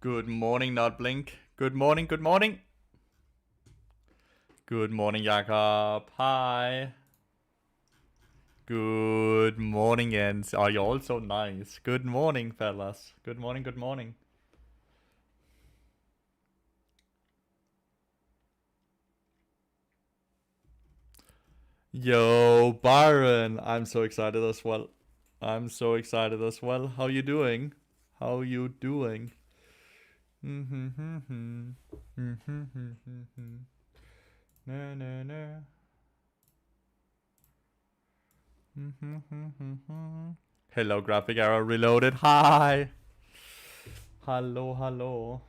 Good morning, not blink. Good morning, good morning. Good morning, Jakob. Hi. Good morning, Jens. Are you all so nice? Good morning, fellas. Good morning, good morning. Yo, Byron. I'm so excited as well. I'm so excited as well. How you doing? How you doing? Na na na. Hello, graphic error reloaded. Hi. Hello, hello.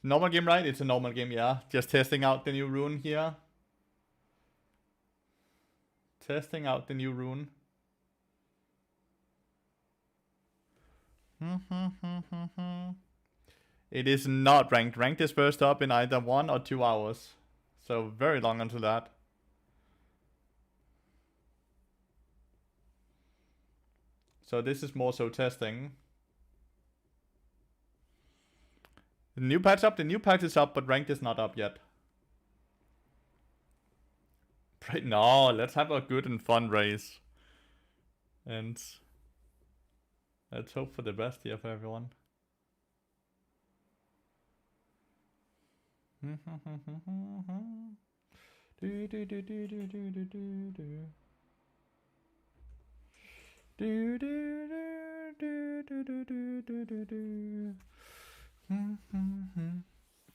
Normal game, right? It's a normal game, yeah. Just testing out the new rune here. Testing out the new rune. It is not ranked. Ranked is first up in either 1 or 2 hours. So very long until that. So this is more so testing. The new patch up, the new patch is up, but ranked is not up yet. No, let's have a good and fun race. And let's hope for the best here for everyone.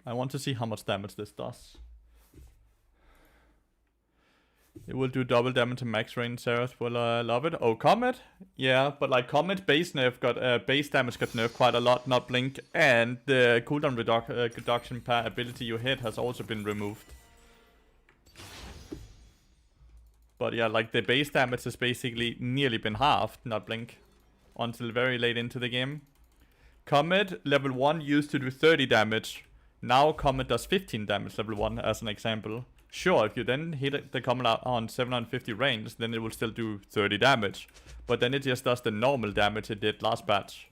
I want to see how much damage this does. It will do double damage to max range. Seraph will love it. Oh, Comet? Yeah, but like Comet base nerf got base damage got nerfed quite a lot, not blink, and the cooldown reduction per ability you hit has also been removed. But yeah, like the base damage has basically nearly been halved, not blink, until very late into the game. Comet level 1 used to do 30 damage. Now Comet does 15 damage level 1 as an example. Sure, if you then hit the Comet on 750 range, then it will still do 30 damage. But then it just does the normal damage it did last batch.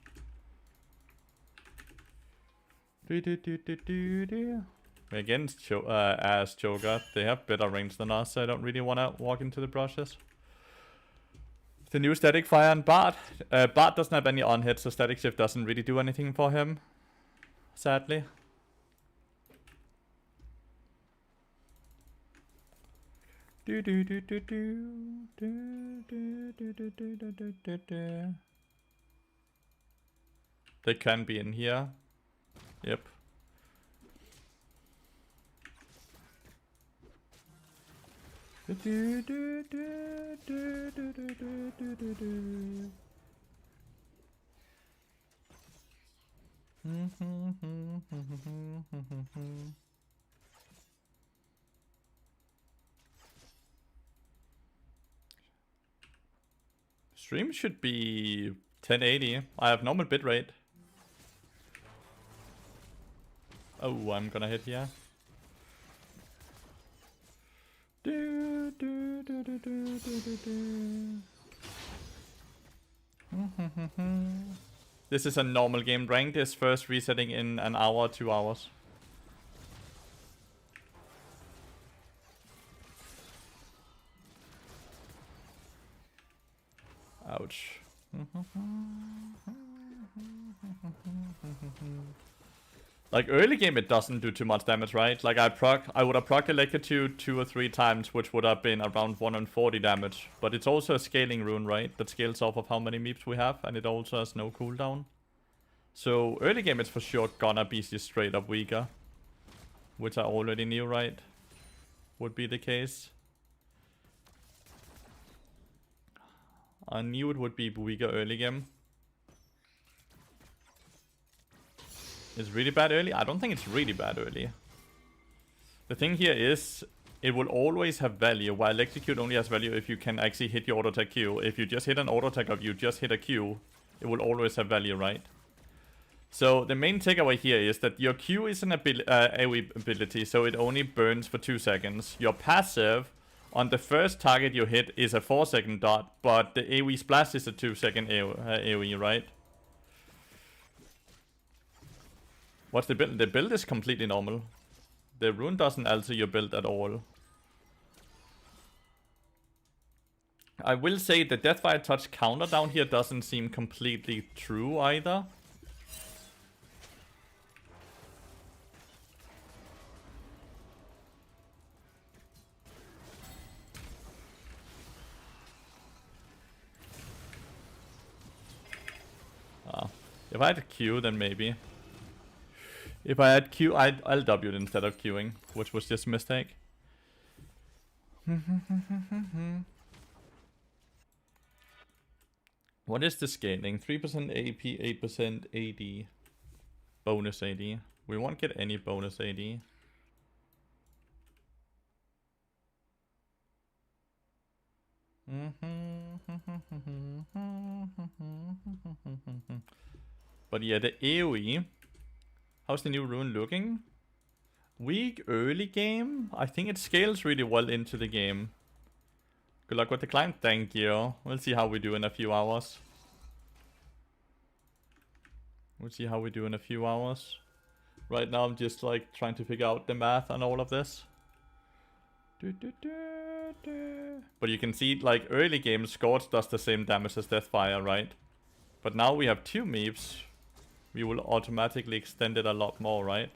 Against as Cho'Gath, they have better range than us, so I don't really want to walk into the brushes. The new Static Fire and Bard. Bard doesn't have any on-hit, so Static Shift doesn't really do anything for him. Sadly. They can be in here. Yep. Stream should be 1080. I have normal bitrate. Oh, I'm gonna hit here. This is a normal game. Ranked is first resetting in an hour or 2 hours. Ouch. Like early game it doesn't do too much damage, right? Like I would have procced Electrocute 2 or 3 times, which would have been around 140 damage. But it's also a scaling rune, right? That scales off of how many meeps we have, and it also has no cooldown. So early game it's for sure gonna be just straight up weaker. Which I already knew, right? Would be the case. I knew it would be weaker early game. It's really bad early? I don't think it's really bad early. The thing here is, it will always have value, while Execute only has value if you can actually hit your auto attack Q. If you just hit an auto attack or you just hit a Q, it will always have value, right? So the main takeaway here is that your Q is an AoE ability, so it only burns for 2 seconds. Your passive on the first target you hit is a 4-second dot, but the AoE splash is a 2-second AoE, right? What's the build? The build is completely normal. The rune doesn't alter your build at all. I will say the Deathfire Touch counter down here doesn't seem completely true either. If I had a Q, then maybe. If I had Q, I'll W it instead of Qing, which was just a mistake. What is the scaling? 3% AP, 8% AD. Bonus AD. We won't get any bonus AD. But yeah, the AoE. How's the new rune looking? Weak early game? I think it scales really well into the game. Good luck with the climb. Thank you. We'll see how we do in a few hours. Right now I'm just like trying to figure out the math on all of this. But you can see like early game Scorch does the same damage as Deathfire, right? But now we have 2 Meeps. We will automatically extend it a lot more, right?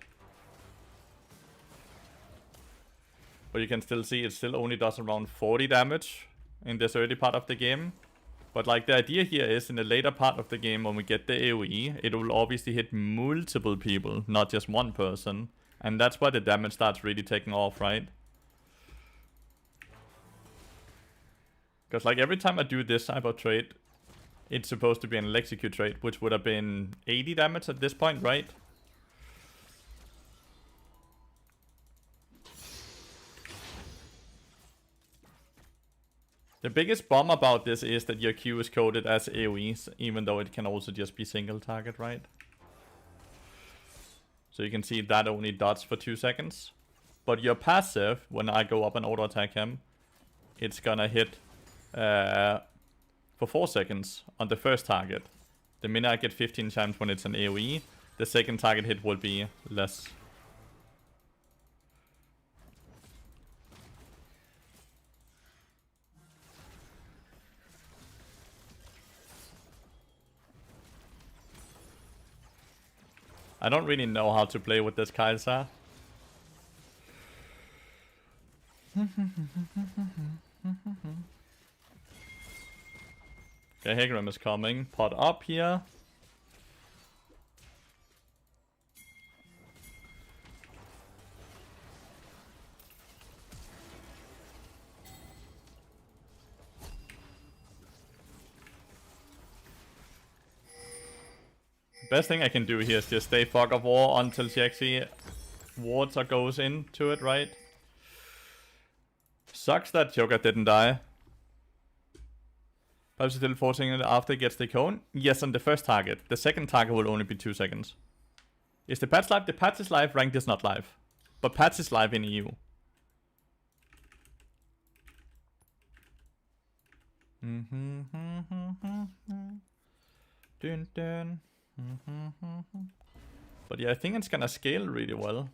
But you can still see it still only does around 40 damage in this early part of the game. But like the idea here is in the later part of the game when we get the AoE, it will obviously hit multiple people, not just one person. And that's why the damage starts really taking off, right? Because like every time I do this type of trade, it's supposed to be an execute trade, which would have been 80 damage at this point, right? The biggest bomb about this is that your Q is coded as AoEs, even though it can also just be single target, right? So you can see that only dots for 2 seconds. But your passive, when I go up and auto attack him, it's gonna hit for 4 seconds on the first target. The minute I get 15 times when it's an AoE, the second target hit will be less. I don't really know how to play with this Kai'Sa. Okay, Hecarim is coming. Pot up here. Best thing I can do here is just stay Fog of War until she actually wards or goes into it, right? Sucks that Joker didn't die. Perhaps still forcing it after it gets the cone? Yes, on the first target. The second target will only be 2 seconds. Is the patch live? The patch is live, ranked is not live. But patch is live in EU. Dun dun. But yeah, I think it's gonna scale really well.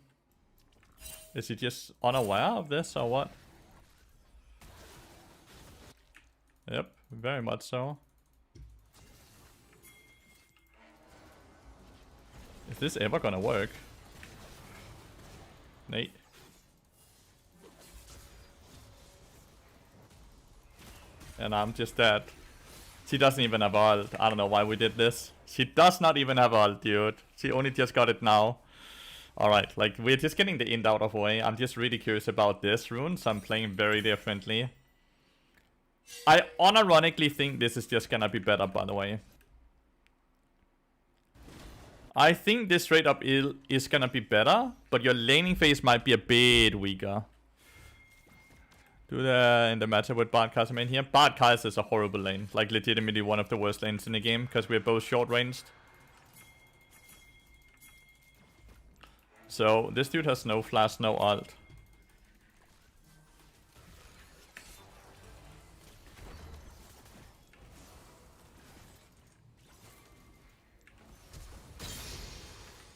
Is he just unaware of this or what? Yep, very much so. Is this ever gonna work? Nate. And I'm just dead. She doesn't even have ult. I don't know why we did this. She does not even have ult, dude. She only just got it now. Alright, like, we're just getting the int out of the way. I'm just really curious about this rune, so I'm playing very differently. I unironically think this is just gonna be better, by the way. I think this straight up is gonna be better, but your laning phase might be a bit weaker. Do the in the matchup with Bard Kai'Sa main here. Bard Kai'Sa is a horrible lane. Like, legitimately one of the worst lanes in the game. Because we're both short-ranged. So, this dude has no flash, no ult.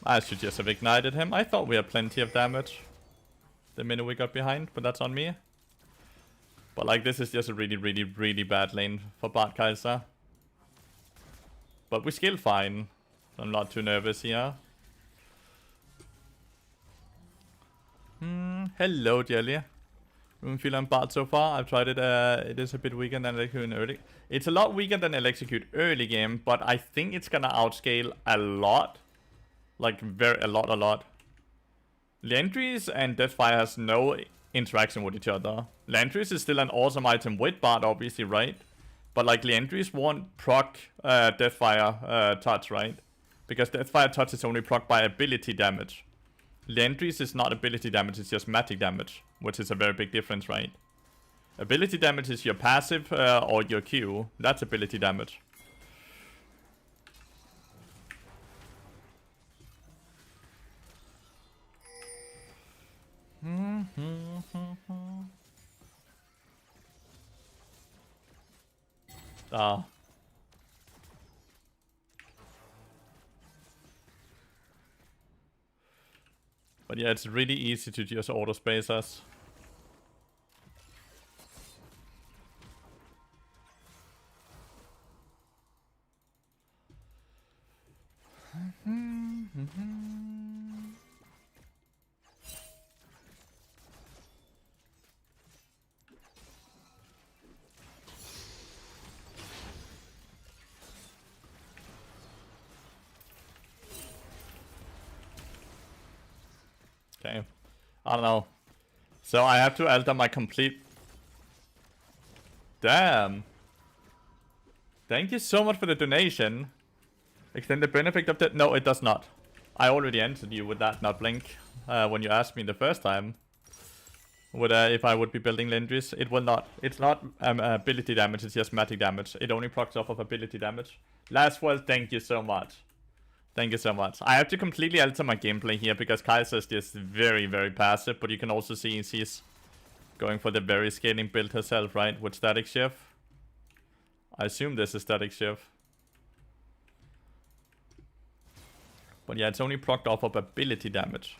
I should just have ignited him. I thought we had plenty of damage the minute we got behind, but that's on me. But like, this is just a really, really, really bad lane for Bard Kai'Sa. But we scale fine. I'm not too nervous here. Hello, Jelly. Don't feel on Bard so far. I've tried it. It is a bit weaker than Electrocute early. It's a lot weaker than Electrocute early game, but I think it's gonna outscale a lot. Like, a lot. Lathyrus and Deathfire has no interaction with each other. Lathyrus is still an awesome item with Bard, obviously, right? But, like, Lathyrus won't proc Deathfire touch, right? Because Deathfire touch is only proc by ability damage. Lathyrus is not ability damage, it's just magic damage, which is a very big difference, right? Ability damage is your passive or your Q. That's ability damage. Ah. But yeah, it's really easy to just auto space us. Okay. I don't know. So I have to alter my complete... Damn. Thank you so much for the donation. Extend the benefit of that? No, it does not. I already answered you with that, not blink. When you asked me the first time. If I would be building Lathyrus. It will not. It's not ability damage, it's just magic damage. It only procs off of ability damage. Last world, thank you so much. Thank you so much. I have to completely alter my gameplay here because Kai'Sa is just very, very passive. But you can also see she's going for the very scaling build herself, right? With static shift. I assume this is static shift. But yeah, it's only procced off of ability damage.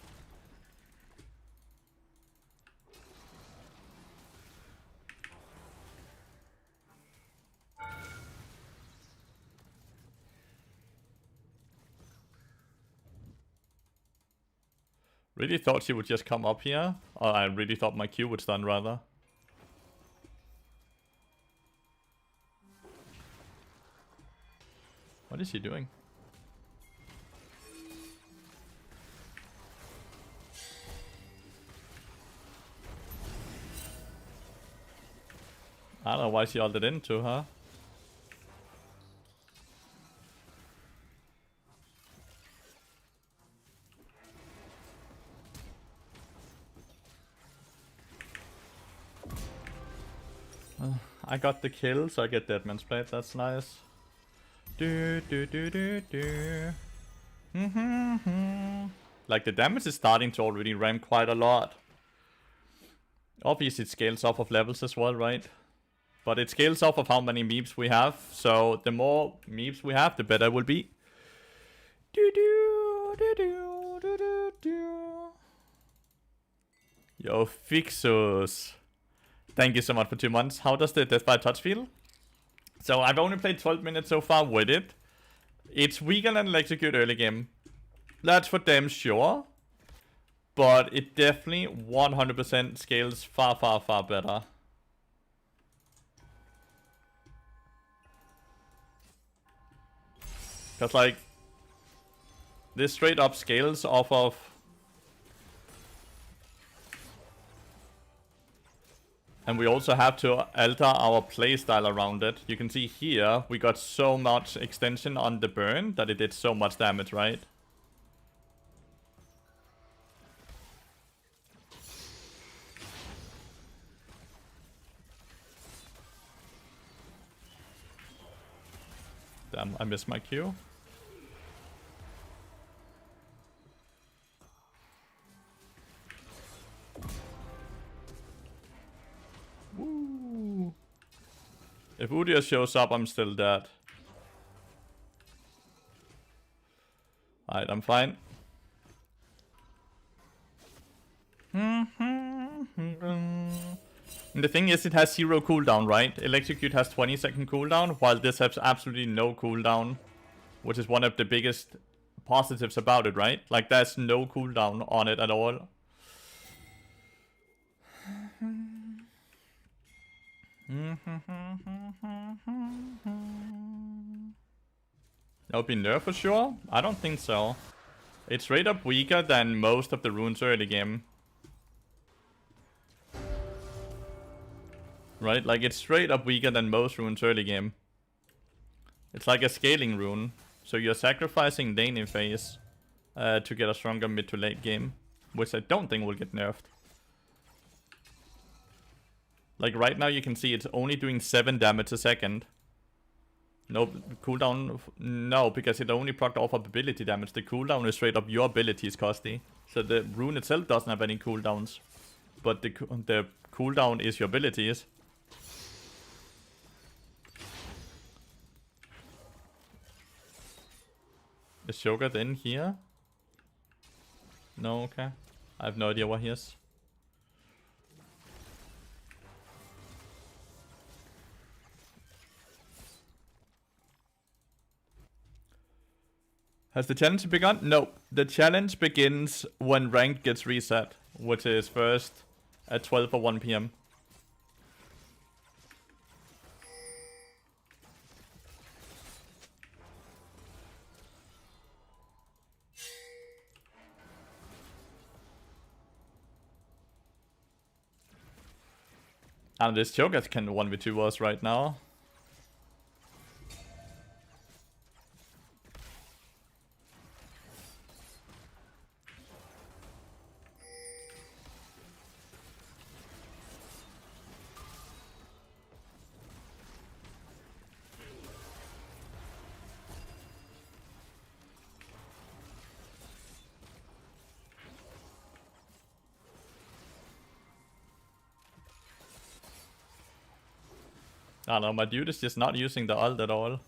Really thought she would just come up here. Or I really thought my Q would stun rather. What is she doing? I don't know why she ulted into her. I got the kill, so I get Deadman's Plate. That's nice. Like, the damage is starting to already ramp quite a lot. Obviously, it scales off of levels as well, right? But it scales off of how many meeps we have. So, the more meeps we have, the better it will be. Yo, Fixus. Thank you so much for 2 months. How does the Deathfire touch feel? So I've only played 12 minutes so far with it. It's weaker than Electrocute early game. That's for damn sure. But it definitely 100% scales far, far, far better. Because like, this straight up scales off of... And we also have to alter our playstyle around it. You can see here, we got so much extension on the burn that it did so much damage, right? Damn, I missed my Q. Woo. If Udyr shows up, I'm still dead. Alright, I'm fine. And the thing is, it has 0 cooldown, right? Electrocute has 20-second cooldown, while this has absolutely no cooldown. Which is one of the biggest positives about it, right? Like, there's no cooldown on it at all. That'll be nerfed for sure? I don't think so. It's straight up weaker than most of the runes early game. Right? Like, it's straight up weaker than most runes early game. It's like a scaling rune. So you're sacrificing laning phase to get a stronger mid to late game. Which I don't think will get nerfed. Like, right now you can see it's only doing 7 damage a second. No cooldown, no, because it only procced off of ability damage. The cooldown is straight up your abilities costly. So the rune itself doesn't have any cooldowns. But the cooldown is your abilities. Is Shogat in here? No, okay. I have no idea what he is. Has the challenge begun? No. The challenge begins when ranked gets reset, which is first at 12 or 1 PM. And this Cho'Gath can 1v2 us right now. I don't know, my dude is just not using the ult at all.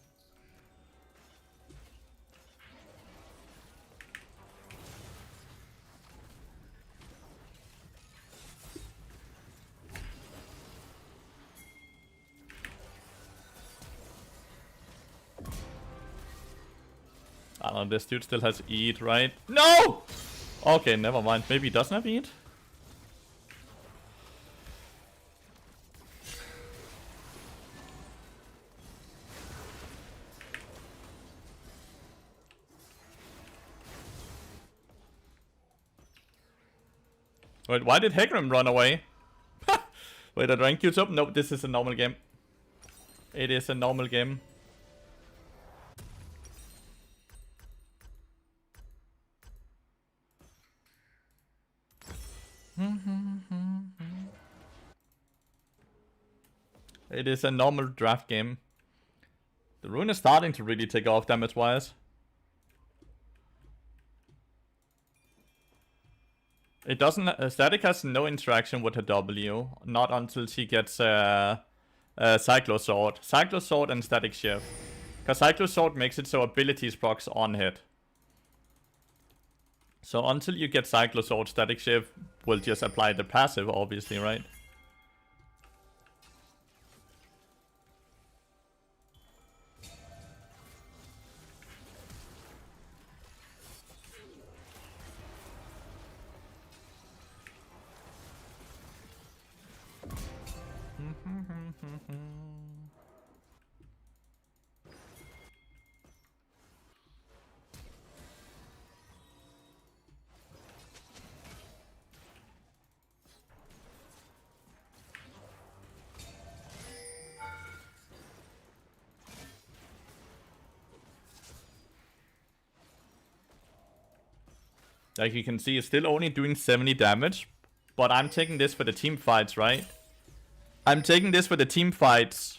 I don't know, this dude still has eat, right? No! Okay, never mind. Maybe he doesn't have eat? Wait, why did Hecarim run away? Wait, the rank queues up? Nope, this is a normal game. It is a normal game. It is a normal draft game. The rune is starting to really take off damage-wise. It doesn't... Static has no interaction with her W. Not until she gets Cyclo Sword. Cyclo Sword and Static Shift. Because Cyclo Sword makes it so abilities procs on hit. So until you get Cyclo Sword, Static Shift will just apply the passive, obviously, right? Like you can see, it's still only doing 70 damage. But I'm taking this for the team fights, right? I'm taking this for the team fights.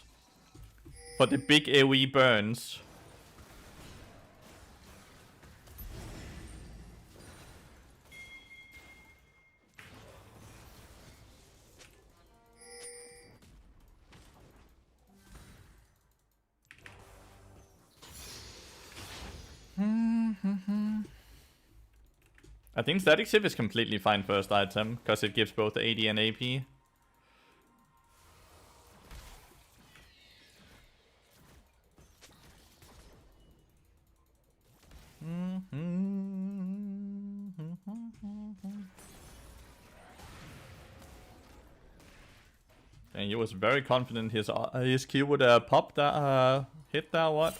For the big AoE burns. I think Static Shiv is completely fine first item, because it gives both AD and AP. And he was very confident his Q would pop that, hit that, what?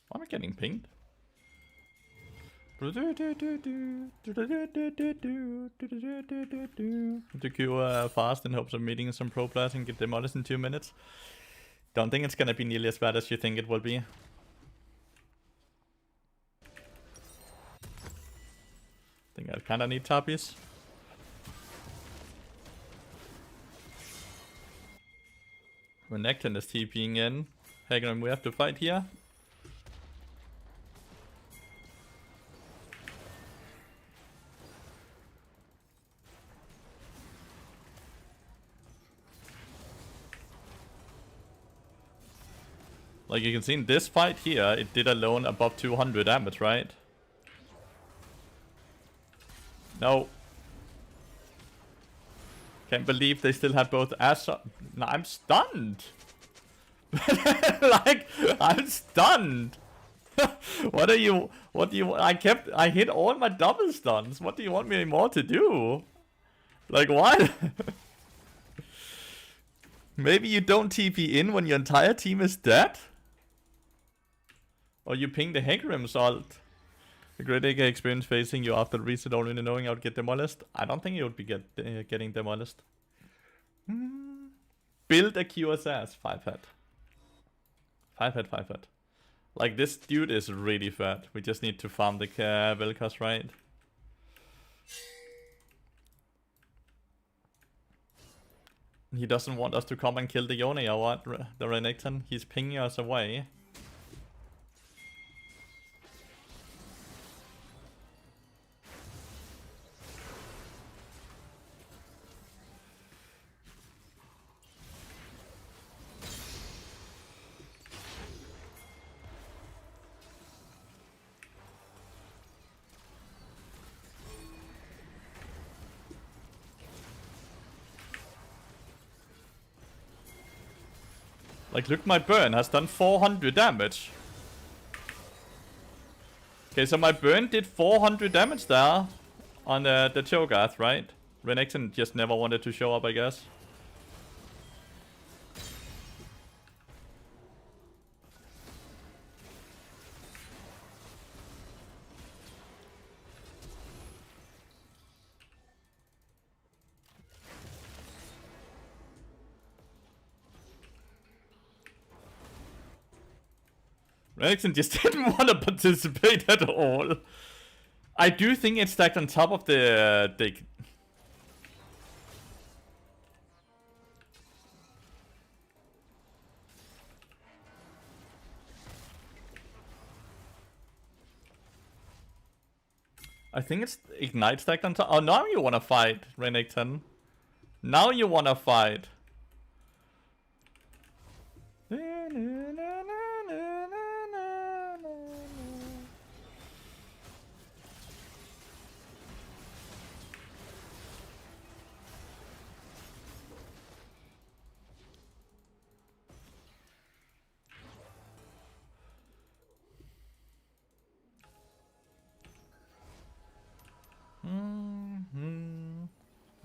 Why am I getting pinged? To Q fast in hopes of meeting some pro players and get demolished in 2 minutes. Don't think it's gonna be nearly as bad as you think it will be. Think I kinda need tappies. Renekton is TPing in. Hagen, we have to fight here. Like you can see in this fight here, it did alone above 200 damage, right? No. Can't believe they still had both ass. No, I'm stunned. Like, I'm stunned. What do you, I hit all my double stuns. What do you want me more to do? Like what? Maybe you don't TP in when your entire team is dead? Or you ping the Hecarim's ult. A great AK experience facing you after the reset already knowing I would get demolished. I don't think you would be getting demolished. Build a QSS. 5-head. 5-head, 5-head. Like this dude is really fat. We just need to farm the Vel'Koz, right? He doesn't want us to come and kill the Yone or what? The Renekton. He's pinging us away. Like, look, my burn has done 400 damage. Okay, so my burn did 400 damage there on the Cho'Gath, right? Renekton just never wanted to show up, I guess. Renekton just didn't want to participate at all. I do think it's stacked on top of the I think it's Ignite stacked on top. Oh, now you wanna fight, Renekton. Now you wanna fight.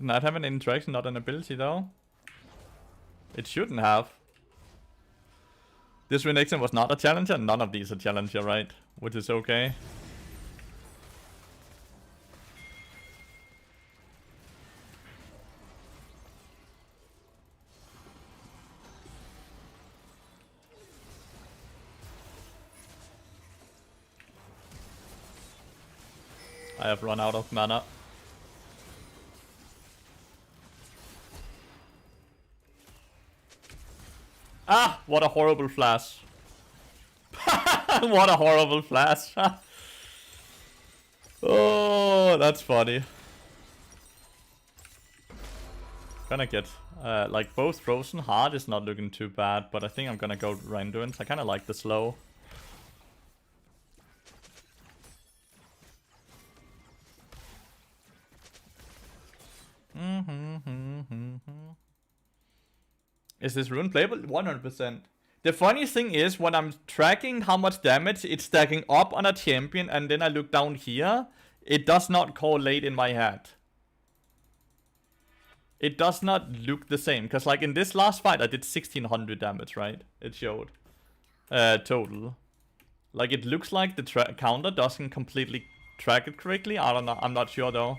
Not have an interaction, not an ability though. It shouldn't have. This Renekton was not a challenger, none of these are challenger, right? Which is okay. I have run out of mana. Ah, what a horrible flash. What a horrible flash. Oh, that's funny. Gonna get like both frozen. Hard is not looking too bad, but I think I'm gonna go Randuin's. I kind of like the slow. Is this rune playable? 100%. The funny thing is, when I'm tracking how much damage it's stacking up on a champion, and then I look down here, it does not correlate in my head. It does not look the same, because like in this last fight I did 1600 damage, right? It showed. Total. Like it looks like the counter doesn't completely track it correctly. I don't know, I'm not sure though.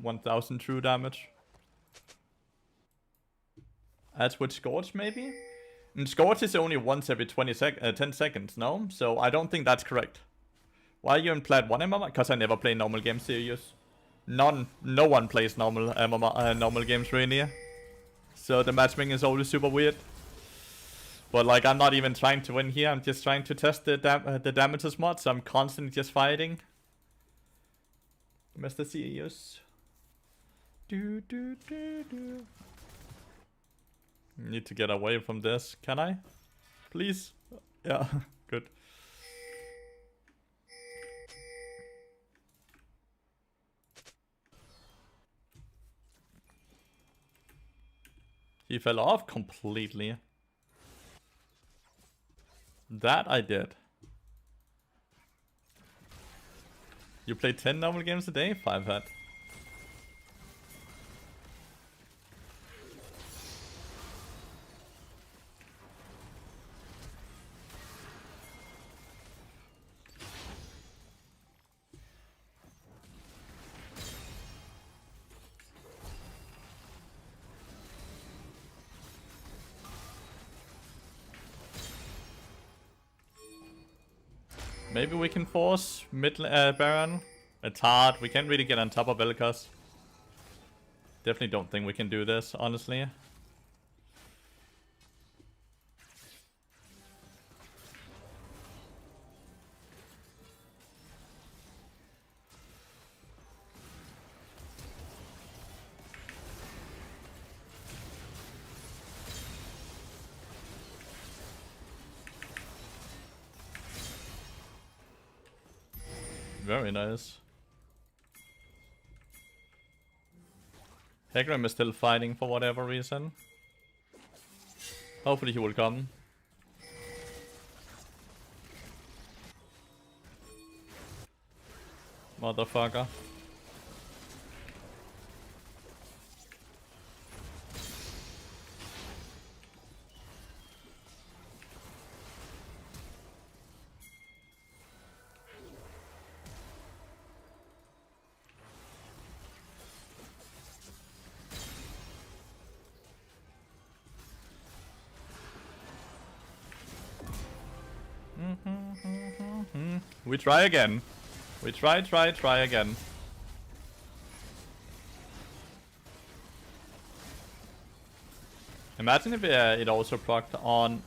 $1,000 true damage. That's with Scorch maybe? And Scorch is only once every 10 seconds, no? So I don't think that's correct. Why are you in Plat 1 MMR? Because I never play normal games serious. No one plays normal normal games really. So the matchmaking is always super weird. But like I'm not even trying to win here. I'm just trying to test the damage as much. So I'm constantly just fighting. Mr. Serious. Need to get away from this. Can I? Please? Yeah, good. He fell off completely. That I did. You play 10 normal games a day? 5 hat. Maybe we can force mid Baron. It's hard. We can't really get on top of Vel'Koz. Definitely don't think we can do this, honestly. Very nice. Hegram is still fighting for whatever reason. Hopefully he will come. Motherfucker. We try again. We try again. Imagine if it also procced on...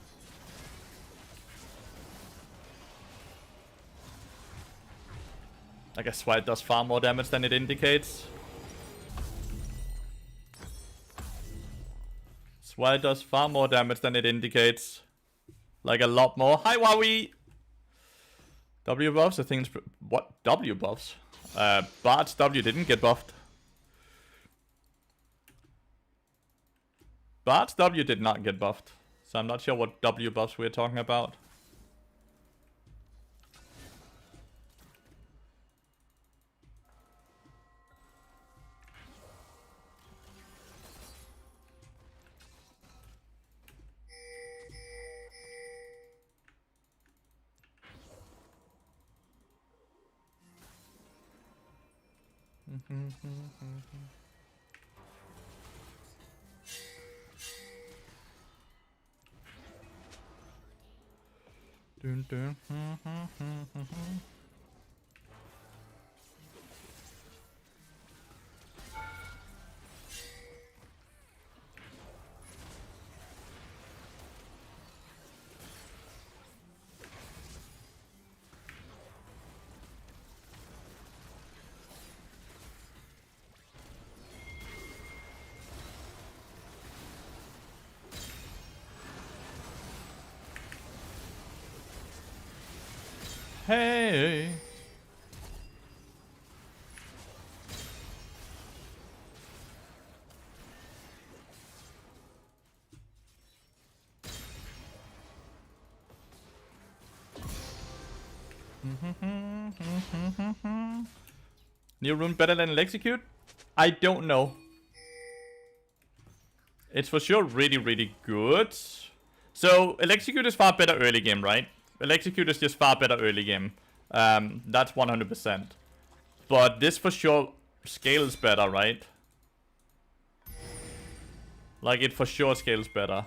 I guess why it does far more damage than it indicates. That's why it does far more damage than it indicates. Like a lot more. Hi Wowie! W buffs, I think it's... What? W buffs? Bart's W didn't get buffed. Bart's W did not get buffed. So I'm not sure what W buffs we're talking about. Dun, dun. Hey. New rune better than Execute? I don't know. It's for sure really, really good. So, Execute is far better early game, right? Execute is just far better early game. That's 100%. But this for sure scales better, right? Like, it for sure scales better.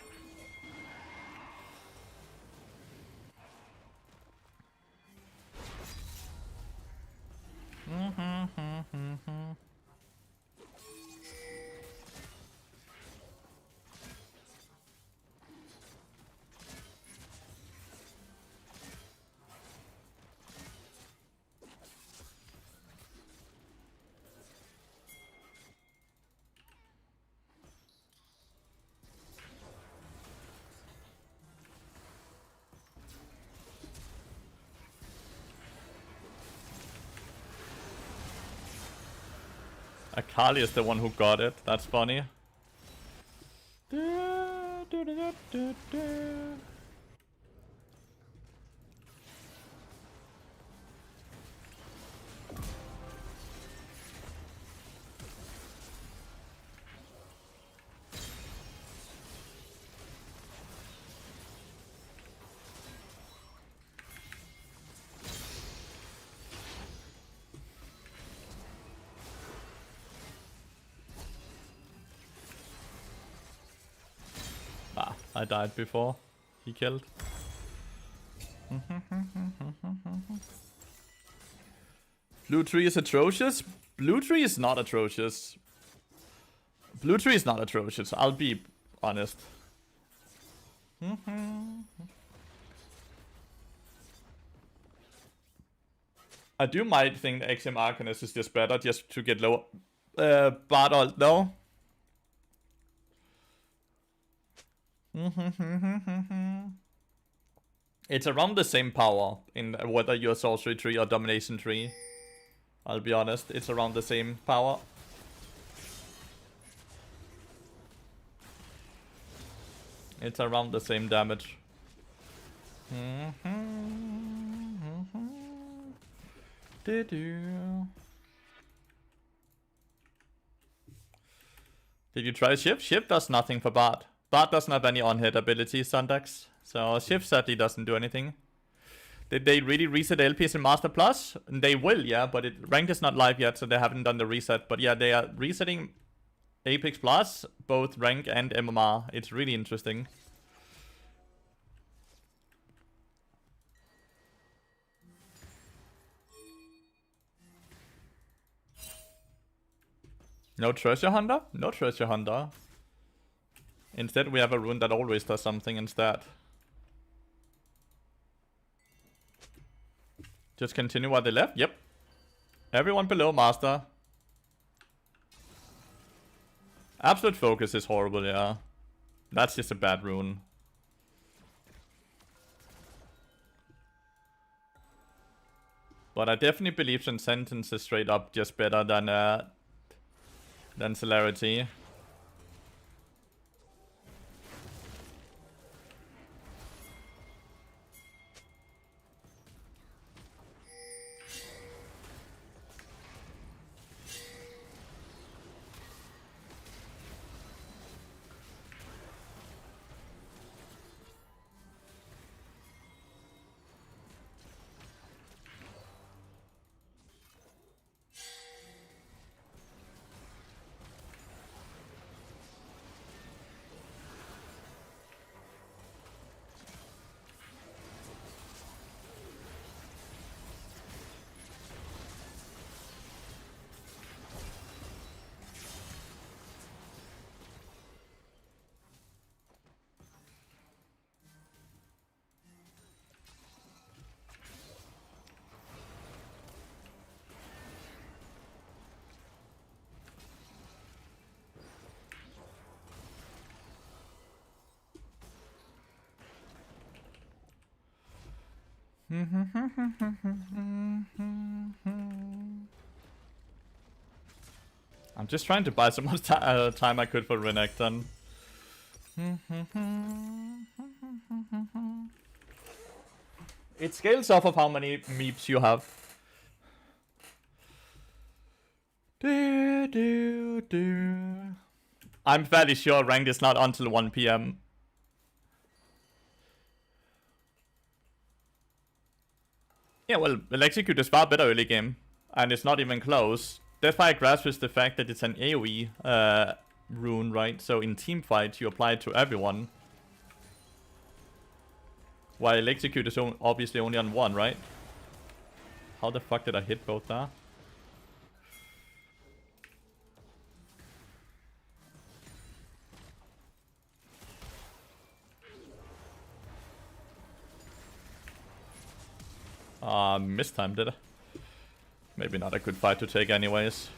Akali is the one who got it. That's funny. Ah, I died before he killed. Blue tree is atrocious? Blue tree is not atrocious. Blue tree is not atrocious, I'll be honest. I do might think the XM Arcanist is just better just to get lower Bard ult though. It's around the same power in whether you're sorcery tree or domination tree. I'll be honest, it's around the same power. It's around the same damage. Did you try Shift? Shift does nothing for Bard. Bard doesn't have any on-hit abilities on decks, so Shift sadly doesn't do anything. Did they really reset LPs in Master Plus? They will, yeah, but Ranked is not live yet, so they haven't done the reset. But yeah, they are resetting Apex Plus, both Rank and MMR. It's really interesting. No Treasure Hunter? No Treasure Hunter. Instead, we have a rune that always does something instead. Just continue while they left? Yep. Everyone below Master. Absolute Focus is horrible, yeah. That's just a bad rune. But I definitely believe Sentence is straight up just better than Celerity. I'm just trying to buy so much time I could for Renekton. It scales off of how many meeps you have. I'm fairly sure ranked is not until 1 PM. Yeah, well, Execute is far better early game. And it's not even close. Deathfire Grasp is the fact that it's an AoE rune, right? So in team fights, you apply it to everyone. While Execute is obviously only on one, right? How the fuck did I hit both there? Mistimed it. Maybe not a good fight to take anyways.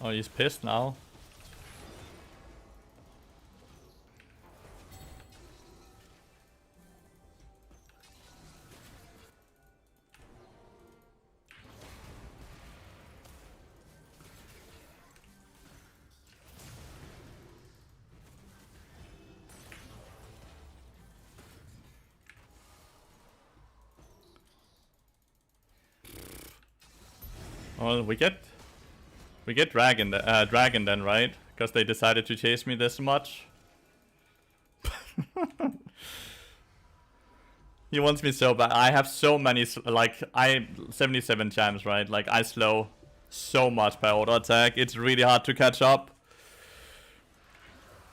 Oh, he's pissed now. Well, we get dragon then, right? Because they decided to chase me this much. He wants me so bad. I have so many, like, 77 champs, right? Like, I slow so much by auto attack. It's really hard to catch up.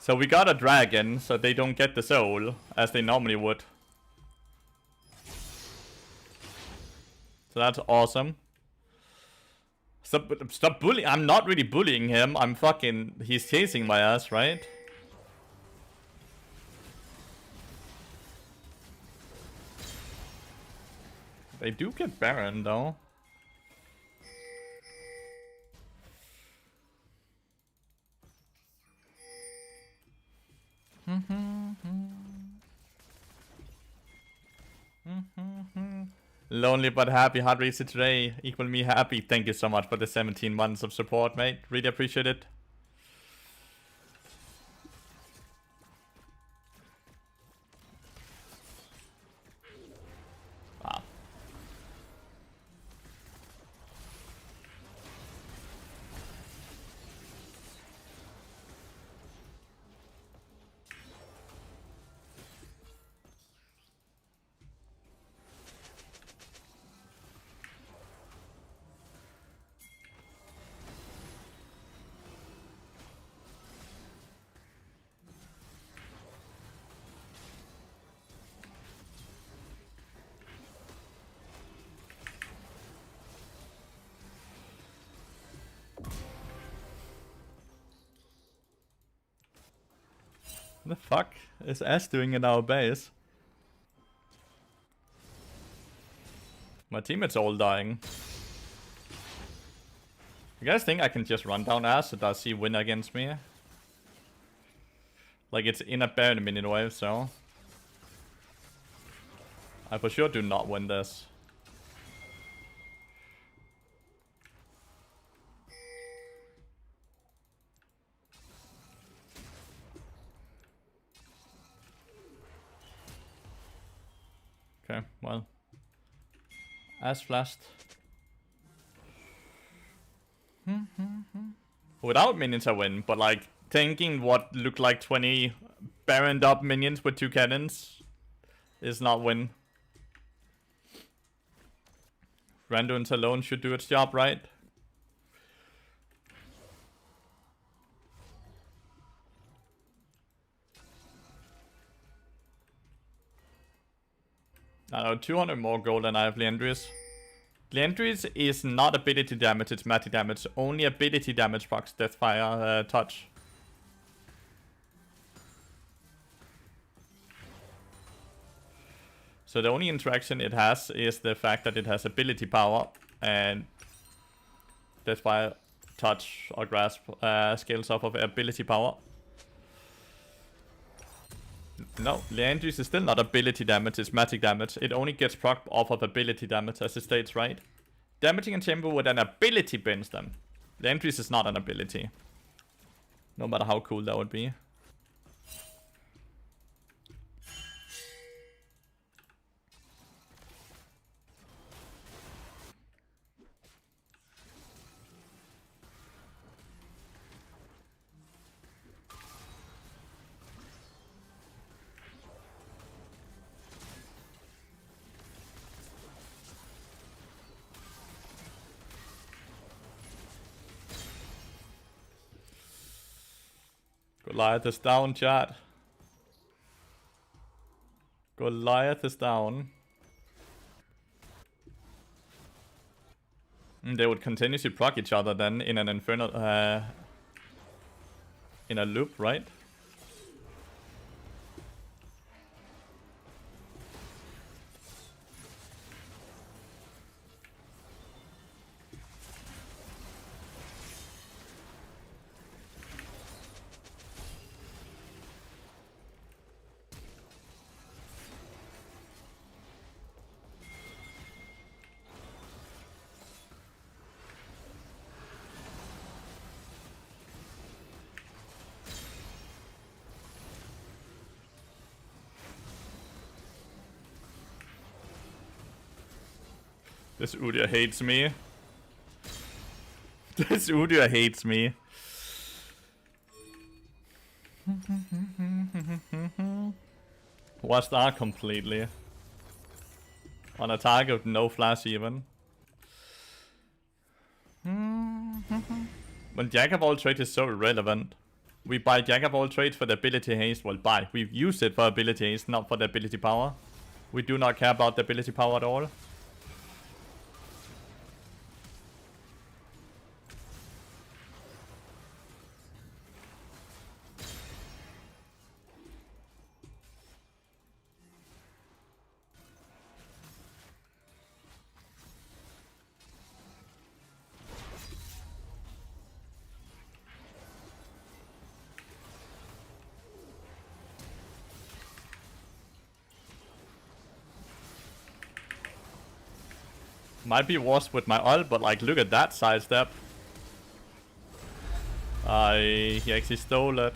So we got a dragon, so they don't get the soul, as they normally would. So that's awesome. Stop bullying. I'm not really bullying him. I'm fucking... He's chasing my ass, right? They do get Baron, though. Lonely but happy. Hard reset today. Equal me happy. Thank you so much for the 17 months of support, mate. Really appreciate it. Wow. The fuck is S doing in our base? My teammates are all dying. You guys think I can just run down S, or does he win against me? Like, it's in a bare minute wave, so I for sure do not win this. Okay, well. As flashed. Without minions I win, but like tanking what looked like 20 baroned up minions with 2 cannons is not win. Randuin's alone should do its job, right? I know, 200 more gold than I have Lathyrus. Lathyrus is not ability damage, it's magic damage. Only ability damage procs Deathfire touch. So the only interaction it has is the fact that it has ability power, and that's why touch or grasp scales off of ability power. No, Lathyrus is still not ability damage, it's magic damage. It only gets proc off of ability damage, as it states, right? Damaging a chamber with an ability bends them. Lathyrus is not an ability. No matter how cool that would be. Goliath is down, chat. Goliath is down. And they would continue to proc each other then in an infernal... in a loop, right? This Udyr hates me. This Udyr hates me. Watched R completely. On a target with no flash even. When Jack of all trades is so irrelevant. We buy Jack of all trades for the ability haste. Well, we use it for ability haste, not for the ability power. We do not care about the ability power at all. Might be worse with my ult, but like, look at that sidestep. He actually stole it.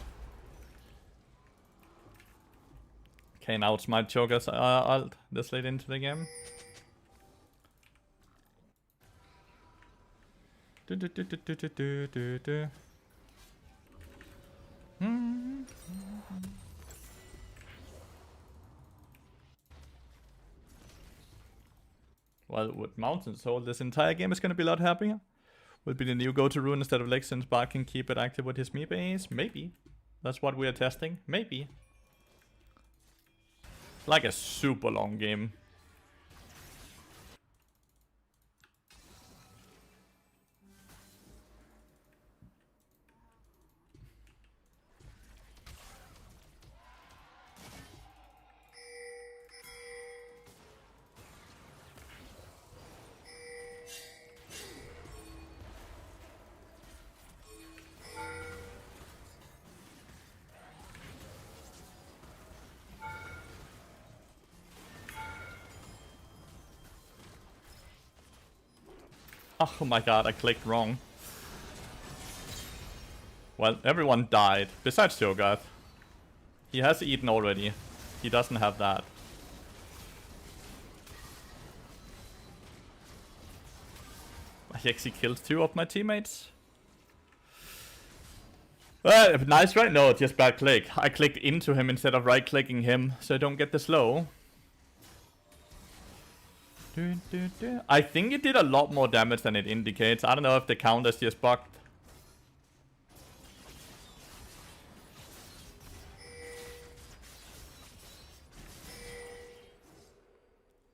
Okay, now it's my Choker's ult this late into the game. Well, with Mountain Soul, this entire game is going to be a lot happier. Will be the new go-to rune instead of Lex, since Bart can keep it active with his me base? Maybe. That's what we are testing. Maybe. Like a super long game. Oh my god, I clicked wrong. Well, everyone died, besides Cho'Gath. He has eaten already. He doesn't have that. He actually killed 2 of my teammates. Nice right? No, just bad click. I clicked into him instead of right-clicking him, so I don't get the slow. I think it did a lot more damage than it indicates. I don't know if the counter's just bugged.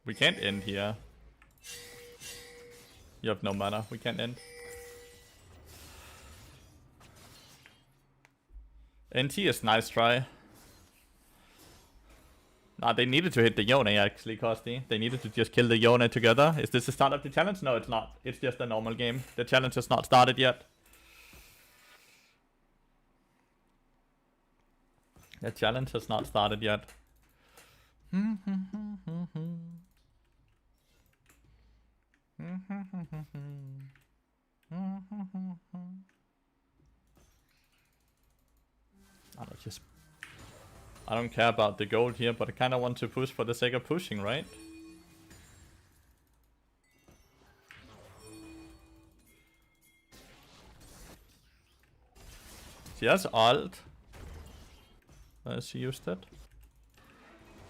We can't end here. You have no mana. We can't end. NT is nice try. Nah, they needed to hit the Yone actually, Kosti. They needed to just kill the Yone together. Is this the start of the challenge? No, it's not. It's just a normal game. The challenge has not started yet. The challenge has not started yet. I don't care about the gold here, but I kind of want to push for the sake of pushing, right? She has ult. She used it.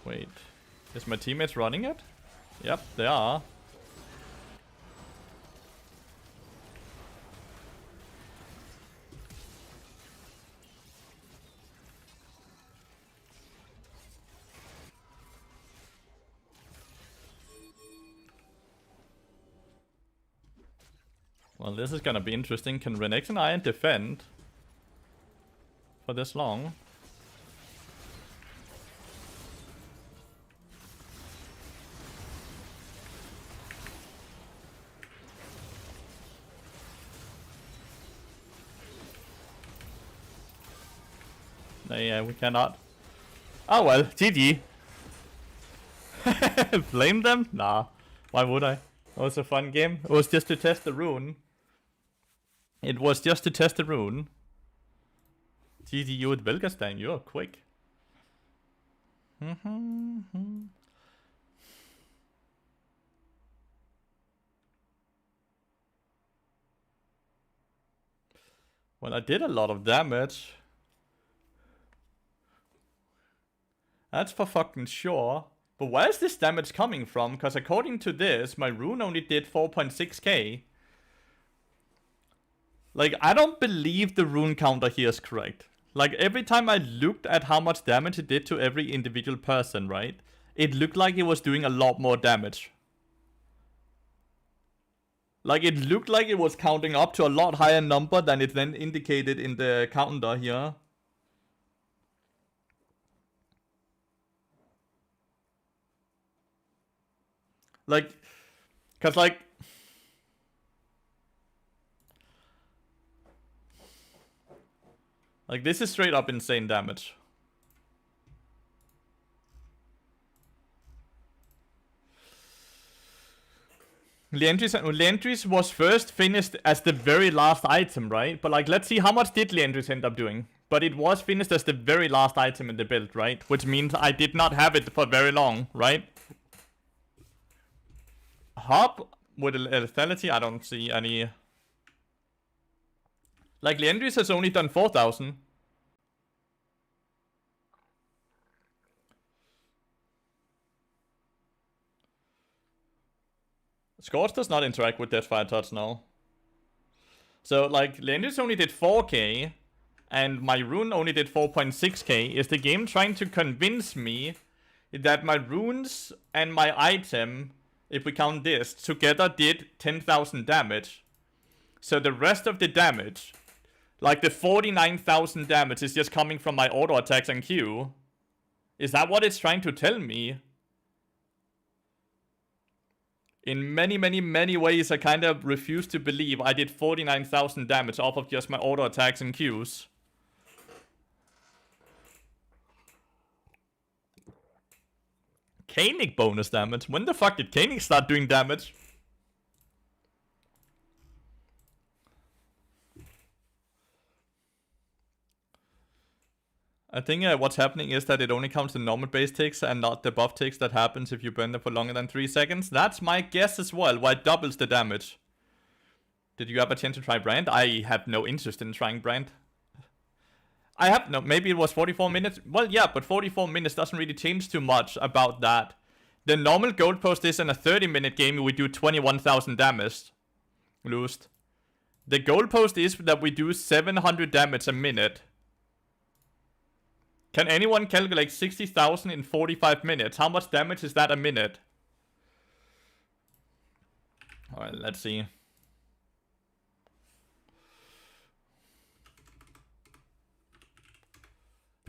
Wait. Is my teammates running it? Yep, they are. Well, this is gonna be interesting. Can Renekton and I defend for this long? Yeah, we cannot. Oh well, GG. Blame them? Nah. Why would I? It was a fun game. It was just to test the rune. It was just to test the rune. GG, you with Velgastan, you're quick. Well, I did a lot of damage. That's for fucking sure. But where's this damage coming from? Because according to this, my rune only did 4.6k. Like, I don't believe the rune counter here is correct. Like, every time I looked at how much damage it did to every individual person, right? It looked like it was doing a lot more damage. Like, it looked like it was counting up to a lot higher number than it then indicated in the counter here. Like, cause like... Like, this is straight up insane damage. Lathyrus was first finished as the very last item, right? But like, let's see how much did Lathyrus end up doing. But it was finished as the very last item in the build, right? Which means I did not have it for very long, right? Hop with lethality, I don't see any. Like, Lathyrus has only done 4,000. Scorch does not interact with Deathfire Touch now. So, like, Lathyrus only did 4k, and my rune only did 4.6k. Is the game trying to convince me that my runes and my item, if we count this, together did 10,000 damage? So the rest of the damage, like the 49,000 damage, is just coming from my auto attacks and Q? Is that what it's trying to tell me? In many, many, many ways, I kind of refuse to believe I did 49,000 damage off of just my auto attacks and Qs. Koenig bonus damage? When the fuck did Koenig start doing damage? I think what's happening is that it only counts the normal base ticks and not the buff ticks that happens if you burn them for longer than 3 seconds. That's my guess as well, why it doubles the damage. Did you have a chance to try Brand? I have no interest in trying Brand. I have no, maybe it was 44 minutes. Well, yeah, but 44 minutes doesn't really change too much about that. The normal gold post is in a 30-minute game, we do 21,000 damage. Loosed. The gold post is that we do 700 damage a minute. Can anyone calculate 60,000 in 45 minutes? How much damage is that a minute? Alright, let's see.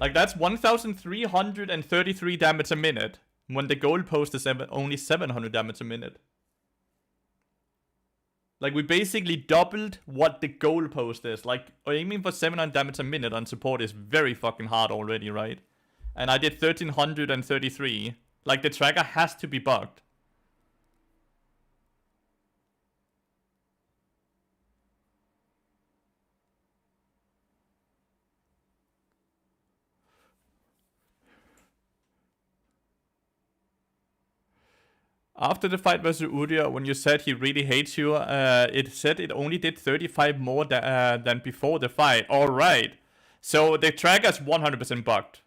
Like, that's 1,333 damage a minute, when the goalpost is only 700 damage a minute. Like, we basically doubled what the goalpost is. Like, aiming for 700 damage a minute on support is very fucking hard already, right? And I did 1,333. Like, the tracker has to be bugged. After the fight versus Udyr, when you said he really hates you, it said it only did 35 more than before the fight. Alright. So the tracker's 100% bugged.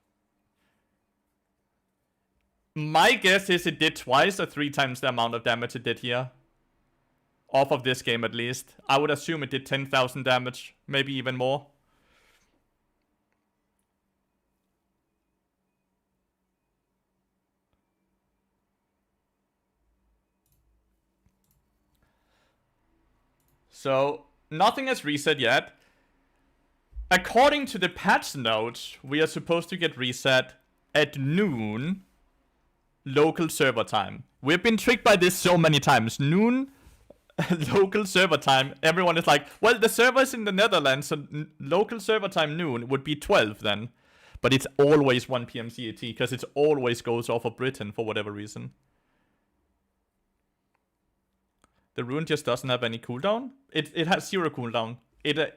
My guess is it did twice or 3 times the amount of damage it did here. Off of this game at least. I would assume it did 10,000 damage. Maybe even more. So, nothing has reset yet. According to the patch notes, we are supposed to get reset at noon local server time. We've been tricked by this so many times. Noon local server time. Everyone is like, well, the server's in the Netherlands, so local server time noon would be 12 then. But it's always 1 PM CET, because it always goes off of Britain for whatever reason. The rune just doesn't have any cooldown. It has 0 cooldown.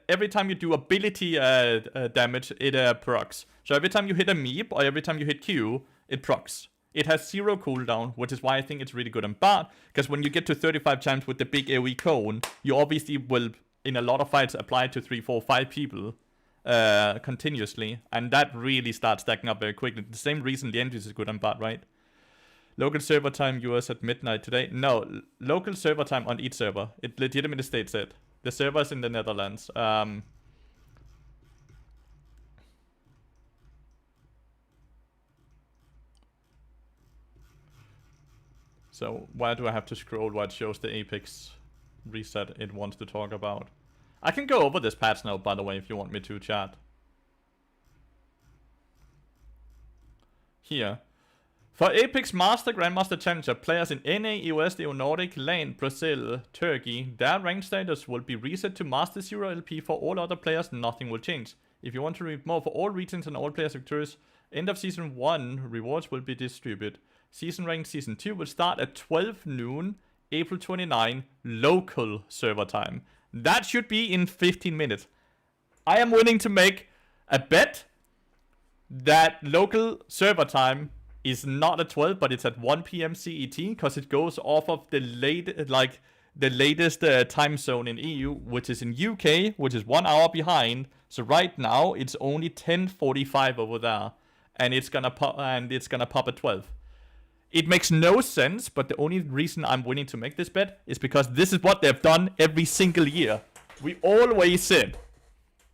Every time you do ability damage, it procs. So every time you hit a meep or every time you hit Q, it procs. It has 0 cooldown, which is why I think it's really good and bad. Because when you get to 35 times with the big AoE cone, you obviously will, in a lot of fights, apply to 3, 4, 5 people continuously. And that really starts stacking up very quickly. The same reason the entries is good and bad, right? Local server time US at midnight today. No, local server time on each server. It legitimately states it. The server's in the Netherlands. So why do I have to scroll while it shows the Apex reset it wants to talk about? I can go over this patch note, by the way, if you want me to, chat. Here. For Apex Master, Grandmaster Challenger, players in NA, US, EU Nordic, LAN, Brazil, Turkey, their rank status will be reset to Master 0 LP. For all other players, nothing will change. If you want to read more for all regions and all players victorious, end of Season 1 rewards will be distributed. Season rank Season 2 will start at 12 noon, April 29, local server time. That should be in 15 minutes. I am willing to make a bet that local server time is not at 12, but it's at 1 PM CET, because it goes off of the latest time zone in EU, which is in UK, which is 1 hour behind. So right now it's only 10:45 over there, and it's gonna pop at 12. It makes no sense, but the only reason I'm willing to make this bet is because this is what they've done every single year. We always sit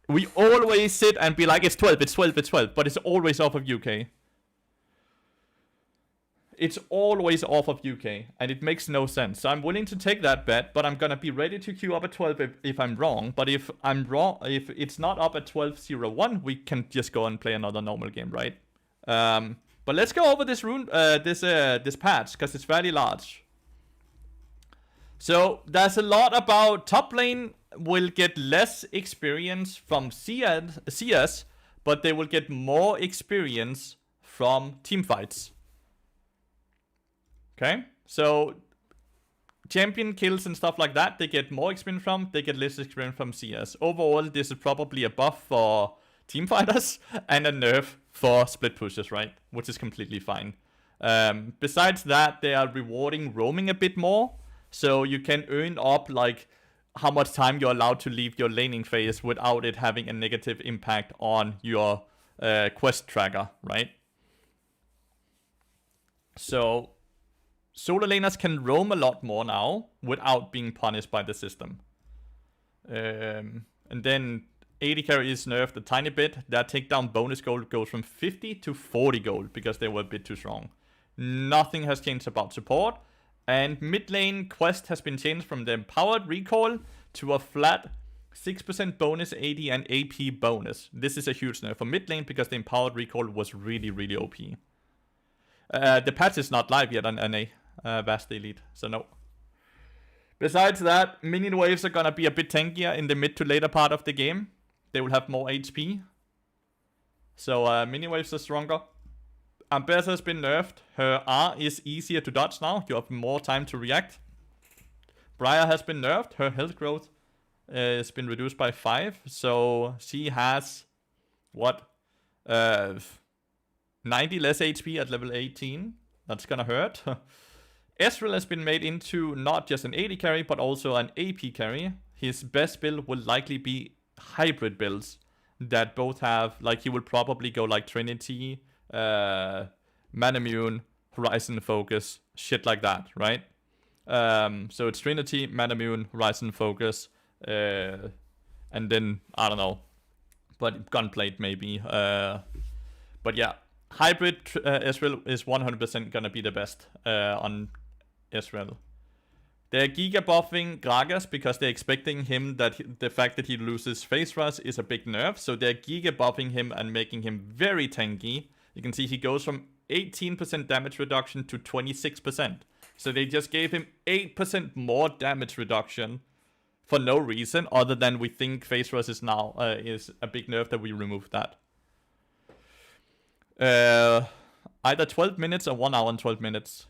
and be like, it's 12, it's 12, it's 12, but it's always off of UK. It's always off of UK, and it makes no sense. So I'm willing to take that bet, but I'm gonna be ready to queue up at 12 if I'm wrong. But if I'm wrong, if it's not up at 12:01, we can just go and play another normal game, right? But let's go over this rune, this patch, because it's fairly large. So there's a lot about top lane will get less experience from CS, but they will get more experience from team fights. Okay, so champion kills and stuff like that, they get more experience from, they get less experience from CS. Overall, this is probably a buff for team fighters and a nerf for split pushes, right? Which is completely fine. Besides that, they are rewarding roaming a bit more, so you can earn up like how much time you're allowed to leave your laning phase without it having a negative impact on your quest tracker, right? So solo laners can roam a lot more now without being punished by the system. And then AD carry is nerfed a tiny bit. Their takedown bonus gold goes from 50 to 40 gold because they were a bit too strong. Nothing has changed about support. And mid lane quest has been changed from the empowered recall to a flat 6% bonus AD and AP bonus. This is a huge nerf for mid lane because the empowered recall was really, really OP. The patch is not live yet on NA, Vast Elite, so no. Besides that, minion waves are gonna be a bit tankier in the mid to later part of the game. They will have more HP. So minion waves are stronger. Ambessa has been nerfed. Her R is easier to dodge now. You have more time to react. Briar has been nerfed. Her health growth has been reduced by 5. So she has, what? 90 less HP at level 18. That's gonna hurt. Ezreal has been made into not just an AD carry, but also an AP carry. His best build will likely be hybrid builds that both have, like, he will probably go like Trinity, Manamune, Horizon Focus, shit like that, right? So it's Trinity, Manamune, Horizon Focus, and then, I don't know, but Gunblade maybe. But yeah, hybrid Ezreal is 100% gonna be the best on Ezreal. They're giga buffing Gragas because they're expecting him that the fact that he loses Phase Rush is a big nerf. So they're giga buffing him and making him very tanky. You can see he goes from 18% damage reduction to 26%. So they just gave him 8% more damage reduction for no reason other than we think Phase Rush is now is a big nerf that we removed that. Either 12 minutes or 1 hour and 12 minutes.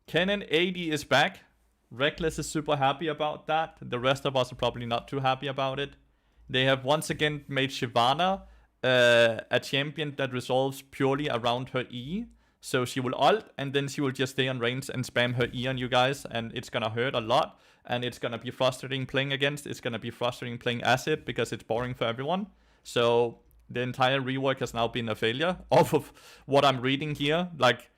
Kennen AD is back. Reckless is super happy about that. The rest of us are probably not too happy about it. They have once again made Shyvana a champion that resolves purely around her E. So she will ult and then she will just stay on range and spam her E on you guys. And it's gonna hurt a lot. And it's gonna be frustrating playing against. It's gonna be frustrating playing Acid because it's boring for everyone. So the entire rework has now been a failure. Off of what I'm reading here, like,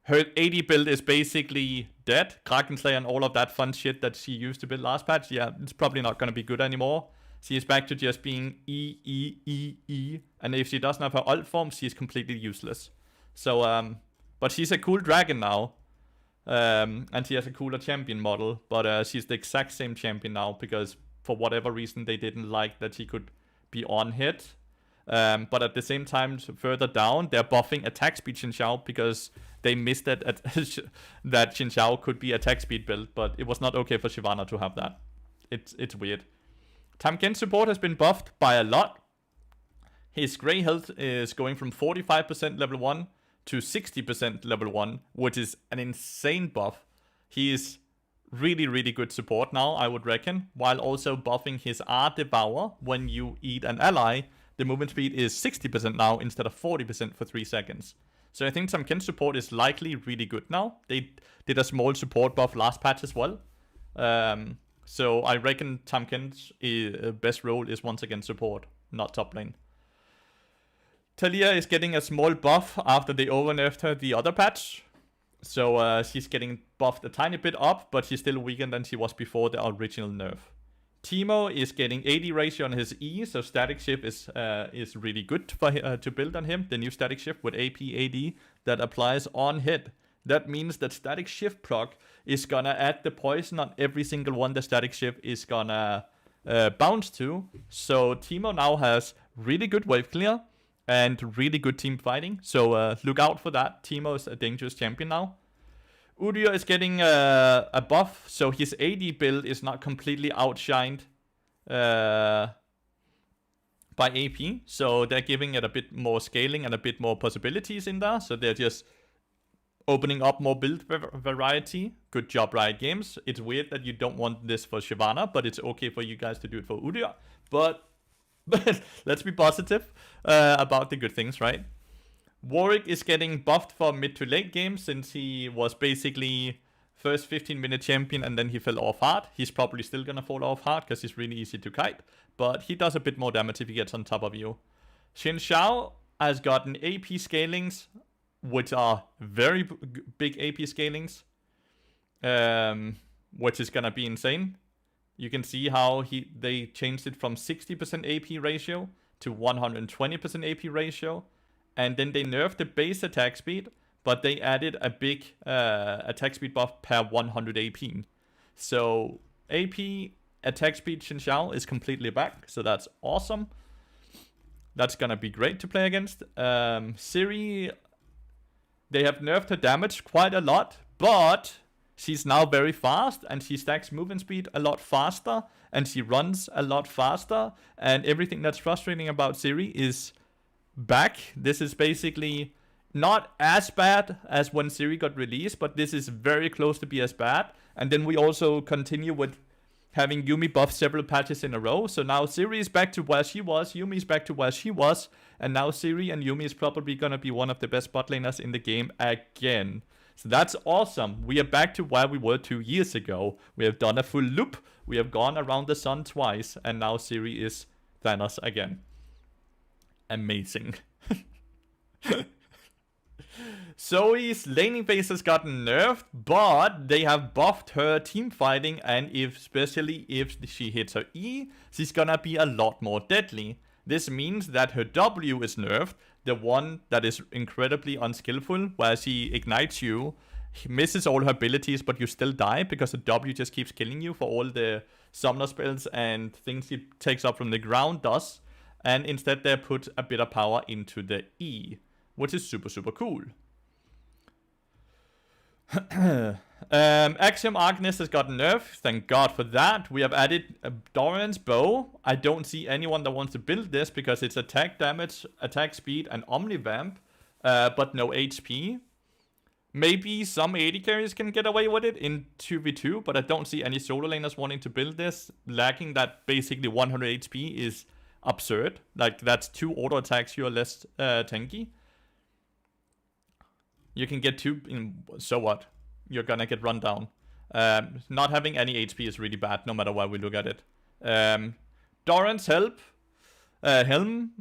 her AD build is basically dead. Kraken Slayer and all of that fun shit that she used to build last patch, yeah, it's probably not going to be good anymore. She is back to just being E. And if she doesn't have her ult form, she is completely useless. So, but she's a cool dragon now. And she has a cooler champion model. But she's the exact same champion now because for whatever reason they didn't like that she could be on hit. But at the same time, further down, they're buffing attack speed Xin because they missed that that Xin could be attack speed build, but it was not okay for Shyvana to have that. It's weird. Tahm Kench's support has been buffed by a lot. His grey health is going from 45% level 1 to 60% level 1, which is an insane buff. He is really, really good support now, I would reckon, while also buffing his R Devour when you eat an ally. The movement speed is 60% now instead of 40% for 3 seconds. So I think Tahm Kench's support is likely really good now. They did a small support buff last patch as well. So I reckon Tahm Kench's best role is once again support, not top lane. Taliyah is getting a small buff after they over-nerfed her the other patch. So she's getting buffed a tiny bit up, but she's still weaker than she was before the original nerf. Teemo is getting AD ratio on his E, so static shift is really good for to build on him. The new static shift with AP AD that applies on hit. That means that static shift proc is gonna add the poison on every single one the static shift is gonna bounce to. So Teemo now has really good wave clear and really good team fighting. So look out for that. Teemo is a dangerous champion now. Udyr is getting a buff, so his AD build is not completely outshined by AP. So they're giving it a bit more scaling and a bit more possibilities in there. So they're just opening up more build variety. Good job, Riot Games. It's weird that you don't want this for Shyvana, but it's okay for you guys to do it for Udyr. But let's be positive about the good things, right? Warwick is getting buffed for mid to late game since he was basically first 15-minute champion and then he fell off hard. He's probably still gonna fall off hard because he's really easy to kite, but he does a bit more damage if he gets on top of you. Xin Zhao has gotten AP scalings, which are very big AP scalings, which is gonna be insane. You can see how they changed it from 60% AP ratio to 120% AP ratio. And then they nerfed the base attack speed, but they added a big attack speed buff per 100 AP. So AP attack speed Xin Xiao is completely back, so that's awesome. That's gonna be great to play against. Siri, they have nerfed her damage quite a lot, but she's now very fast, and she stacks movement speed a lot faster, and she runs a lot faster, and everything that's frustrating about Siri is back. This is basically not as bad as when Siri got released, but this is very close to be as bad. And then we also continue with having Yumi buff several patches in a row. So now Siri is back to where she was, Yumi is back to where she was, and now Siri and Yumi is probably gonna be one of the best bot laners in the game again. So that's awesome. We are back to where we were 2 years ago. We have done a full loop. We have gone around the sun twice, and now Siri is Thanos again. Amazing. Zoe's laning phase has gotten nerfed, but they have buffed her team fighting, and especially if she hits her E, she's gonna be a lot more deadly. This means that her W is nerfed, the one that is incredibly unskillful, where she ignites you, misses all her abilities, but you still die because the W just keeps killing you for all the summoner spells and things she takes up from the ground does. And instead they put a bit of power into the E, which is super, super cool. Axiom Arcanist has gotten nerfed, thank god for that. We have added Doran's bow. I don't see anyone that wants to build this because it's attack damage, attack speed, and Omnivamp, but no HP. Maybe some AD carriers can get away with it in 2v2, but I don't see any solo laners wanting to build this. Lacking that basically 100 HP is absurd. Like, that's 2 auto attacks, you're less tanky. You can get 2 in, so what? You're gonna get run down. Not having any HP is really bad, no matter why we look at it. Doran's Helm.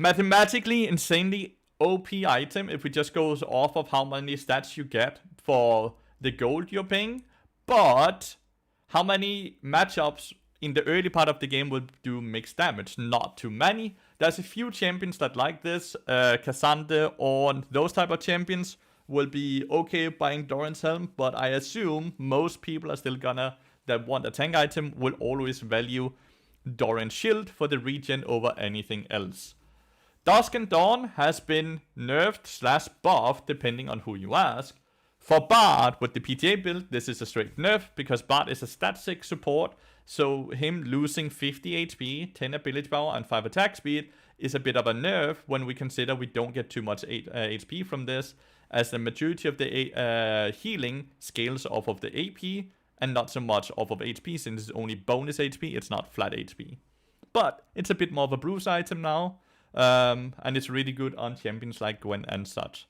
Mathematically, insanely OP item if it just goes off of how many stats you get for the gold you're paying. But how many matchups in the early part of the game will do mixed damage? Not too many. There's a few champions that like this. Cassandra or those type of champions will be okay buying Doran's Helm, but I assume most people are still gonna, that want a tank item, will always value Doran's Shield for the regen over anything else. Dusk and Dawn has been nerfed / buffed depending on who you ask. For Bard with the PTA build, this is a straight nerf because Bard is a stat 6 support, so him losing 50 HP, 10 ability power, and 5 attack speed is a bit of a nerf when we consider we don't get too much HP from this, as the majority of the healing scales off of the AP and not so much off of HP, since it's only bonus HP, it's not flat HP. But it's a bit more of a bruise item now, and it's really good on champions like Gwen and such.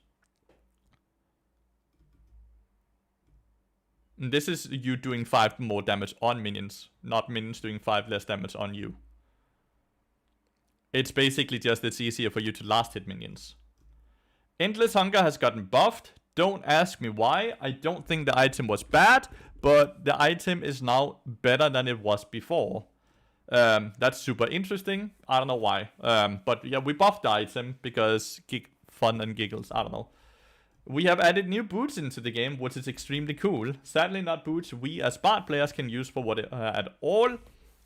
And this is you doing 5 more damage on minions, not minions doing 5 less damage on you. It's basically just it's easier for you to last hit minions. Endless Hunger has gotten buffed. Don't ask me why. I don't think the item was bad, but the item is now better than it was before. That's super interesting. I don't know why. But yeah, we buffed the item because fun and giggles. I don't know. We have added new boots into the game, which is extremely cool. Sadly not boots we as Bard players can use for what at all.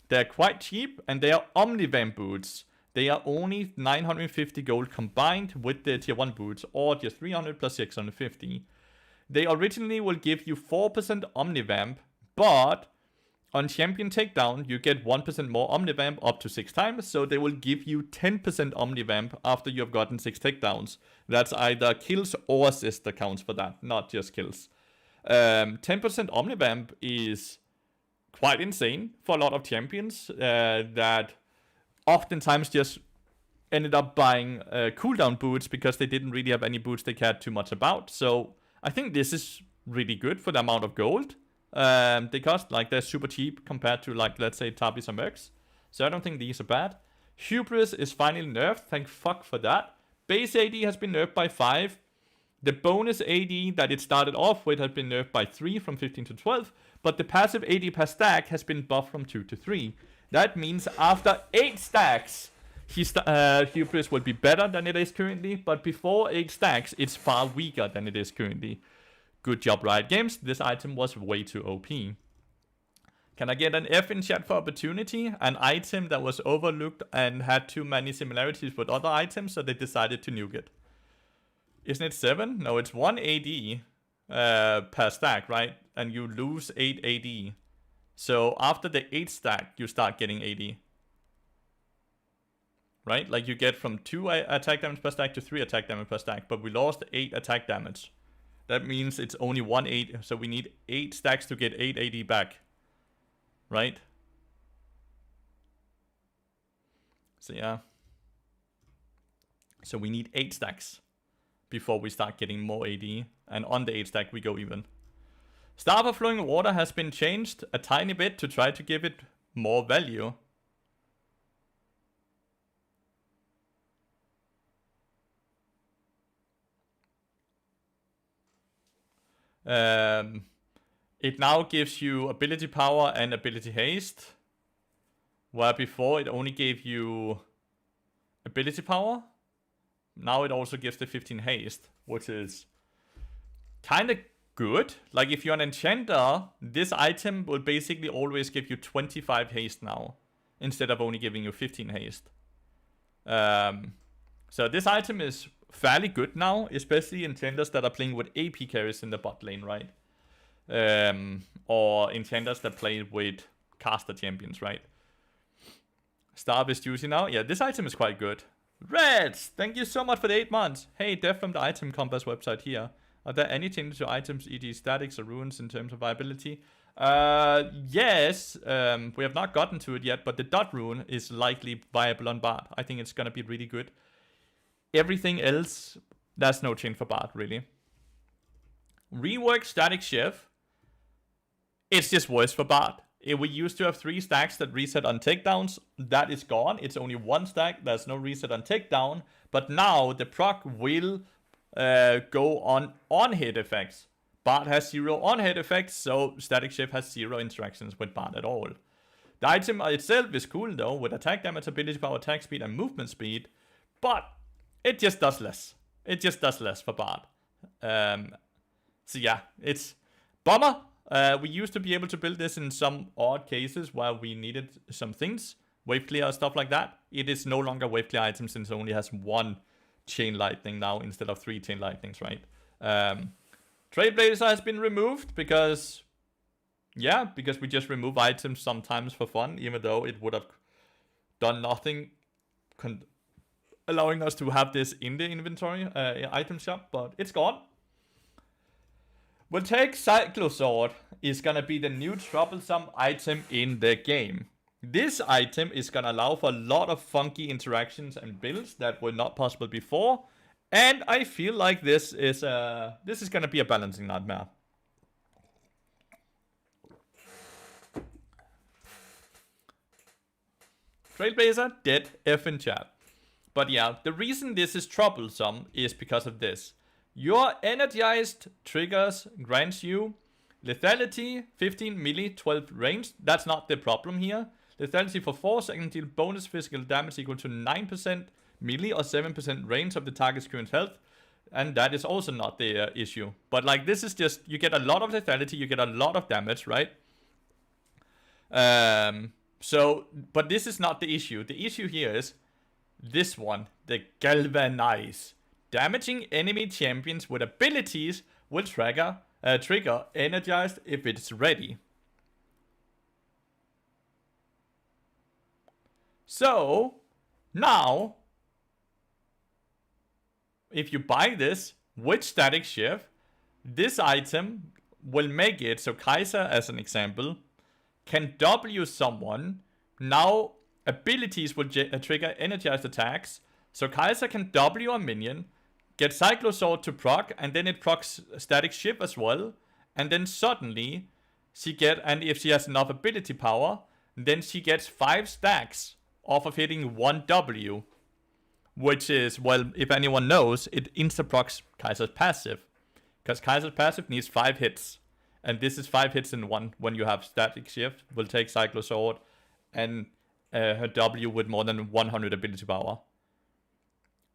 They're quite cheap, and they are Omnivamp boots. They are only 950 gold combined with the tier 1 boots, or just 300 plus 650. They originally will give you 4% Omnivamp, but on champion takedown you get 1% more Omnivamp up to 6 times, so they will give you 10% Omnivamp after you have gotten 6 takedowns. That's either kills or assist that counts for that, not just kills. 10% Omnivamp is quite insane for a lot of champions that oftentimes just ended up buying cooldown boots because they didn't really have any boots they cared too much about. So I think this is really good for the amount of gold. They cost, like, they're super cheap compared to, like, let's say Tabis or Mercs. So I don't think these are bad. Hubris is finally nerfed, thank fuck for that. Base AD has been nerfed by 5. The bonus AD that it started off with has been nerfed by 3 from 15 to 12. But the passive AD per stack has been buffed from 2 to 3. That means after 8 stacks, Hubris will be better than it is currently. But before 8 stacks, it's far weaker than it is currently. Good job, Riot Games. This item was way too OP. Can I get an F in chat for opportunity? An item that was overlooked and had too many similarities with other items, so they decided to nuke it. Isn't it 7? No, it's 1 AD per stack, right? And you lose 8 AD. So after the 8 stack, you start getting AD. Right? Like you get from 2 attack damage per stack to 3 attack damage per stack, but we lost 8 attack damage. That means it's only 1 8, so we need 8 stacks to get 8 AD back. Right? So yeah. So we need 8 stacks before we start getting more AD. And on the 8 stack we go even. Staff of Flowing Water has been changed a tiny bit to try to give it more value. It now gives you ability power and ability haste, where before it only gave you ability power. Now it also gives the 15 haste, which is kind of good. Like if you're an enchanter, this item will basically always give you 25 haste now, instead of only giving you 15 haste. So this item is fairly good now, especially enchanters that are playing with AP carries in the bot lane, right? Or enchanters that play with caster champions, right? Staff is juicy now. Yeah, this item is quite good. Reds, thank you so much for the 8 months. Hey, Def from the Item Compass website here. Are there any changes to items, e.g. statics or runes in terms of viability? Yes, we have not gotten to it yet, but the dot rune is likely viable on Bard. I think it's gonna be really good. Everything else, there's no change for Bard, really. Rework static shift. It's just worse for Bard. We used to have 3 stacks that reset on takedowns. That is gone. It's only 1 stack. There's no reset on takedown. But now the proc will go on hit effects. Bard has 0 on hit effects, so static shift has 0 interactions with Bard at all. The item itself is cool though, with attack damage, ability power, attack speed, and movement speed. But it just does less. It just does less for Bard. So yeah, it's bummer. We used to be able to build this in some odd cases where we needed some things, wave clear, stuff like that. It is no longer wave clear item since it only has 1 chain lightning now instead of 3 chain lightnings, right? Trailblazer has been removed because we just remove items sometimes for fun, even though it would have done nothing, allowing us to have this in the inventory item shop, but it's gone. We'll take Cyclosword is gonna be the new troublesome item in the game. This item is gonna allow for a lot of funky interactions and builds that were not possible before, and I feel like this is gonna be a balancing nightmare. Trailblazer dead F in chat. But yeah, the reason this is troublesome is because of this. Your energized triggers grants you lethality, 15 melee, 12 range. That's not the problem here. Lethality for 4 seconds deal bonus physical damage equal to 9% melee or 7% range of the target's current health. And that is also not the issue. But like this is just, you get a lot of lethality, you get a lot of damage, right? But this is not the issue. The issue here is this one, the Galvanize. Damaging enemy champions with abilities will trigger energized if it's ready. So, now, if you buy this with static shift, this item will make it so Kaiser, as an example, can W someone. Now, abilities will trigger energized attacks. So Kaiser can W a minion, get Cyclosword to proc, and then it procs static shift as well. And then suddenly, and if she has enough ability power, then she gets 5 stacks off of hitting 1 W. Which is, well, if anyone knows, it insta-procs Kaiser's passive. Because Kaiser's passive needs 5 hits. And this is 5 hits in 1 when you have static shift. Will take Cyclosword and her W with more than 100 ability power.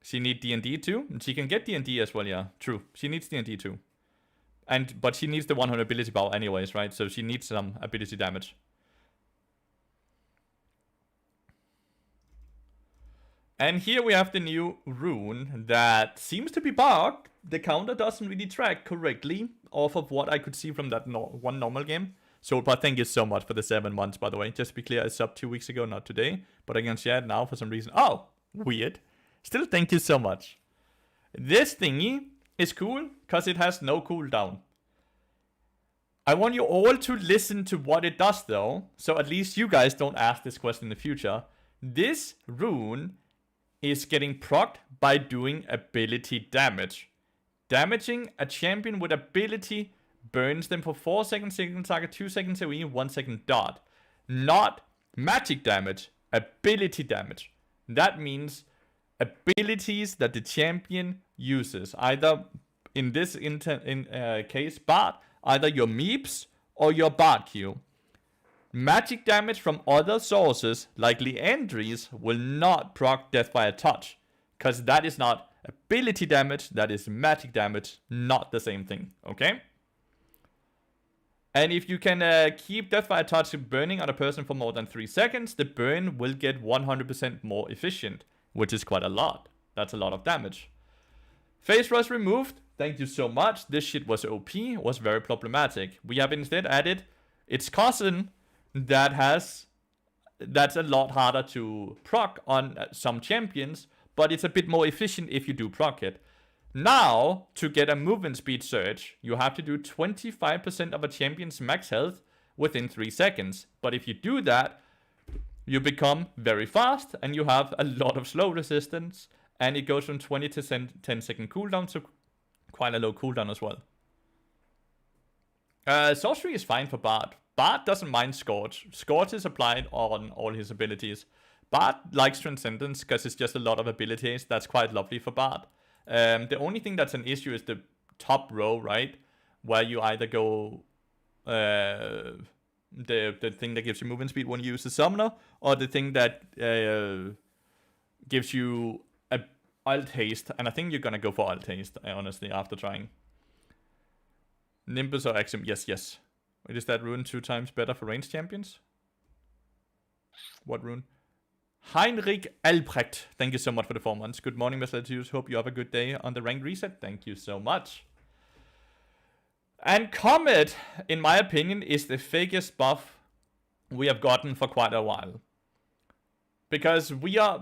She needs D&D too. And she can get D&D as well, yeah. True. She needs D&D too. But she needs the 100 ability power anyways, right? So she needs some ability damage. And here we have the new rune that seems to be bugged. The counter doesn't really track correctly off of what I could see from that one normal game. Solpa, thank you so much for the 7 months, by the way. Just to be clear, I subbed 2 weeks ago, not today. But I can share it now for some reason. Oh, weird. Still, thank you so much. This thingy is cool because it has no cooldown. I want you all to listen to what it does, though. So at least you guys don't ask this question in the future. This rune is getting procced by doing ability damage. Damaging a champion with ability burns them for 4 seconds, single target, 2 seconds AoE, 1 second dot. Not magic damage, ability damage. That means abilities that the champion uses. Either, in this case, Bard, either your Meeps or your Bard Q. Magic damage from other sources, like Leandries, will not proc death by a touch. Because that is not ability damage, that is magic damage, not the same thing, okay? And if you can keep death by a touch burning on a person for more than 3 seconds, the burn will get 100% more efficient, which is quite a lot. That's a lot of damage. Phase rush removed, thank you so much. This shit was OP, was very problematic. We have instead added its cousin, that's a lot harder to proc on some champions, but it's a bit more efficient if you do proc it. Now, to get a movement speed surge, you have to do 25% of a champion's max health within 3 seconds. But if you do that, you become very fast and you have a lot of slow resistance, and it goes from 20 to 10 second cooldown, so quite a low cooldown as well. Sorcery is fine for Bard. Bard doesn't mind Scorch. Scorch is applied on all his abilities. Bard likes Transcendence because it's just a lot of abilities. That's quite lovely for Bard. The only thing that's an issue is the top row, right? Where you either go the thing that gives you movement speed when you use the Summoner, or the thing that gives you a Alt Haste. And I think you're gonna go for Alt Haste, honestly, after trying. Nimbus or Axiom, yes. Wait, is that rune 2 times better for ranged champions? What rune? Heinrich Albrecht, thank you so much for the 4 months. Good morning, Mr. Lathyrus. Hope you have a good day on the ranked reset. Thank you so much. And Comet, in my opinion, is the fakest buff we have gotten for quite a while. Because we are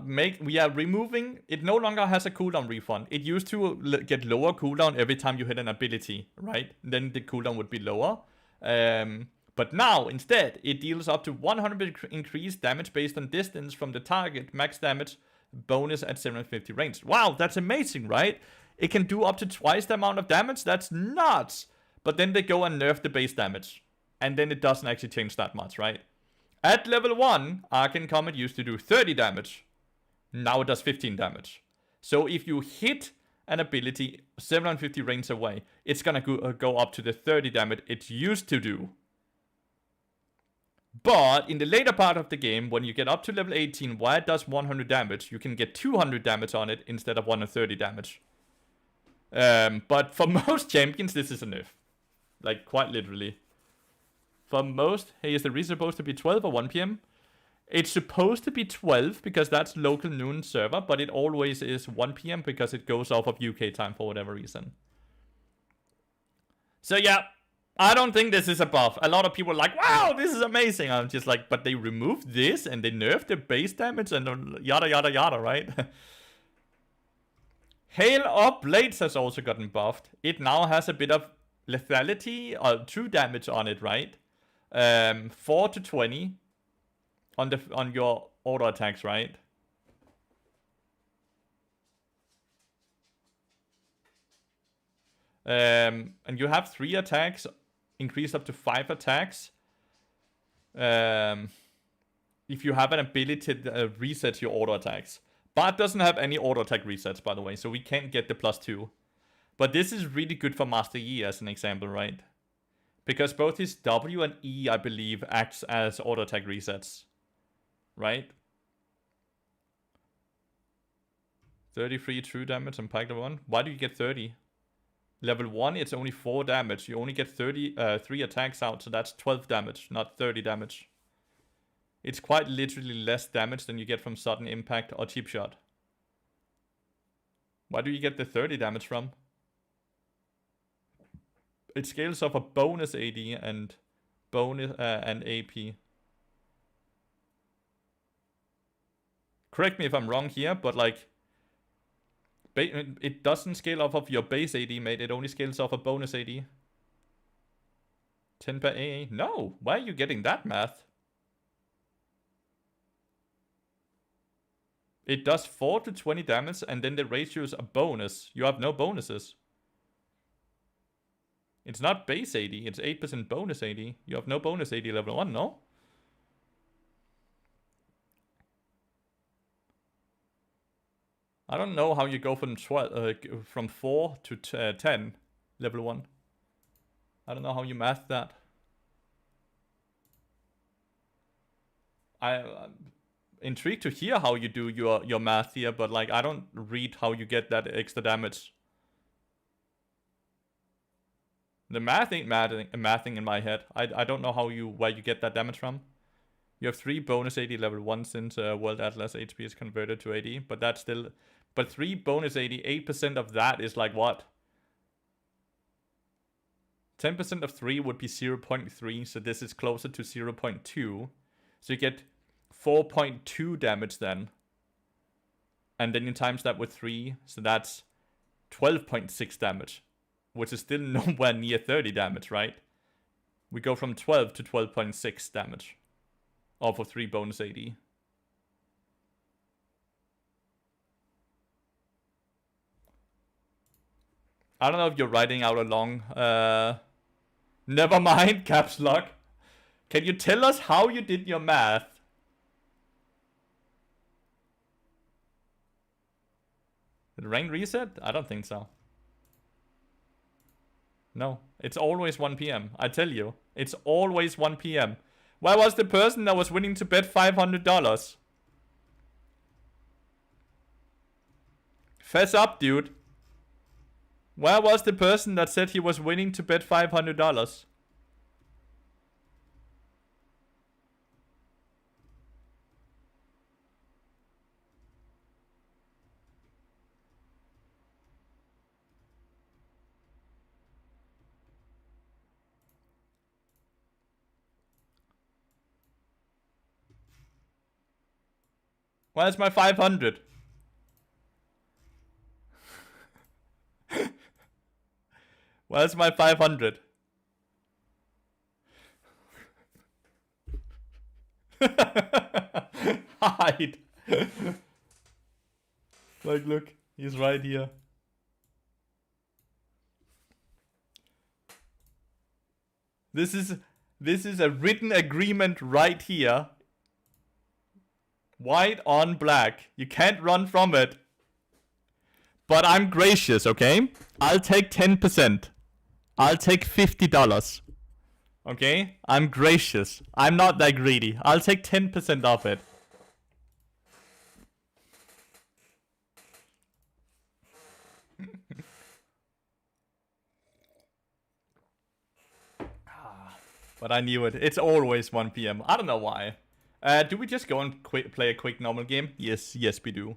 removing, it no longer has a cooldown refund. It used to get lower cooldown every time you hit an ability, right? Then the cooldown would be lower. But now, instead, it deals up to 100% increased damage based on distance from the target, max damage, bonus at 750 range. Wow, that's amazing, right? It can do up to twice the amount of damage? That's nuts! But then they go and nerf the base damage. And then it doesn't actually change that much, right? At level 1, Arcane Comet used to do 30 damage. Now it does 15 damage. So if you hit an ability 750 range away, it's gonna go up to the 30 damage it used to do. But in the later part of the game, when you get up to level 18, where it does 100 damage, you can get 200 damage on it instead of 130 damage. But for most champions, this is a nerf. Like, quite literally. For most, hey, is the reset supposed to be 12 or 1 PM? It's supposed to be 12 because that's local noon server, but it always is 1 PM because it goes off of UK time for whatever reason. So yeah, I don't think this is a buff. A lot of people are like, wow, this is amazing. I'm just like, but they removed this and they nerfed the base damage and yada yada yada, right? Hail of Blades has also gotten buffed. It now has a bit of lethality or true damage on it, right? 4 to 20 on your auto attacks, right? And you have 3 attacks, increased up to 5 attacks. If you have an ability that resets your auto attacks. Bart doesn't have any auto attack resets, by the way, so we can't get the +2. But this is really good for Master Yi as an example, right? Because both his W and E, I believe, acts as auto attack resets. Right? 33 true damage on Pike level 1. Why do you get 30? Level 1, it's only 4 damage. You only get 3 attacks out, so that's 12 damage, not 30 damage. It's quite literally less damage than you get from sudden impact or cheap shot. Why do you get the 30 damage from? It scales off a bonus AD and bonus and AP. Correct me if I'm wrong here, but like, it doesn't scale off of your base AD, mate. It only scales off a bonus AD. 10 per AA? No! Why are you getting that math? It does 4 to 20 damage, and then the ratio is a bonus. You have no bonuses. It's not base AD, it's 8% bonus AD. You have no bonus AD level 1, no? I don't know how you go from 4 to 10 level 1. I don't know how you math that. I'm intrigued to hear how you do your math here, but like I don't read how you get that extra damage. The math ain't mathing in my head. I don't know where you get that damage from. You have 3 bonus AD level 1 since World Atlas HP is converted to AD, but that's still... But 3 bonus AD, 8% of that is like what? 10% of 3 would be 0.3, so this is closer to 0.2. So you get 4.2 damage then. And then you times that with 3, so that's 12.6 damage. Which is still nowhere near 30 damage, right? We go from 12 to 12.6 damage. All for 3 bonus AD. I don't know if you're writing out a long... Never mind, caps lock. Can you tell us how you did your math? Did rank reset? I don't think so. No, it's always 1 PM. I tell you, it's always 1 PM. Where was the person that was willing to bet $500? Fess up, dude. Where was the person that said he was willing to bet $500? Where's my 500? Where's my 500? Hide. Like, look, he's right here. This is a written agreement right here. White on black. You can't run from it. But I'm gracious, okay? I'll take 10%. I'll take $50. Okay? I'm gracious. I'm not that greedy. I'll take 10% of it. But I knew it. It's always 1 PM. I don't know why. Do we just go and play a quick normal game? Yes, we do.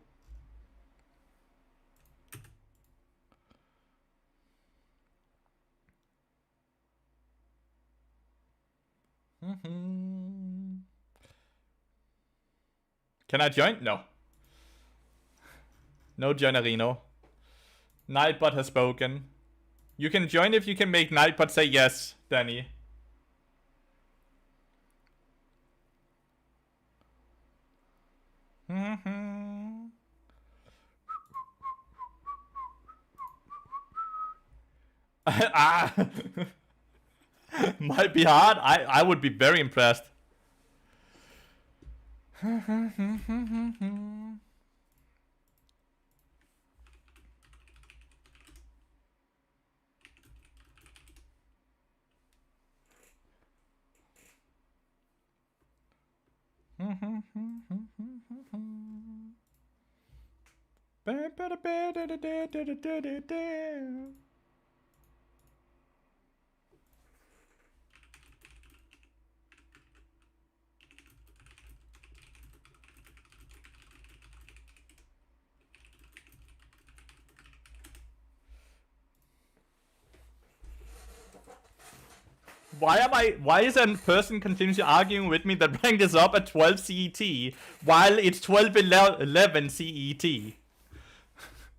Can I join? No. No joinerino. Nightbot has spoken. You can join if you can make Nightbot say yes, Danny. Might be hard. I would be very impressed. Why is a person continuously arguing with me that rank is up at 12 CET while it's 11 CET?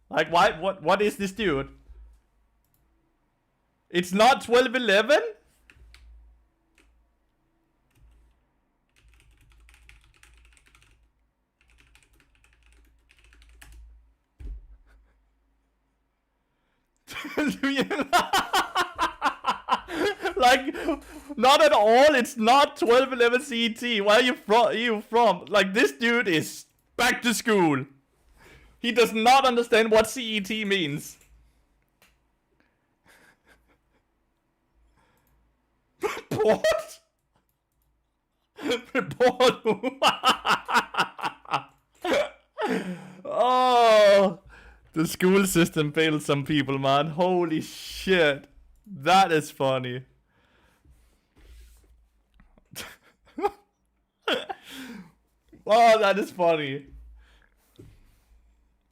Like, why? What is this, dude? It's not 12:11? Like, not at all. It's not 12:11 CET. Where are you from? Like, this dude is back to school. He does not understand what CET means. Report? Report? Oh, the school system failed some people, man. Holy shit. That is funny. Oh, that is funny.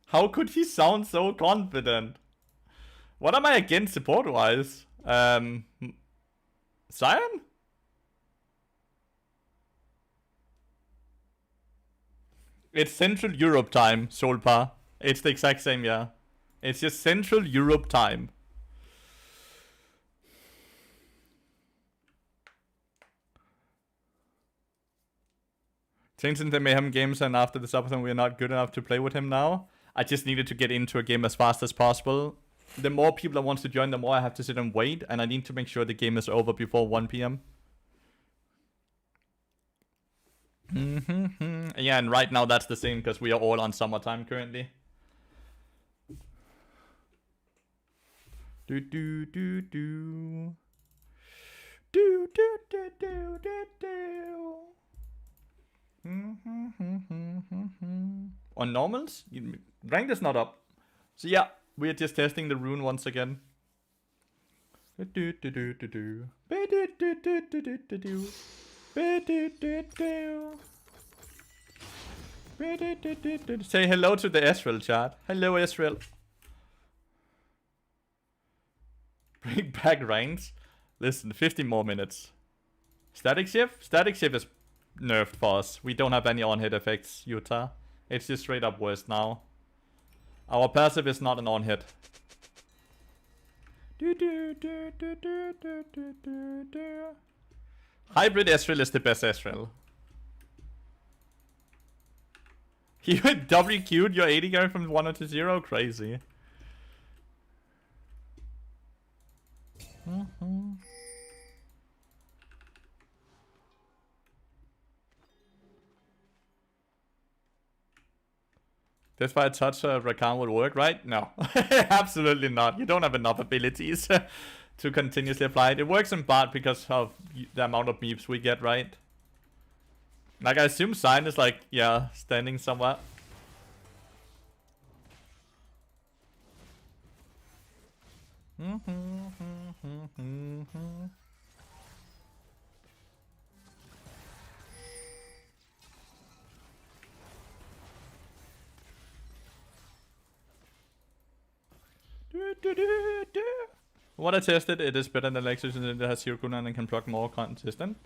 How could he sound so confident? What am I against support-wise? Cyan? It's Central Europe time, Solpa. It's the exact same, yeah. It's just Central Europe time. Changing the Mayhem games, and after the subathon we are not good enough to play with him now. I just needed to get into a game as fast as possible. The more people that wants to join, the more I have to sit and wait, and I need to make sure the game is over before 1 PM. Yeah, and right now that's the same because we are all on summertime currently. Do do do do. Do do do do do do. On normals, ranked is not up. So yeah, we are just testing the rune once again. Say hello to the Israel chat. Hello, Israel. Bring back ranks. Listen, 50 more minutes. Static shift? Static shift is nerfed for us. We don't have any on-hit effects, Utah. It's just straight up worse now. Our passive is not an on-hit. Hybrid Ezreal is the best Ezreal. You WQ'd your 80 going from 1 to 0? Crazy. That's why a touch Rakan would work, right? No. Absolutely not. You don't have enough abilities to continuously apply it. It works in part because of the amount of meeps we get, right? Like, I assume Sign is like, yeah, standing somewhere. What I tested, it is better than Lexus and it has zero cooldown and can proc more consistent.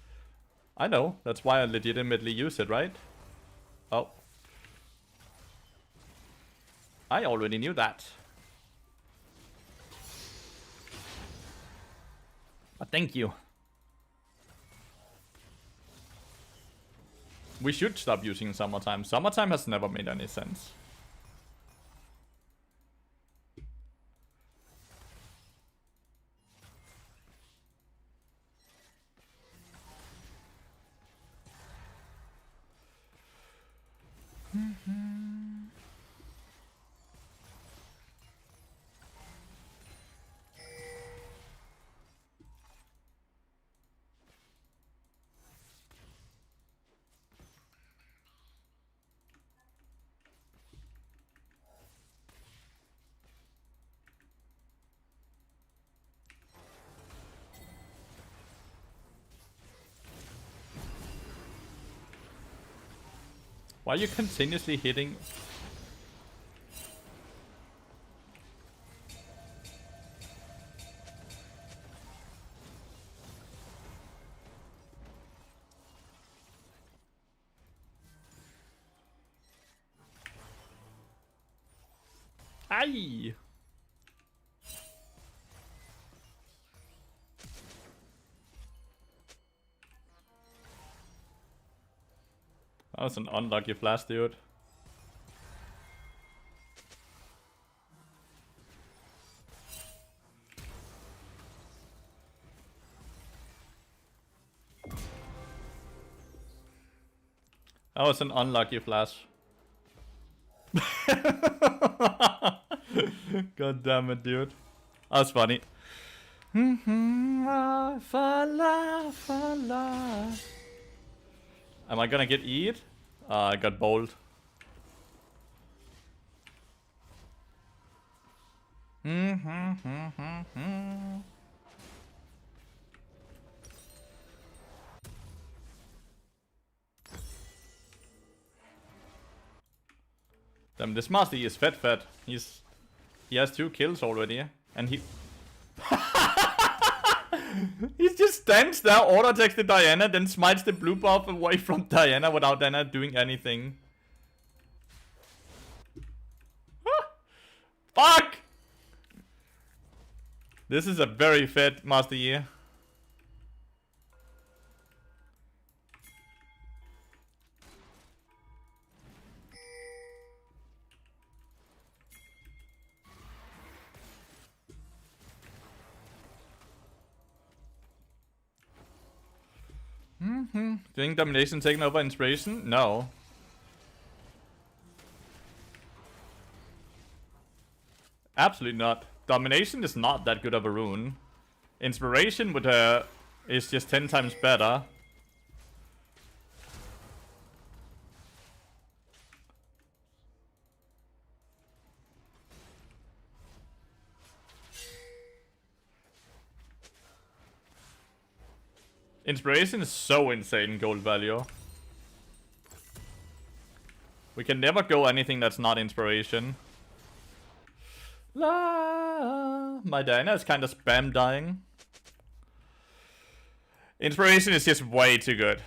I know, that's why I legitimately use it, right? Oh. I already knew that. But thank you. We should stop using summertime. Summertime has never made any sense. Why are you continuously hitting? Aye. That was an unlucky flash, dude. That was an unlucky flash. God damn it, dude. That was funny. Am I gonna get eat? I got bold. Damn, this Master Yi is fed. He has 2 kills already, and he he just stands there, auto attacks the Diana, then smites the blue buff away from Diana without Diana doing anything. Fuck! This is a very fed Master Yi. Do you think domination taking over inspiration? No. Absolutely not. Domination is not that good of a rune. Inspiration with her is just 10 times better. Inspiration is so insane gold value. We can never go anything that's not inspiration. La, my Diana is kind of spam dying. Inspiration is just way too good.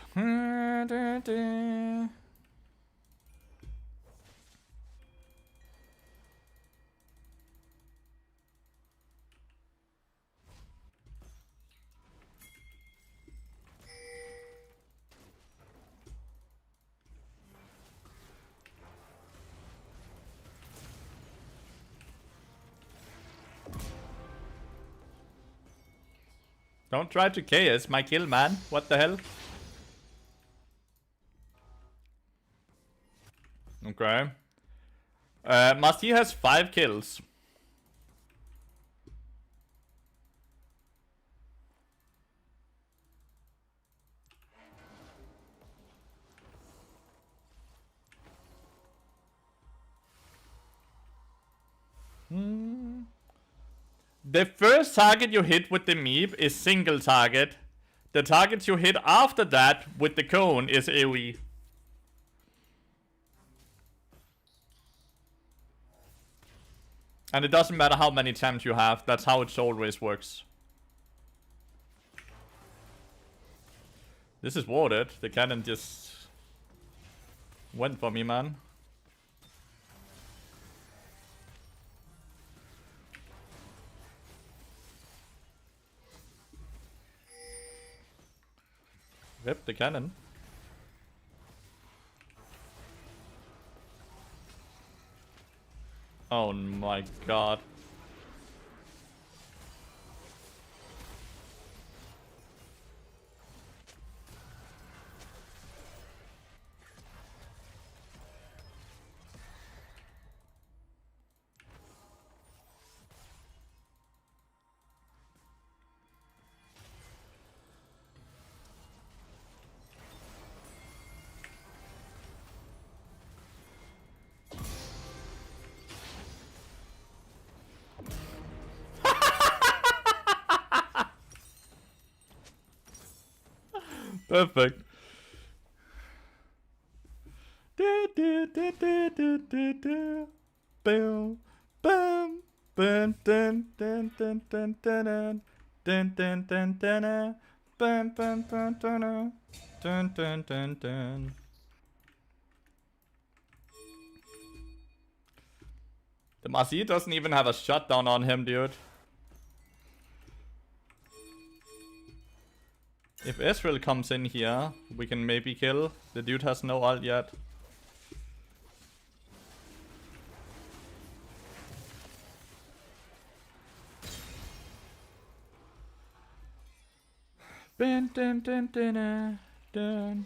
Don't try to KS my kill, man. What the hell? Okay. Master Yi has 5 kills. The first target you hit with the meep is single target. The targets you hit after that with the cone is AoE. And it doesn't matter how many times you have, that's how it always works. This is warded. The cannon just went for me, man. Rip the cannon. Oh my god. Perfect. Boom, boom, boom, dun, dun, dun, dun, dun, dun, dun, dun, dun, bum, bum, bum, dun, dun, dun, dun, dun. The Marci doesn't even have a shutdown on him, dude. If Ezreal comes in here, we can maybe kill. The dude has no ult yet. Dun, dun, dun, dun, dun.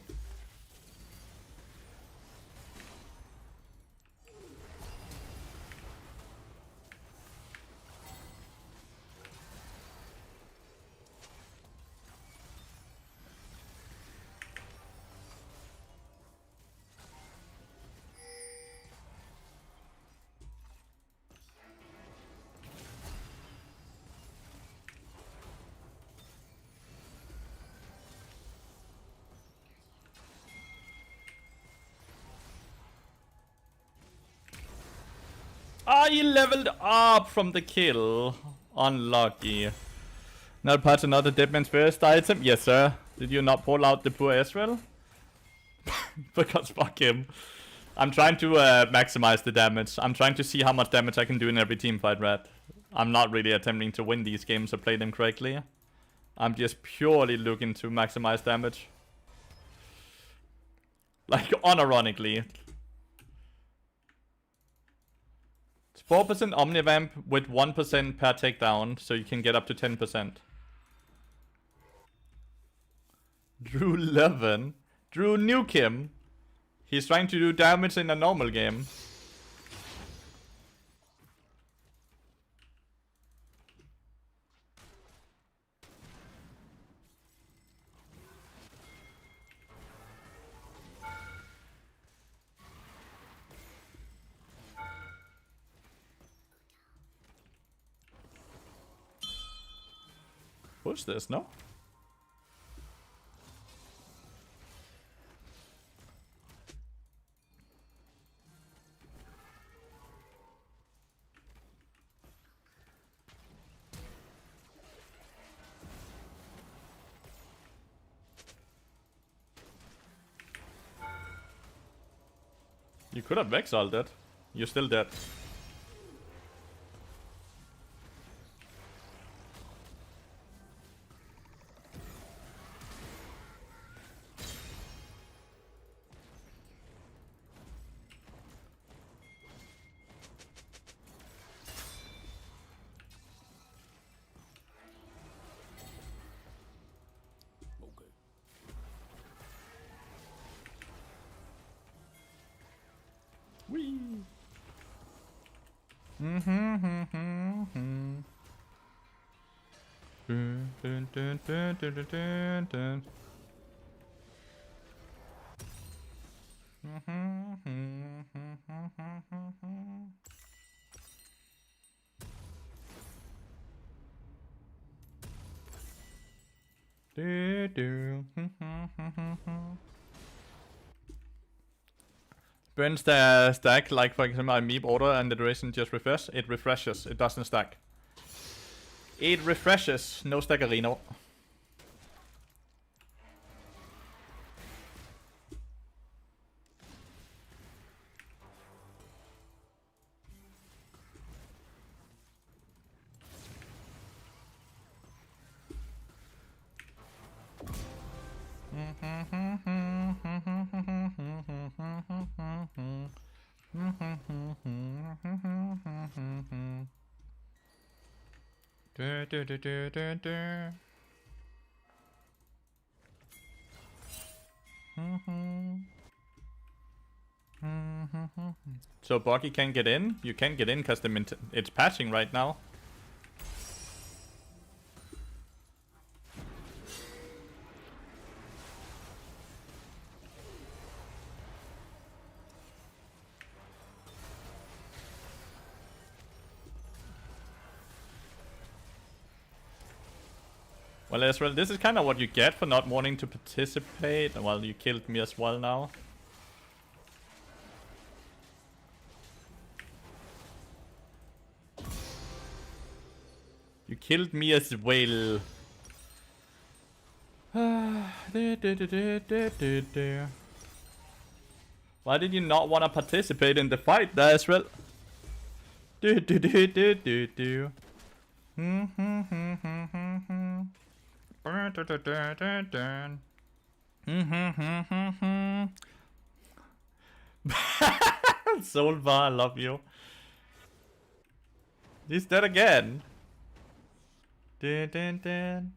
Ah, he leveled up from the kill. Unlucky. Not part another Deadman's first item? Yes, sir. Did you not pull out the poor Ezreal? Because fuck him. I'm trying to maximize the damage. I'm trying to see how much damage I can do in every team fight, Red. I'm not really attempting to win these games or play them correctly. I'm just purely looking to maximize damage. Like, unironically. 4% Omnivamp with 1% per takedown, so you can get up to 10%. Drew Levin. Drew nuke him. He's trying to do damage in a normal game. Push this, no? You could have Vex ulted. You're still dead. Wee. Dun, dun, dun, dun, dun, dun, dun. Do, do. Burns the stack, like for example I meep order and the duration just refresh. It refreshes, it doesn't stack. It refreshes, no stackerino. So Boggy can't get in? You can't get in because it's patching right now. Well, Ezreal, this is kind of what you get for not wanting to participate. Well, you killed me as well now. You killed me as well. Why did you not want to participate in the fight there, Ezreal? Do do do do do do. Solva, I love you. He's dead again. Dun, dun, dun.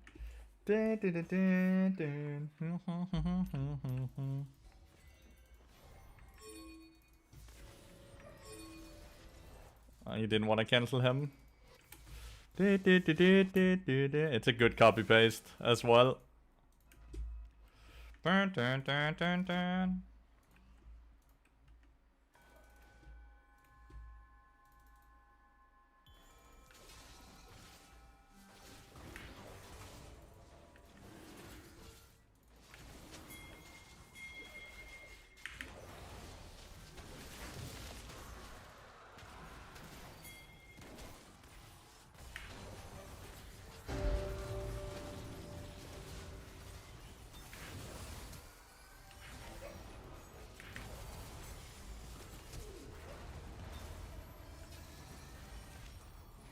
Dun, dun, dun, dun, dun. You didn't want to cancel him? It's a good copy paste as well. Dun, dun, dun, dun, dun.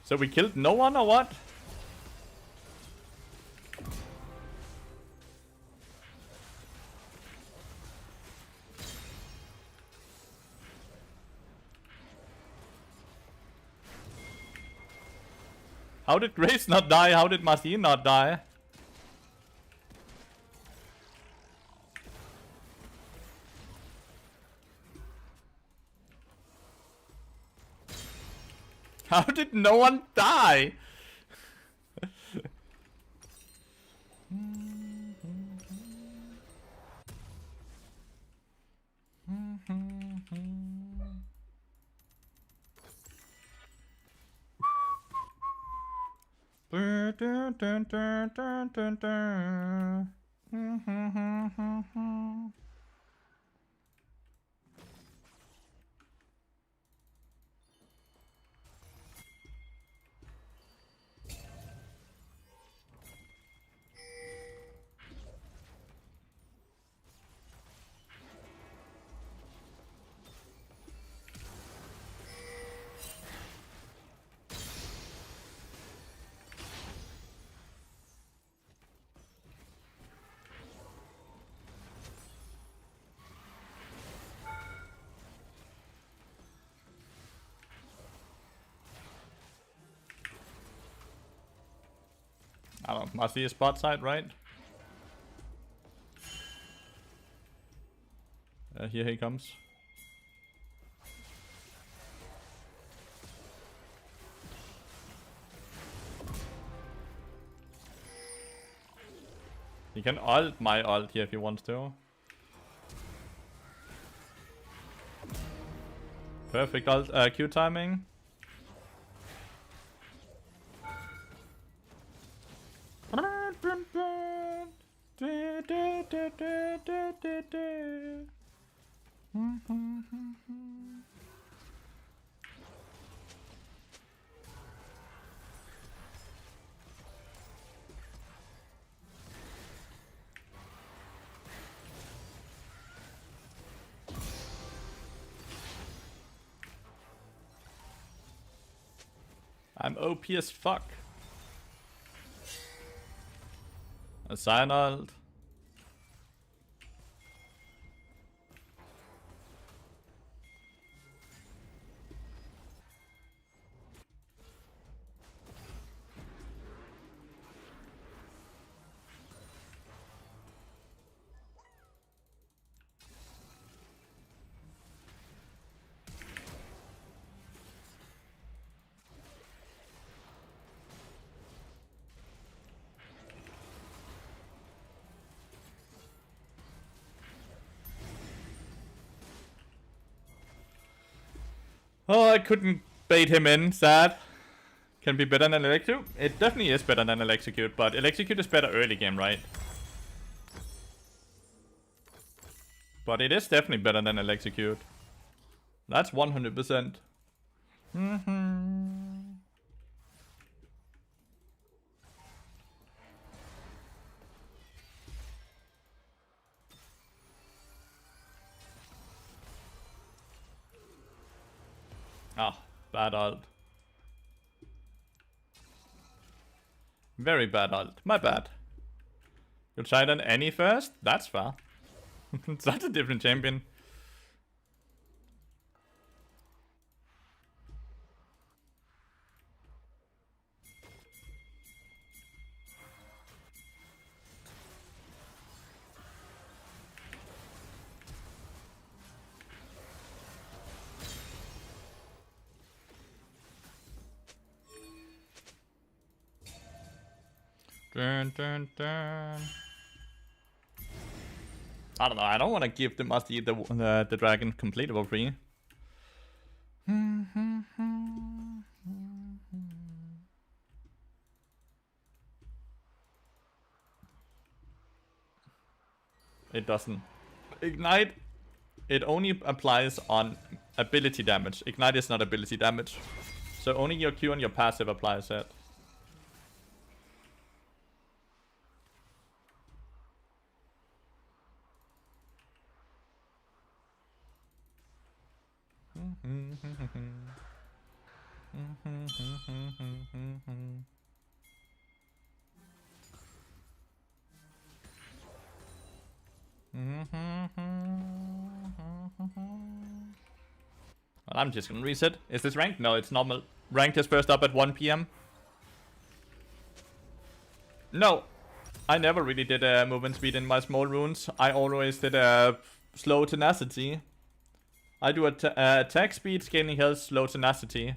So we killed no one or what? How did Grace not die? How did Marcin not die? How did no one die? I don't know, must be a spot side, right? Here he comes. He can ult my ult here if he wants to. Perfect ult, Q timing. I'm OP as fuck. A Cyanide. Oh, I couldn't bait him in, sad. Can be better than Electro? It definitely is better than Electrocute, but Electrocute is better early game, right? But it is definitely better than Electrocute. That's 100%. Ah, bad ult. Very bad ult. My bad. You'll try it on Annie first? That's fair. That's a different champion. Dun, dun, dun. I don't know. I don't want to give them must eat the dragon completely for free. It doesn't. Ignite, it only applies on ability damage. Ignite is not ability damage. So only your Q and your passive applies it. Well, I'm just gonna reset. Is this ranked? No, it's normal. Ranked is first up at 1 PM. No, I never really did movement speed in my small runes. I always did slow tenacity. I do attack speed, scaling health, slow tenacity.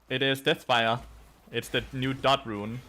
It is Deathfire. It's the new dot rune.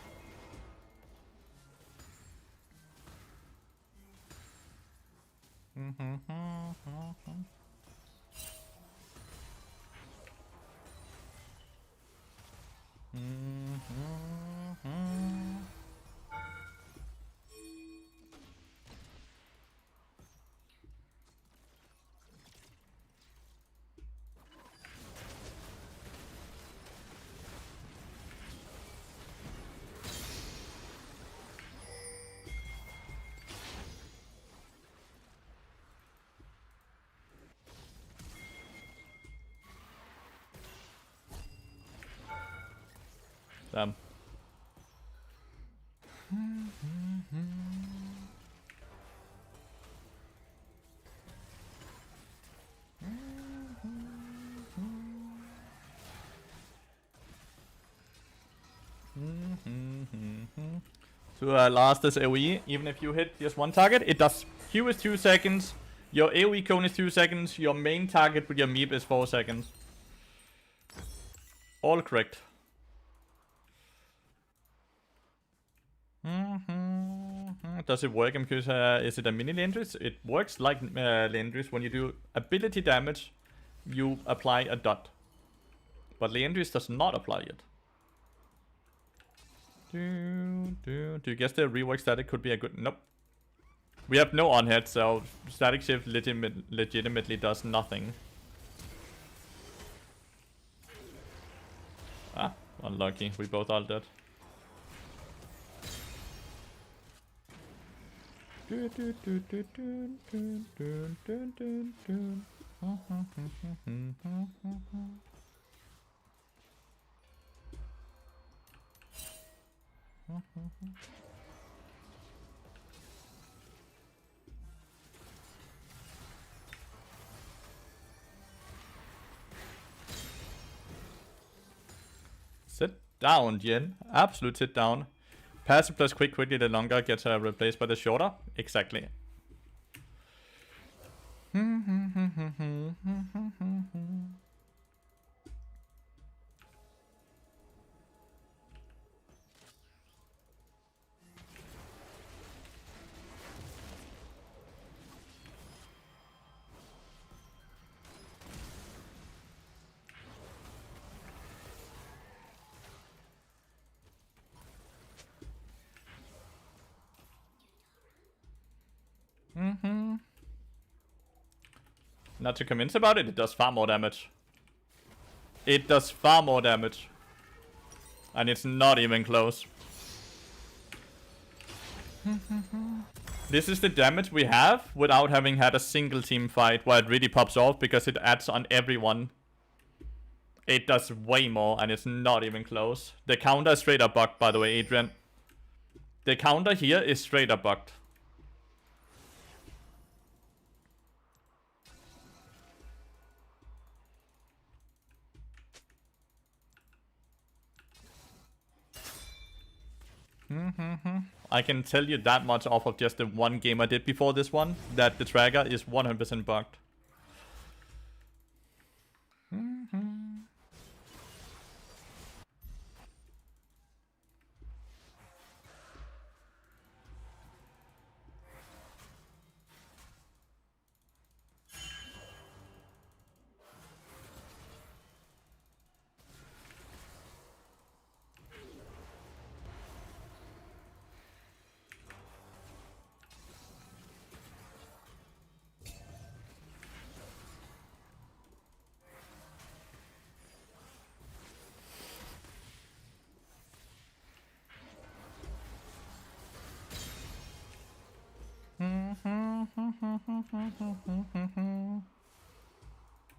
Damn. To last this AoE, even if you hit just one target, it does. Q is 2 seconds, your AoE cone is 2 seconds, your main target with your meep is 4 seconds. All correct. Does it work? Because is it a mini Lathyrus? It works like Lathyrus. When you do ability damage, you apply a dot. But Lathyrus does not apply it. Do you guess the rework static could be a good... Nope. We have no on-head, so static shift legitimately does nothing. Ah, unlucky. We both are dead. Sit down, Jen. Absolute sit down. Passive plus quickly the longer gets replaced by the shorter. Exactly. Not too convinced about it. It does far more damage. It does far more damage. And it's not even close. This is the damage we have without having had a single team fight where it really pops off because it adds on everyone. It does way more and it's not even close. The counter is straight up bugged, by the way, Adrian. The counter here is straight up bugged. I can tell you that much off of just the one game I did before this one, that the tracker is 100% bugged.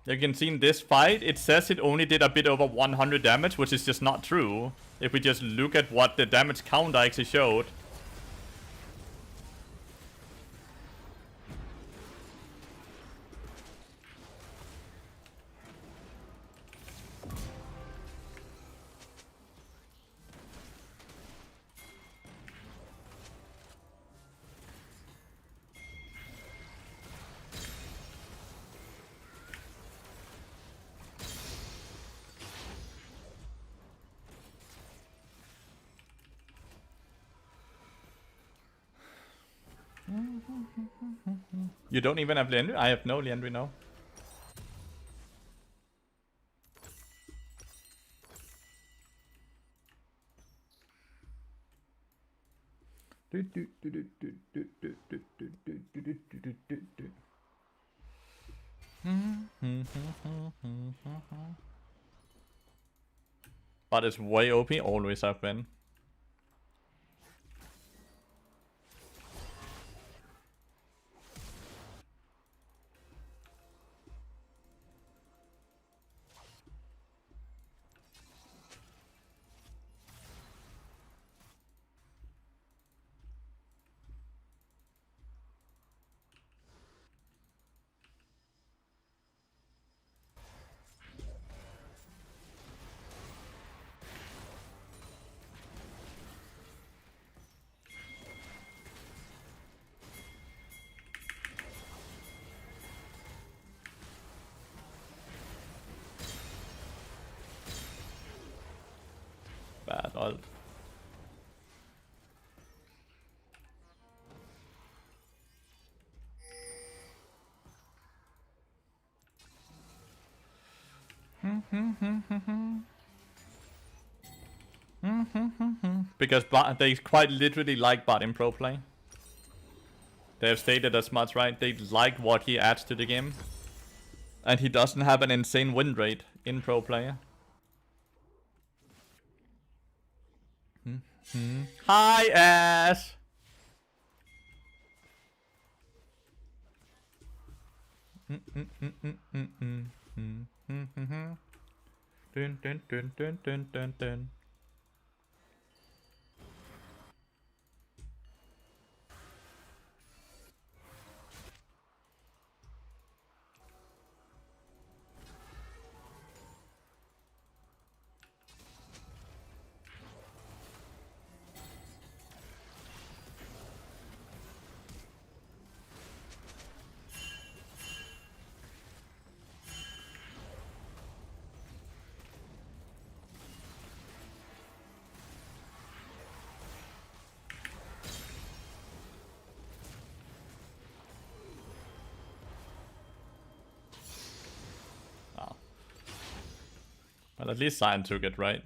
You can see in this fight, it says it only did a bit over 100 damage, which is just not true. If we just look at what the damage counter actually showed. You don't even have Leandry? I have no Leandry now. But it's way OP, always have been. Bad ult. Because they quite literally like bot in pro play. They have stated as much, right? They like what he adds to the game. And he doesn't have an insane win rate in pro play. Hi, Ash! Dun, dun, dun, dun, dun, dun, dun. Well, at least Sion took it, right?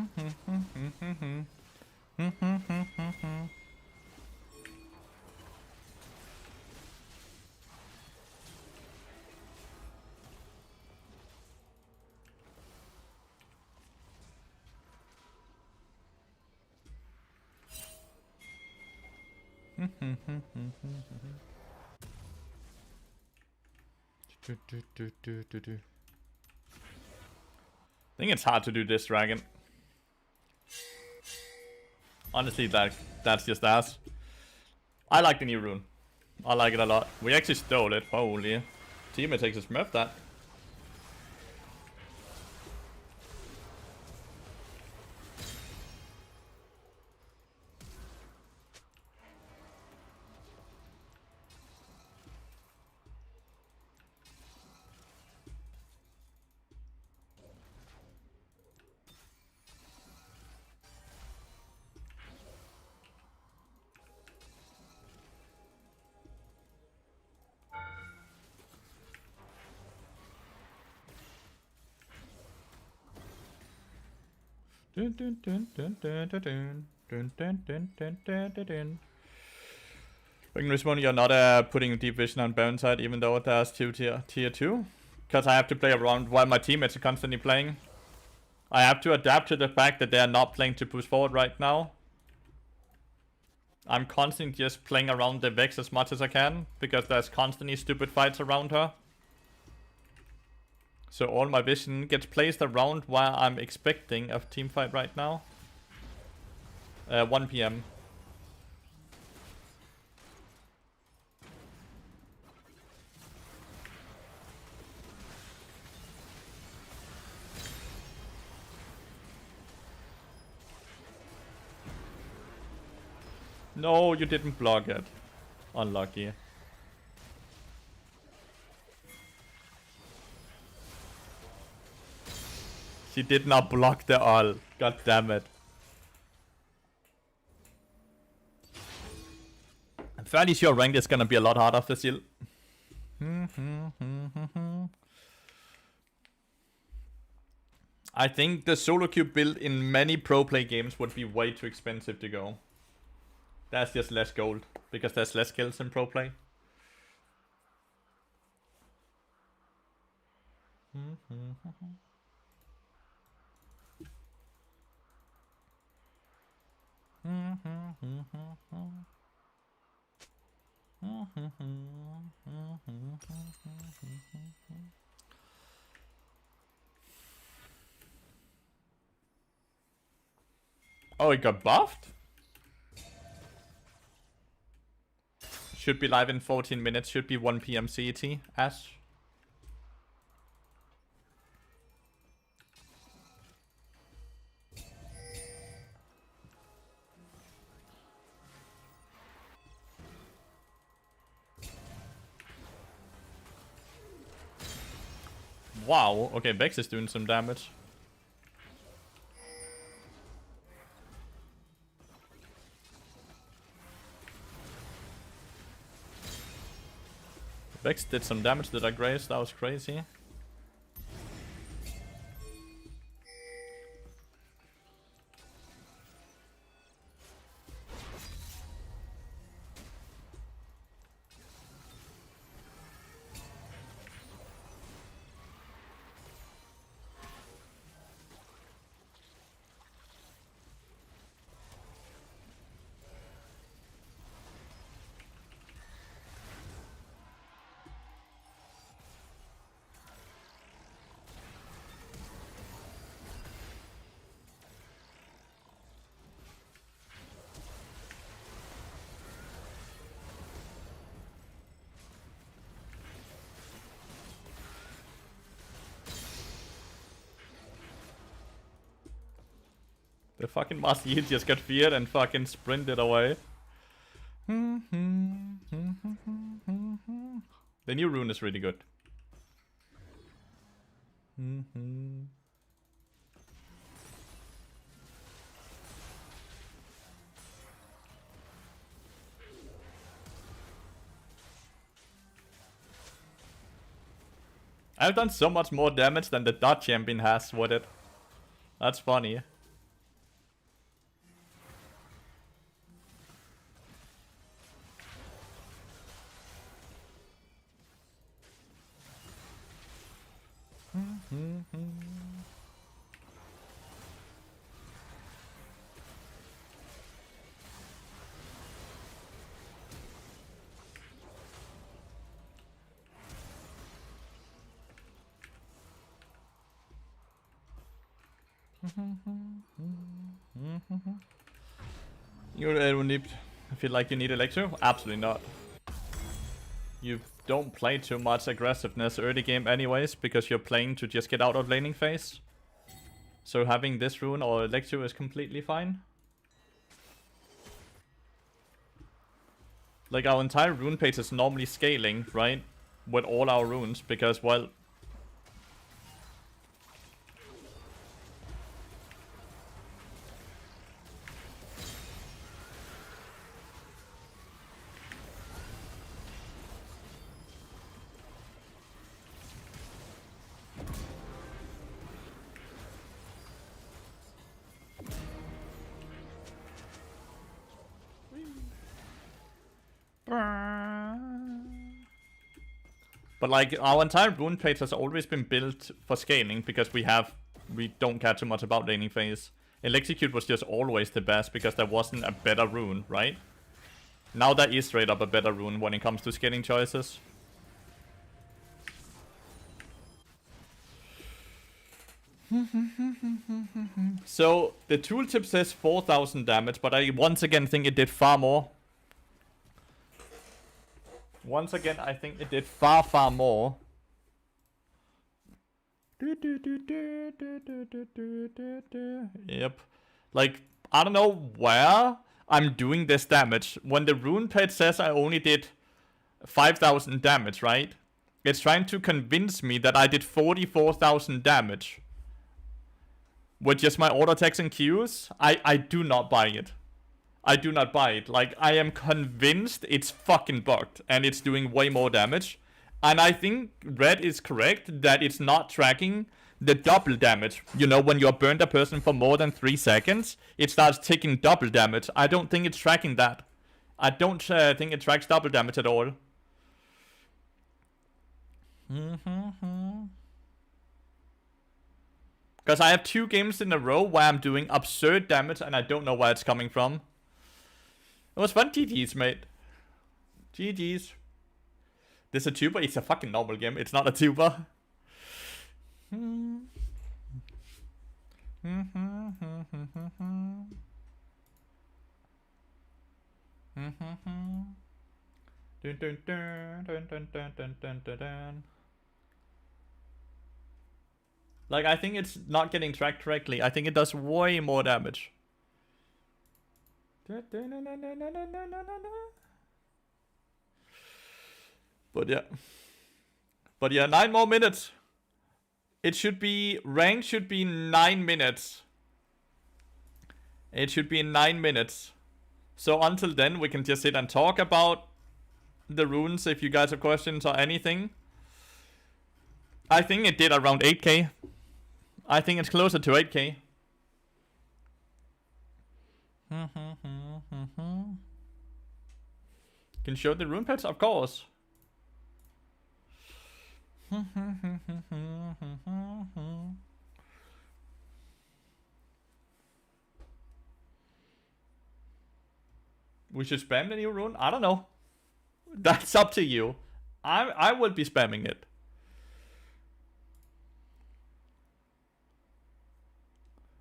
I think it's hard to do this dragon. Honestly, that's just ass. I like the new rune. I like it a lot. We actually stole it. Holy. Teammate takes a smurf that. In response, you're not putting deep vision on Baron side, even though there's tier 2. Because I have to play around while my teammates are constantly playing. I have to adapt to the fact that they are not playing to push forward right now. I'm constantly just playing around the Vex as much as I can, because there's constantly stupid fights around her. So all my vision gets placed around where I'm expecting a team fight right now. 1 PM. No, you didn't block it. Unlucky. She did not block the all. God damn it. I'm fairly sure ranked is gonna be a lot harder after Seal. I think the solo queue build in many pro play games would be way too expensive to go. That's just less gold, because there's less kills in pro play. Oh, it got buffed? Should be live in 14 minutes. Should be 1 PM CET. Ash. Wow. Okay, Vex is doing some damage. Vex did some damage to that Grace. That was crazy. The fucking Master Yi just got feared and fucking sprinted away. The new rune is really good. I've done so much more damage than the dot champion has with it. That's funny. I feel like you need Electro? Absolutely not. You don't play too much aggressiveness early game anyways, because you're playing to just get out of laning phase. So having this rune or Electro is completely fine. Like, our entire rune page is normally scaling, right? With all our runes, because, well... But like, our entire rune page has always been built for scaling, because we don't care too much about laning phase. Electrocute was just always the best, because there wasn't a better rune, right? Now there is straight up a better rune when it comes to scaling choices. So, the tooltip says 4000 damage, but I once again think it did far more. Once again, I think it did far, far more. Yep. Like, I don't know where I'm doing this damage. When the rune page says I only did 5000 damage, right? It's trying to convince me that I did 44,000 damage. With just my auto attacks and Qs. I do not buy it. I do not buy it. Like, I am convinced it's fucking bugged and it's doing way more damage. And I think Red is correct that it's not tracking the double damage. You know, when you burned a person for more than 3 seconds, it starts taking double damage. I don't think it's tracking that. I don't think it tracks double damage at all. Because I have 2 games in a row where I'm doing absurd damage and I don't know where it's coming from. It was fun. GG's, mate. GG's. This is a tuber? It's a fucking normal game. It's not a tuber. Like, I think it's not getting tracked correctly. I think it does way more damage. But yeah, 9 more minutes. It should be, rank should be 9 minutes. It should be in 9 minutes. So until then, we can just sit and talk about the runes if you guys have questions or anything. I think it did around 8k. I think it's closer to 8k. Can show the rune pets? Of course. We should spam the new rune? I don't know. That's up to you. I would be spamming it.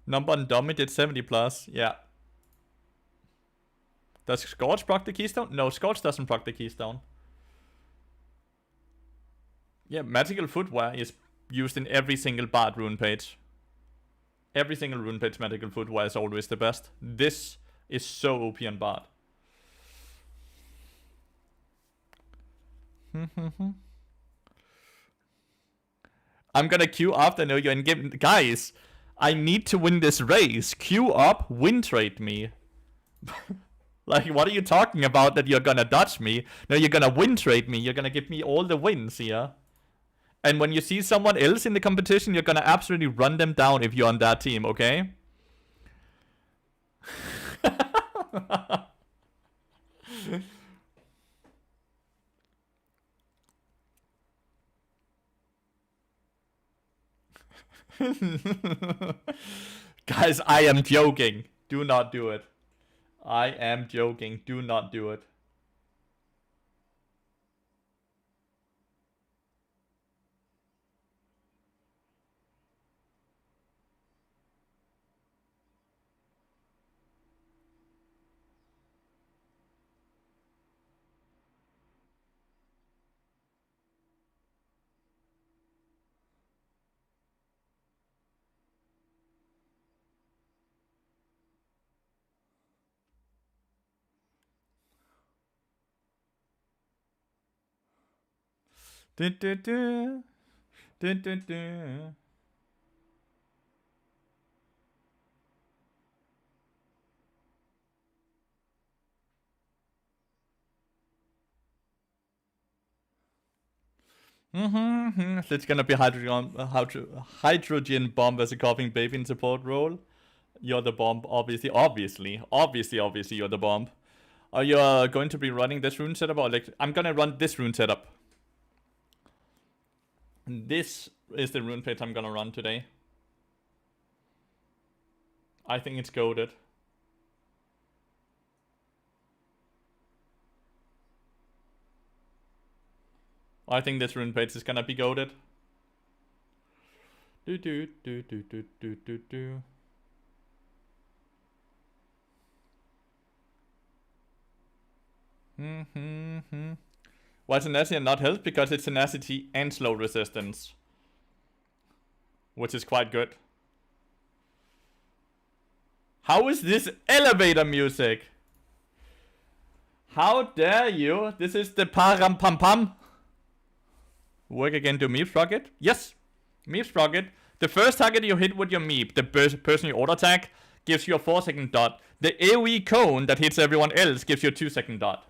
Number and Dummy did 70 plus. Yeah. Does Scorch proc the keystone? No, Scorch doesn't proc the keystone. Yeah, magical footwear is used in every single Bard rune page. Every single rune page magical footwear is always the best. This is so OP on Bard. I'm gonna queue after. No, you're in game. Guys, I need to win this race. Queue up, win trade me. Like, what are you talking about that you're gonna dodge me? No, you're gonna win trade me. You're gonna give me all the wins here. And when you see someone else in the competition, you're gonna absolutely run them down if you're on that team, okay? Guys, I am joking. Do not do it. I am joking. Do not do it. Du, du, du. Du, du, du. It's gonna be hydrogen bomb as a coughing baby in support role. You're the bomb, obviously, you're the bomb. Are you going to be running this rune setup or like I'm gonna run this rune setup. This is the rune page I'm gonna run today. I think it's goated. I think this rune page is gonna be goated. Do do do do do do do do. Why tenacity and not health? Because it's tenacity and slow resistance, which is quite good. How is this elevator music? How dare you? This is the param pam pam. Work again to Meep Rocket? Yes. Meep Rocket. The first target you hit with your Meep, the person you auto attack, gives you a 4-second dot. The AoE cone that hits everyone else gives you a 2-second dot.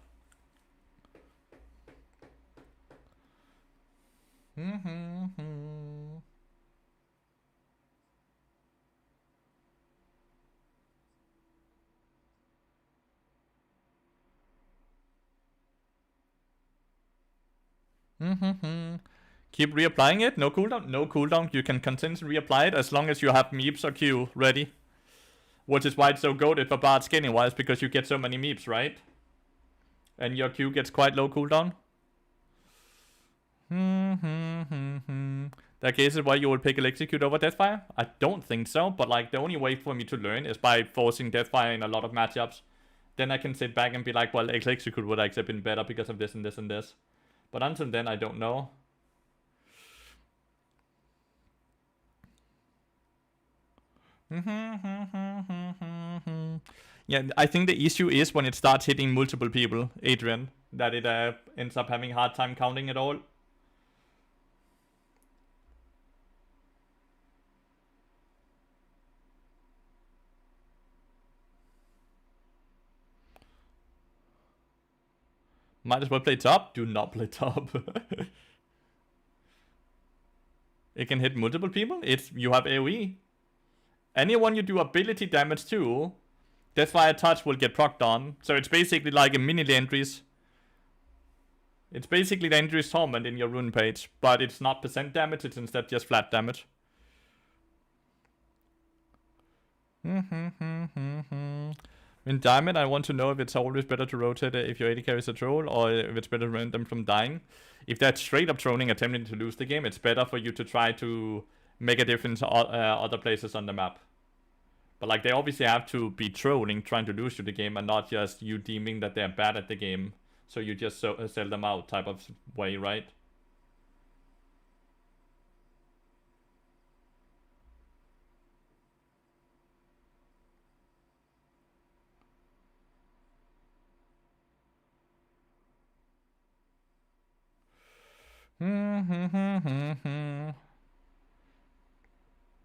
Keep reapplying it. No cooldown. No cooldown. You can continuously reapply it as long as you have Meeps or Q ready. Which is why it's so goated for Bard scaling wise, because you get so many Meeps, right? And your Q gets quite low cooldown. That case is why you would pick Execute over Deathfire? I don't think so, but like the only way for me to learn is by forcing Deathfire in a lot of matchups. Then I can sit back and be like, well, Execute would actually have been better because of this and this and this. But until then, I don't know. Yeah, I think the issue is when it starts hitting multiple people, Adrian, that it ends up having a hard time counting it all. Might as well play top. Do not play top. It can hit multiple people. You have AoE. Anyone you do ability damage to, Deathfire Touch will get procced on. So it's basically like a mini Landry's. It's basically Landry's Torment in your rune page, but it's not percent damage, it's instead just flat damage. In Diamond, I want to know if it's always better to rotate if your AD carries a troll, or if it's better to prevent them from dying. If they're straight up trolling, attempting to lose the game, it's better for you to try to make a difference other places on the map. But like, they obviously have to be trolling, trying to lose you the game, and not just you deeming that they're bad at the game, so you just sell them out type of way, right?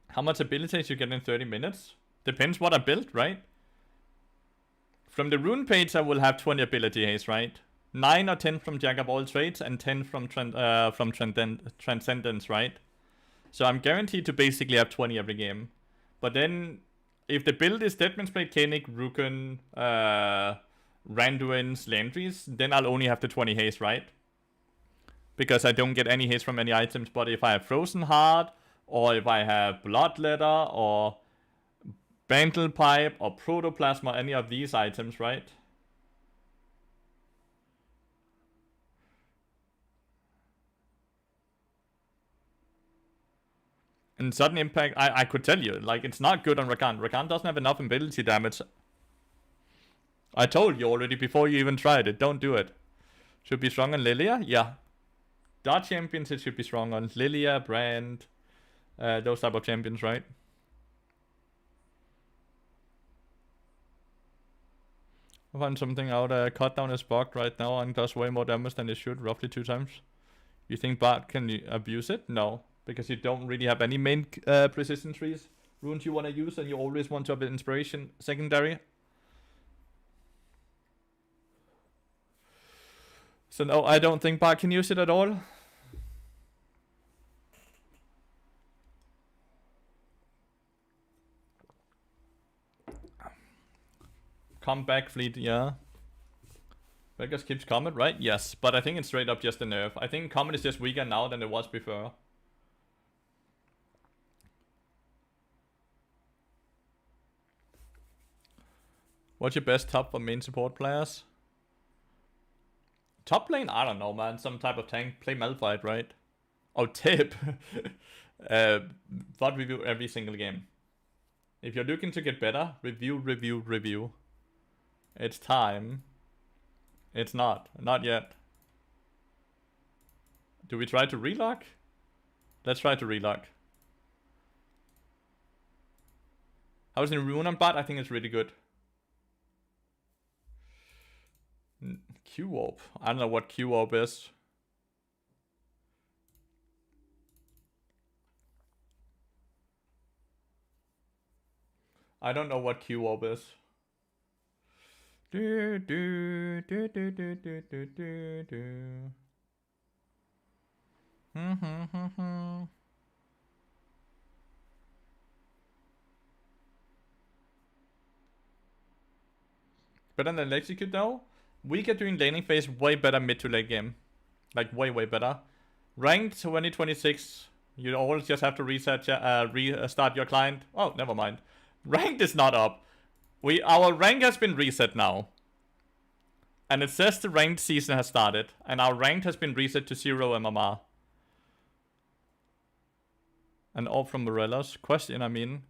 How much abilities you get in 30 minutes? Depends what I built, right? From the rune page, I will have 20 ability haste, right? 9 or 10 from Jack of all trades, and 10 from Transcendence, right? So I'm guaranteed to basically have 20 every game. But then, if the build is Deadman's Blade, Koenig, Rukun, Randuin's, Landry's, then I'll only have the 20 haste, right? Because I don't get any haste from any items, but if I have Frozen Heart, or if I have Bloodletter, or Bantle Pipe, or Protoplasma, any of these items, right? And sudden impact, I could tell you, like, it's not good on Rakan. Rakan doesn't have enough ability damage. I told you already before you even tried it, don't do it. Should be strong on Lilia? Yeah. Dart champions it should be strong on. Lilia, Brand, those type of champions, right? I find something out, cut down is bugged right now and does way more damage than it should, roughly 2 times. You think Bart can abuse it? No, because you don't really have any main precision trees. Runes you want to use, and you always want to have an inspiration secondary. So no, I don't think Bart can use it at all. Come back, Fleet, yeah. Vegas keeps Comet, right? Yes, but I think it's straight up just a nerf. I think Comet is just weaker now than it was before. What's your best top for main support players? Top lane? I don't know, man. Some type of tank. Play Malphite, right? Oh, tip. Thought review every single game. If you're looking to get better, review. It's time. It's not. Not yet. Do we try to relock? Let's try to relock. How's the rune on bot? I think it's really good. Q-Warp. I don't know what Q-Warp is. I don't know what Q-Warp is. Do, do, do, do, do, do, do, do, do. Better than Execute though? We get doing laning phase way better mid to late game. Like way better. Ranked 2026, you always just have to restart your client. Oh, never mind. Ranked is not up. Our rank has been reset now. And it says the ranked season has started. And our ranked has been reset to 0 MMR. And all from Morelos. Question, I mean.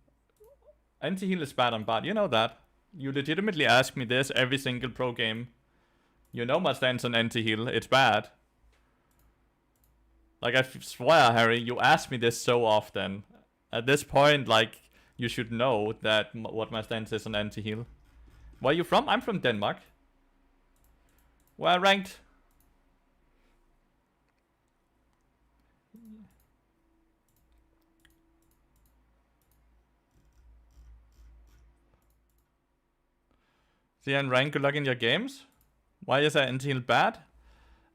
Anti-heal is bad on bot. You know that. You legitimately ask me this every single pro game. You know my stance on anti-heal. It's bad. Like, I swear, Harry, you ask me this so often. At this point, like, you should know that what my stance is on anti-heal. Where are you from? I'm from Denmark. Where I ranked? See, and rank, good luck in your games. Why is that anti-heal bad?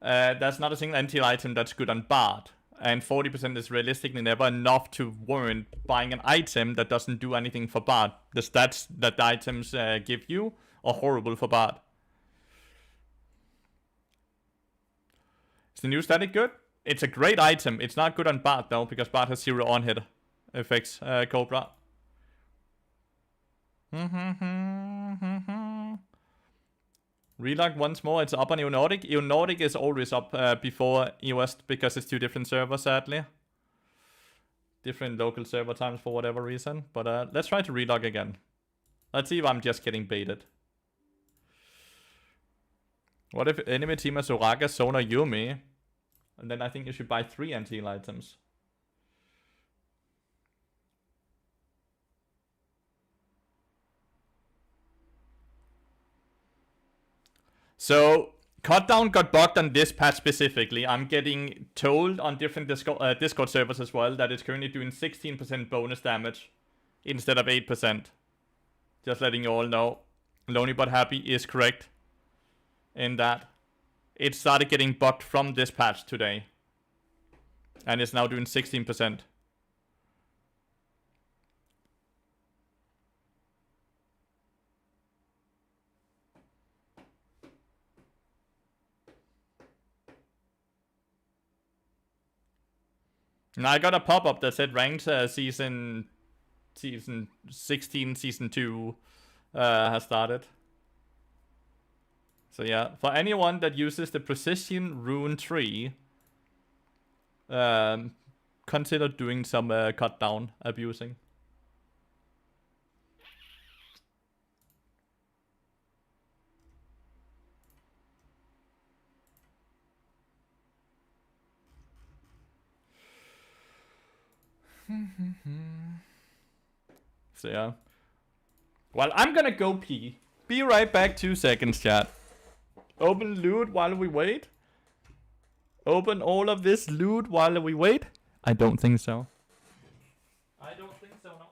That's not a single anti-heal item that's good on Bard. And 40% is realistically never enough to warrant buying an item that doesn't do anything for Bard. The stats that the items give you are horrible for Bard. Is the new static good? It's a great item. It's not good on Bard though, because Bard has 0 on-hit effects, Cobra. Relock once more, it's up on EONordic. EONordic is always up before EOS because it's 2 different servers, sadly. Different local server times for whatever reason. But let's try to relock again. Let's see if I'm just getting baited. What if enemy team has Soraka, Sona, Yumi? And then I think you should buy 3 anti-heal items. So, Cutdown got bugged on this patch specifically. I'm getting told on different Discord servers as well that it's currently doing 16% bonus damage instead of 8%. Just letting you all know. Lonely but Happy is correct in that. It started getting bugged from this patch today. And it's now doing 16%. Now I got a pop-up that said ranked season 16, season 2 has started. So yeah, for anyone that uses the precision rune tree, consider doing some cut down abusing. So yeah. Well, I'm gonna go pee. Be right back, 2 seconds, chat. Open loot while we wait. open all of this loot while we wait? I don't think so. I don't think so, no.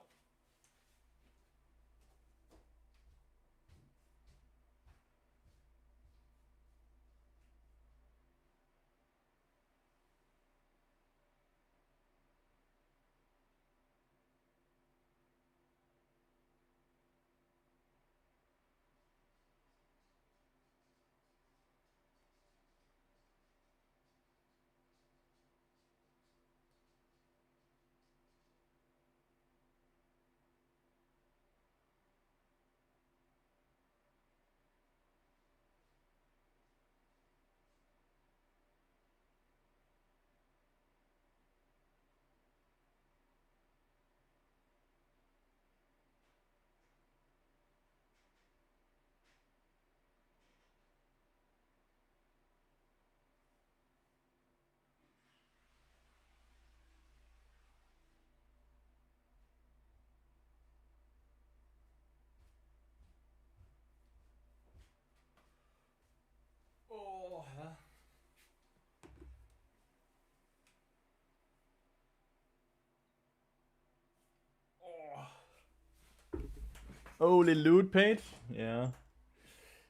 Holy loot page. Yeah.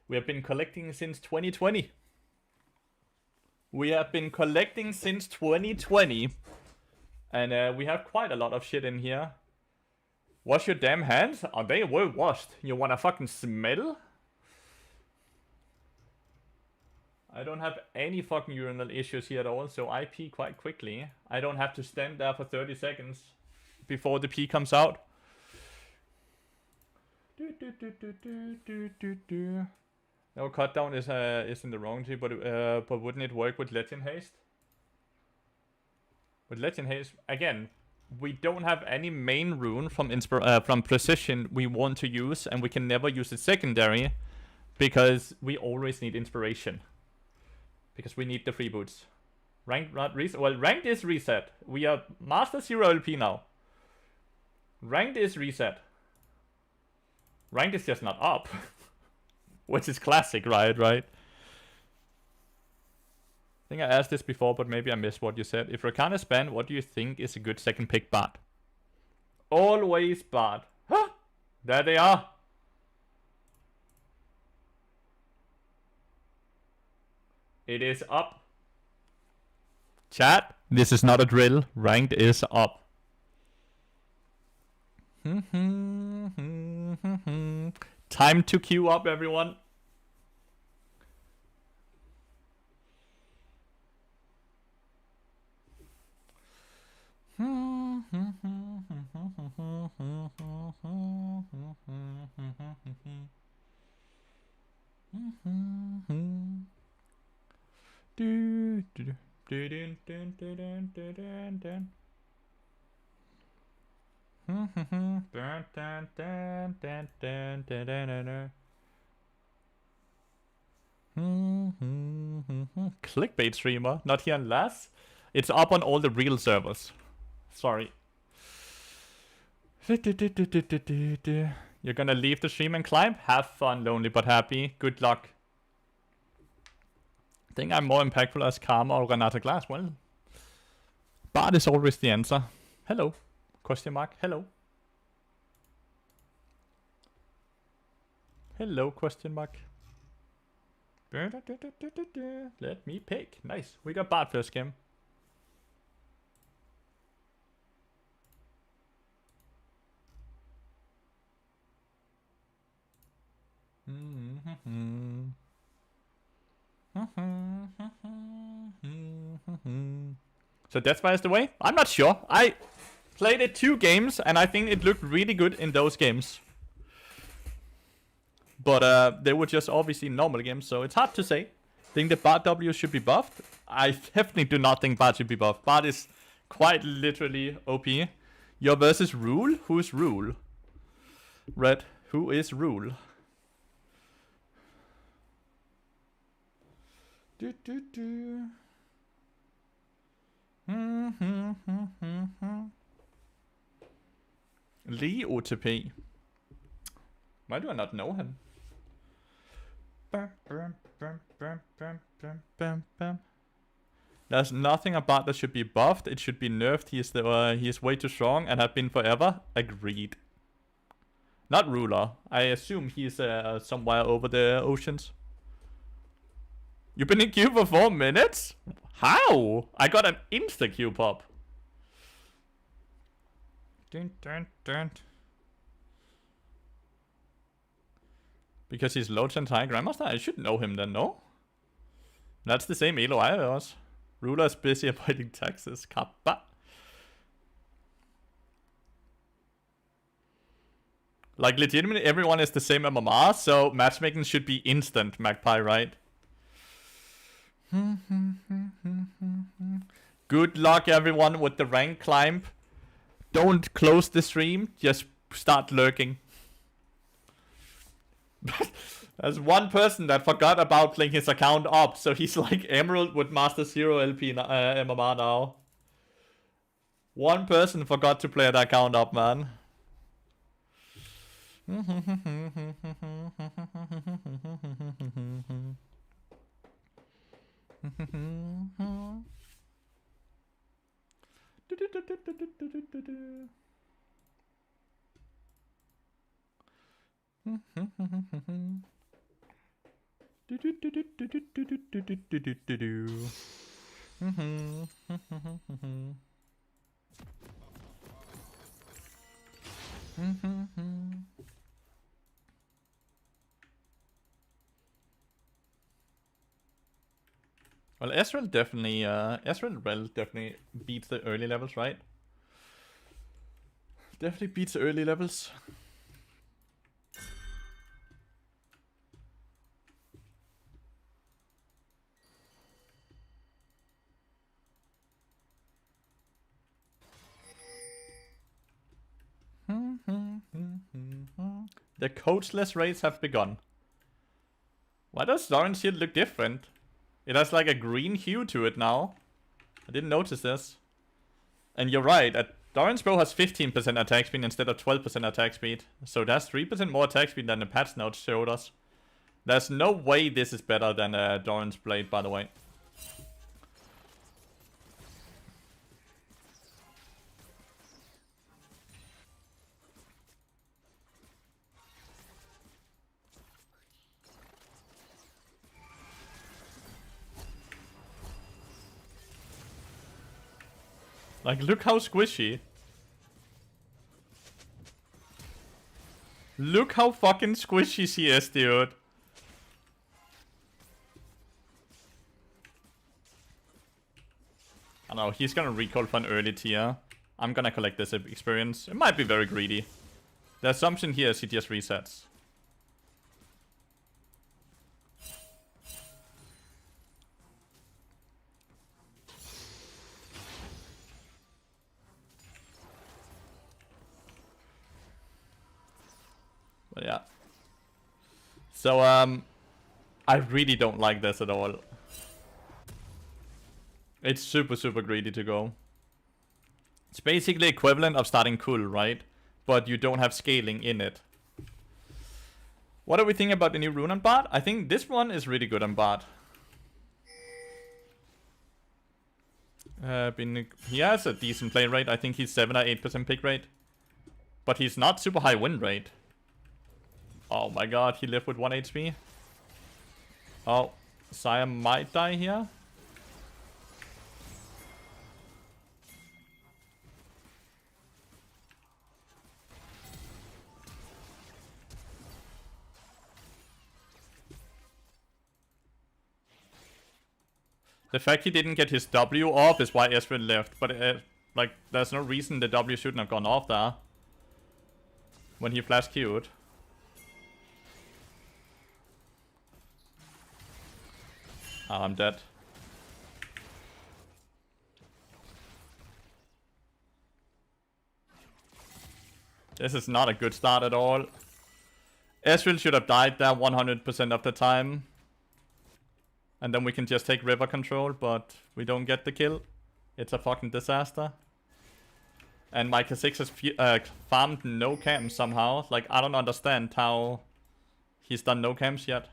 We have been collecting since 2020. We have been collecting since 2020. And we have quite a lot of shit in here. Wash your damn hands? Oh, they were washed. You wanna fucking smell? I don't have any fucking urinal issues here at all, so I pee quite quickly. I don't have to stand there for 30 seconds before the pee comes out. No, cut down is in the wrong tree, but wouldn't it work with Legend Haste? With Legend Haste, again, we don't have any main rune from Precision we want to use, and we can never use it secondary because we always need inspiration. Because we need the free boots. Ranked not reset. Well, ranked is reset. We are Master 0 LP now. Ranked is reset. Ranked is just not up. Which is classic, right? I think I asked this before, but maybe I missed what you said. If Rakan is banned, what do you think is a good second pick Bard? Always Bard. Huh? There they are. It is up. Chat, this is not a drill. Ranked is up. Time to queue up, everyone. Clickbait streamer, not here unless it's up on all the real servers. Sorry. You're gonna leave the stream and climb? Have fun, lonely but happy. Good luck. I think I'm more impactful as Karma or Renata Glass. Well, Bard is always the answer. Hello. Question mark. Hello. Hello, question mark. Let me pick. Nice. We got Bard first game. So Death Fire is the way? I'm not sure. I played it 2 games and I think it looked really good in those games. But they were just obviously normal games, so it's hard to say. Think that Bard W should be buffed? I definitely do not think Bard should be buffed. Bard is quite literally OP. Your versus Rule? Who's Rule? Red, who is Rule? Lee OTP. Why do I not know him? There's nothing about that should be buffed. It should be nerfed. He is way too strong and have been forever. Agreed. Not ruler. I assume he's somewhere over the oceans. You've been in queue for 4 minutes? How? I got an insta queue pop. Dun, dun, dun. Because he's Lothan's High Grandmaster? I should know him then, no? That's the same elo I was. Ruler is busy avoiding taxes. Kappa. Like, legitimately, everyone is the same MMR, so matchmaking should be instant, Magpie, right? Good luck, everyone, with the rank climb. Don't close the stream, just start lurking. There's one person that forgot about playing his account up, so he's like Emerald with Master Zero LP MMR now. One person forgot to play the account up, man. Well, Ezreal definitely beats the early levels, right? Definitely beats the early levels. The coachless raids have begun. Why does Doran's shield look different? It has like a green hue to it now. I didn't notice this. And you're right, Doran's bow has 15% attack speed instead of 12% attack speed. So that's 3% more attack speed than the patch notes showed us. There's no way this is better than Doran's blade, by the way. Like, look how squishy. Look how fucking squishy she is, dude. I don't know, he's gonna recall for an early tier. I'm gonna collect this experience. It might be very greedy. The assumption here is he just resets. But yeah. So, I really don't like this at all. It's super, super greedy to go. It's basically equivalent of starting cool, right? But you don't have scaling in it. What do we think about the new rune on bot? I think this one is really good on bot. He has a decent play rate. I think he's 7 or 8% pick rate. But he's not super high win rate. Oh my god, he lived with 1 HP. Oh, Sire might die here. The fact he didn't get his W off is why Ezreal left. But, like, there's no reason the W shouldn't have gone off there. When he flash queued. Oh, I'm dead. This is not a good start at all. Ezreal should have died there 100% of the time. And then we can just take river control, but we don't get the kill. It's a fucking disaster. And my Kha'Zix has farmed no camps somehow. Like, I don't understand how he's done no camps yet.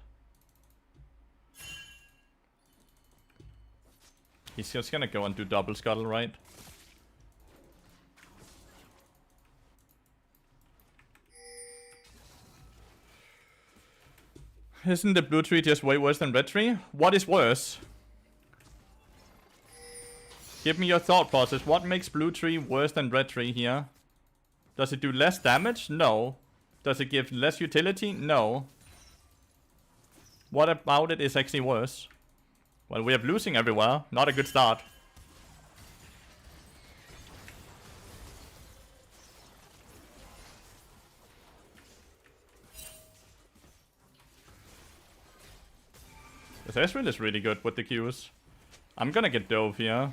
He's just gonna go and do double scuttle, right? Isn't the blue tree just way worse than red tree? What is worse? Give me your thought process. What makes blue tree worse than red tree here? Does it do less damage? No. Does it give less utility? No. What about it is actually worse? Well, we are losing everywhere. Not a good start. This Ezreal is really good with the Qs. I'm gonna get dove here.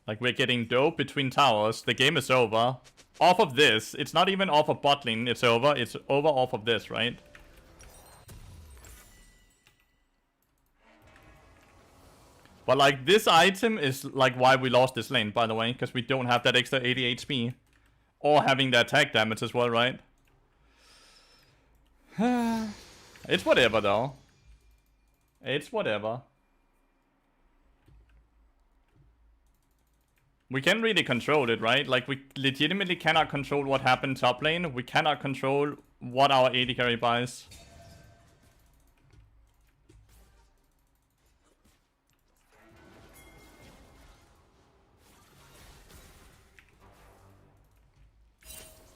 Like, we're getting dope between towers. The game is over. Off of this. It's not even off of bot lane. It's over. It's over off of this, right? But, like, this item is, like, why we lost this lane, by the way. Because we don't have that extra 80 HP. Or having the attack damage as well, right? It's whatever, though. It's whatever. We can't really control it, right? Like, we legitimately cannot control what happened top lane. We cannot control what our AD carry buys.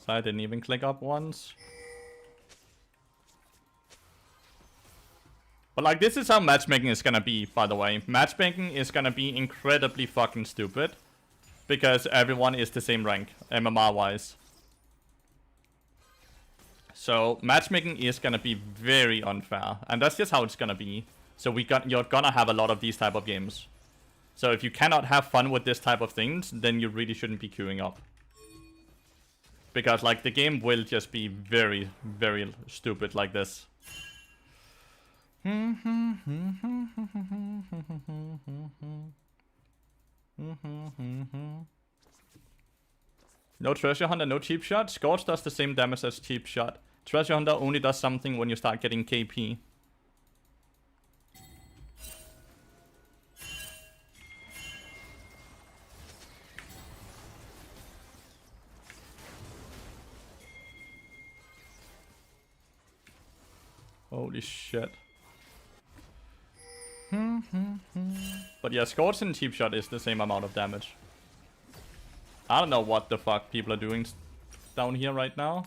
So I didn't even click up once. But, like, this is how matchmaking is gonna be, by the way. Matchmaking is gonna be incredibly fucking stupid. Because everyone is the same rank, MMR-wise. So, matchmaking is gonna be very unfair. And that's just how it's gonna be. So you're gonna have a lot of these type of games. So if you cannot have fun with this type of things, then you really shouldn't be queuing up. Because, like, the game will just be very, very stupid like this. No treasure hunter, no cheap shot. Scorch does the same damage as cheap shot. Treasure hunter only does something when you start getting KP. Holy shit. But yeah, Scorch and cheap shot is the same amount of damage. I don't know what the fuck people are doing down here right now.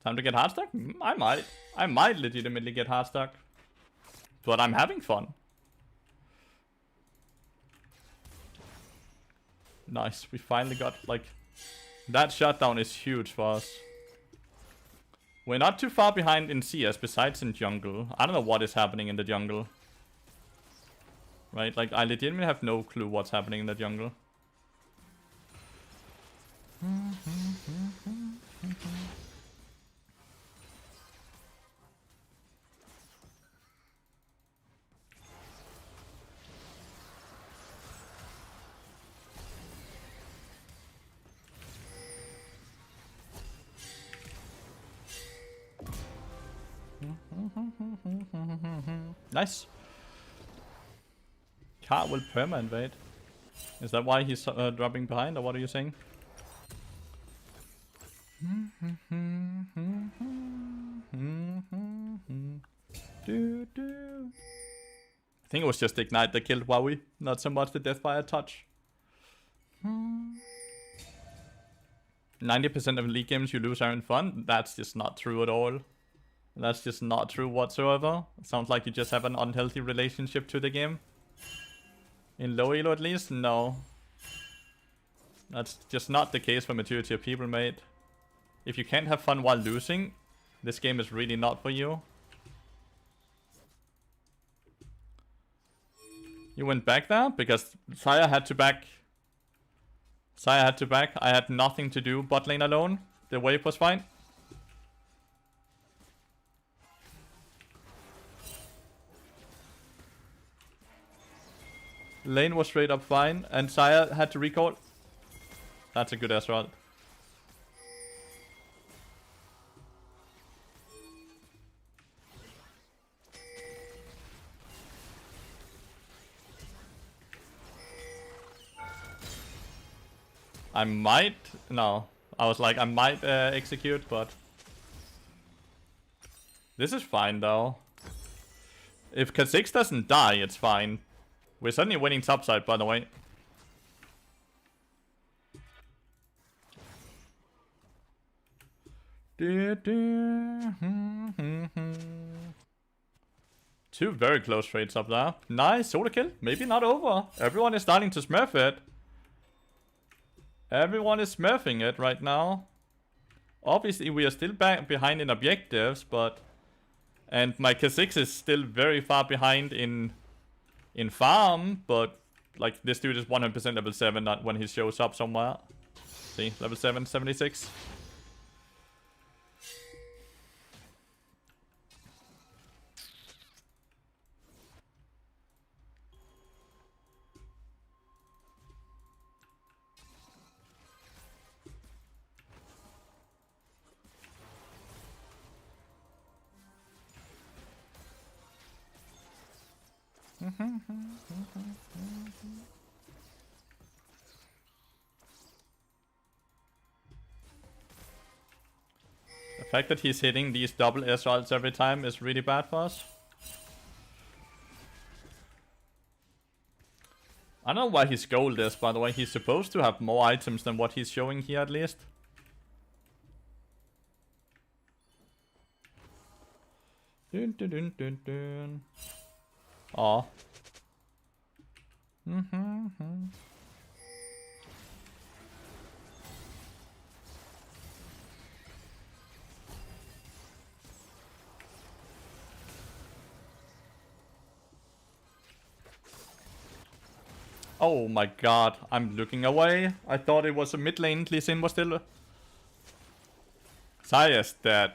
Time to get hard stuck? I might legitimately get hard stuck. But I'm having fun. Nice, we finally got, like... That shutdown is huge for us. We're not too far behind in CS, besides in jungle. I don't know what is happening in the jungle. Right, like, I legitimately have no clue what's happening in the jungle. Nice. Car will perma-invade. Is that why he's dropping behind, or what are you saying? I think it was just Ignite that killed Wowie, not so much the Deathfire touch. 90% of league games you lose aren't fun. That's just not true at all. That's just not true whatsoever. It sounds like you just have an unhealthy relationship to the game. In low elo at least? No. That's just not the case for majority of people, mate. If you can't have fun while losing, this game is really not for you. You went back there? Because Saya had to back. Saya had to back. I had nothing to do bot lane alone. The wave was fine. Lane was straight up fine, and Xayah had to recall. That's a good Ezreal. I might... No. I was like, I might execute, but... This is fine, though. If Kha'Zix doesn't die, it's fine. We're suddenly winning topside, by the way. Two very close trades up there. Nice, solo kill. Maybe not over. Everyone is starting to smurf it. Everyone is smurfing it right now. Obviously, we are still back behind in objectives, but... And my Kha'Zix is still very far behind in farm, but... Like, this dude is 100% level 7 not when he shows up somewhere. See, level 7, 76. The fact that he's hitting these double Ezreals every time is really bad for us. I don't know why his gold is, by the way. He's supposed to have more items than what he's showing here, at least. Dun, dun, dun, dun, dun. Aw. Oh my god, I'm looking away. I thought it was a mid lane. Lee Sin was still... Xayah's dead.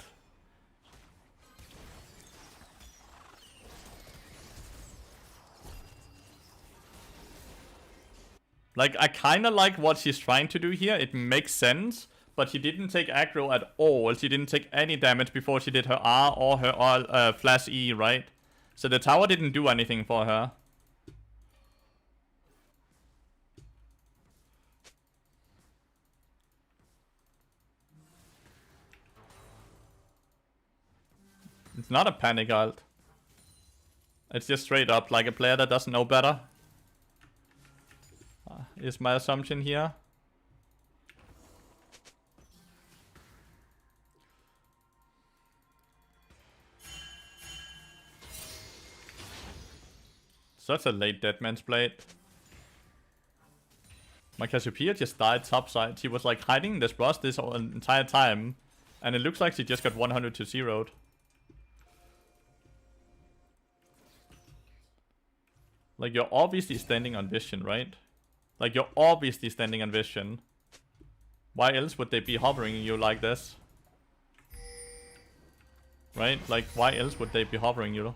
Like, I kinda like what she's trying to do here. It makes sense. But she didn't take aggro at all. She didn't take any damage before she did her R or her flash E, right? So the tower didn't do anything for her. It's not a panic ult. It's just straight up like a player that doesn't know better. Is my assumption here. Such a late Deadman's Blade. My Cassiopeia just died topside. She was like hiding this boss this whole entire time. And it looks like she just got 100 to 0'd. Like, you're obviously standing on vision, right? Like, you're obviously standing on vision. Why else would they be hovering you like this? Right? Like, why else would they be hovering you?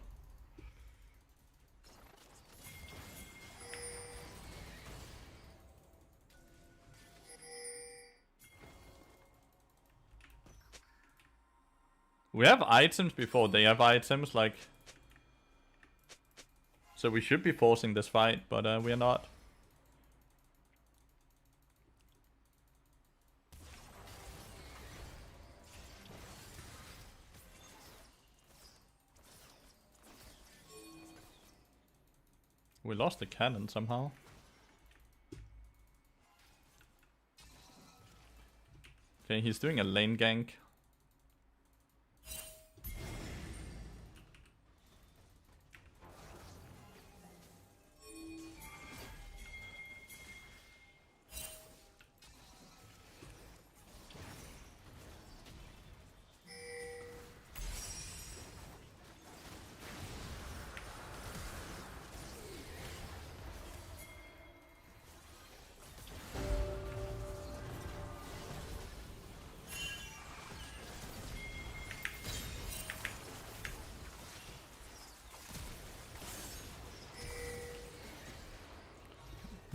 We have items before they have items, like... So we should be forcing this fight, but we are not. We lost the cannon somehow. Okay, he's doing a lane gank.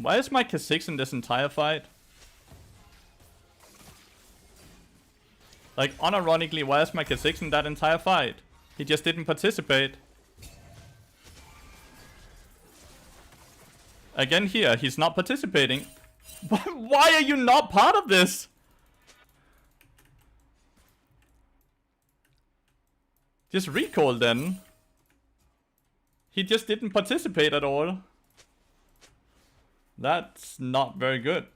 Why is my K6 in this entire fight? Like, unironically, why is my K6 in that entire fight? He just didn't participate. Again here, he's not participating. Why are you not part of this? Just recall then. He just didn't participate at all. That's not very good.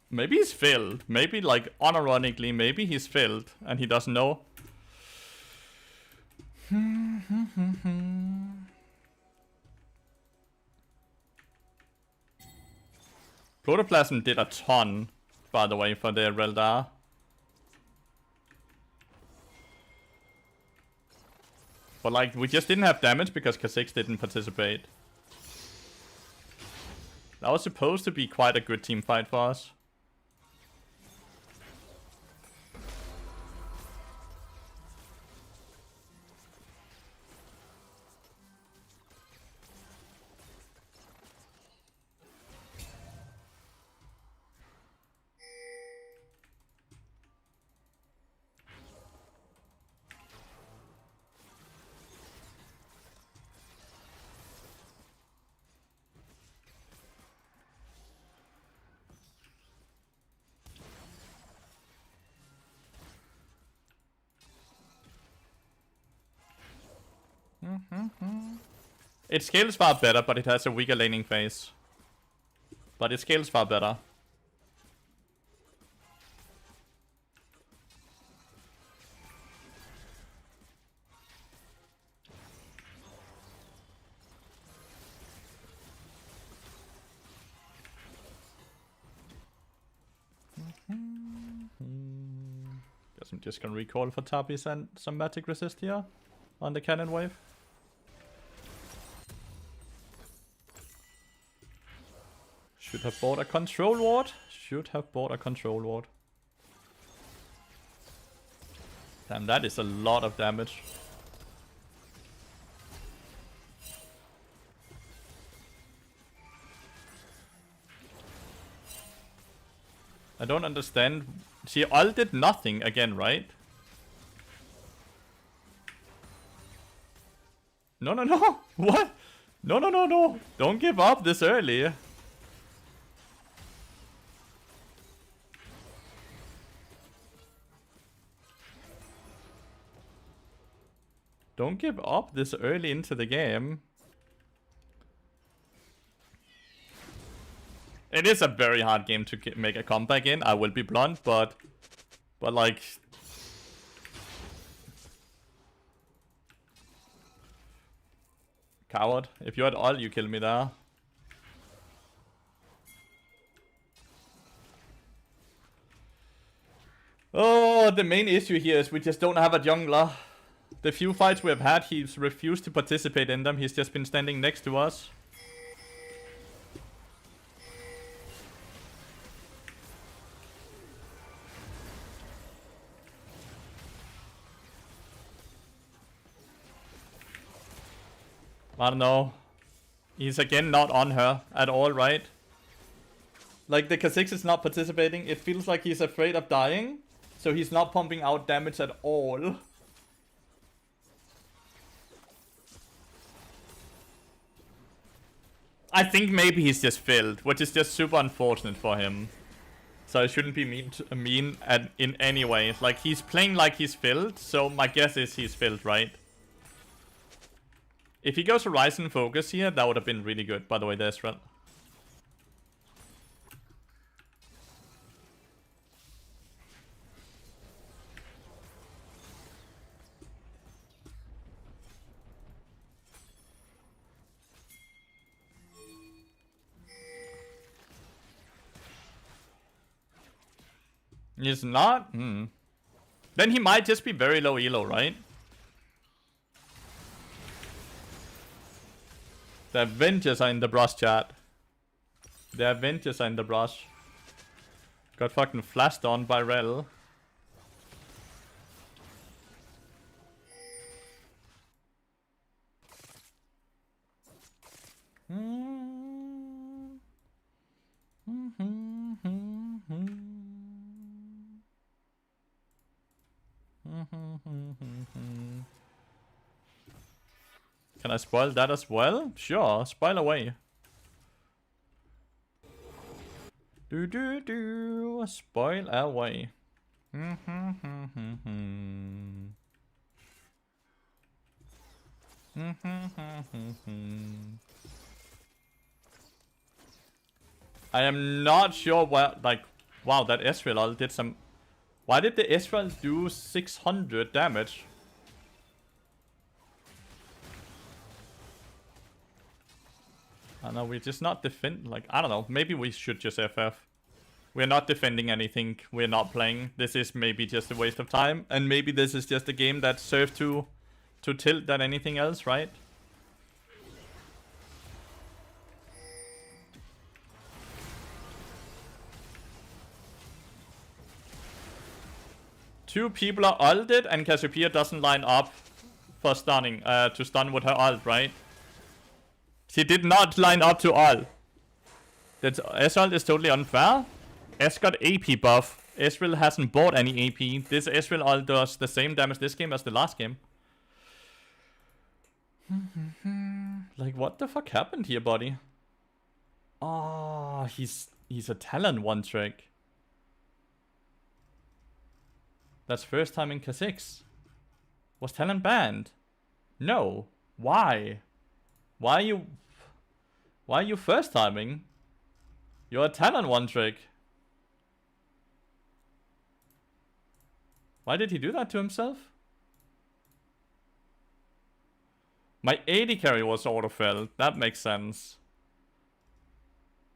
Maybe he's failed. Maybe, like, unironically, maybe he's failed and he doesn't know. Protoplasm did a ton, by the way, for the Reldar. But, like, we just didn't have damage because K6 didn't participate. That was supposed to be quite a good team fight for us. It scales far better, but it has a weaker laning phase. But it scales far better. Guess I'm just gonna recall for Tapis and some magic resist here on the cannon wave. Should have bought a control ward. Should have bought a control ward. Damn, that is a lot of damage. I don't understand. She all did nothing again, right? No, no, no. What? No, no, no, no. Don't give up this early. Don't give up this early into the game. It is a very hard game to make a comeback in, I will be blunt, but like... Coward, if you're at all, you kill me there. Oh, the main issue here is we just don't have a jungler. The few fights we have had, he's refused to participate in them. He's just been standing next to us. I don't know. He's again not on her at all, right? Like, the Kha'Zix is not participating. It feels like he's afraid of dying. So he's not pumping out damage at all. I think maybe he's just filled, which is just super unfortunate for him. So I shouldn't be mean in any way. Like, he's playing like he's filled, so my guess is he's filled, right? If he goes Horizon Focus here, that would have been really good. By the way, there's Rel. He's not? Then he might just be very low elo, right? The Avengers are in the brush, chat. The Avengers are in the brush. Got fucking flashed on by Rel. Can I spoil that as well? Sure, spoil away. Spoil away. I am not sure where, like, wow, that Ezreal did some... Why did the Ezreal do 600 damage? I don't know, we're just not defend... Like, I don't know, maybe we should just FF. We're not defending anything, we're not playing. This is maybe just a waste of time. And maybe this is just a game that serves to tilt than anything else, right? Two people are ulted and Cassiopeia doesn't line up for stunning, to stun with her ult, right? She did not line up to ult. That Ezreal is totally unfair. Ez got AP buff. Ezreal hasn't bought any AP. This Ezreal ult does the same damage this game as the last game. Like, what the fuck happened here, buddy? Oh, he's a Talon one trick. That's first time in Kha'Zix. Was Talon banned? No. Why? Why are you first timing? You're a Talon one trick. Why did he do that to himself? My AD carry was autofilled. That makes sense.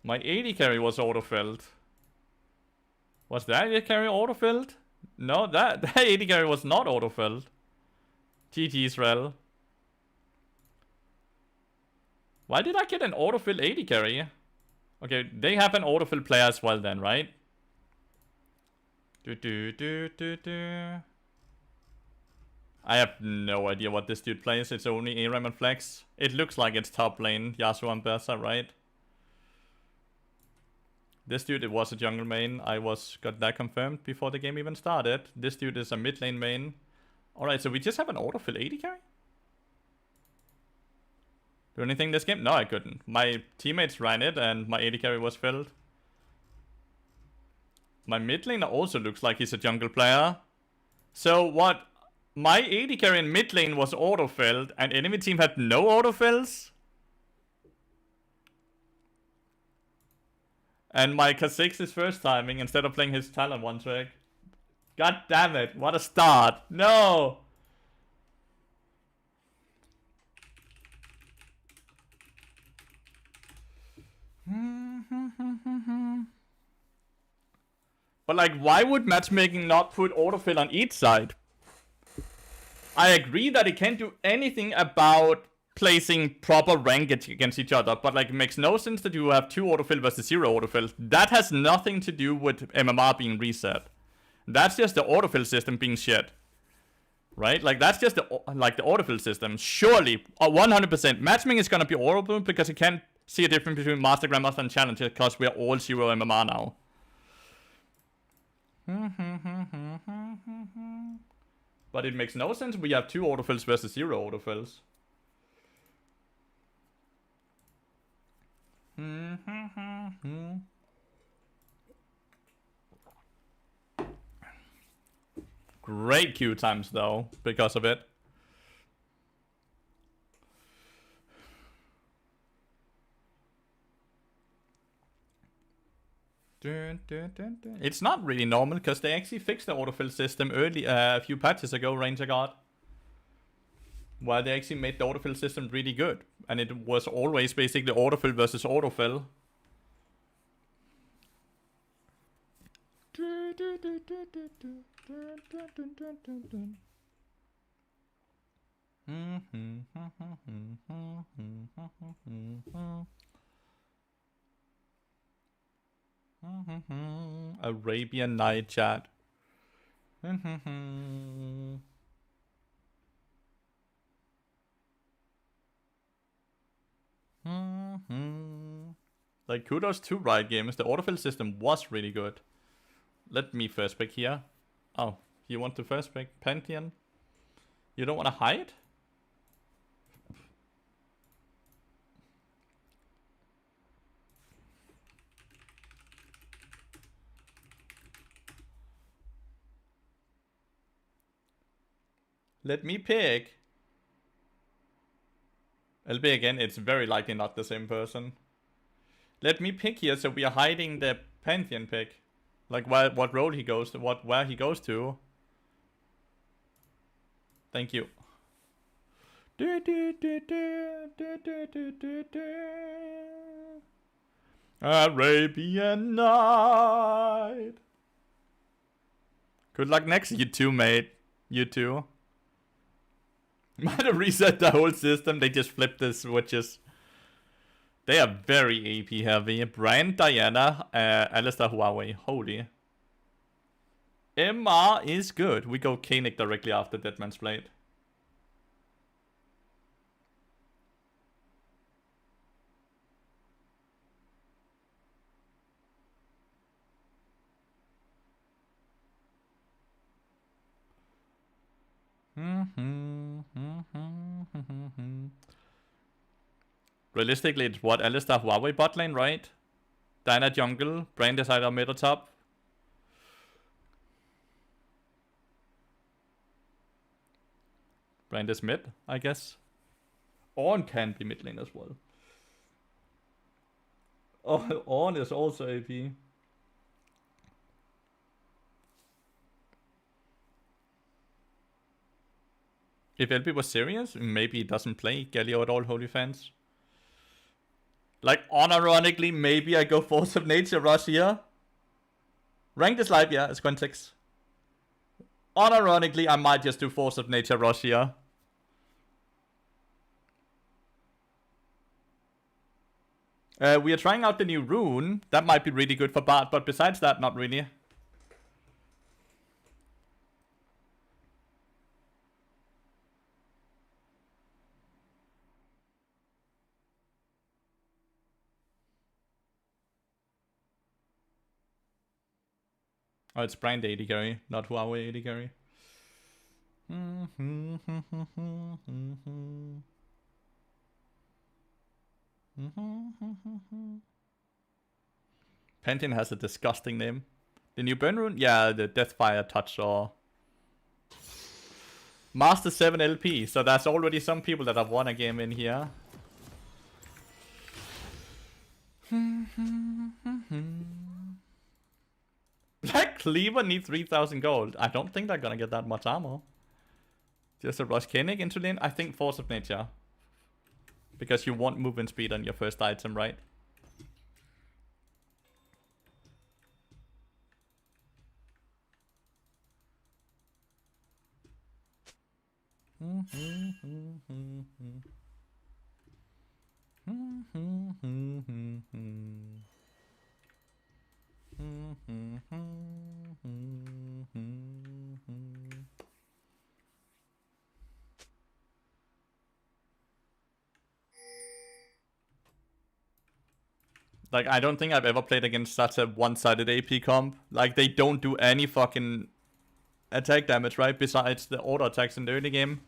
My AD carry was autofilled. Was that AD carry autofilled? No, that AD carry was not autofilled. GG's rel. Why did I get an autofill AD carry? Okay, they have an autofill player as well then, right? I have no idea what this dude plays. It's only ARAM and Flex. It looks like it's top lane. Yasuo and Bersa, right? This dude, it was a jungle main. I got that confirmed before the game even started. This dude is a mid lane main. Alright, so we just have an autofill AD carry? Do anything this game? No, I couldn't. My teammates ran it and my AD carry was filled. My mid laner also looks like he's a jungle player. So what? My AD carry in mid lane was autofilled and enemy team had no autofills? And my Kha'Zix is first timing instead of playing his Talon one trick. God damn it, what a start. No! But like, why would matchmaking not put autofill on each side? I agree that it can't do anything about placing proper rank against each other, but like, it makes no sense that you have 2 autofill versus 0 autofill. That has nothing to do with MMR being reset. That's just the autofill system being shit. Right? Like, that's just the autofill system. Surely, 100%, matchmaking is gonna be horrible because you can't see a difference between Master, Grandmaster, and Challenger because we are all 0 MMR now. But it makes no sense we have 2 autofills versus 0 autofills. Great Q times though, because of it. It's not really normal because they actually fixed the autofill system early, a few patches ago, Ranger God. Well, they actually made the autofill system really good. And it was always basically autofill versus autofill. Arabian Night chat. Like, kudos to Riot Games. The autofill system was really good. Let me first pick here. Oh, you want to first pick Pantheon? You don't want to hide? Let me pick. LB again, it's very likely not the same person. Let me pick here, so we are hiding the Pantheon pick. Like what role he goes to, where he goes to. Thank you. Arabian Night. Good luck next, you two, mate. You two. Might have reset the whole system. They just flipped the switches. They are very AP heavy. Brand, Diana, Alistair, Huawei. Holy. MR is good. We go Koenig directly after Deadman's Blade. Realistically, it's what? Alistair, Huawei bot lane, right? Diana jungle, Brand is either mid or top. Brand is mid, I guess. Ornn can be mid lane as well. Oh, Ornn is also AP. If LB was serious, maybe he doesn't play Galio at all, holy fans. Like, unironically, maybe I go Force of Nature Rush here. Ranked is live, yeah, it's Quen 6. Unironically, I might just do Force of Nature Rush here. We are trying out the new rune. That might be really good for Bard, but besides that, not really. Oh, it's Brand 80 carry, not Huawei 80 carry. Pantheon has a disgusting name. The new burn rune? Yeah, the Deathfire Touch or... Master 7 LP, so there's already some people that have won a game in here. Black Cleaver needs 3000 gold. I don't think they're gonna get that much armor. Just a rush Koenig into lane? I think Force of Nature. Because you want movement speed on your first item, right? Like, I don't think I've ever played against such a one-sided AP comp. Like, they don't do any fucking attack damage, right? Besides the auto attacks in the early game.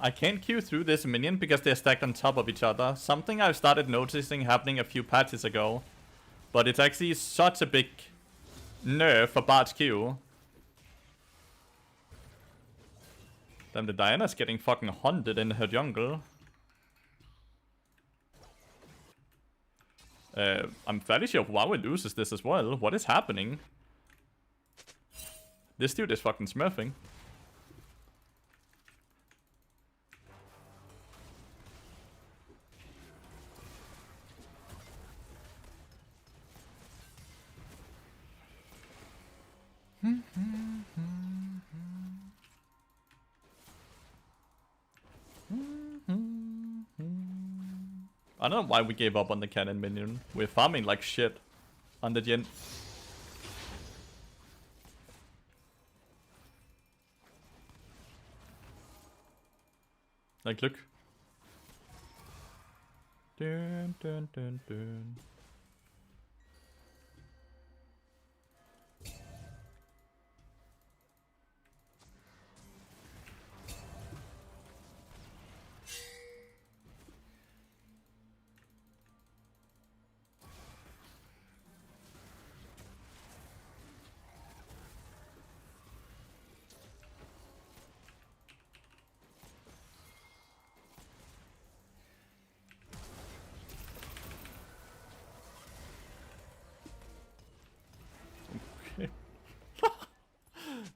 I can't queue through this minion because they're stacked on top of each other. Something I've started noticing happening a few patches ago. But it's actually such a big nerf for Bard's Q. Damn, the Diana's getting fucking haunted in her jungle. I'm fairly sure Huawei loses this as well. What is happening? This dude is fucking smurfing. I don't know why we gave up on the cannon minion. We're farming like shit on the gen. Like, look. Dun, dun, dun, dun.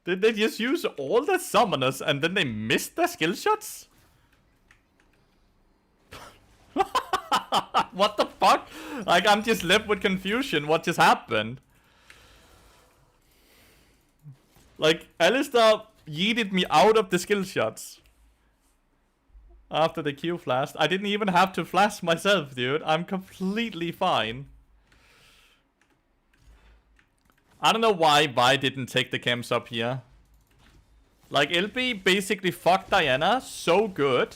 Did they just use all the summoners and then they missed their skill shots? What the fuck? Like, I'm just left with confusion. What just happened? Like, Alistar yeeted me out of the skill shots. After the Q flashed. I didn't even have to flash myself, dude. I'm completely fine. I don't know why Vi didn't take the camps up here. Like, LB basically fucked Diana so good.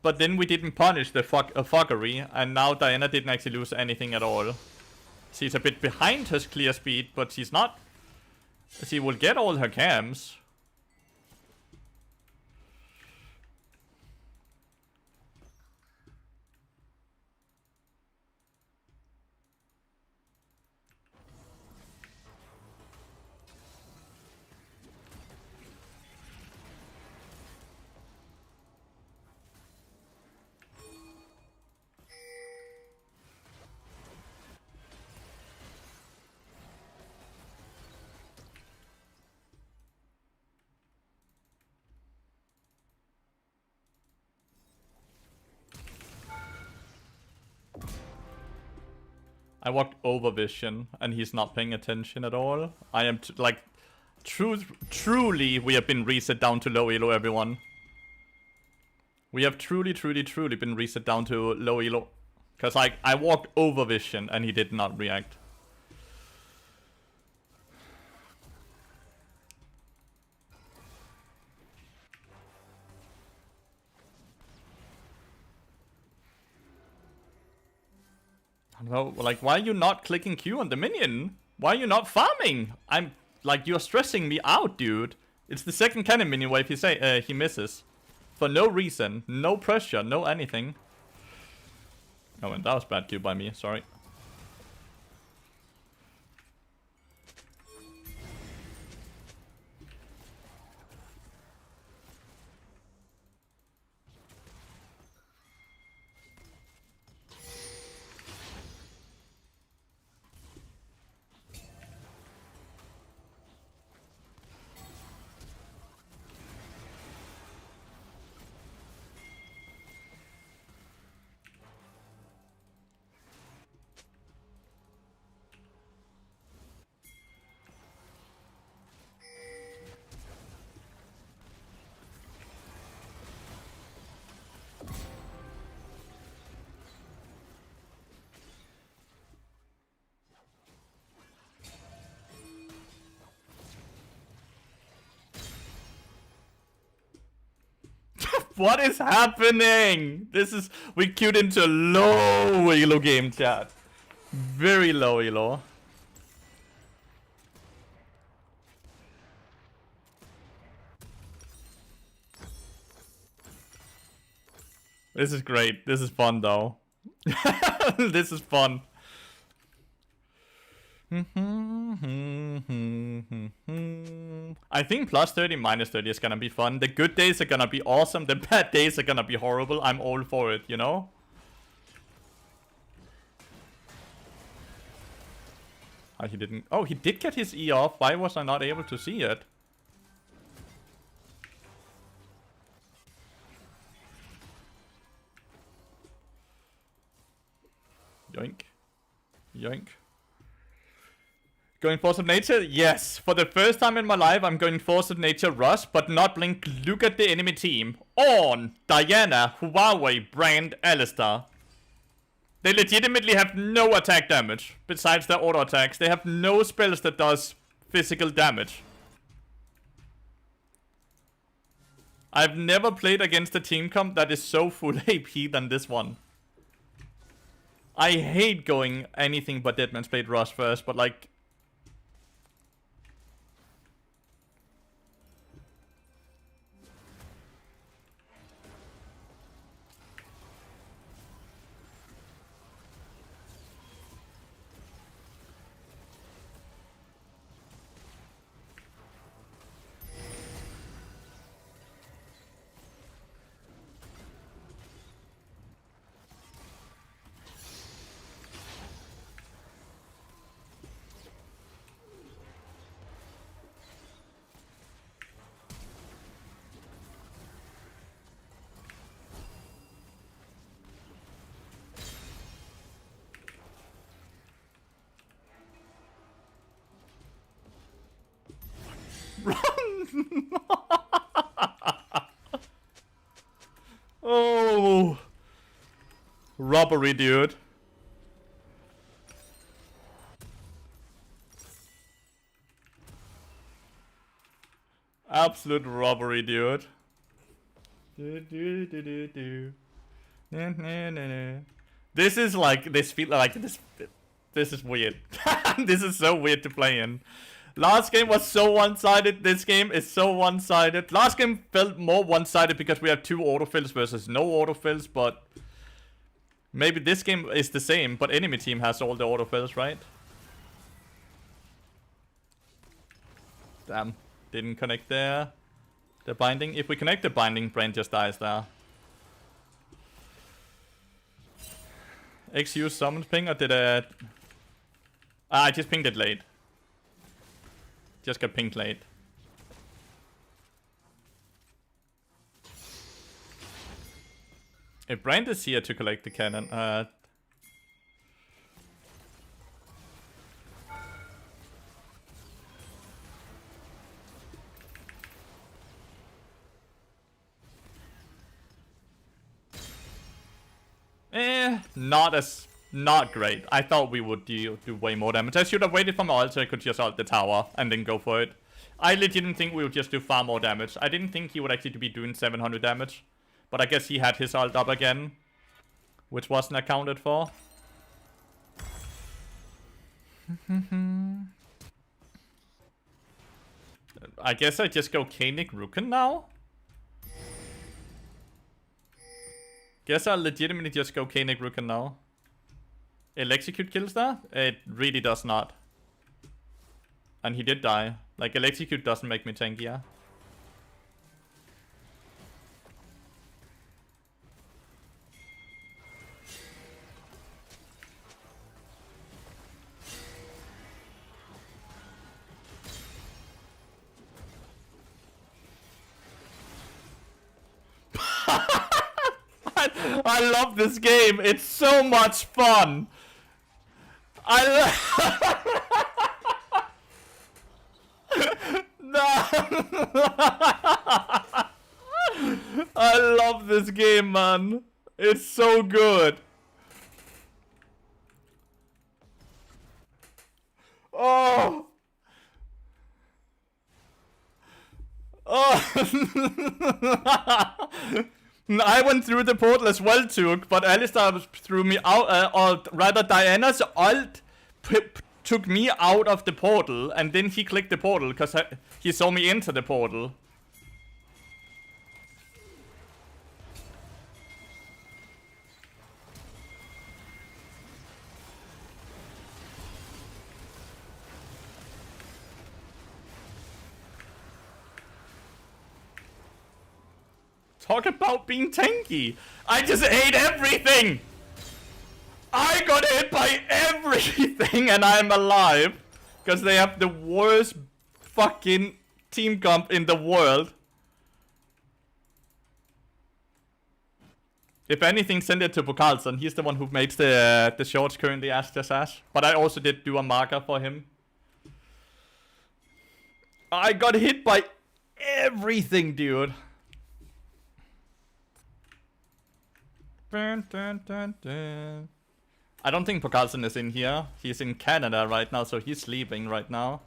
But then we didn't punish the fuckery. And now Diana didn't actually lose anything at all. She's a bit behind her clear speed, but she's not. She will get all her camps. I walked over Vision, and he's not paying attention at all. I am, like, truly, we have been reset down to low elo, everyone. We have truly been reset down to low elo. Because, like, I walked over Vision, and he did not react. I don't know, like, why are you not clicking Q on the minion? Why are you not farming? I'm, like, you're stressing me out, dude. It's the second cannon minion wave he misses. For no reason. No pressure, no anything. Oh, and that was bad Q by me, sorry. What is happening? This is... We queued into a low elo game, chat. Very low elo. This is great. This is fun, though. This is fun. I think plus 30, minus 30 is gonna be fun. The good days are gonna be awesome. The bad days are gonna be horrible. I'm all for it, you know? Oh, he didn't. Oh, he did get his E off. Why was I not able to see it? Yoink. Yoink. Going Force of Nature? Yes. For the first time in my life, I'm going Force of Nature Rush, but not Blink. Look at the enemy team. On Diana, Huawei, Brand, Alistar. They legitimately have no attack damage besides their auto attacks. They have no spells that does physical damage. I've never played against a team comp that is so full AP than this one. I hate going anything but Deadman's Blade Rush first, but like... Run! Oh, robbery, dude. Absolute robbery, dude. This is like, this feel like this is weird. This is so weird to play in. Last game was so one-sided. This game is so one-sided. Last game felt more one-sided because we have 2 autofills versus no autofills, but maybe this game is the same, but enemy team has all the autofills, right? Damn, didn't connect there. The binding. If we connect the binding, Brain just dies there. X used summon ping or did I... I just pinged it late. Just got pinged late. If Brand is here to collect the cannon, not great. I thought we would do way more damage. I should have waited for my ult so I could just ult the tower and then go for it. I legitimately think we would just do far more damage. I didn't think he would actually be doing 700 damage. But I guess he had his ult up again, which wasn't accounted for. I guess I just go Koenig Ruken now. Guess I'll legitimately just go Koenig Ruken now. Execute kills that? It really does not. And he did die. Like, Execute doesn't make me tankier. I love this game. It's so much fun. No. I love this game, man. It's so good. Oh. Oh. I went through the portal as well, too, but Alistar threw me out, or rather Diana's ult took me out of the portal, and then he clicked the portal, because he saw me enter the portal. Talk about being tanky. I just ate everything. I got hit by everything and I'm alive. Because they have the worst fucking team comp in the world. If anything, send it to Bokarlson. He's the one who makes the shorts currently as just Ash. But I also did do a marker for him. I got hit by everything, dude. Dun, dun, dun, dun. I don't think Pokazin is in here. He's in Canada right now, so he's sleeping right now.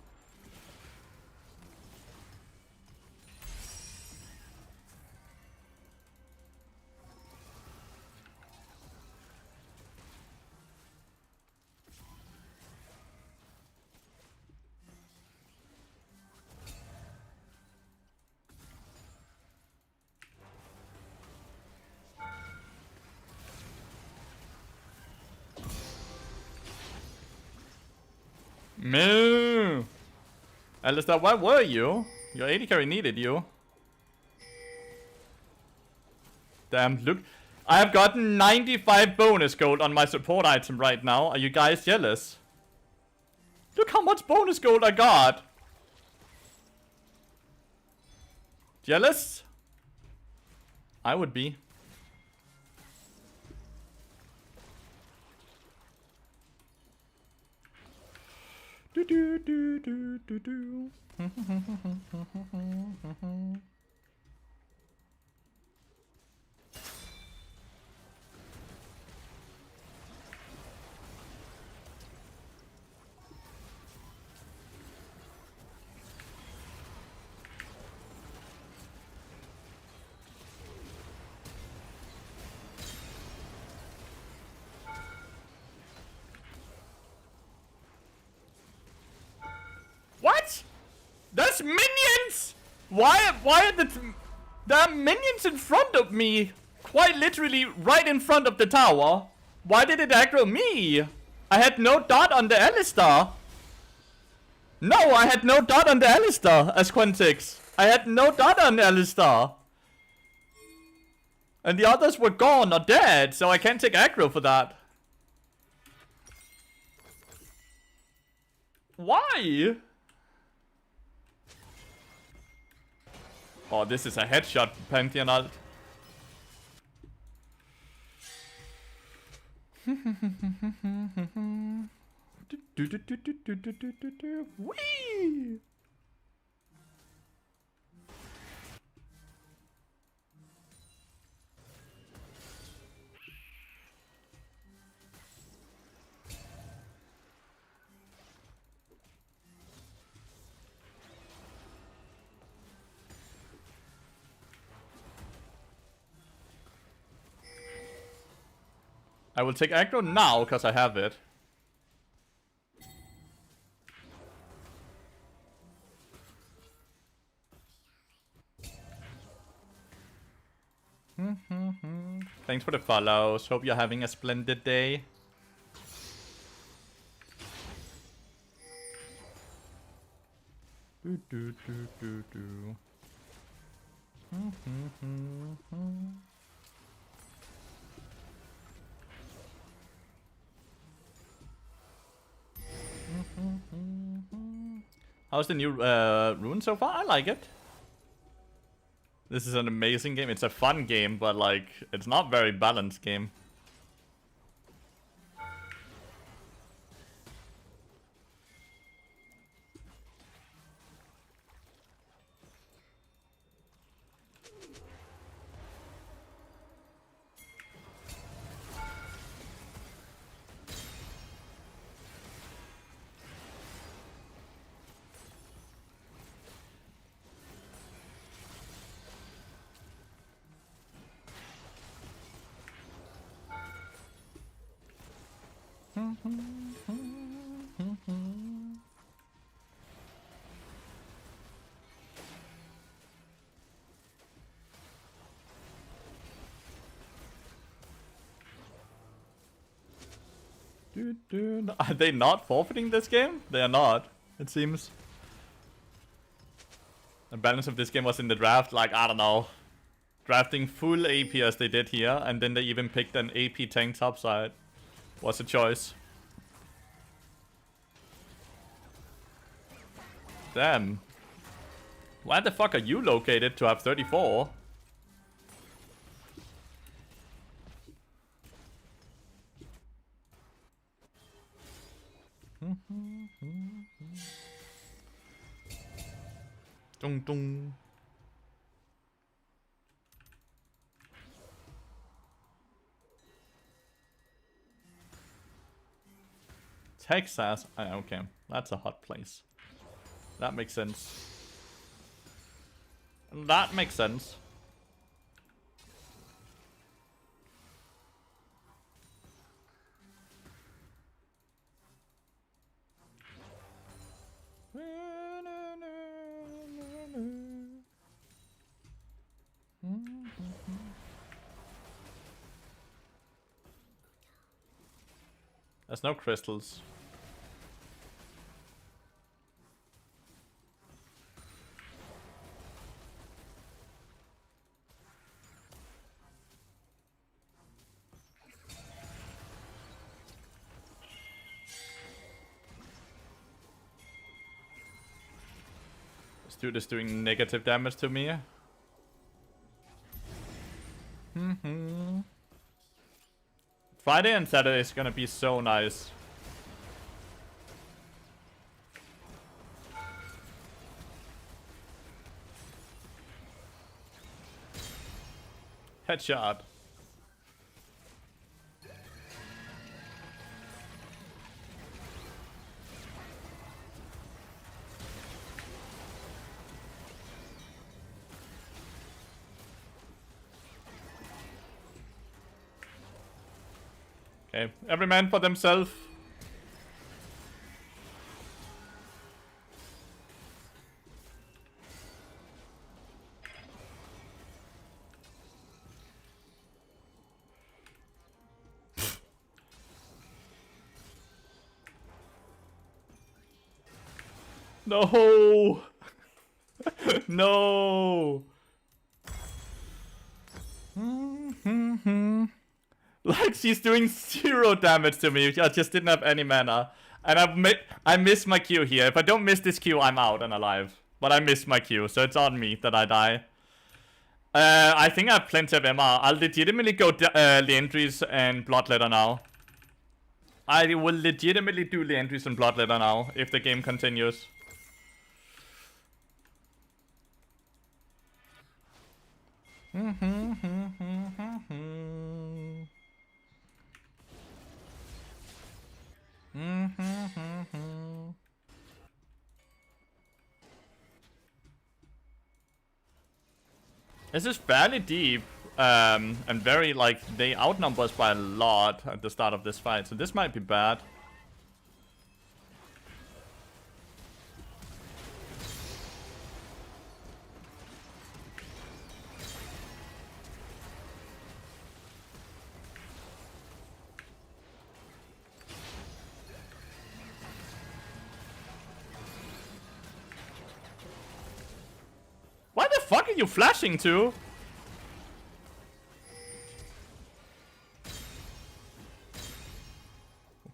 Moo! Alistair, where were you? Your AD carry needed you. Damn, look. I have gotten 95 bonus gold on my support item right now. Are you guys jealous? Look how much bonus gold I got. Jealous? I would be. Do do do do do do. What? There's minions! Why are there are minions in front of me? Quite literally right in front of the tower. Why did it aggro me? I had no dot on the Alistar. No, I had no dot on the Alistar as Quintix. I had no dot on the Alistar. And the others were gone or dead, so I can't take aggro for that. Why? Oh, this is a headshot Pantheon ult. Whee! I will take aggro now, because I have it. Thanks for the follows. Hope you're having a splendid day. Do do do do do. How's the new rune so far? I like it. This is an amazing game. It's a fun game, but like, it's not very balanced game. Are they not forfeiting this game? They are not, it seems. The balance of this game was in the draft, like, I don't know. Drafting full AP as they did here, and then they even picked an AP tank topside. Was a choice. Damn. Where the fuck are you located to have 34? Dung dung. Texas. Okay, that's a hot place. That makes sense. That makes sense. There's no crystals. This dude is doing negative damage to me. Friday and Saturday is gonna be so nice. Headshot. Okay, every man for themselves. No. No. Like, she's doing 0 damage to me. I just didn't have any mana. And I missed my Q here. If I don't miss this Q, I'm out and alive. But I missed my Q, so it's on me that I die. I think I have plenty of MR. I'll legitimately go Lathyrus and Bloodletter now. I will legitimately do Lathyrus and Bloodletter now, if the game continues. This is fairly deep, and very, like, they outnumber us by a lot at the start of this fight, so this might be bad. Why the fuck are you flashing to?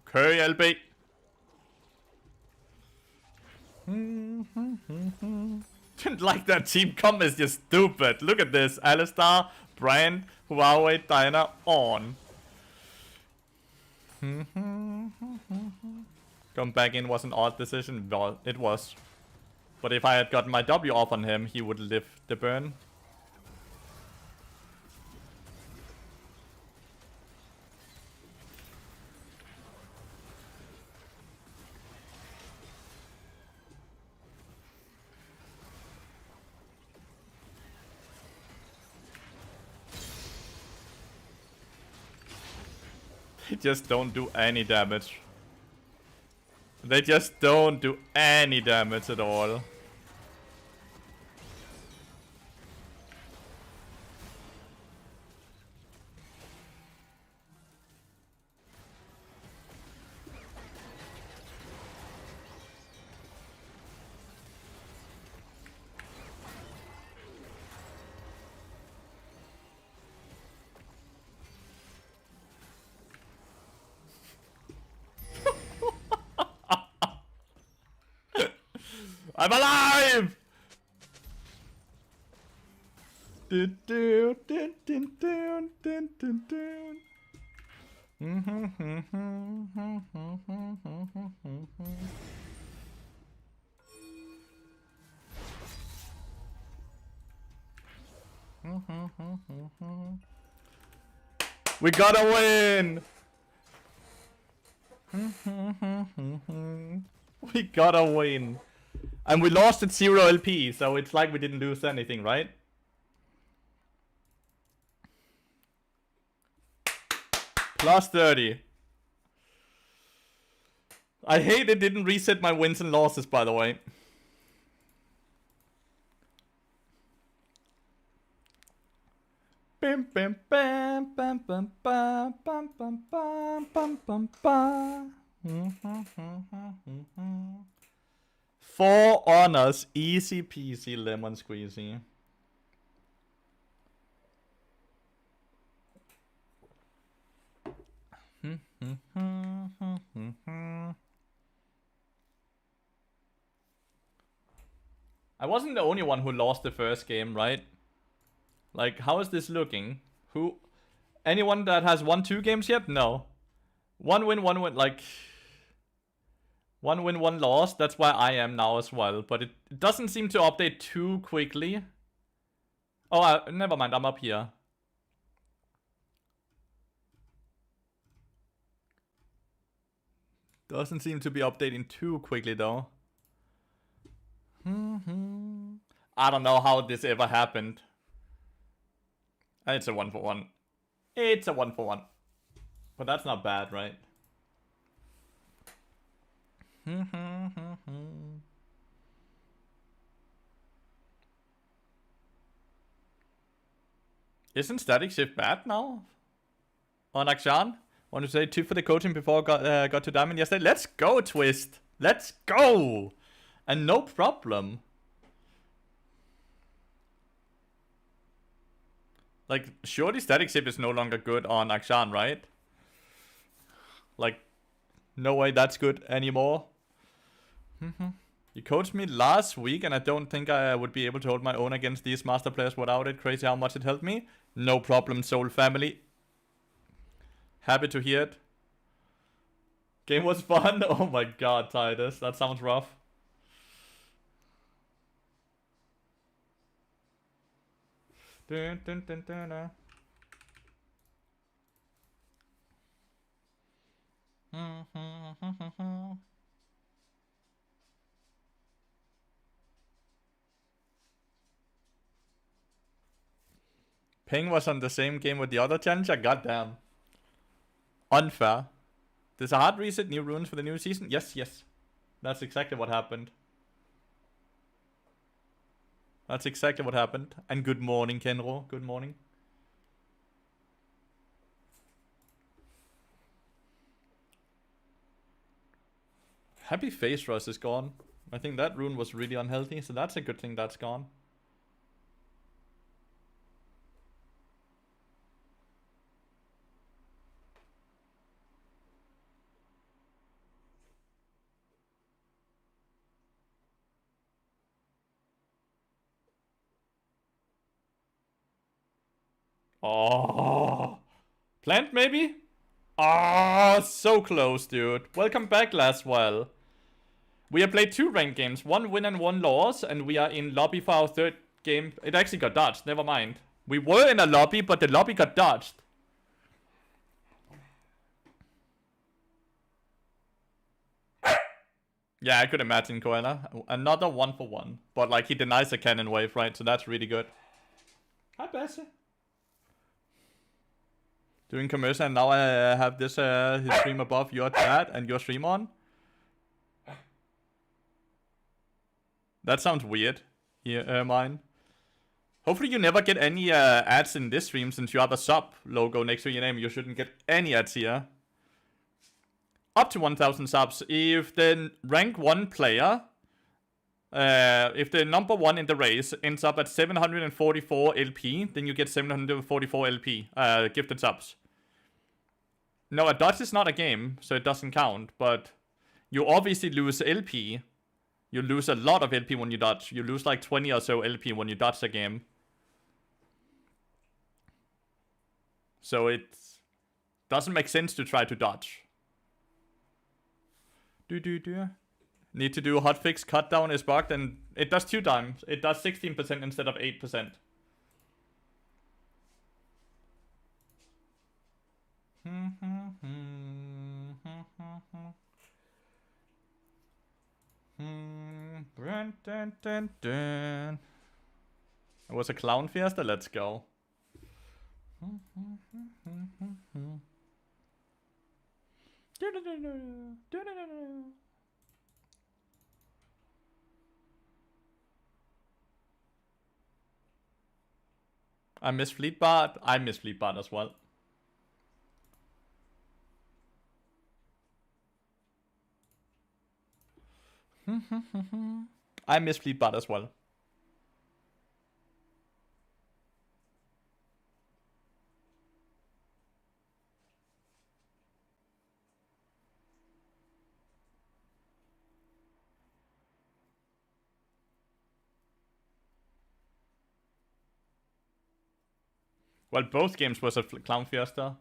Okay, LB. Didn't like that team comp is just stupid. Look at this. Alistar, Brand, Huawei, Diana, on. Come back in was an odd decision. Well, it was. But if I had gotten my W off on him, he would live the burn. They just don't do any damage. They just don't do any damage at all. I'm alive! We gotta win! We got a win. And we lost at 0 LP, so it's like we didn't lose anything, right? Plus 30. I hate it didn't reset my wins and losses, by the way. Bam bam bam bam bam bam bam bam bam bam bam. 4 honors, easy peasy lemon squeezy. I wasn't the only one who lost the first game, right? Like, how is this looking? Anyone that has won 2 games yet? No. 1 win, like... 1 win, 1 loss. That's where I am now as well. But it doesn't seem to update too quickly. Oh, never mind. I'm up here. Doesn't seem to be updating too quickly, though. I don't know how this ever happened. It's a 1-for-1. It's a 1-for-1. But that's not bad, right? Isn't static shift bad now? On Akshan? Want to say 2 for the coaching before got to diamond yesterday? Let's go, Twist! Let's go! And no problem. Like, surely static shift is no longer good on Akshan, right? Like, no way that's good anymore. You coached me last week, and I don't think I would be able to hold my own against these master players without it. Crazy how much it helped me. No problem, Soul Family. Happy to hear it. Game was fun. Oh my god, Titus. That sounds rough. Dun, dun, dun, dun, dun. Ping was on the same game with the other challenger? Goddamn. Unfair. There's a hard reset, new runes for the new season? Yes, yes. That's exactly what happened. That's exactly what happened. And good morning, Kenro. Good morning. Happy Face Rush is gone. I think that rune was really unhealthy, so that's a good thing that's gone. Oh, plant maybe? Ah, so close, dude. Welcome back, Laswell. We have played 2 ranked games, 1 win and 1 loss, and we are in lobby for our 3rd game. It actually got dodged, never mind. We were in a lobby, but the lobby got dodged. Yeah, I could imagine, Koala. Another 1-for-1. But, like, he denies the cannon wave, right? So that's really good. Hi, Bessie. Doing commercial, and now I have this his stream above your chat and your stream on. That sounds weird. Here, mine. Hopefully you never get any ads in this stream, since you have a sub logo next to your name. You shouldn't get any ads here. Up to 1,000 subs. If the rank 1 player, if the number 1 in the race ends up at 744 LP, then you get 744 LP gifted subs. No, a dodge is not a game, so it doesn't count, but you obviously lose LP. You lose a lot of LP when you dodge. You lose like 20 or so LP when you dodge a game. So it doesn't make sense to try to dodge. Need to do hotfix. Cut down is bugged, and it does 2 times. It does 16% instead of 8%. dun, dun, dun. It was a clown fiesta. Let's go. I miss Fleetbart. I miss Fleetbart as well. I miss Fleetbart as well. Well, both games was a clown fiesta.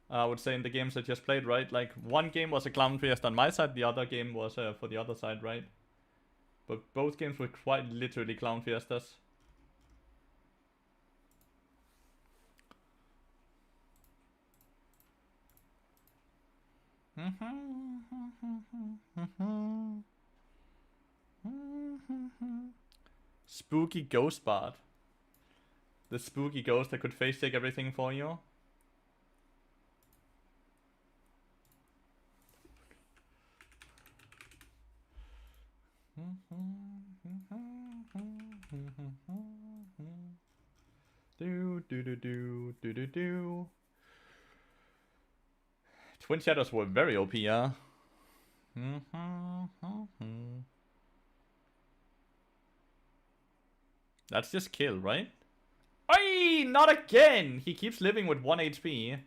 I would say in the games I just played, right? Like, one game was a clown fiesta on my side, the other game was for the other side, right? But both games were quite literally clown fiestas. Spooky ghost bard. The spooky ghost that could face take everything for you. Do. Twin Shadows were very OP, yeah. That's just kill, right? Oi! Not again! He keeps living with 1 HP.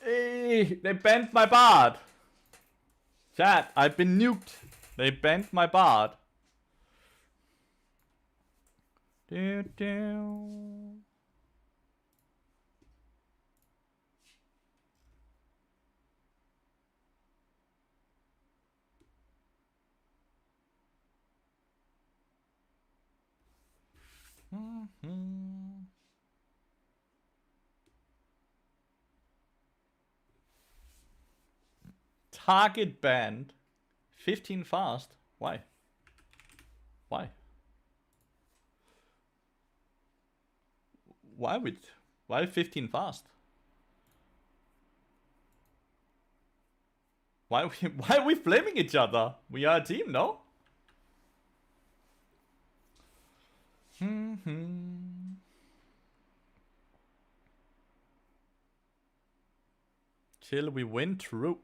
Hey, they banned my bard. Chat, I've been nuked. They banned my bard. Do. Target banned. 15 fast. Why? Why? Why 15 fast? Why are we flaming each other? We are a team, no? Till we win, true.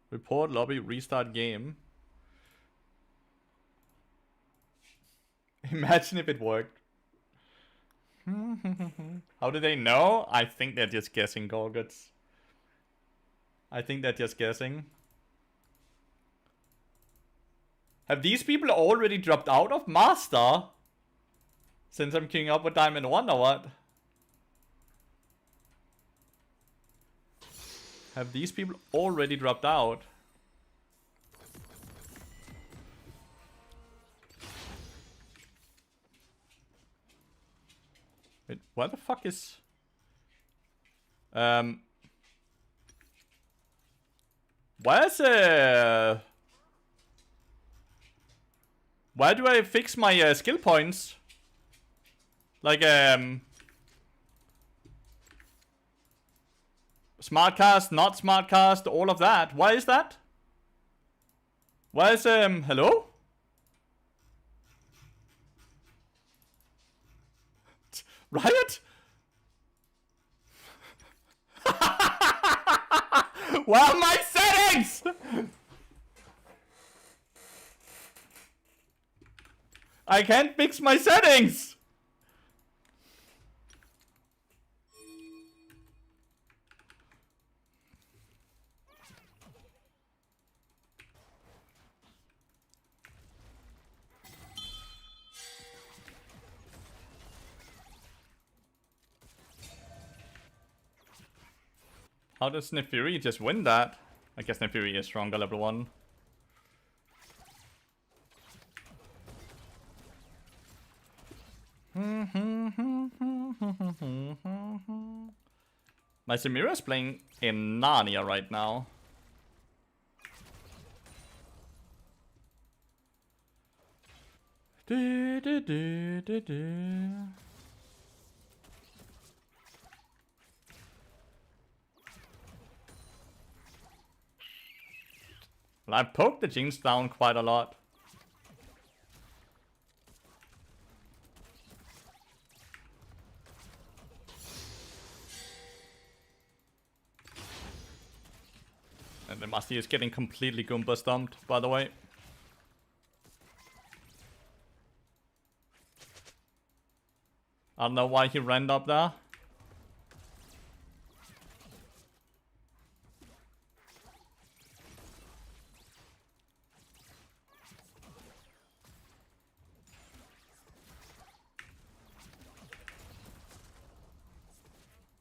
Report lobby, restart game. Imagine if it worked. How do they know? I think they're just guessing, Gorguts. I think they're just guessing. Have these people already dropped out of Master? Since I'm queuing up with Diamond 1 or what? Have these people already dropped out? Wait, where the fuck is... Where's Why do I fix my skill points? Like, smart cast, not smart cast, all of that. Why is that? Why is, hello? Riot? Where are my settings? I can't fix my settings. How does Nefiri just win that? I guess Nefiri is stronger level 1. My Samira is playing in Narnia right now. Well, I poked the Jinx down quite a lot. And the Masti is getting completely Goomba stomped, by the way. I don't know why he ran up there.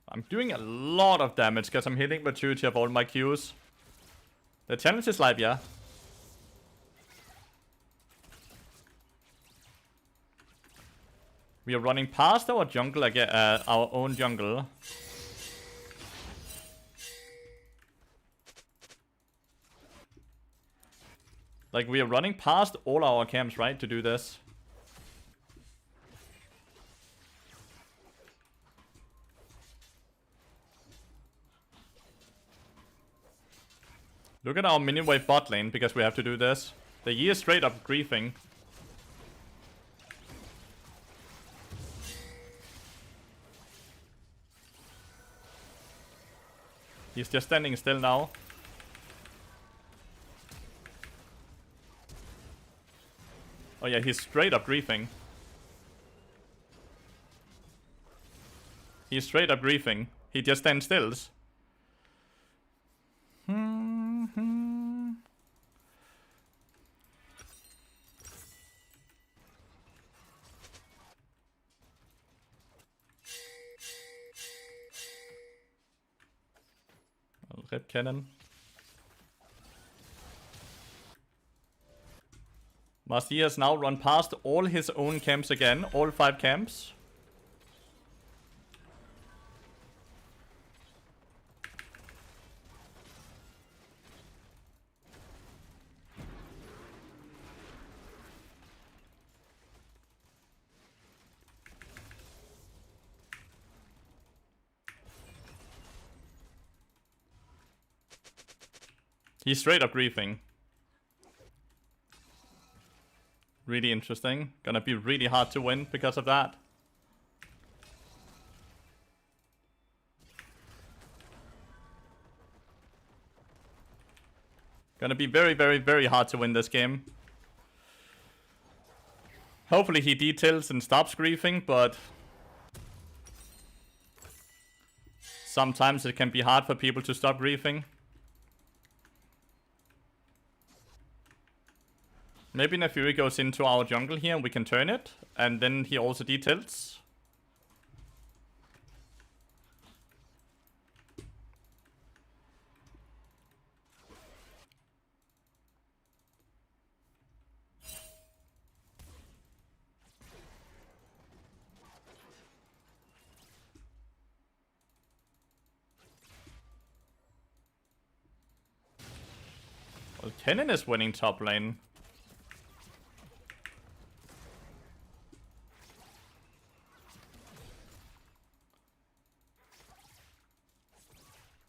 I'm doing a lot of damage because I'm hitting maturity of all my Qs. The challenge is live, yeah. We are running past our jungle again, our own jungle. Like, we are running past all our camps, right, to do this. Look at our minion wave bot lane, because we have to do this. The Yi is straight up griefing. He's just standing still now. Oh yeah, he's straight up griefing. He's straight up griefing. He just stands still. Rip cannon. Masti has now run past all his own camps again, all 5 camps. He's straight up griefing. Really interesting. Gonna be really hard to win because of that. Gonna be very, very, very hard to win this game. Hopefully he details and stops griefing, but sometimes it can be hard for people to stop griefing. Maybe Nefiri goes into our jungle here and we can turn it. And then he also detilts. Well, Kennen is winning top lane.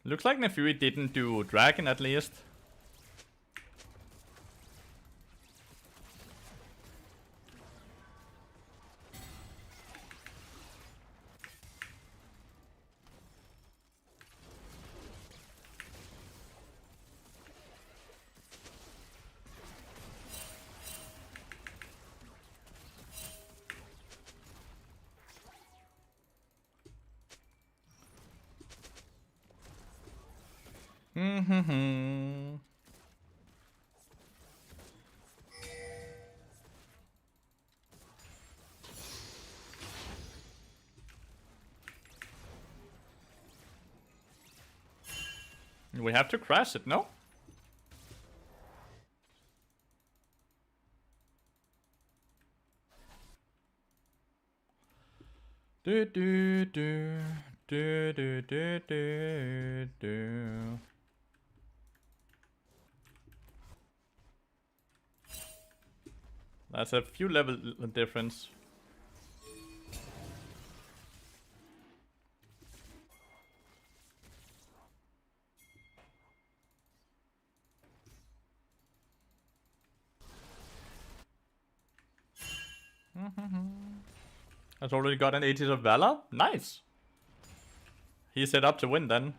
Looks like Lathyrus didn't do dragon at least. We have to crash it, no? Do do do do do do do do. That's a few level difference. Has already got an 80s of Valor. Nice. He's set up to win then.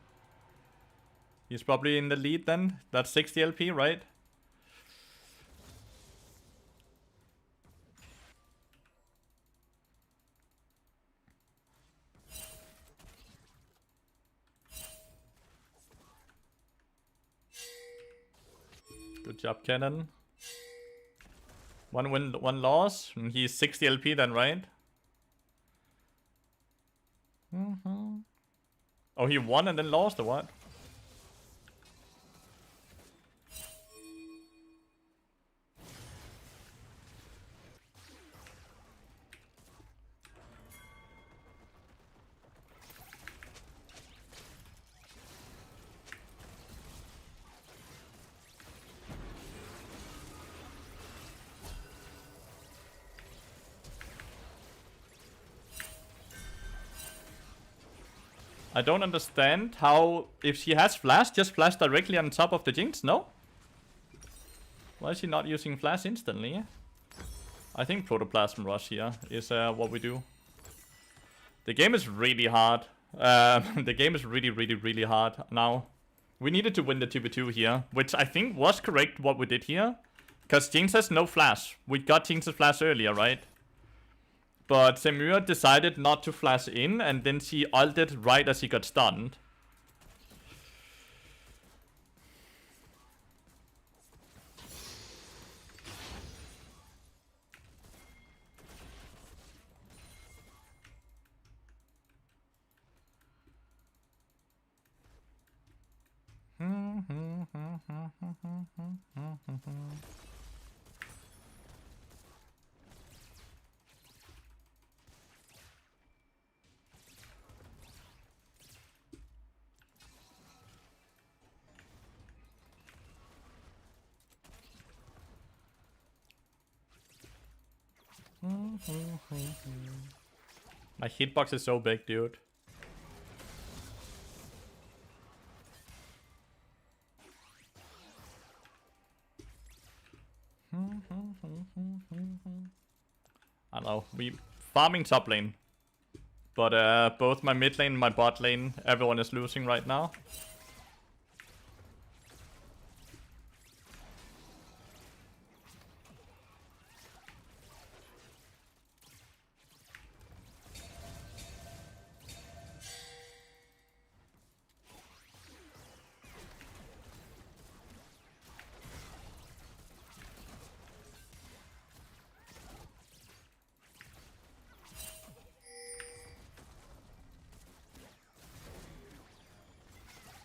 He's probably in the lead then. That's 60 LP, right? Good job, Cannon. One win, one loss. And he's 60 LP then, right? Oh, he won and then lost or what? I don't understand how, if she has flash, just flash directly on top of the Jinx, no? Why is she not using flash instantly? I think Protoplasm Rush here is what we do. The game is really hard. The game is really hard now. We needed to win the 2v2 here, which I think was correct what we did here. Because Jinx has no flash. We got Jinx's flash earlier, right? But Semira decided not to flash in, and then she ulted right as he got stunned. My hitbox is so big, dude. I don't know, we farming top lane. But both my mid lane and my bot lane, everyone is losing right now.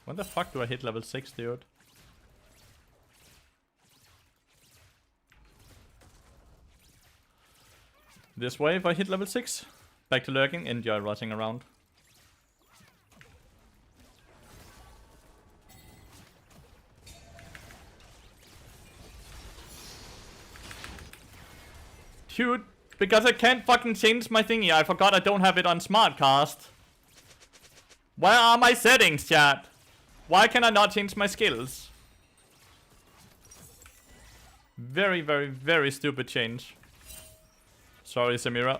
When the fuck do I hit level 6, dude? This way if I hit level 6. Back to lurking, enjoy rushing around. Dude, because I can't fucking change my thingy. I forgot I don't have it on Smartcast. Where are my settings, chat? Why can I not change my skills? Very, very, very stupid change. Sorry, Samira.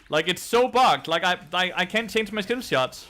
Like, it's so bugged. Like, I can't change my skill shots.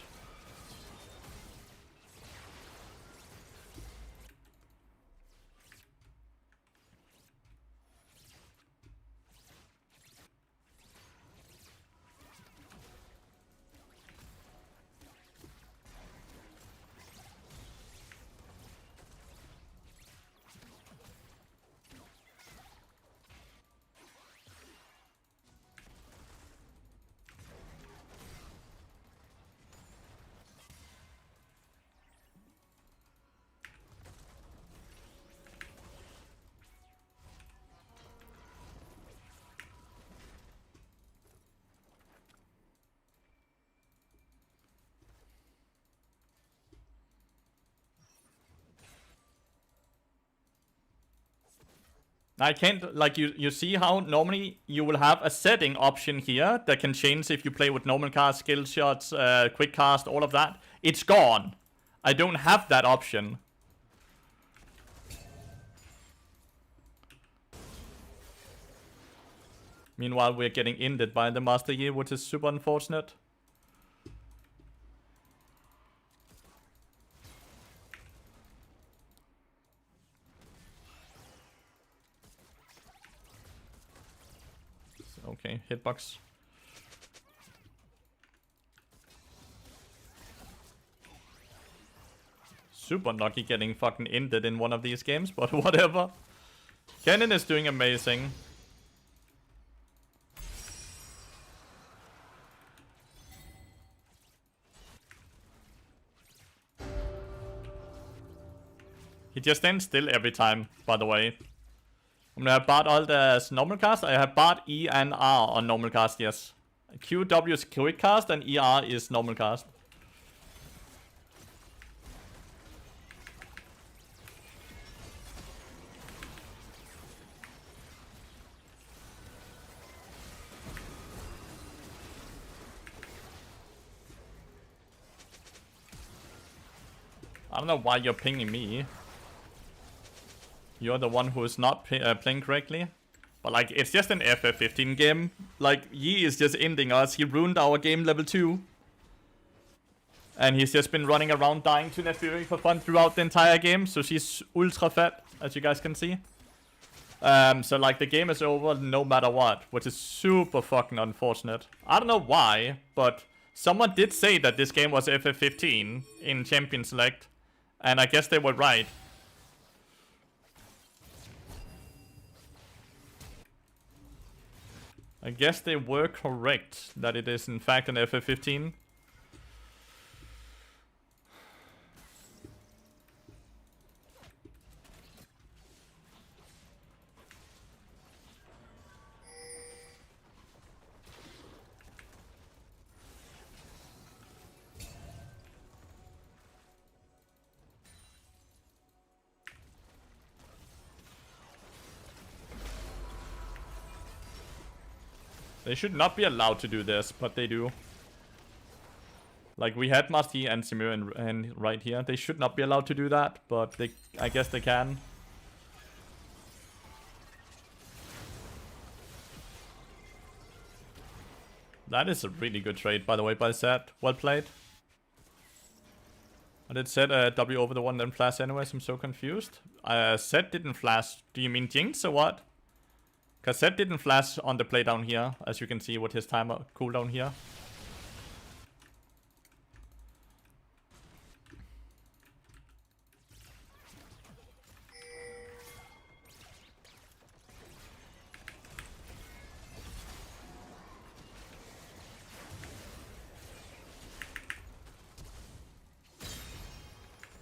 I can't, like, you see how normally you will have a setting option here that can change if you play with normal cast, skill shots, quick cast, all of that. It's gone. I don't have that option. Meanwhile, we're getting ended by the Master Yi, which is super unfortunate. Okay, hitbox. Super lucky getting fucking ended in one of these games, but whatever. Kennen is doing amazing. He just stands still every time, by the way. I'm gonna have Bard ult as normal cast. I have Bard E and R on normal cast, yes. QW is quick cast and ER is normal cast. I don't know why you're pinging me. You're the one who is not playing correctly. But like, it's just an FF15 game. Like, Yi is just ending us. He ruined our game level 2. And he's just been running around dying to Lathyrus for fun throughout the entire game. So she's ultra fat, as you guys can see. So like, the game is over no matter what. Which is super fucking unfortunate. I don't know why, but someone did say that this game was FF15 in Champion Select. And I guess they were right. I guess they were correct that it is in fact an FF15. They should not be allowed to do this, but they do. Like, we had Master Yi and Simir and right here. They should not be allowed to do that, but they, I guess they can. That is a really good trade, by the way, by Zed. Well played. I did Zed W over the one, then flash anyways. I'm so confused. Zed didn't flash. Do you mean Jinx or what? Because Zed didn't flash on the play down here, as you can see with his timer cooldown here.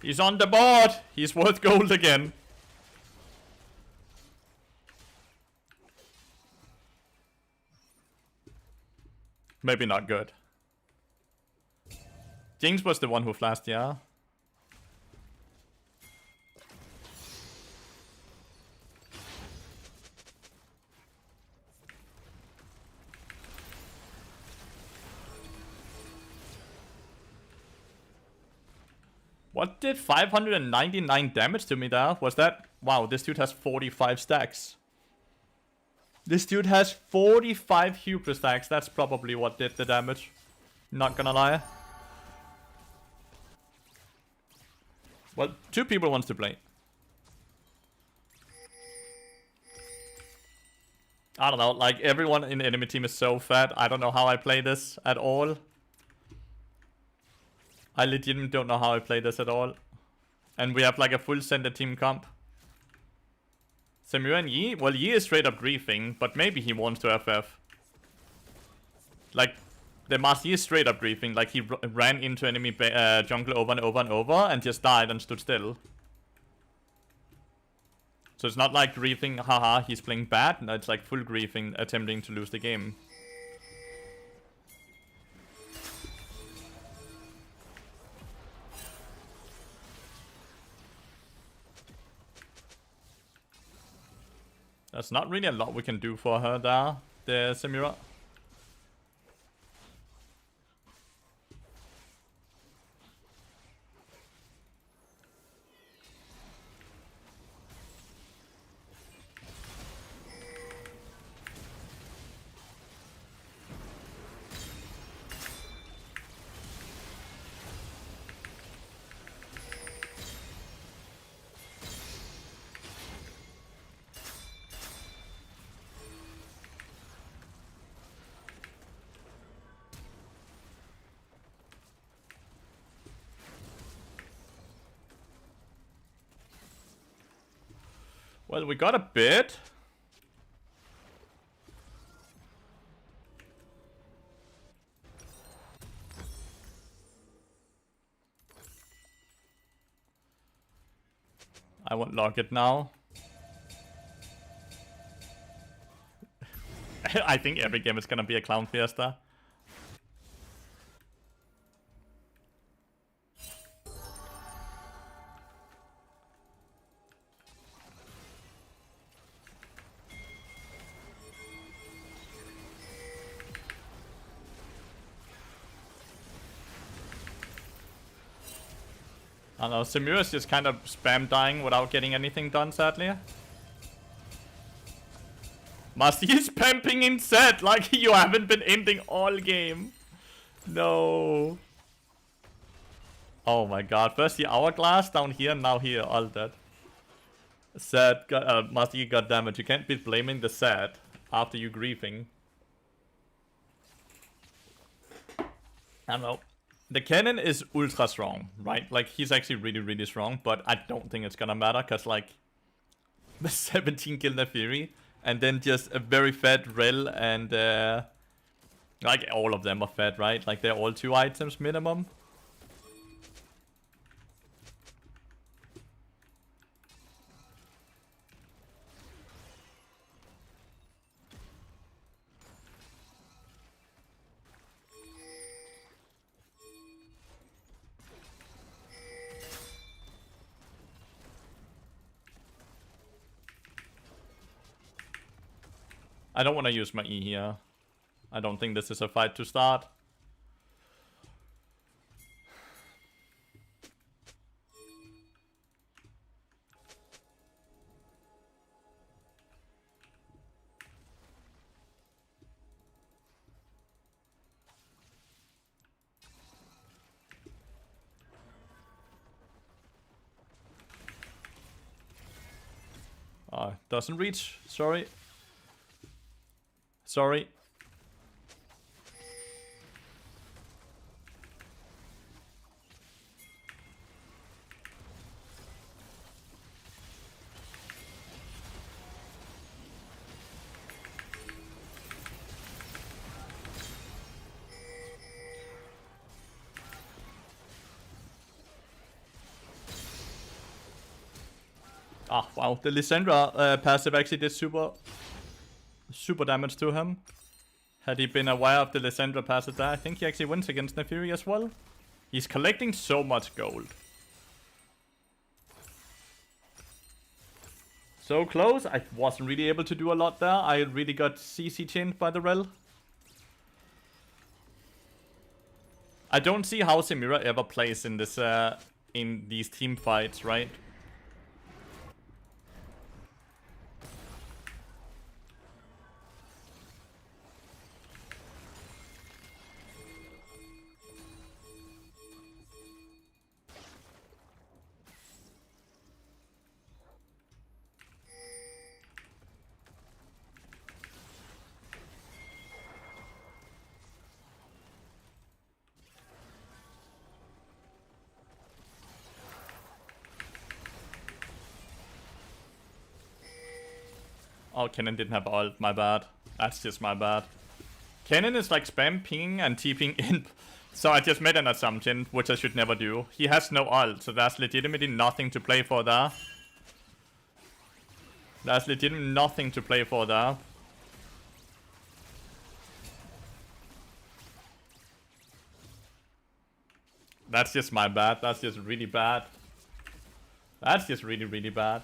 He's on the board! He's worth gold again. Maybe not good. Jinx was the one who flashed, yeah. What did 599 damage to me there? Was that... Wow, this dude has 45 stacks. This dude has 45 hubris stacks. That's probably what did the damage. Not gonna lie. Well, 2 people wants to play. I don't know, like everyone in the enemy team is so fat. I don't know how I play this at all. I legitimately don't know how I play this at all. And we have like a full center team comp. Samira and Yi? Well, Yi is straight up griefing, but maybe he wants to FF. Like, the Master Yi is straight up griefing. Like, he ran into enemy jungle over and over and over and just died and stood still. So it's not like griefing, haha, he's playing bad. No, it's like full griefing, attempting to lose the game. There's not really a lot we can do for her there, the Samira. Well, we got a bit. I won't lock it now. I think every game is gonna be a clown fiesta. I don't know, Samira's just kind of spam dying without getting anything done, sadly. Master is pamping in set like you haven't been ending all game. No. Oh my god, first the hourglass down here, now here, all that. Set, Master Yi got damage. You can't be blaming the set after you griefing. I don't know. The cannon is ultra strong, right? Like, he's actually really, really strong, but I don't think it's gonna matter, because, like, the 17 kill Lathyrus, and then just a very fat Rel, and, like, all of them are fat, right? Like, they're all 2 items minimum. I don't want to use my E here. I don't think this is a fight to start. Doesn't reach. Sorry. Sorry. Ah, wow. The Lysandra passive actually did super damage to him. Had he been aware of the Lysandra passive there, I think he actually wins against Lathyrus as well. He's collecting so much gold. So close. I wasn't really able to do a lot there. I really got CC chained by the Rel. I don't see how Samira ever plays in this in these team fights, right? Oh, Kennen didn't have ult, my bad. That's just my bad. Kennen is like spam pinging and TPing in. So I just made an assumption, which I should never do. He has no ult, so there's legitimately nothing to play for there. There's legitimately nothing to play for there. That's just my bad. That's just really bad. That's just really, really bad.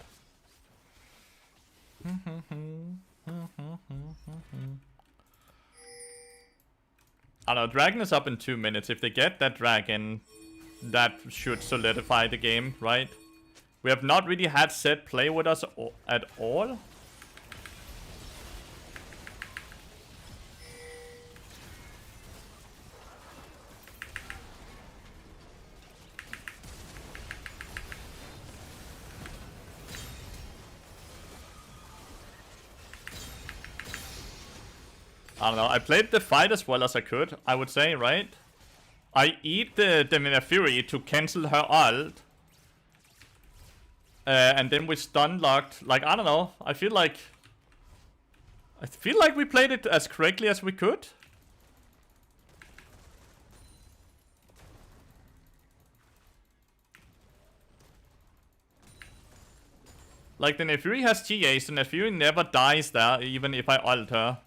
I don't know, dragon is up in 2 minutes. If they get that dragon, that should solidify the game, right? We have not really had Zed play with us at all. I don't know, I played the fight as well as I could, I would say, right? I eat the Lathyrus to cancel her ult. And then we stun locked. Like, I don't know, I feel like we played it as correctly as we could. Like, the Lathyrus has GA, so Lathyrus never dies there, even if I ult her.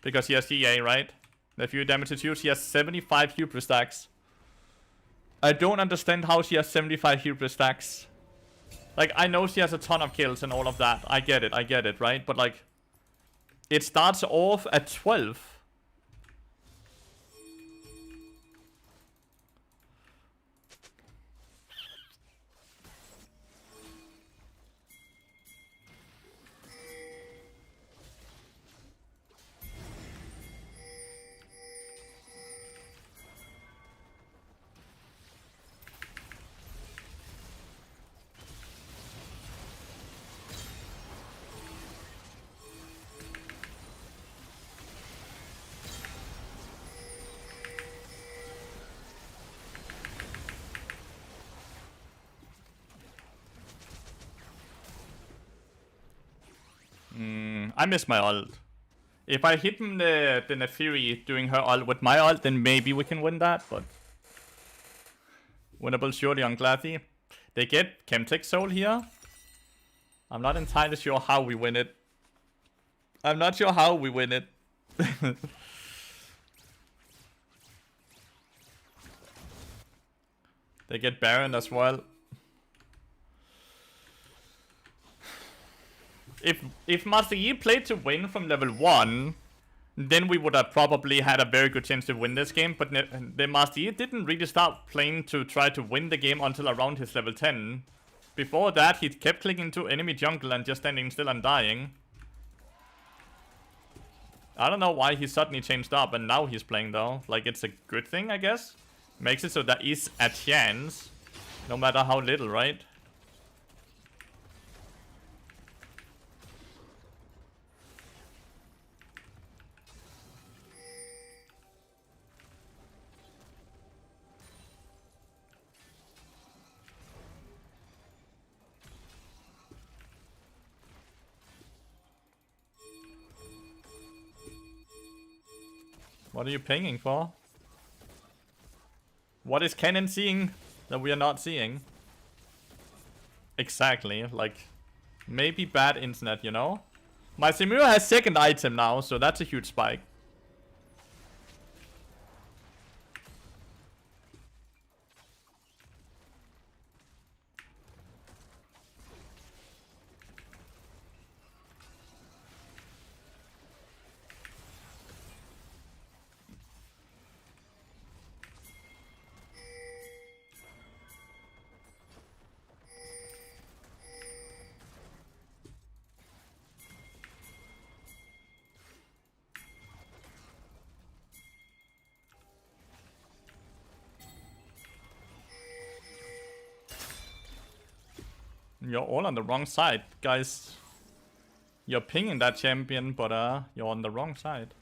Because he has GA, right? Lathyrus damage is huge. He has 75 hubris stacks. I don't understand how she has 75 hubris stacks. Like, I know she has a ton of kills and all of that. I get it, right? But like, it starts off at 12. I miss my ult. If I hit him the Lathyrus doing her ult with my ult, then maybe we can win that, but... Winnable surely on Glathie. They get Chemtech Soul here. I'm not entirely sure how we win it. I'm not sure how we win it. They get Baron as well. If Master Yi played to win from level 1, then we would have probably had a very good chance to win this game. But the Master Yi didn't really start playing to try to win the game until around his level 10. Before that, he kept clicking to enemy jungle and just standing still and dying. I don't know why he suddenly changed up and now he's playing though. Like, it's a good thing, I guess. Makes it so there is a chance. No matter how little, right? What are you pinging for? What is Kennen seeing that we are not seeing? Exactly, like, maybe bad internet, you know? My Samira has second item now, so that's a huge spike. You're all on the wrong side, guys. You're pinging that champion, but you're on the wrong side.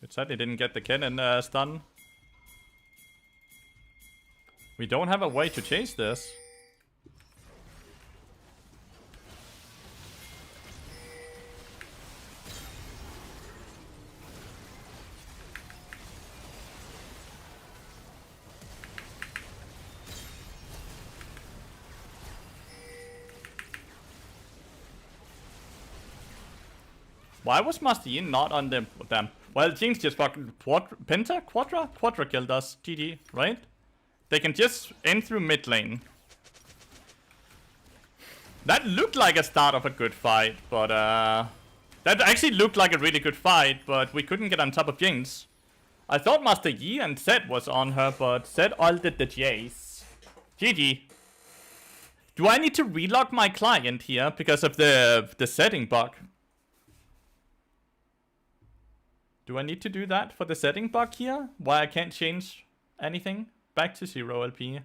It said he didn't get the cannon stun. We don't have a way to chase this. Why was Master Yi not on them? Damn. Well, Jinx just fucking Quadra killed us. GG, right? They can just end through mid lane. That looked like a start of a good fight, but that actually looked like a really good fight, but we couldn't get on top of Jinx. I thought Master Yi and Zed was on her, but Zed ulted the Jace. GG. Do I need to relog my client here because of the setting bug? Do I need to do that for the setting bug here? Why I can't change anything? Back to 0 LP.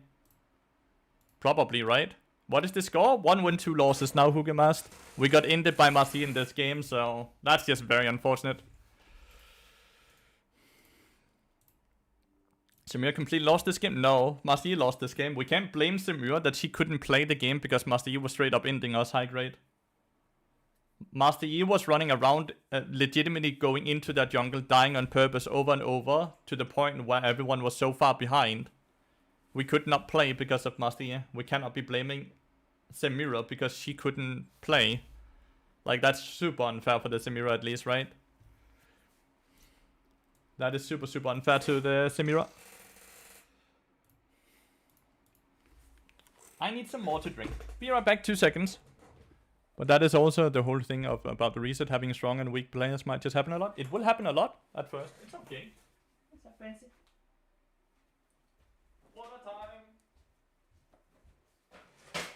Probably, right? What is the score? 1 win, 2 losses now, Huggemast. We got ended by Marcy in this game, so that's just very unfortunate. Samir completely lost this game? No, Marcy lost this game. We can't blame Samir that she couldn't play the game because Master Yi was straight up ending us high grade. Master Yi was running around, legitimately going into that jungle, dying on purpose over and over, to the point where everyone was so far behind. We could not play because of Master Yi. We cannot be blaming Samira because she couldn't play. Like, that's super unfair for the Samira at least, right? That is super, super unfair to the Samira. I need some more to drink. Be right back, 2 seconds. But that is also the whole thing of about the reset. Having strong and weak players might just happen a lot. It will happen a lot at first. It's okay. It's not fancy. Water time. Okay.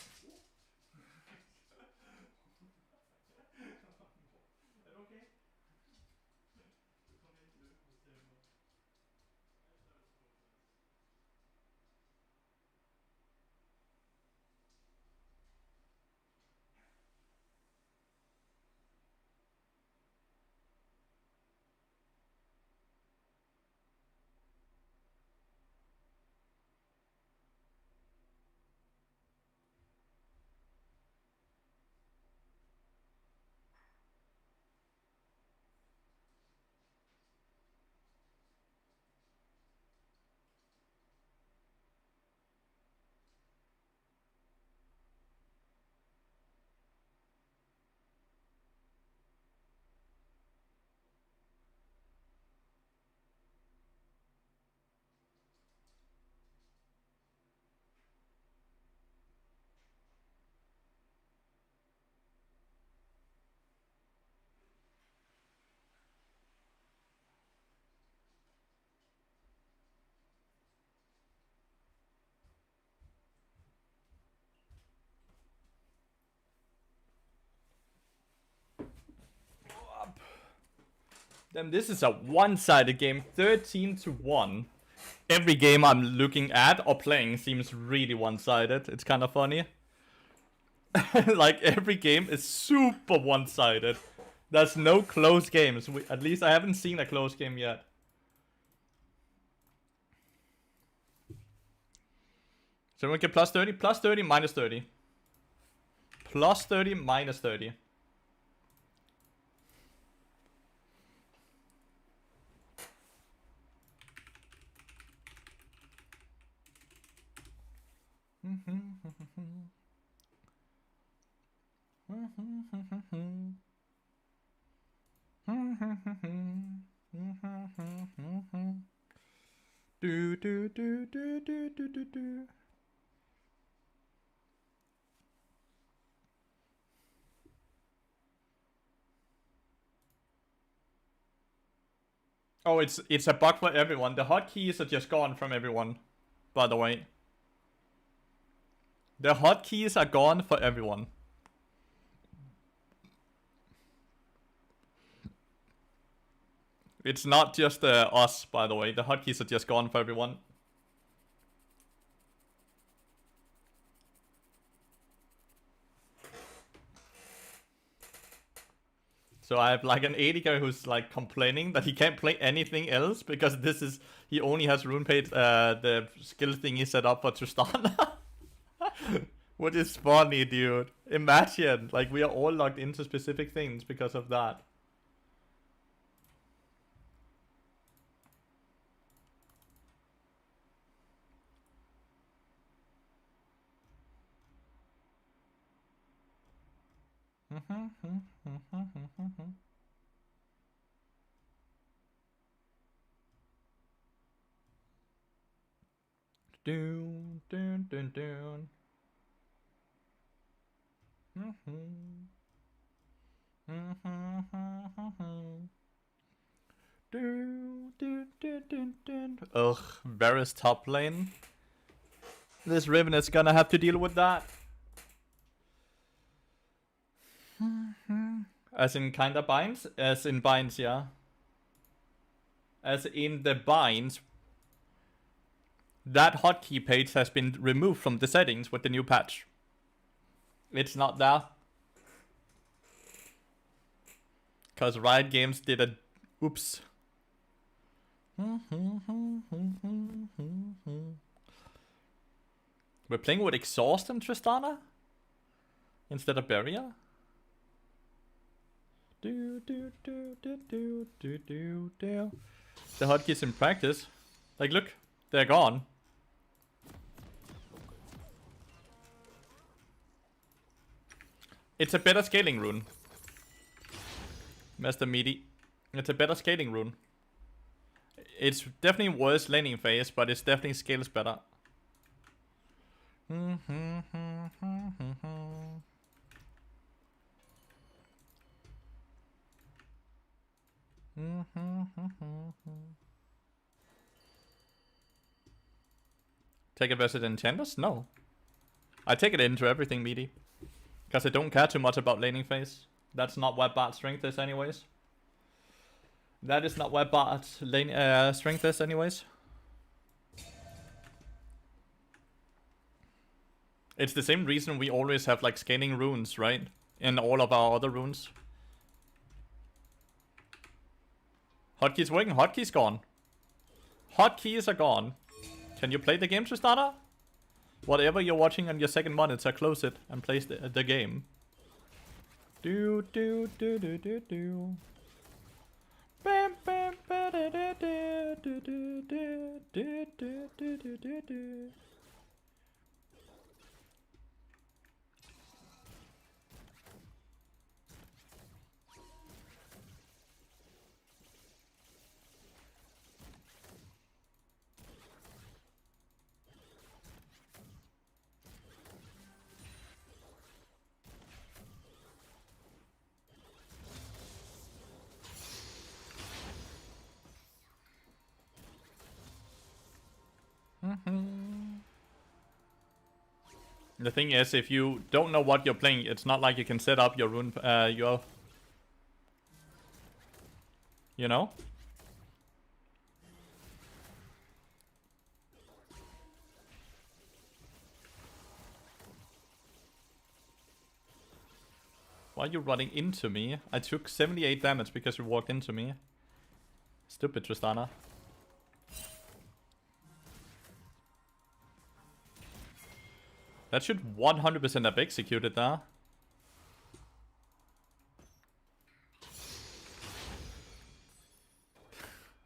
Damn, this is a one-sided game, 13-1. Every game I'm looking at or playing seems really one-sided. It's kind of funny. Like, every game is super one-sided. There's no close games. At least I haven't seen a close game yet. So we get plus 30, minus 30. Plus 30, minus 30. Do do do do do do do do. Oh, it's a bug for everyone. The hotkeys are just gone from everyone, by the way. The hotkeys are gone for everyone. It's not just us, by the way. The hotkeys are just gone for everyone. So I have like an 80 guy who's like complaining that he can't play anything else because this is, he only has rune page, the skill thing he set up for Tristana. What is funny, dude? Imagine, like, we are all locked into specific things because of that. Doon, doon, doon, doon. Ugh, Varus top lane. This Riven is gonna have to deal with that. As in kinda binds? As in binds, yeah. As in the binds. That hotkey page has been removed from the settings with the new patch. It's not there. Cause Riot Games did a oops. We're playing with Exhaust and Tristana instead of Barrier. The hotkeys in practice, like, look, they're gone. It's a better scaling rune. Master Meaty. It's a better scaling rune. It's definitely worse laning phase, but it definitely scales better. Take it versus enchanters? No. I take it into everything, Meaty. Because I don't care too much about laning phase. That's not where Bart's strength is anyways. That is not where Bart's strength is anyways. It's the same reason we always have like scaling runes, right? In all of our other runes. Hotkeys working, hotkeys gone. Hotkeys are gone. Can you play the game, Tristana? Whatever you're watching on your second monitor, close it and play the game. Do. Bam bam ba da da da do do do do do do do do. The thing is, if you don't know what you're playing, it's not like you can set up your rune, you know? Why are you running into me? I took 78 damage because you walked into me. Stupid Tristana. That should 100% have executed there.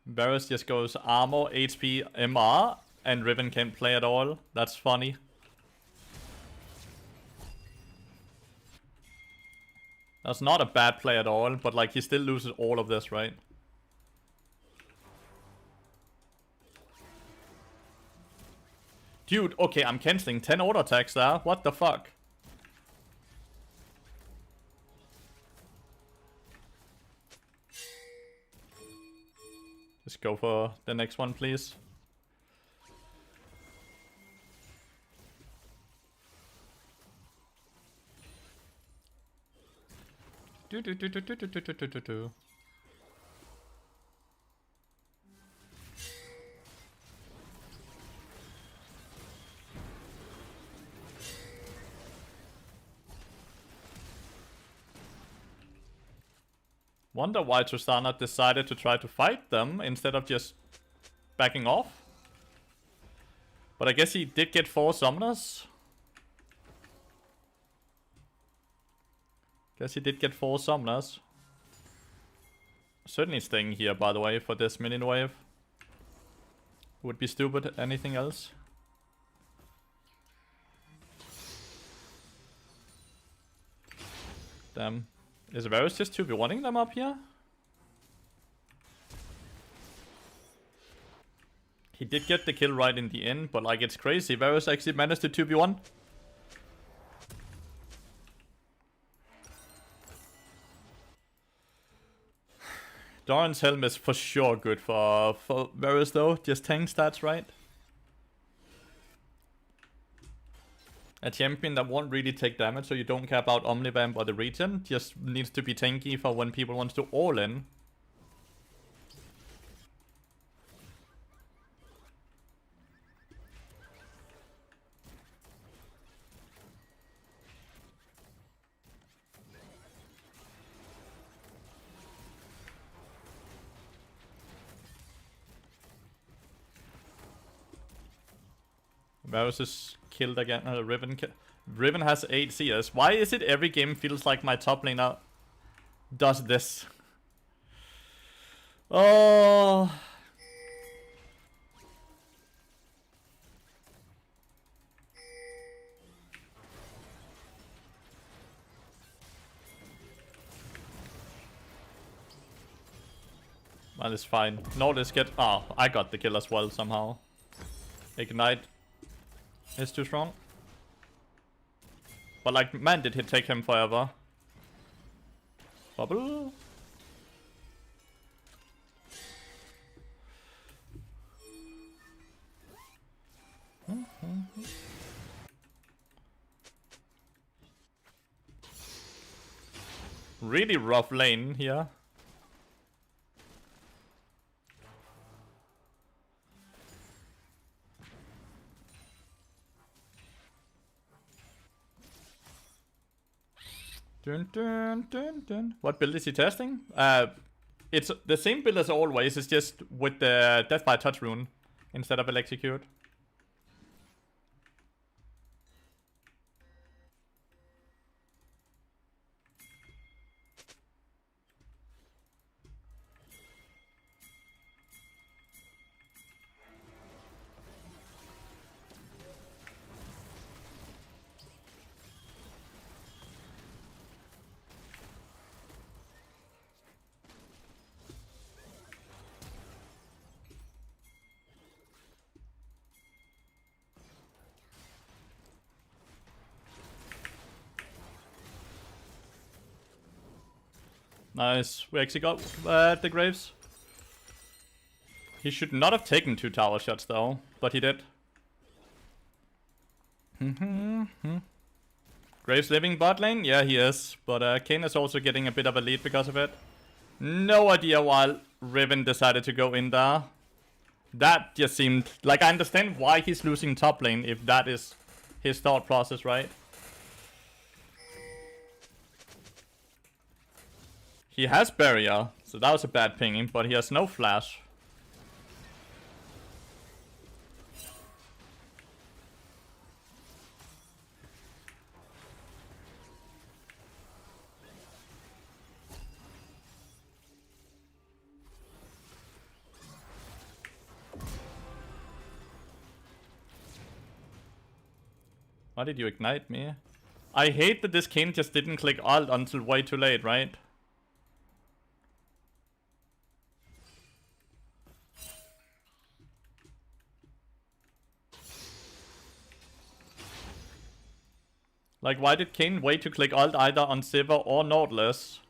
Varus just goes armor, HP, MR, and Riven can't play at all. That's funny. That's not a bad play at all, but like he still loses all of this, right? Dude, okay, I'm canceling 10 auto attacks there. What the fuck? Let's go for the next one, please. Do. Wonder why Tristana decided to try to fight them instead of just backing off. But I guess he did get 4 summoners. Guess he did get 4 summoners. Certainly staying here, by the way, for this minion wave. Would be stupid. Anything else? Damn. Is Varus just 2v1ing them up here? He did get the kill right in the end, but like it's crazy. Varus actually managed to 2v1. Doran's helm is for sure good for Varus though. Just tank stats, right? A champion that won't really take damage, so you don't care about Omnivamp or the regen. Just needs to be tanky for when people want to all in. Varus is killed again. Riven has 8 CS. Why is it every game feels like my top laner does this? Oh. Well, it's fine. Notice get... Oh, I got the kill as well somehow. Ignite is too strong. But like, man, did it take him forever. Bubble. Really rough lane here. Dun, dun, dun, dun. What build is he testing? It's the same build as always, it's just with the Death by Touch rune instead of Electrocute. Nice. We actually got the Graves. He should not have taken 2 tower shots though, but he did. Graves living bot lane? Yeah, he is. But Kayn is also getting a bit of a lead because of it. No idea why Riven decided to go in there. That just seemed... Like, I understand why he's losing top lane if that is his thought process, right? He has barrier, so that was a bad pinging, but he has no flash. Why did you ignite me? I hate that this Kayn just didn't click alt until way too late, right? Like, why did Kayn wait to click alt either on Sivir or Nautilus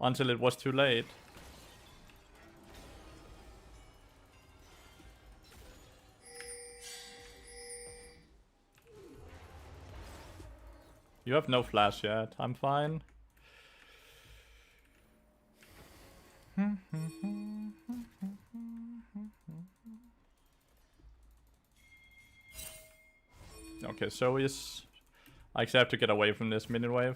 until it was too late? You have no flash yet. I'm fine. Okay, so is... I actually have to get away from this minion wave.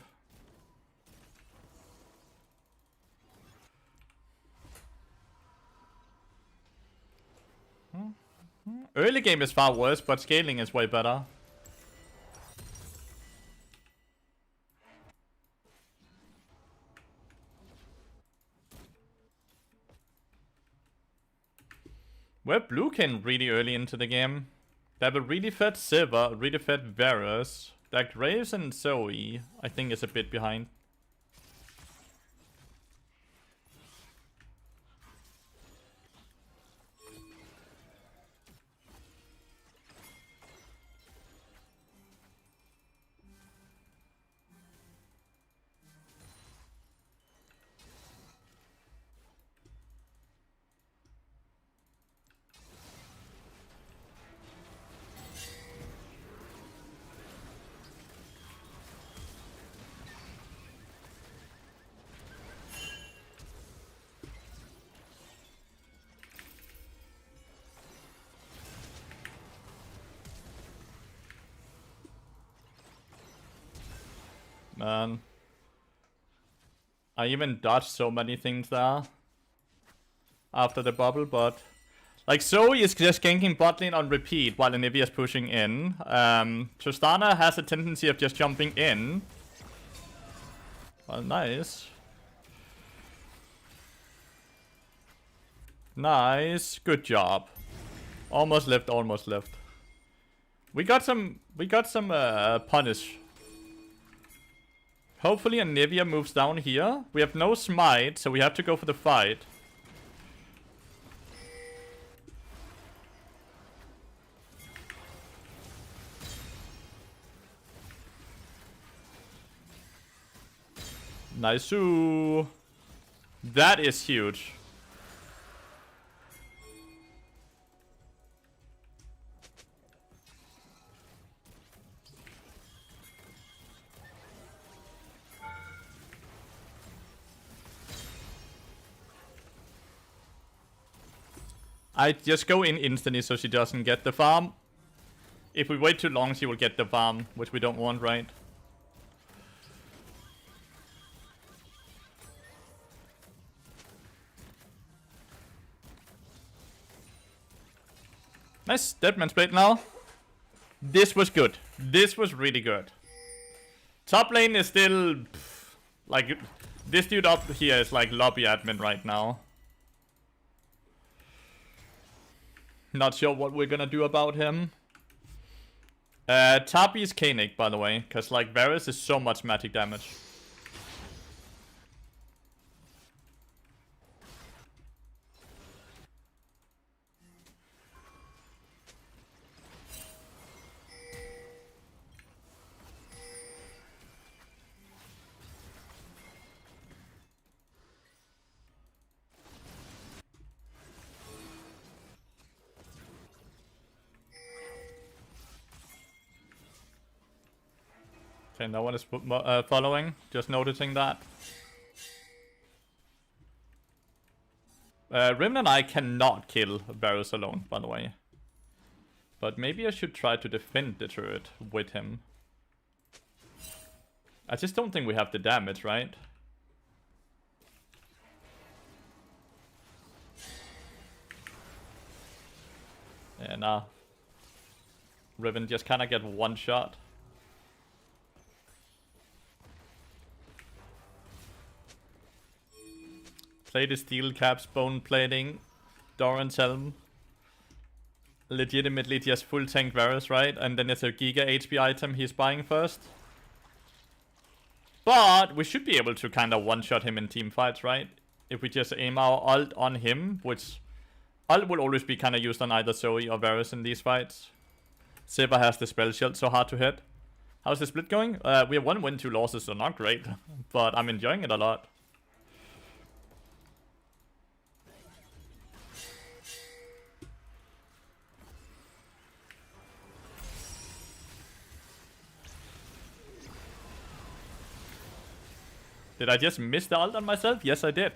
Early game is far worse, but scaling is way better. We're blue king really early into the game. They have a really fed Silver, really fed Varus. Like Graves and Zoe, I think is a bit behind. Man. I even dodged so many things there. After the bubble, but... Like, Zoe is just ganking bot lane on repeat while Anivia is pushing in. Tristana has a tendency of just jumping in. Well, nice. Nice. Good job. Almost left, almost left. We got some punish. Hopefully Anivia moves down here. We have no smite, so we have to go for the fight. Nice-oo. That is huge. I just go in instantly so she doesn't get the farm. If we wait too long, she will get the farm, which we don't want, right? Nice, Deadman's Blade now. This was good. This was really good. Top lane is still... like, this dude up here is like lobby admin right now. Not sure what we're gonna do about him. Tabi is Koenig, by the way, because like Varus is so much magic damage. Okay, no one is following. Just noticing that. Rim and I cannot kill Varus alone, by the way. But maybe I should try to defend the turret with him. I just don't think we have the damage, right? Yeah, nah. Riven just kinda get one shot. Play the steel caps, bone plating, Doran's helm. Legitimately just full tank Varus, right? And then it's a Giga HP item he's buying first. But we should be able to kind of one-shot him in team fights, right? If we just aim our ult on him, which ult will always be kind of used on either Zoe or Varus in these fights. Sivir has the spell shield, so hard to hit. How's the split going? We have 1 win, 2 losses, so not great. But I'm enjoying it a lot. Did I just miss the ult on myself? Yes, I did.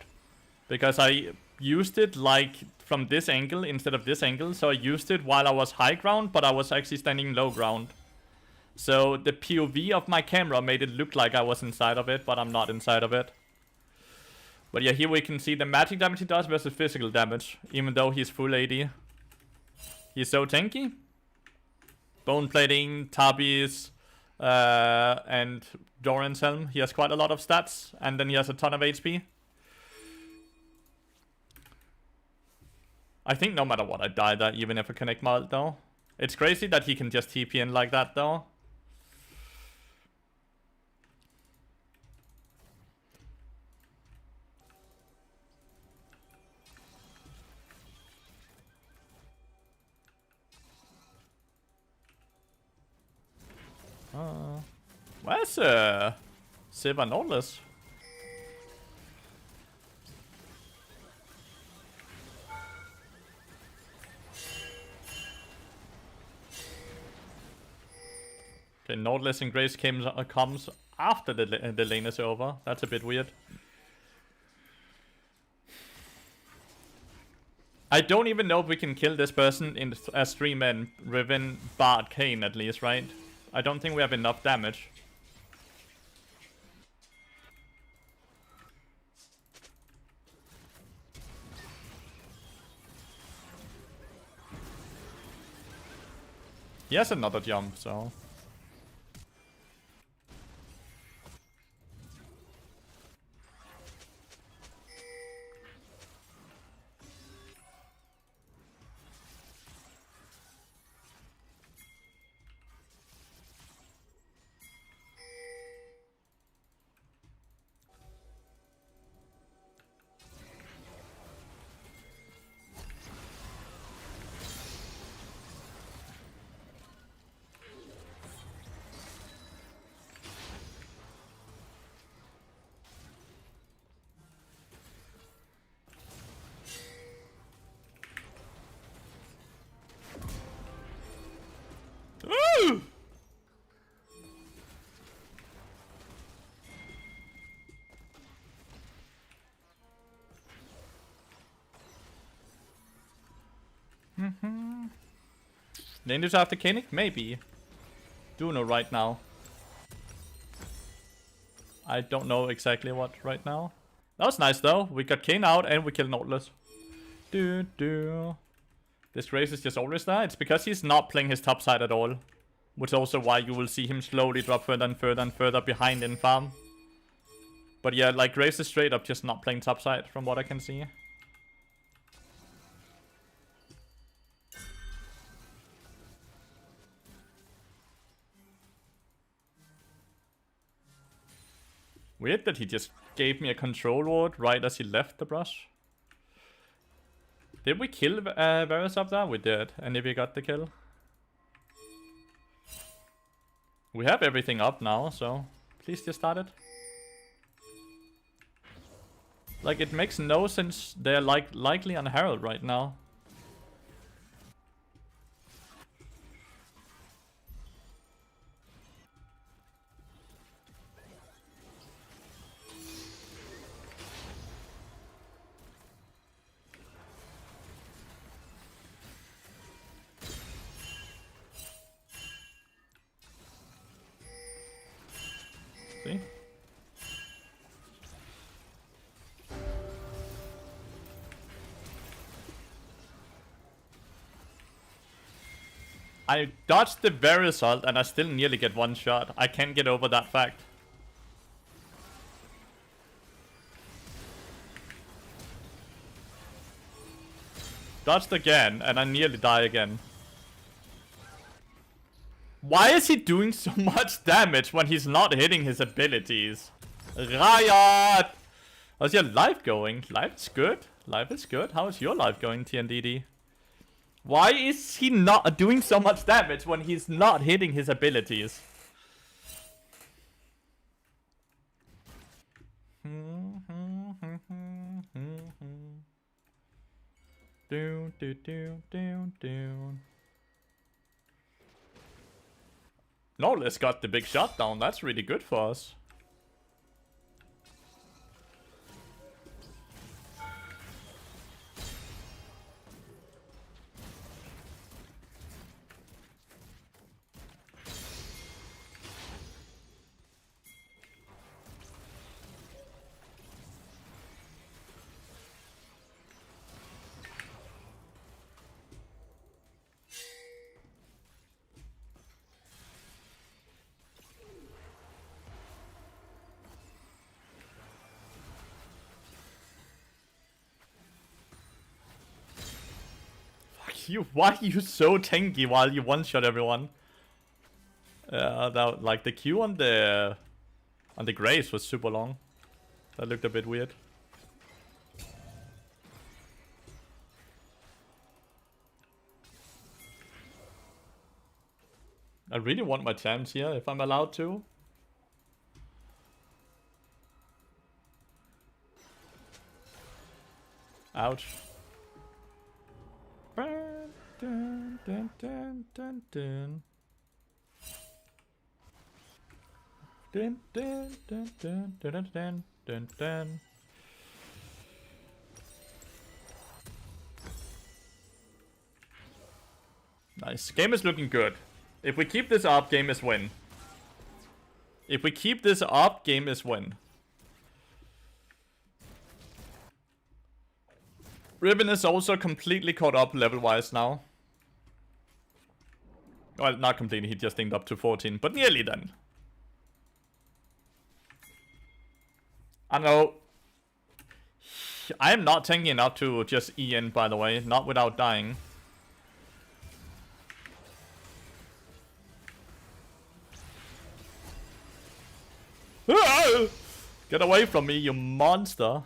Because I used it like from this angle instead of this angle. So I used it while I was high ground, but I was actually standing low ground. So the POV of my camera made it look like I was inside of it, but I'm not inside of it. But yeah, here we can see the magic damage he does versus physical damage, even though he's full AD. He's so tanky. Bone plating, tabbies, and Doran's helm. He has quite a lot of stats, and then he has a ton of HP. I think no matter what I die that, even if I connect my ult though. It's crazy that he can just TP in like that though. Where's Siva Nautilus? Okay, Nautilus and Grace comes after the lane is over. That's a bit weird. I don't even know if we can kill this person in a 3-man Riven Bard Kane at least, right? I don't think we have enough damage. He has another jump, so... Lane after Koenig? Maybe. Do know right now. I don't know exactly what right now. That was nice though. We got Kane out and we killed Nautilus. This race is just always there. It's because he's not playing his top side at all. Which is also why you will see him slowly drop further and further and further behind in farm. But yeah, like Grace is straight up just not playing top side from what I can see. Weird that he just gave me a control ward right as he left the brush. Did we kill Varus up there? We did. And if we got the kill. We have everything up now, so please just start it. Like, it makes no sense they're likely on Herald right now. See? I dodged the Varus ult and I still nearly get one shot. I can't get over that fact. Dodged again and I nearly die again. Why is he doing so much damage when he's not hitting his abilities? Riot! How's your life going? Life is good. Life is good. How is your life going, TNDD? Why is he not doing so much damage when he's not hitting his abilities? Nautilus got the big shot down. That's really good for us. Why are you so tanky while you one-shot everyone? That, like the Q on the Graves was super long. That looked a bit weird. I really want my champs here, if I'm allowed to. Ouch. Dun, dun, dun, dun, dun, dun. Dun, dun, dun, dun, dun, dun, dun, dun. Nice. Game is looking good. If we keep this up, game is win. If we keep this up, game is win. Ribbon is also completely caught up level-wise now. Well, not completely, he just inked up to 14, but nearly then. I know. I am not tanky enough to just EN, by the way, not without dying. Get away from me, you monster.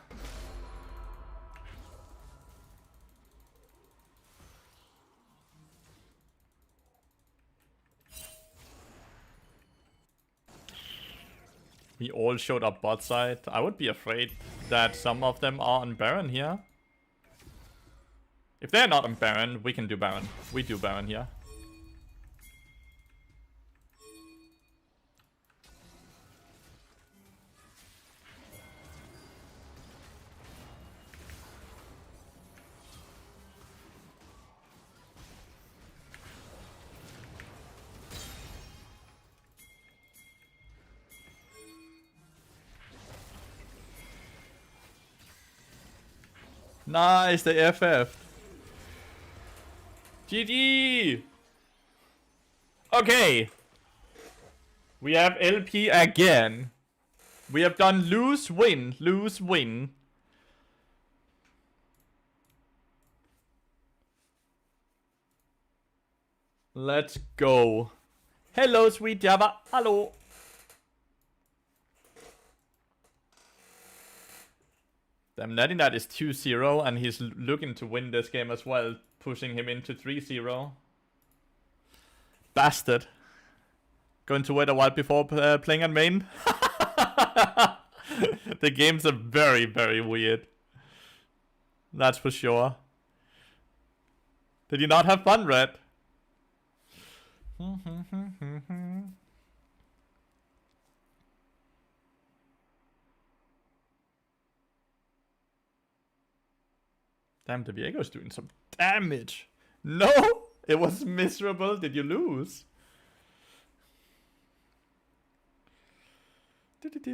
We all showed up bot side. I would be afraid that some of them are on Baron here. If they're not on Baron, we can do Baron. We do Baron here. Nice, the FF. GG! Okay. We have LP again. We have done lose, win, lose, win. Let's go. Hello, sweet Java. Hello. Damn, Natty Nat is 2-0 and he's looking to win this game as well, pushing him into 3-0. Bastard. Going to wait a while before playing on main. The games are very, very weird. That's for sure. Did you not have fun, Red? Damn, the Viego's doing some damage. No! It was miserable. Did you lose? Did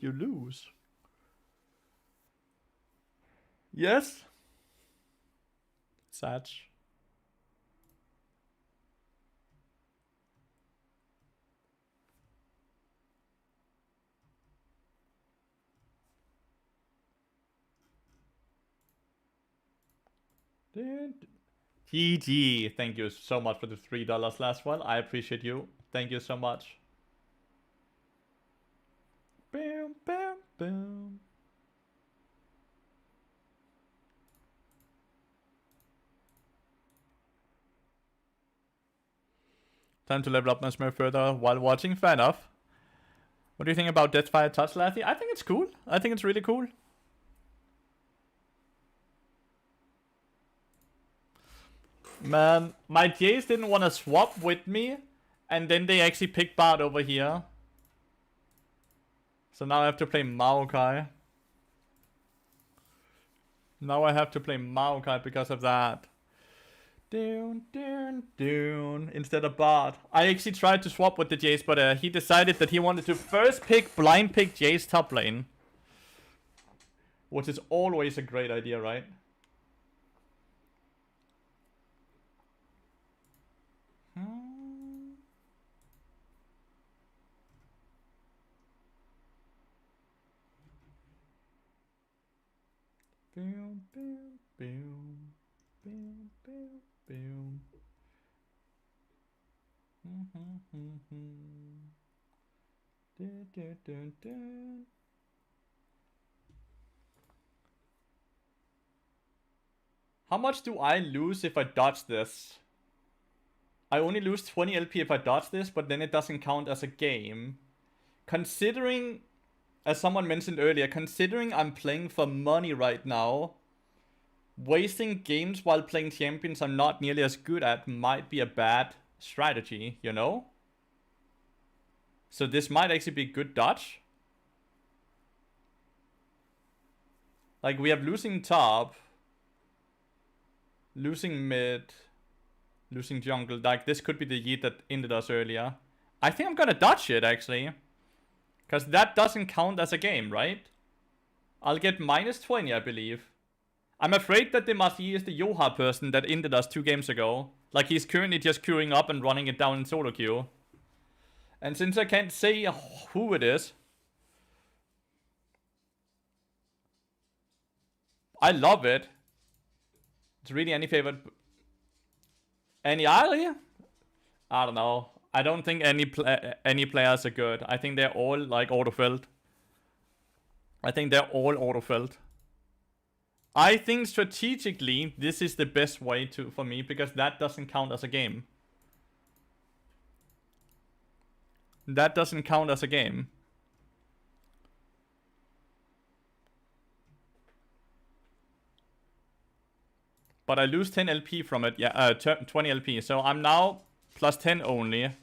you lose? Yes? Satch. GG. Thank you so much for the $3 last one. I appreciate you. Thank you so much. Bam, bam, bam. Time to level up my Smurf further while watching. Fair enough. What do you think about Deathfire Touch, Lathy? I think it's cool. I think it's really cool. Man, my Jays didn't want to swap with me, and then they actually picked Bard over here. So now I have to play Maokai. Now I have to play Maokai because of that. Down, down, down. Instead of Bard. I actually tried to swap with the Jays, but he decided that he wanted to first blind pick Jays top lane. Which is always a great idea, right? Boom, boom, boom, boom, boom, boom. Dun, dun, dun, dun. How much do I lose if I dodge this? I only lose 20 LP if I dodge this, but then it doesn't count as a game. Considering, as someone mentioned earlier, considering I'm playing for money right now, wasting games while playing champions I'm not nearly as good at might be a bad strategy, you know? So this might actually be good dodge. Like, we have losing top, losing mid, losing jungle. Like, this could be the yeet that ended us earlier. I think I'm gonna dodge it, actually. Because that doesn't count as a game, right? I'll get minus 20, I believe. I'm afraid that the Marthi is the Yoha person that ended us 2 games ago. Like, he's currently just queuing up and running it down in solo queue. And since I can't say who it is, I love it. It's really any favorite. Any Ali? I don't know. I don't think any players are good. I think they're all like autofilled. I think they're all autofilled. I think strategically this is the best way for me because that doesn't count as a game. That doesn't count as a game. But I lose 10 LP from it. Yeah, 20 LP. So I'm now plus 10 only.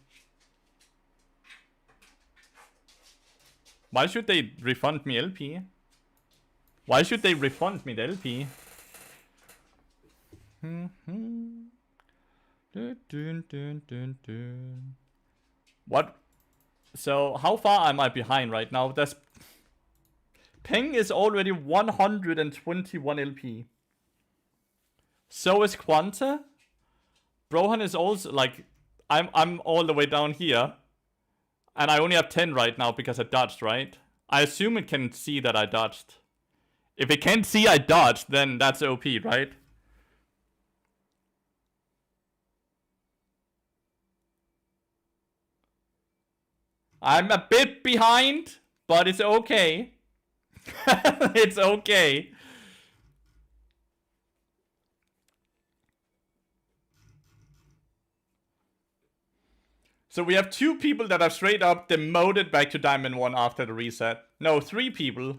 Why should they refund me LP? Why should they refund me the LP? What? So how far am I behind right now? Peng is already 121 LP. So is Quanta. Brohan is also like, I'm all the way down here. And I only have 10 right now because I dodged, right? I assume it can see that I dodged. If it can't see I dodged, then that's OP, right? I'm a bit behind, but it's okay. It's okay. So we have 2 people that have straight up demoted back to Diamond 1 after the reset. No, 3 people.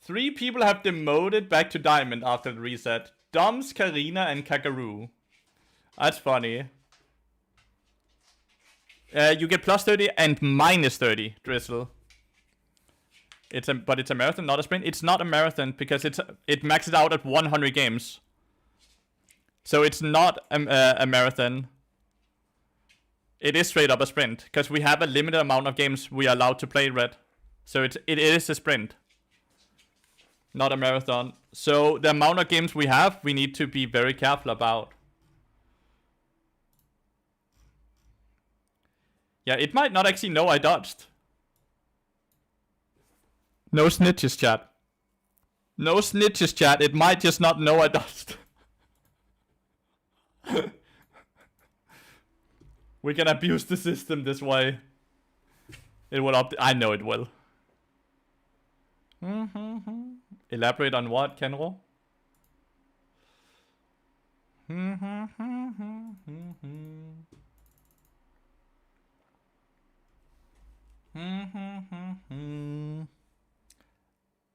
3 people have demoted back to Diamond after the reset. Doms, Karina, and Kakaru. That's funny. You get plus 30 and minus 30, Drizzle. But it's a marathon, not a sprint. It's not a marathon because it maxes out at 100 games. So it's not a marathon. It is straight up a sprint because we have a limited amount of games we are allowed to play red. So it is a sprint, not a marathon. So the amount of games we have, we need to be very careful about. Yeah, it might not actually know I dodged. No snitches, chat. No snitches, chat. It might just not know I dodged. We can abuse the system this way. It will I know it will. Elaborate on what, Kenro?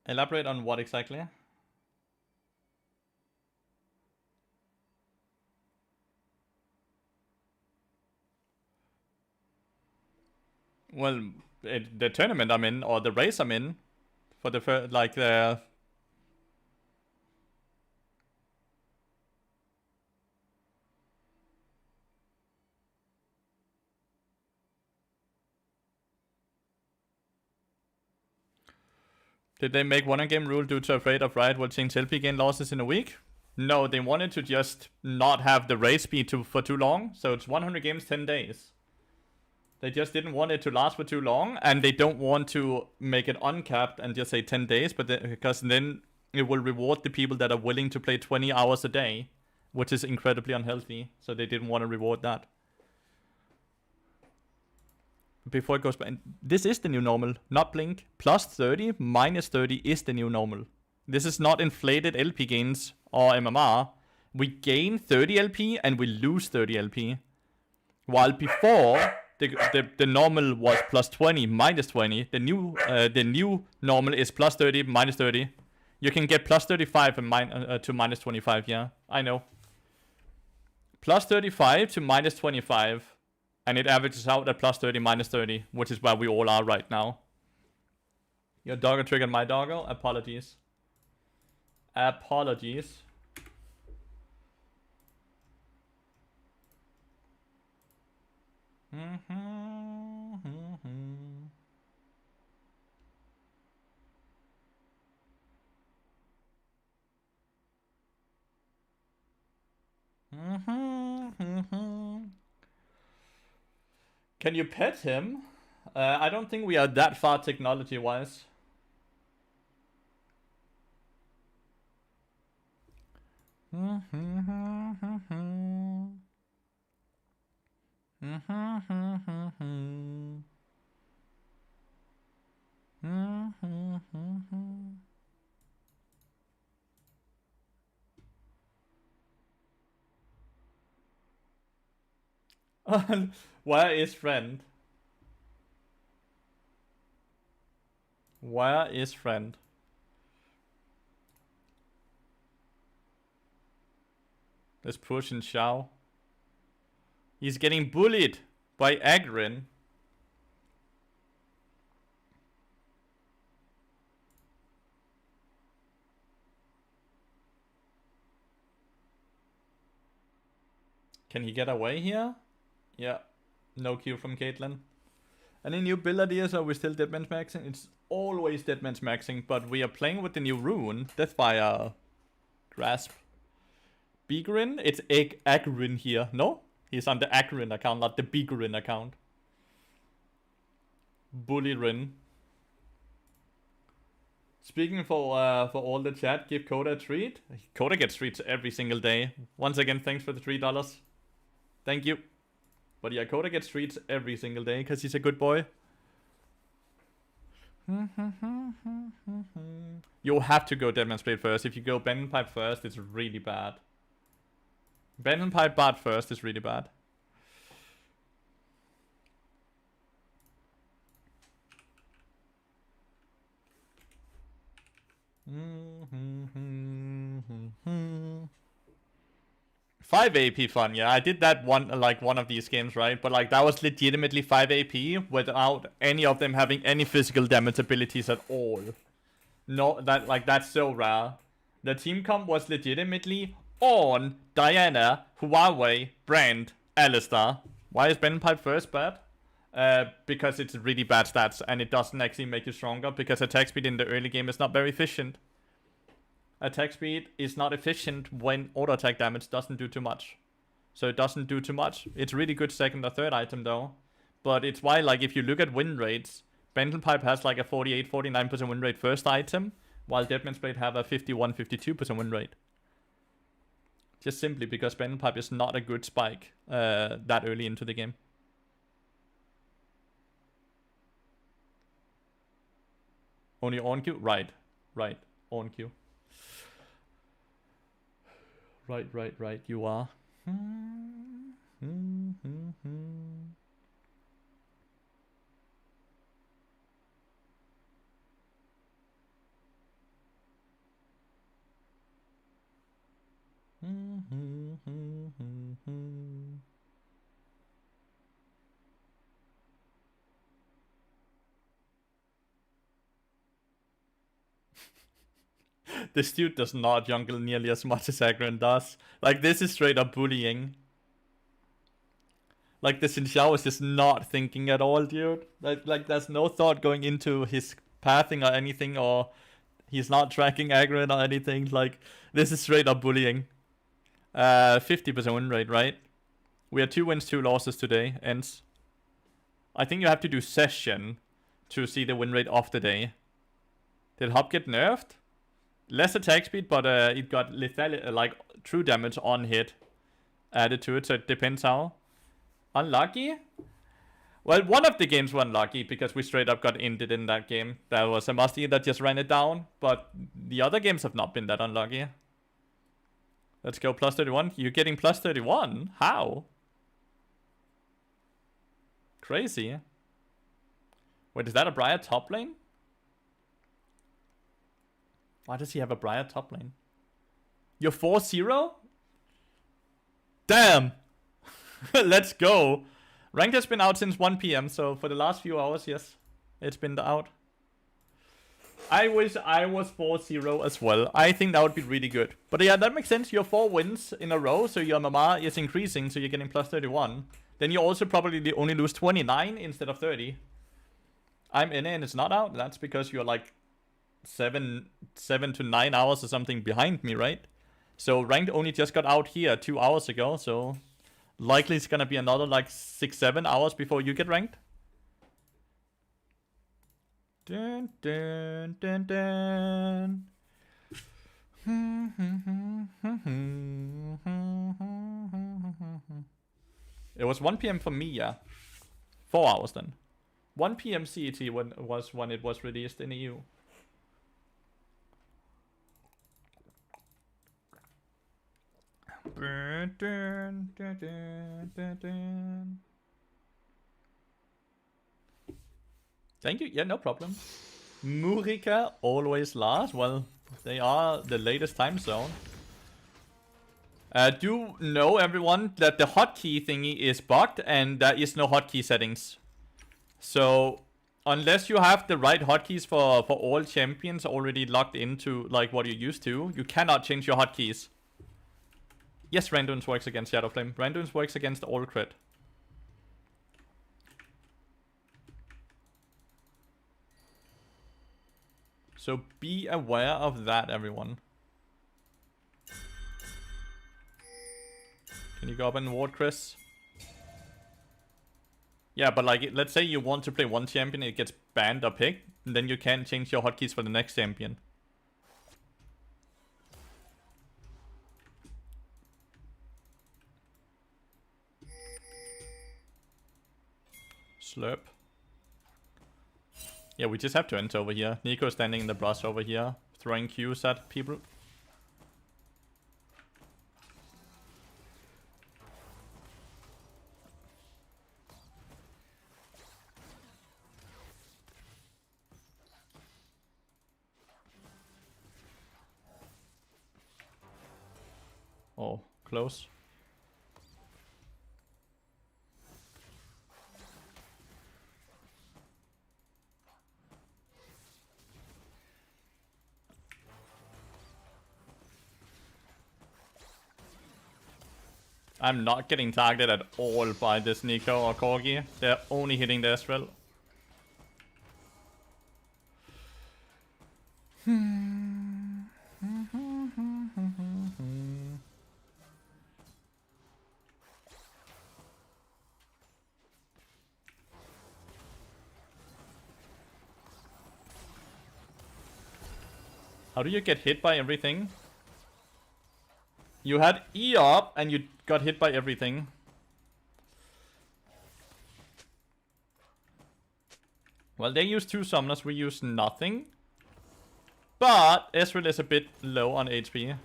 Elaborate on what exactly? Well, the tournament I'm in, or the race I'm in, for the first, like the... Did they make one game rule due to afraid of Riot will change LP gain losses in a week? No, they wanted to just not have the race be for too long, so it's 100 games, 10 days. They just didn't want it to last for too long, and they don't want to make it uncapped and just say 10 days, but because then it will reward the people that are willing to play 20 hours a day, which is incredibly unhealthy. So they didn't want to reward that. Before it goes back, this is the new normal, not Blink. Plus 30, minus 30 is the new normal. This is not inflated LP gains or MMR. We gain 30 LP and we lose 30 LP. While before, the normal was plus 20, minus 20. The new normal is plus 30, minus 30. You can get plus 35 and to minus 25, yeah. I know. Plus 35 to minus 25. And it averages out at plus 30, minus 30. Which is where we all are right now. Your doggo triggered my doggo. Apologies. Apologies. Can you pet him? I don't think we are that far technology-wise. Where is friend? Where is friend? Let's push and Xiao. He's getting bullied by Agrin. Can he get away here? Yeah. No Q from Caitlyn. Any new build ideas? Are we still deadman's maxing? It's always deadman's maxing, but we are playing with the new rune. Deathfire Grasp. Bigrin? It's Agrin here. No? He's on the Agrin account, not the Bigrin account. Bullyrin. Speaking for all the chat, give Coda a treat. Coda gets treats every single day. Once again, thanks for the $3. Thank you. But yeah, Coda gets treats every single day because he's a good boy. You have to go Deadman's Blade first. If you go Bend and Pipe first, it's really bad. Bend and Pipe Bard first is really bad. Five AP fun, yeah. I did that one of these games, right? But like that was legitimately 5 AP without any of them having any physical damage abilities at all. No, that's so rare. The team comp was legitimately on Diana, Huawei, Brand, Alistar. Why is Benpipe first bad? Because it's really bad stats and it doesn't actually make you stronger because attack speed in the early game is not very efficient. Attack speed is not efficient when auto attack damage doesn't do too much. So it doesn't do too much. It's really good second or third item though. But it's why, like, if you look at win rates, Bentonpipe has like a 48-49% win rate first item, while Deadman's Blade have a 51-52% win rate. Just simply because Bentonpipe is not a good spike that early into the game. Only on queue? Right. On queue. Right. You are. This dude does not jungle nearly as much as Agron does. Like, this is straight up bullying. Like, the Xin Xiao is just not thinking at all, dude. Like there's no thought going into his pathing or anything, or he's not tracking Agron or anything. Like, this is straight up bullying. 50% win rate, right? We had 2 wins, 2 losses today. Ends. I think you have to do session to see the win rate of the day. Did Hop get nerfed? Less attack speed, but it got lethal, like true damage on hit added to it, so it depends how. Unlucky? Well, one of the games were unlucky because we straight up got ended in that game. That was a musty that just ran it down, but the other games have not been that unlucky. Let's go plus 31. You're getting plus 31? How? Crazy. Wait, is that a Briar top lane? Why does he have a Briar top lane? You're 4-0? Damn! Let's go! Ranked has been out since 1 PM, so for the last few hours, yes. It's been out. I wish I was 4-0 as well. I think that would be really good. But yeah, that makes sense. You're 4 wins in a row, so your MMR is increasing, so you're getting plus 31. Then you also probably only lose 29 instead of 30. I'm in it and it's not out. That's because you're like 7 to 9 hours or something behind me, right? So ranked only just got out here 2 hours ago, so likely it's gonna be another like 6-7 hours before you get ranked. Dun, dun, dun, dun. It was 1 PM for me, yeah. 4 hours then. 1 PM CET was when it was released in EU. Thank you. Yeah, no problem. Murica always last. Well, they are the latest time zone. Do know, everyone, that the hotkey thingy is bugged and there is no hotkey settings. So, unless you have the right hotkeys for all champions already logged into like what you're used to, you cannot change your hotkeys. Yes, Randuin's works against Shadowflame. Randuin's works against all crit. So be aware of that, everyone. Can you go up and ward, Chris? Yeah, but like, let's say you want to play one champion, it gets banned or picked, and then you can't change your hotkeys for the next champion. Slurp. Yeah, we just have to enter over here. Nico standing in the brush over here, throwing Qs at people. Oh, close. I'm not getting targeted at all by this Nico or Corgi. They're only hitting the Ezreal. How do you get hit by everything? You had E up and you got hit by everything. Well, they use 2 summoners, we use nothing. But Ezreal is a bit low on HP.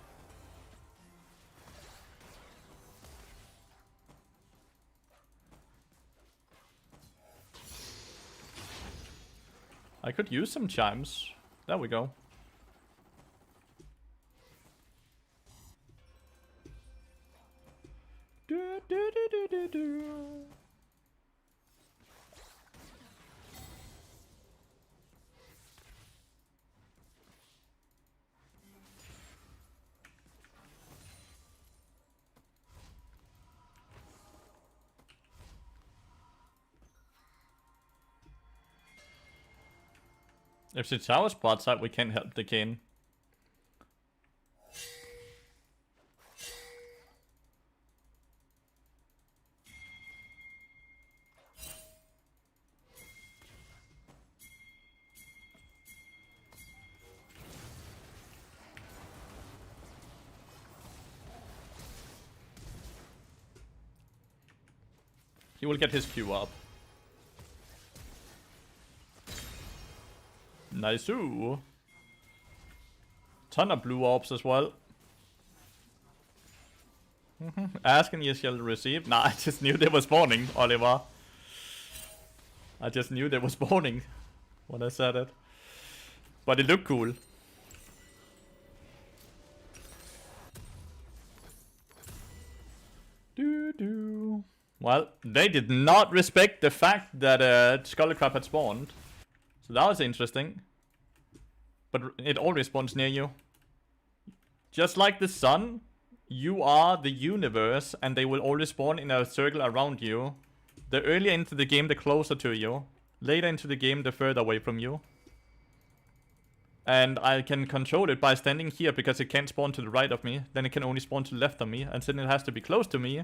I could use some chimes. There we go. If it's our spot side, we can't help the Kayn. He will get his Q up. Nice-oo. Ton of blue orbs as well. Ask and you shall receive. Nah, I just knew they were spawning, Oliver. I just knew they were spawning when I said it. But it looked cool. Doo-doo. Well, they did not respect the fact that Skullycrab had spawned. So that was interesting. But it always spawns near you. Just like the sun, you are the universe, and they will always spawn in a circle around you. The earlier into the game, the closer to you. Later into the game, the further away from you. And I can control it by standing here, because it can't spawn to the right of me. Then it can only spawn to the left of me. And since it has to be close to me,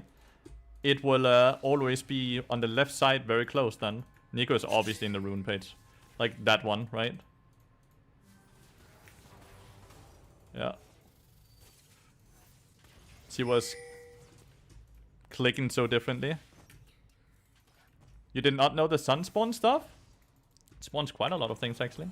it will always be on the left side, very close then. Nico is obviously in the rune page. Like that one, right? Yeah. She was clicking so differently. You did not know the sun spawn stuff? It spawns quite a lot of things, actually.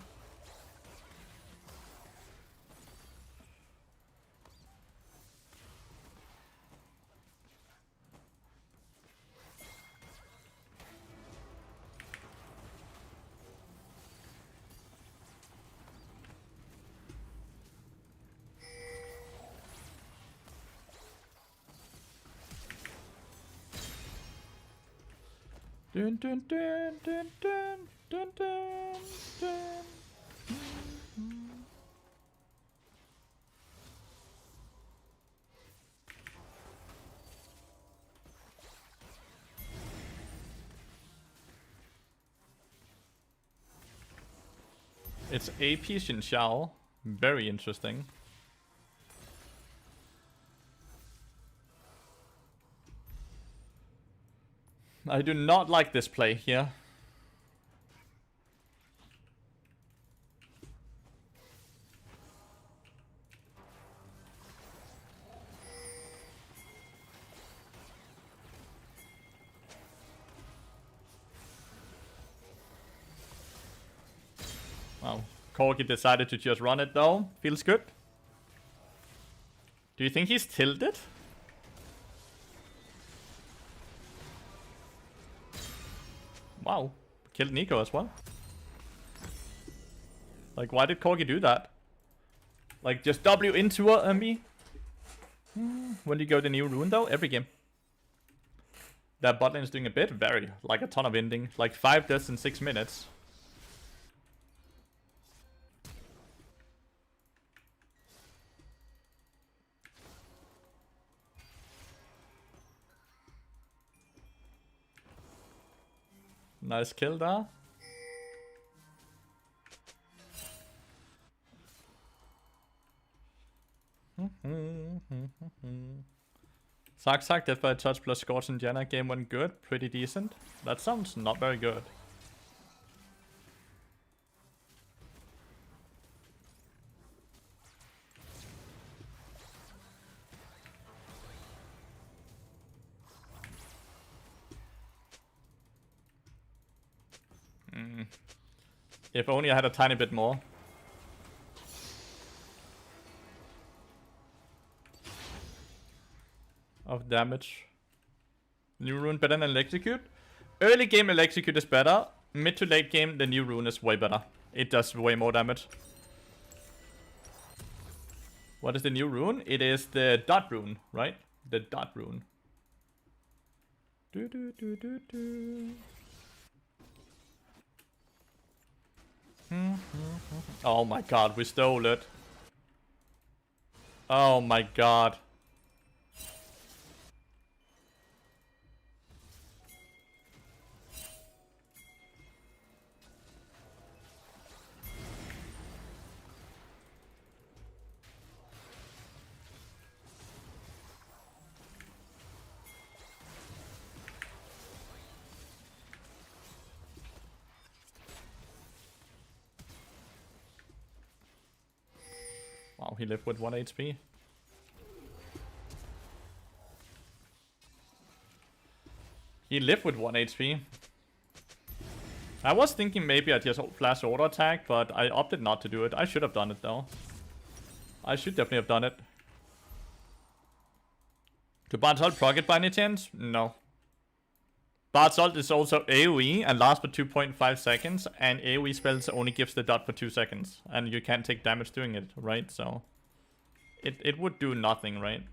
Dun dun dun dun dun dun dun dun. It's AP Xin Xiao. Very interesting. I do not like this play here. Wow. Corgi decided to just run it though. Feels good. Do you think he's tilted? Wow. Killed Nico as well. Like, why did Corgi do that? Like, just W into a me? When do you go the new rune though? Every game. That bot lane is doing a bit. Very. Like a ton of ending. Like 5 deaths in 6 minutes. Nice kill there. Zack, Death by a Touch plus Scorch and Janna game went good. Pretty decent. That sounds not very good. If only I had a tiny bit more. Of damage. New rune better than Electrocute? Early game Electrocute is better. Mid to late game the new rune is way better. It does way more damage. What is the new rune? It is the dot rune, right? The dot rune. Oh my god, we stole it. Oh my god. Wow, he lived with 1 HP. He lived with 1 HP. I was thinking maybe I'd just flash auto attack, but I opted not to do it. I should have done it though. I should definitely have done it. To Bard's ult proc it by any chance? No. Bard's ult is also AoE and lasts for 2.5 seconds, and AoE spells only gives the dot for 2 seconds. And you can't take damage doing it, right? So it would do nothing, right?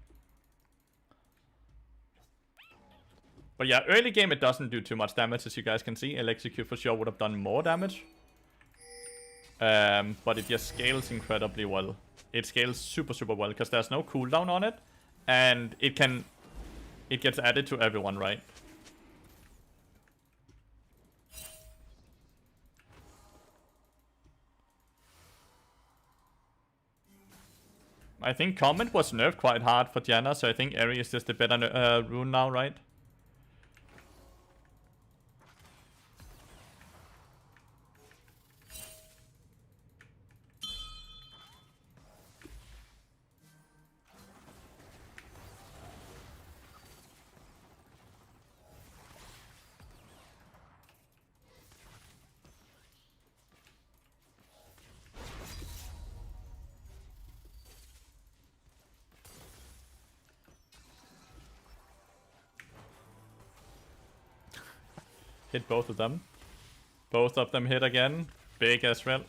But yeah, early game it doesn't do too much damage, as you guys can see. Electrocute for sure would have done more damage. But it just scales incredibly well. It scales super, super well, because there's no cooldown on it. And it gets added to everyone, right? I think Comment was nerfed quite hard for Diana, so I think Eri is just a better rune now, right? Hit both of them. Both of them hit again. Big as well.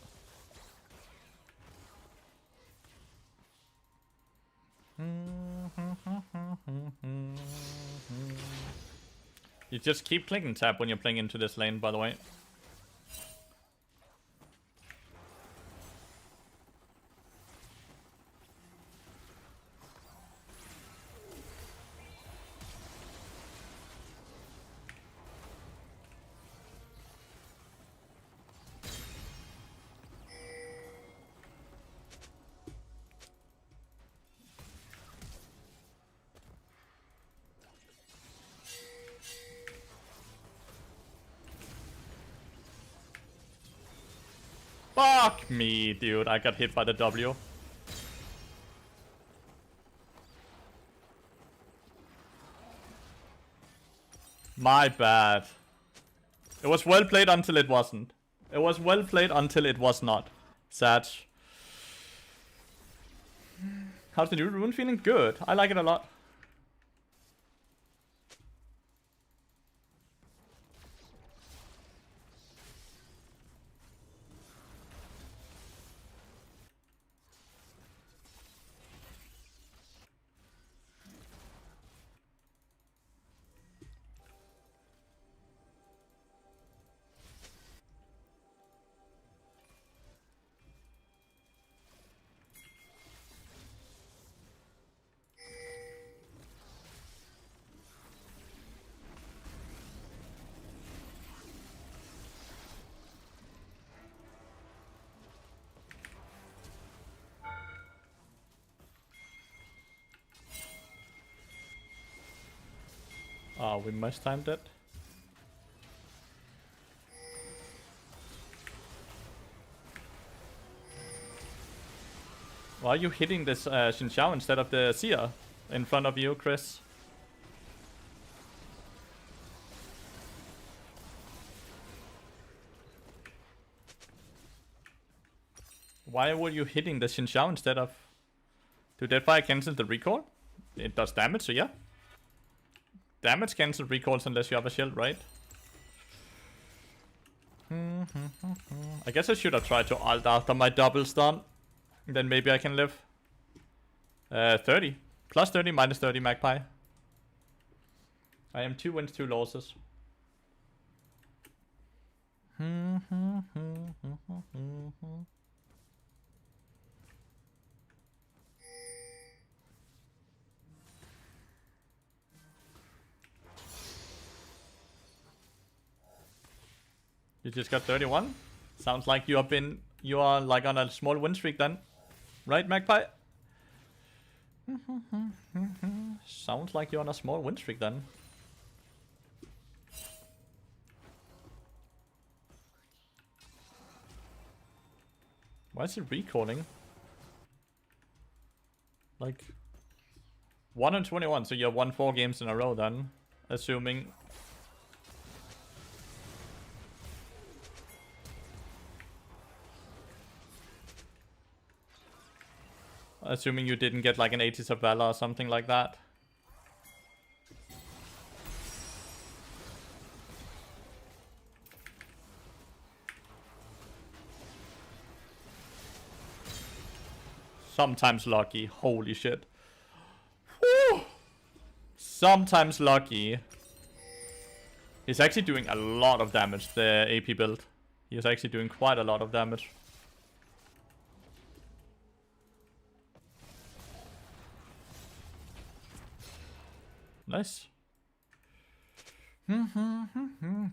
You just keep clicking tab when you're playing into this lane, by the way. Fuck me, dude. I got hit by the W. My bad. It was well played until it wasn't. It was well played until it was not. Sad. How's the new rune feeling? Good. I like it a lot. Oh, we mistimed it. Why are you hitting this Xin Xiao instead of the Seer in front of you, Chris? Why were you hitting the Xin Xiao instead of... Did Deadfire cancel the recall? It does damage, so yeah. Damage cancel recalls unless you have a shield, right? I guess I should have tried to ult after my double stun. Then maybe I can live. 30. Plus 30, minus 30 Magpie. I am 2 wins, 2 losses. You just got 31? Sounds like you are like on a small win streak then. Right, Magpie? Sounds like you're on a small win streak then. Why is he recalling? Like 1 and 21, so you have won 4 games in a row then, assuming Assuming you didn't get like an 80s of Valor or something like that. Sometimes lucky. Holy shit. Whew. Sometimes lucky. He's actually doing a lot of damage, the AP build. He's actually doing quite a lot of damage. Nice.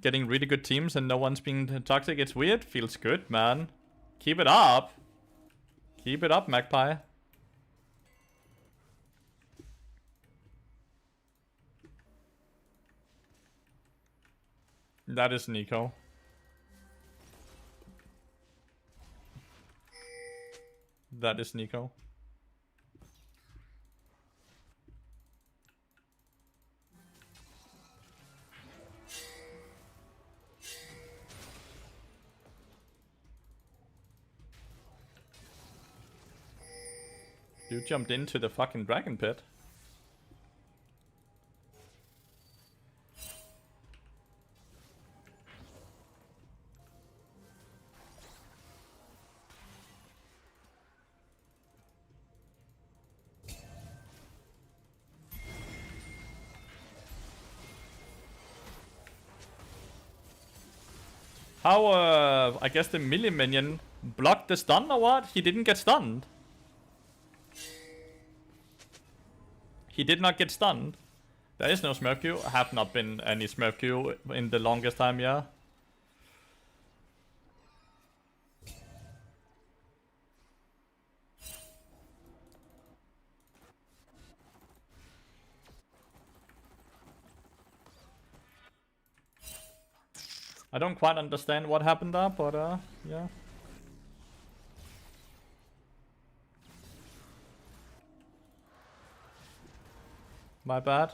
Getting really good teams and no one's being toxic. It's weird. Feels good, man. Keep it up. Keep it up, Magpie. That is Nico. That is Nico. You jumped into the fucking dragon pit. How, I guess the melee minion blocked the stun or what? He didn't get stunned. He did not get stunned. There is no Smurf queue. Have not been any Smurf queue in the longest time, yeah. I don't quite understand what happened there, but yeah. My bad.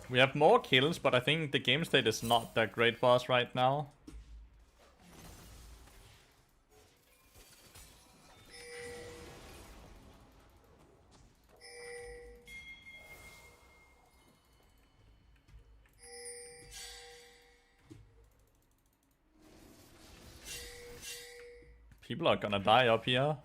We have more kills, but I think the game state is not that great for us right now. People are gonna die up here.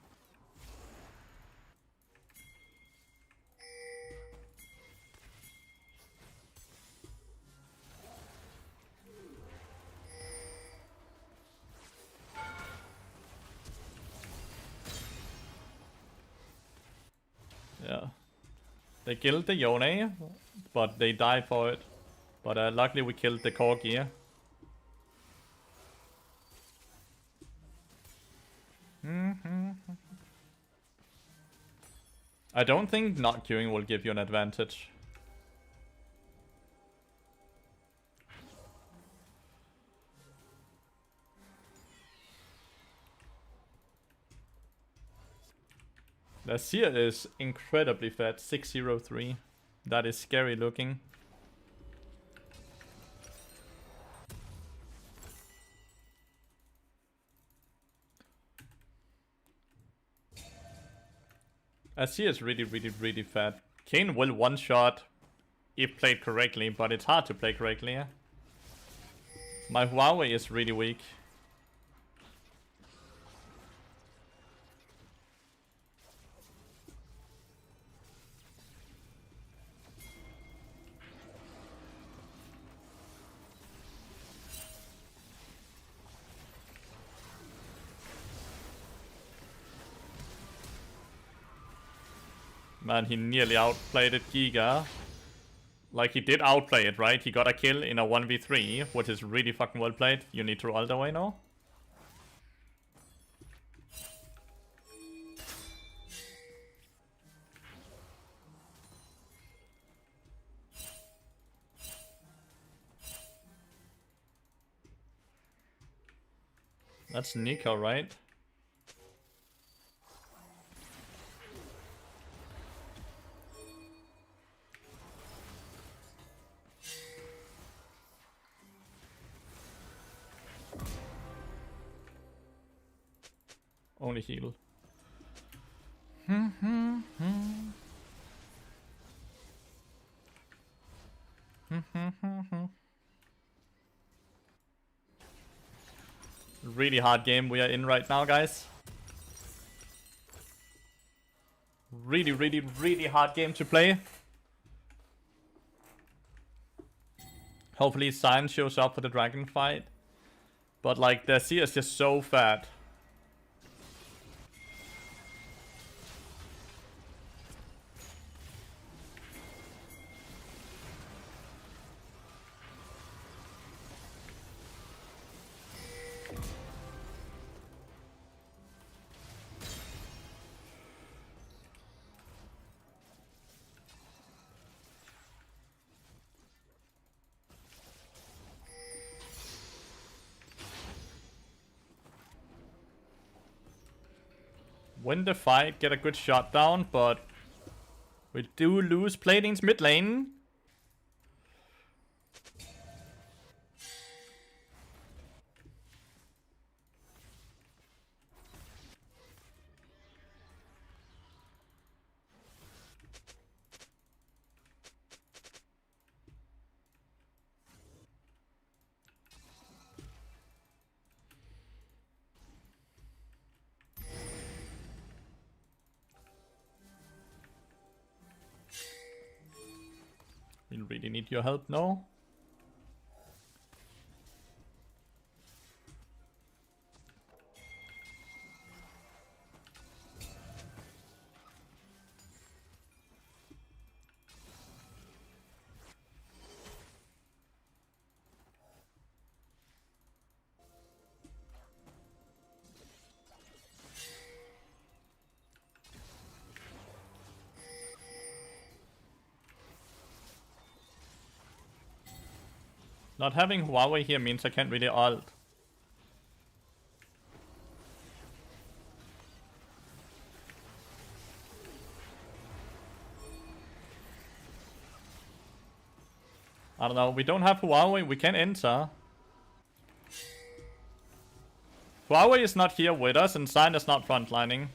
Yeah. They killed the Yone, but they died for it. But luckily we killed the Corgi. I don't think not queuing will give you an advantage. Lathyrus is incredibly fat, 603. That is scary looking. Lathyrus is really fat. Kayn will one-shot if played correctly, but it's hard to play correctly. My Huawei is really weak. Man, he nearly outplayed it, Giga. Like, he did outplay it, right? He got a kill in a 1v3, which is really fucking well played. You need to roll the way now. That's Nico, right? Only heal. Really hard game we are in right now, guys. Really, really, really hard game to play. Hopefully Science shows up for the dragon fight. But like, their C is just so fat. Win the fight, get a good shot down, but we do lose Plating's mid lane. We really need your help now. Not having Huawei here means I can't really ult. I don't know, we don't have Huawei, we can enter. Huawei is not here with us and Sign is not frontlining.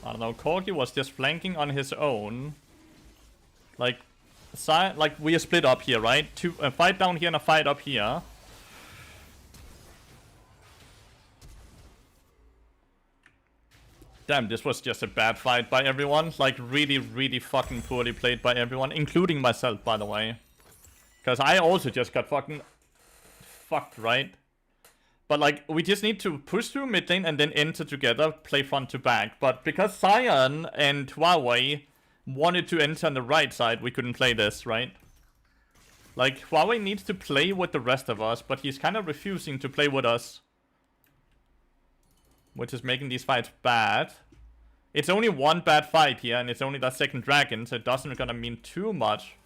I don't know, Corgi was just flanking on his own. Like, we are split up here, right? A fight down here and a fight up here. Damn, this was just a bad fight by everyone. Like, really, really fucking poorly played by everyone, including myself, by the way. Because I also just got fucking fucked, right? But like, we just need to push through mid lane and then enter together, play front to back. But because Cyan and Huawei wanted to enter on the right side, we couldn't play this, right? Like, Huawei needs to play with the rest of us, but he's kind of refusing to play with us. Which is making these fights bad. It's only one bad fight here, and it's only that second dragon, so it doesn't gonna mean too much.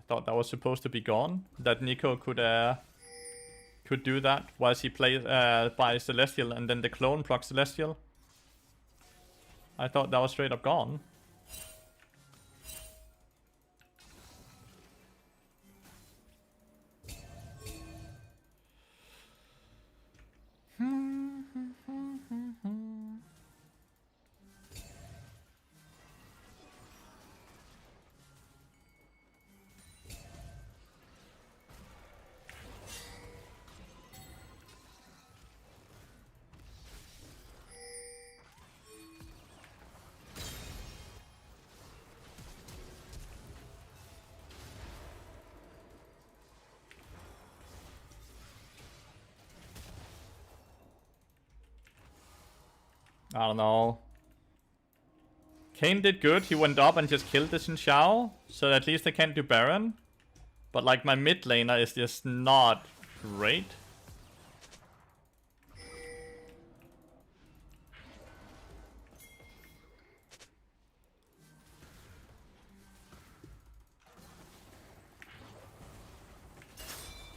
Thought that was supposed to be gone. That Nico could do that whilst he plays by Celestial and then the clone procs Celestial. I thought that was straight up gone. I don't know. Kane did good. He went up and just killed the Xin Xiao. So at least they can't do Baron. But like my mid laner is just not great.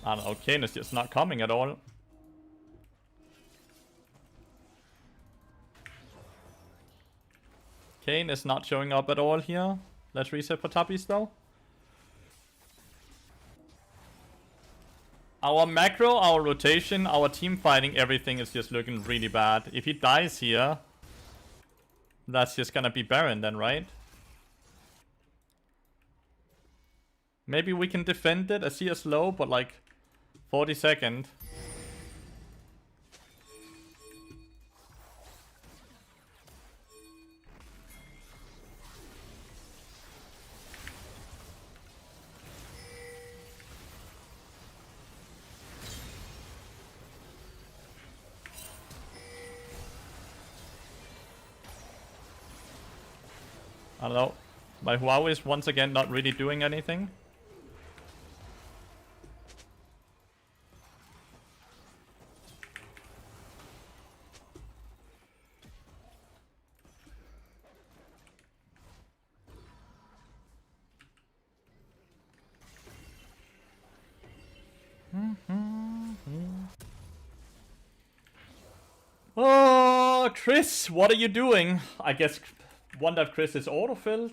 I don't know, Kane is just not coming at all. Kane is not showing up at all here. Let's reset for Tappies though. Our macro, our rotation, our team fighting, everything is just looking really bad. If he dies here, that's just gonna be Baron then, right? Maybe we can defend it. I see a slow, but like 40 seconds. I don't know. My Huawei is once again not really doing anything. Oh, Chris, what are you doing? I guess wonder if Chris is autofilled.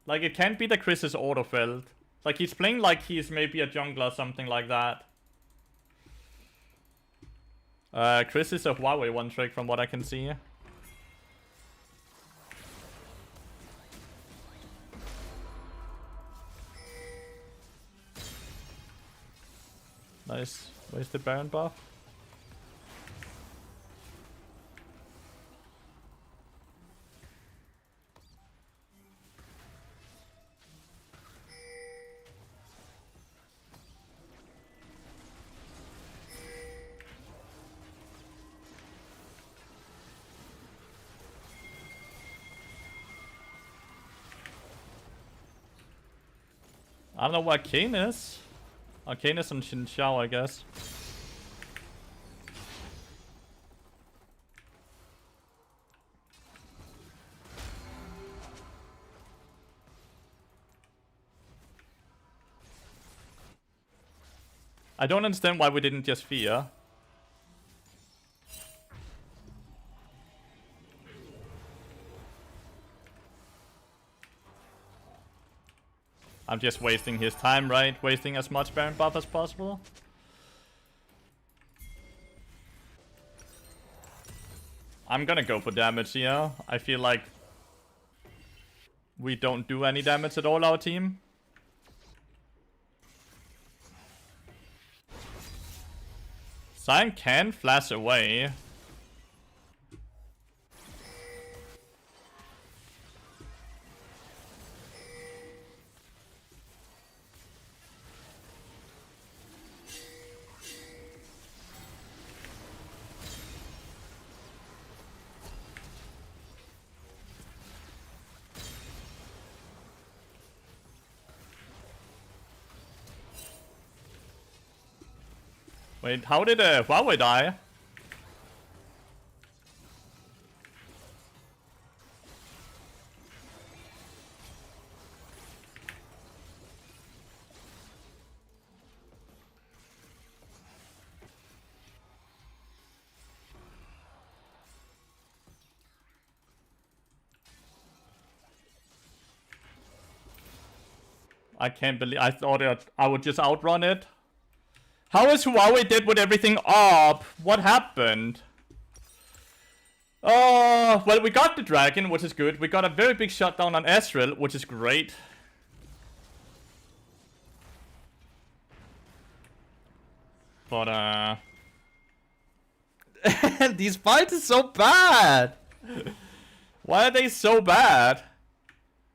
Like, it can't be that Chris is autofilled. Like, he's playing like he's maybe a jungler or something like that. Chris is a Huawei one trick from what I can see. Nice. Where's the Baron buff? I don't know where Kane is. Oh, Kane is on Xin Xiao, I guess. I don't understand why we didn't just fear. I'm just wasting his time, right? Wasting as much Baron buff as possible. I'm gonna go for damage here. I feel like we don't do any damage at all, our team. Sion can flash away. Wait, how did Huawei die? I can't believe I thought I would just outrun it. How is Huawei dead with everything up? What happened? Oh, well, we got the dragon, which is good. We got a very big shutdown on Ezreal, which is great. But, these fights are so bad! Why are they so bad?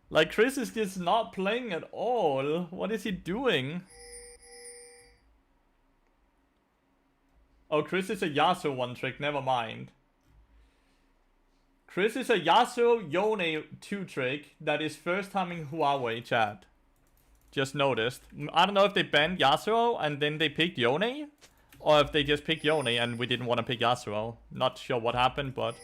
Like, Chris is just not playing at all. What is he doing? Oh, Chris is a Yasuo one trick, never mind. Chris is a Yasuo Yone 2 trick that is first timing Huawei, chat. Just noticed. I don't know if they banned Yasuo and then they picked Yone, or if they just picked Yone and we didn't want to pick Yasuo. Not sure what happened, but...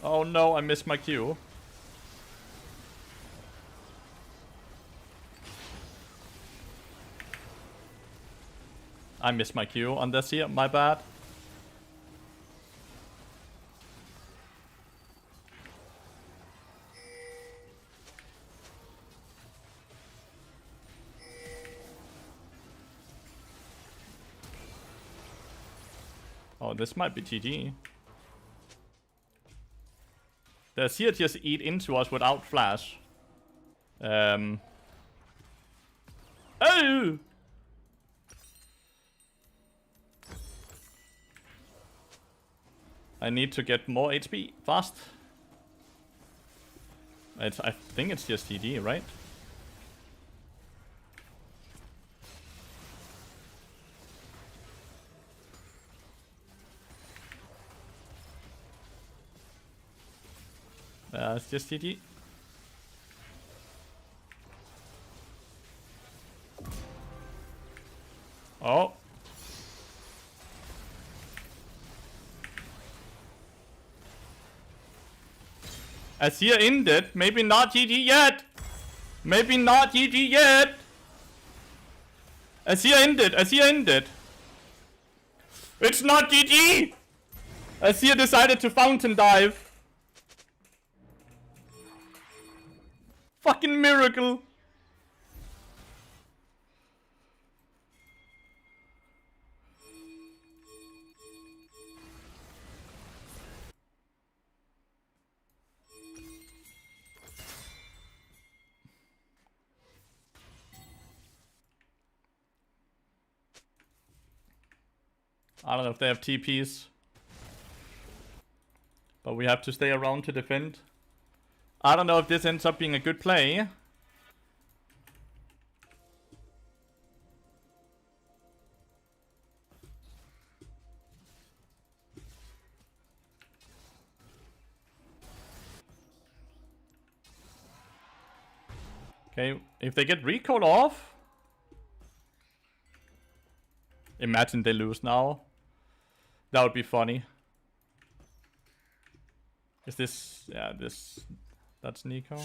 Oh no, I missed my Q. I missed my Q on this here, my bad. Oh, this might be GG. The Seer just eat into us without flash. Oh! I need to get more HP fast. I think it's just GG, right? It's just GG. Oh. Azir ended. Maybe not GG yet. Maybe not GG yet. Azir ended. Azir ended. It's not GG. Azir decided to fountain dive. Fucking miracle. I don't know if they have TPs. But we have to stay around to defend. I don't know if this ends up being a good play. Okay, if they get recall off... Imagine they lose now. That would be funny. Is this... Yeah, this... That's Nico.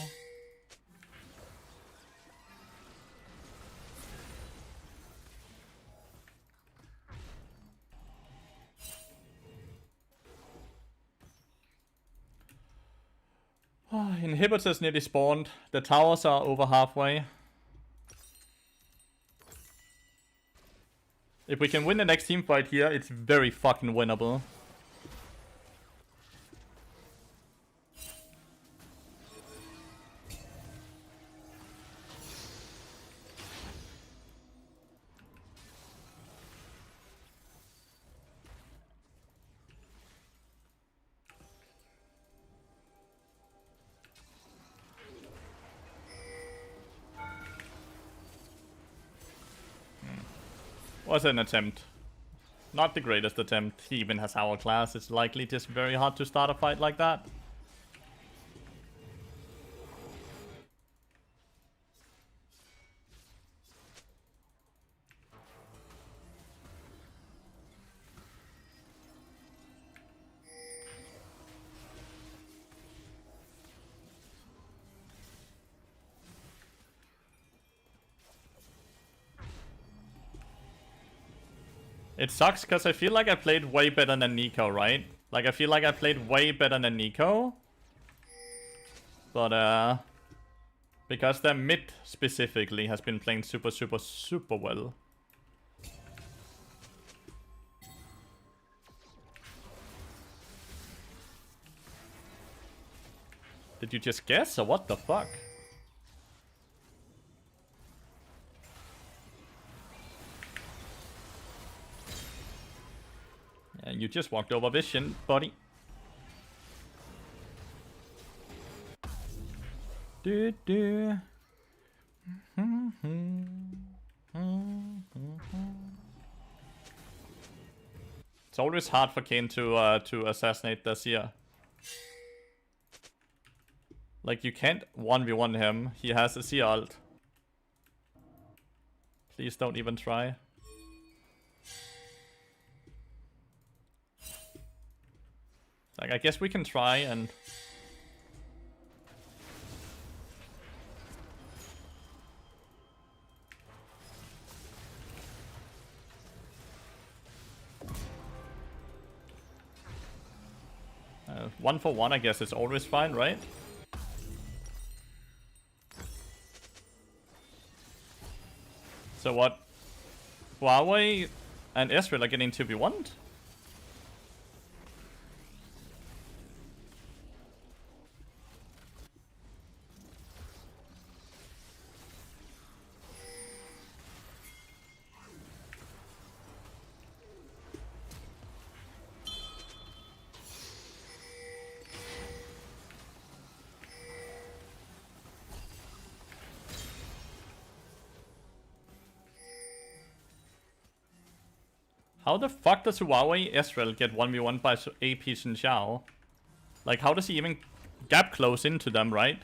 Inhibitors nearly spawned. The towers are over halfway. If we can win the next team fight here, it's very fucking winnable. Was an attempt. Not the greatest attempt. He even has hourglass. It's likely just very hard to start a fight like that. It sucks because I feel like I played way better than Nico, right? Like, I feel like I played way better than Nico. But, because their mid specifically has been playing super, super, super well. Did you just guess, or what the fuck? Yeah, you just walked over Vision, buddy. Do do. It's always hard for Kayn to assassinate this here. Like, you can't 1v1 him. He has a C ult. Please don't even try. Like, I guess we can try and... one for one, I guess, is always fine, right? So what? Huawei and Ezreal are getting 2v1'd? How the fuck does Huawei Ezreal get 1v1 by AP Xin Xiao? Like, how does he even gap close into them, right?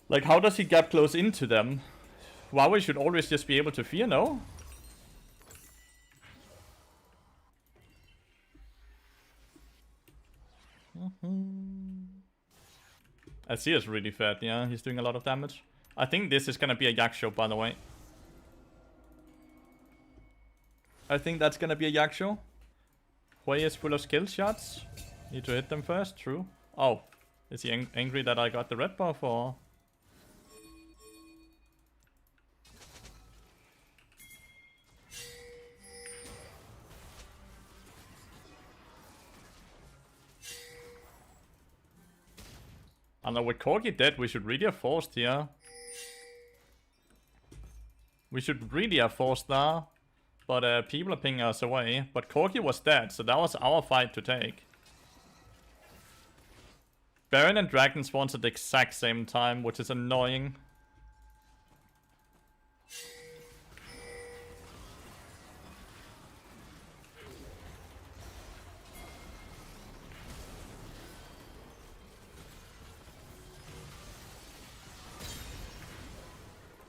Like, how does he gap close into them? Huawei should always just be able to fear, no? Azir is really fat, yeah, he's doing a lot of damage. I think this is gonna be a Yak show, by the way. I think that's gonna be a Yak show. Hui is full of skill shots. Need to hit them first, true. Oh, is he angry that I got the red buff or? I don't know, with Corgi dead, we should really have forced here. We should really have forced there. But people are pinging us away. But Corgi was dead, so that was our fight to take. Baron and Dragon spawns at the exact same time, which is annoying.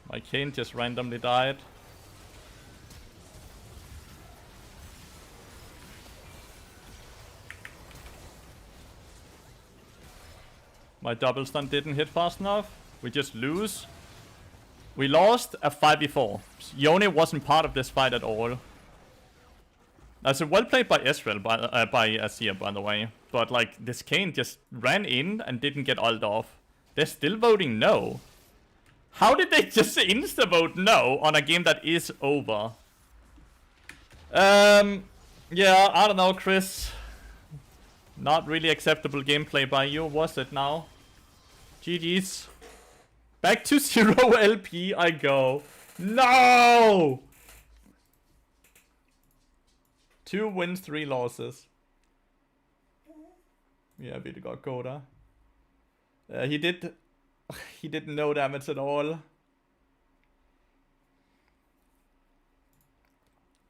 My Kayn just randomly died. My double stun didn't hit fast enough. We just lose. We lost a 5v4. Yone wasn't part of this fight at all. That's well played by Ezreal, by Azir, by the way. But like, this Kayn just ran in and didn't get ult off. They're still voting no. How did they just insta-vote no on a game that is over? Yeah, I don't know, Chris. Not really acceptable gameplay by you, was it now? GG's. Back to 0 LP I go. No! 2 wins, 3 losses. Yeah, we got Coda. He did no damage at all.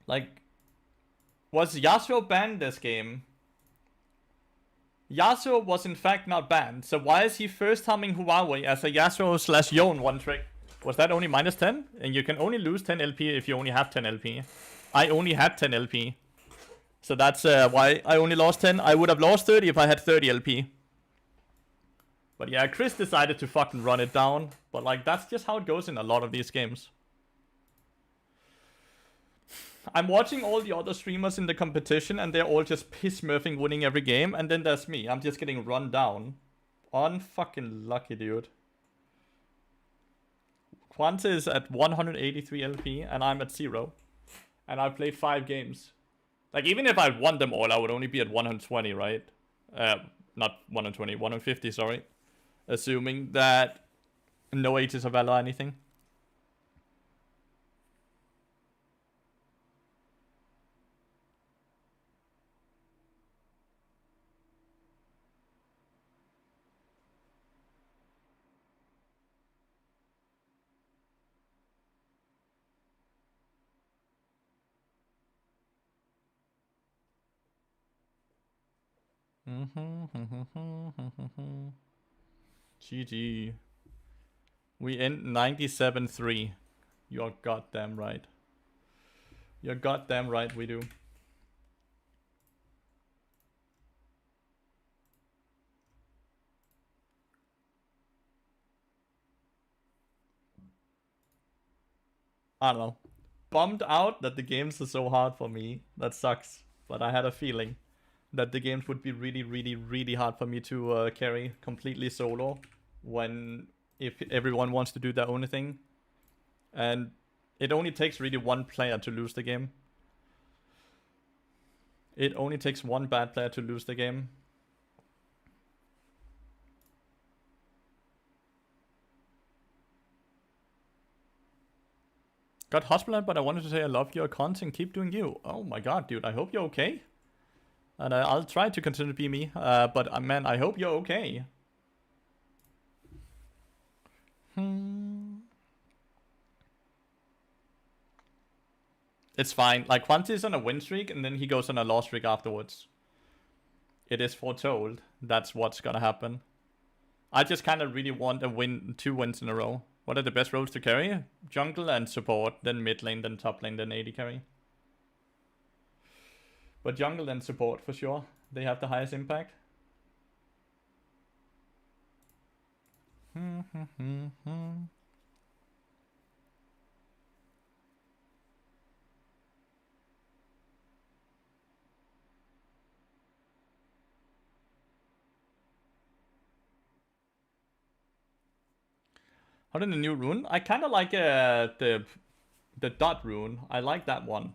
Like, was Yasuo banned this game? Yasuo was in fact not banned, so why is he first harming Huawei as a Yasuo / Yone one trick? Was that only minus 10? And you can only lose 10 LP if you only have 10 LP. I only had 10 LP. So that's why I only lost 10. I would have lost 30 if I had 30 LP. But yeah, Chris decided to fucking run it down. But like, that's just how it goes in a lot of these games. I'm watching all the other streamers in the competition and they're all just piss-smurfing winning every game. And then there's me. I'm just getting run down. Unfucking lucky, dude. Quanta is at 183 LP and I'm at 0. And I've played 5 games. Like, even if I won them all, I would only be at 120, right? Not 120, 150, sorry. Assuming that no Ages of Valor or anything. GG. We end 97-3. You're goddamn right. You're goddamn right we do. I don't know. Bummed out that the games are so hard for me. That sucks. But I had a feeling that the games would be really, really, really hard for me to carry completely solo when if everyone wants to do their own thing. And it only takes really one player to lose the game. It only takes one bad player to lose the game. Got hospitalized, but I wanted to say I love your content. Keep doing you. Oh my god, dude. I hope you're okay. And I'll try to continue to be me. But man, I hope you're okay. It's fine. Like, Quanti's on a win streak, and then he goes on a loss streak afterwards. It is foretold. That's what's gonna happen. I just kind of really want a win, 2 wins in a row. What are the best roles to carry? Jungle and support, then mid lane, then top lane, then AD carry. But jungle and support for sure. They have the highest impact. How did the new rune? I kind of like the dot rune. I like that one.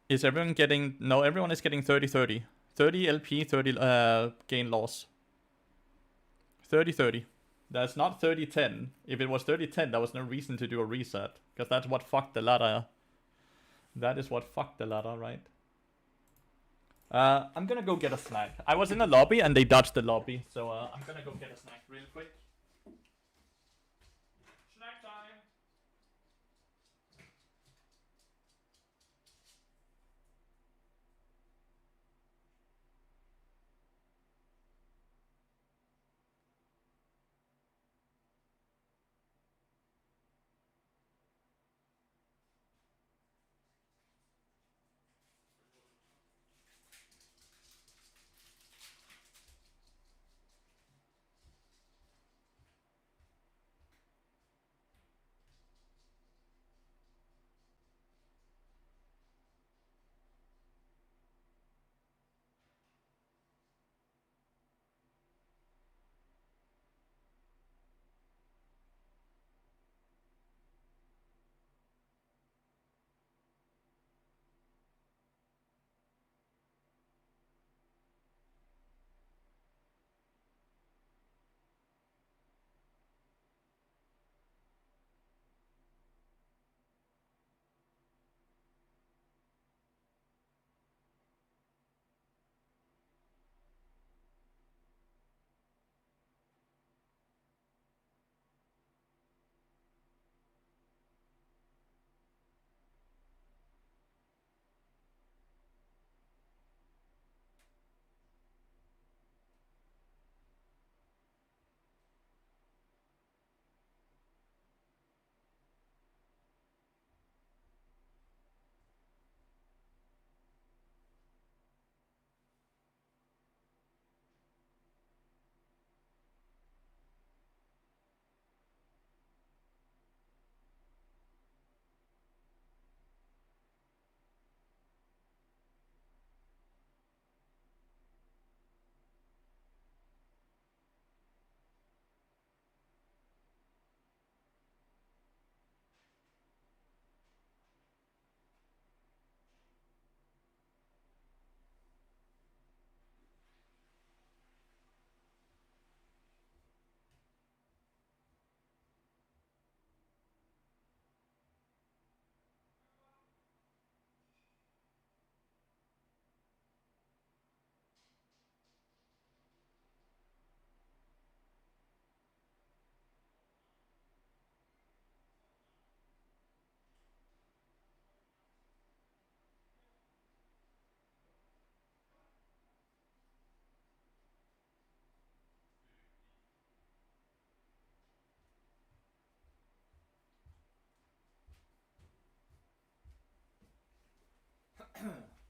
Is everyone getting... No, everyone is getting 30-30. 30 LP, 30 gain loss. 30-30. That's not 30-10. If it was 30-10, there was no reason to do a reset. Because that's what fucked the ladder. That is what fucked the ladder, right? I'm gonna go get a snack. I was in a lobby and they dodged the lobby. So I'm gonna go get a snack real quick. Snack time!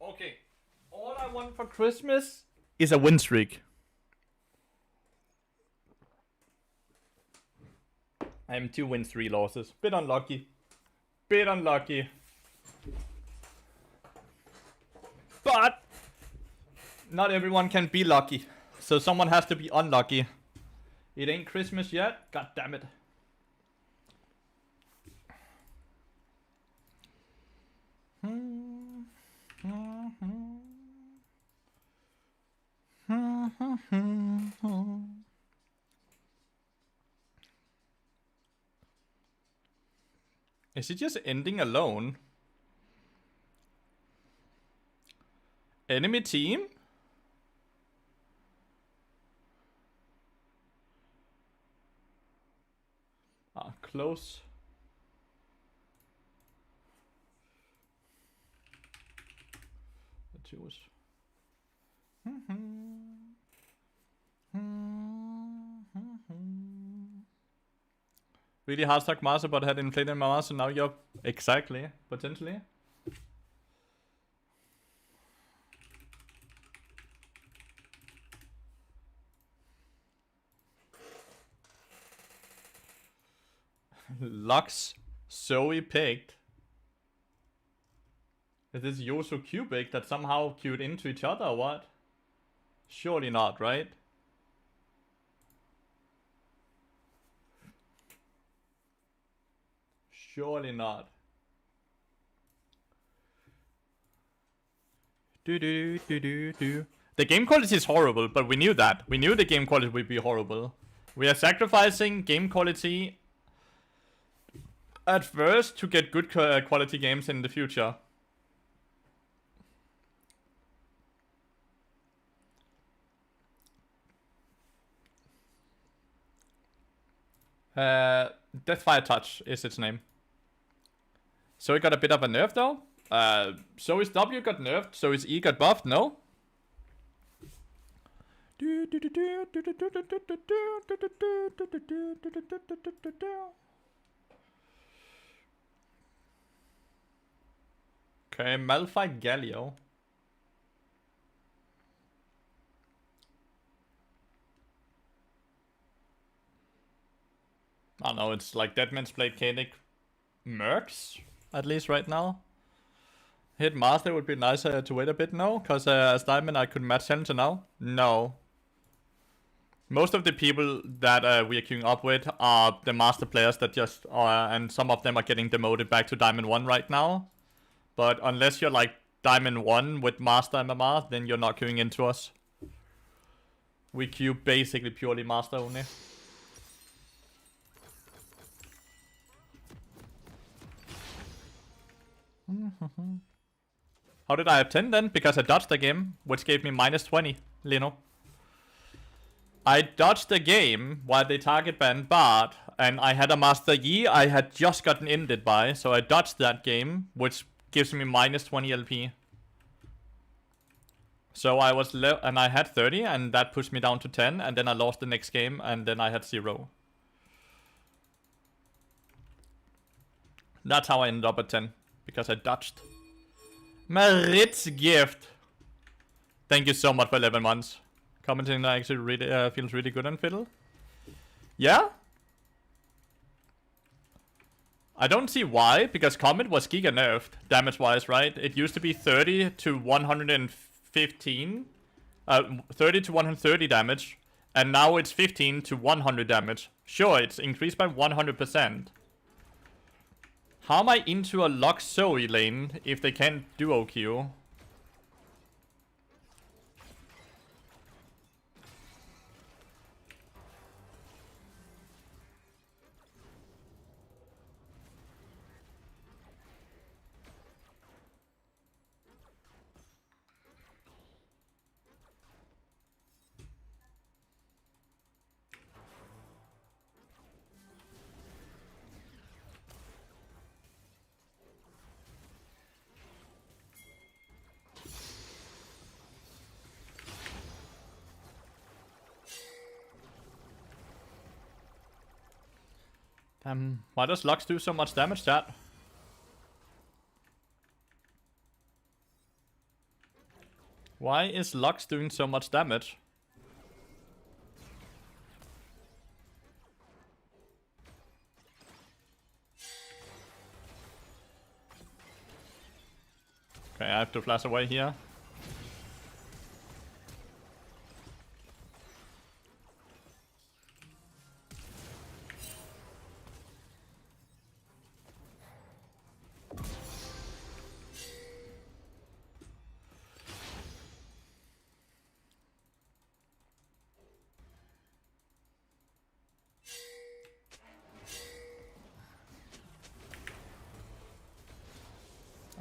Okay. All I want for Christmas is a win streak. I am 2 wins, 3 losses. Bit unlucky. Bit unlucky. But not everyone can be lucky. So someone has to be unlucky. It ain't Christmas yet. God damn it. Is it just ending alone? Enemy team? Ah, close. Choose. Really hard stuck master, but had inflated my master. Now you're exactly potentially. Lux Zoe picked. Is this Yosu cubic that somehow queued into each other or what? Surely not, right? Surely not. The game quality is horrible, but we knew that. We knew the game quality would be horrible. We are sacrificing game quality at first to get good quality games in the future. Deathfire Touch is its name. So it got a bit of a nerf though. So his W got nerfed, so his E got buffed, no? Okay, Malphite Galio. I don't know, it's like Deadman's Blade Koenig Mercs, at least right now. Hit Master would be nicer to wait a bit, no? Because as Diamond I could match him to now. No. Most of the people that we are queuing up with are the Master players that just are, and some of them are getting demoted back to Diamond 1 right now. But unless you're like Diamond 1 with Master MMR, then you're not queuing into us. We queue basically purely Master only. How did I have 10 then? Because I dodged the game, which gave me minus 20, Lino. I dodged the game while they target banned Bard, and I had a Master Yi I had just gotten ended by, so I dodged that game, which gives me minus 20 LP. So I was and I had 30, and that pushed me down to 10, and then I lost the next game, and then I had 0. That's how I ended up at 10, because I dodged. Marit's gift. Thank you so much for 11 months. Commenting actually really feels really good on Fiddle. Yeah? I don't see why, because Comet was giga nerfed, damage-wise, right? It used to be 30 to 115, 30 to 130 damage, and now it's 15 to 100 damage. Sure, it's increased by 100%. How am I into a Lux Zoe lane if they can't duo Q? Why does Lux do so much damage, chat? Why is Lux doing so much damage? Okay, I have to flash away here.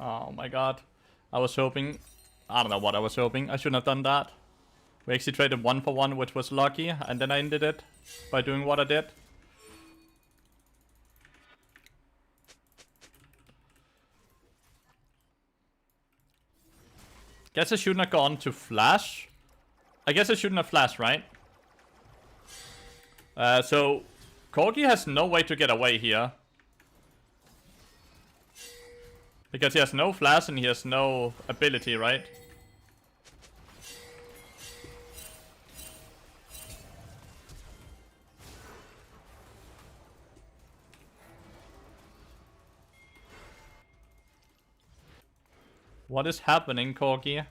Oh my god. I was hoping... I don't know what I was hoping. I shouldn't have done that. We actually traded 1 for 1, which was lucky. And then I ended it by doing what I did. Guess I shouldn't have gone to flash. I guess I shouldn't have flashed, right? So... Corgi has no way to get away here. Because he has no flash and he has no ability, right? What is happening, Corgi?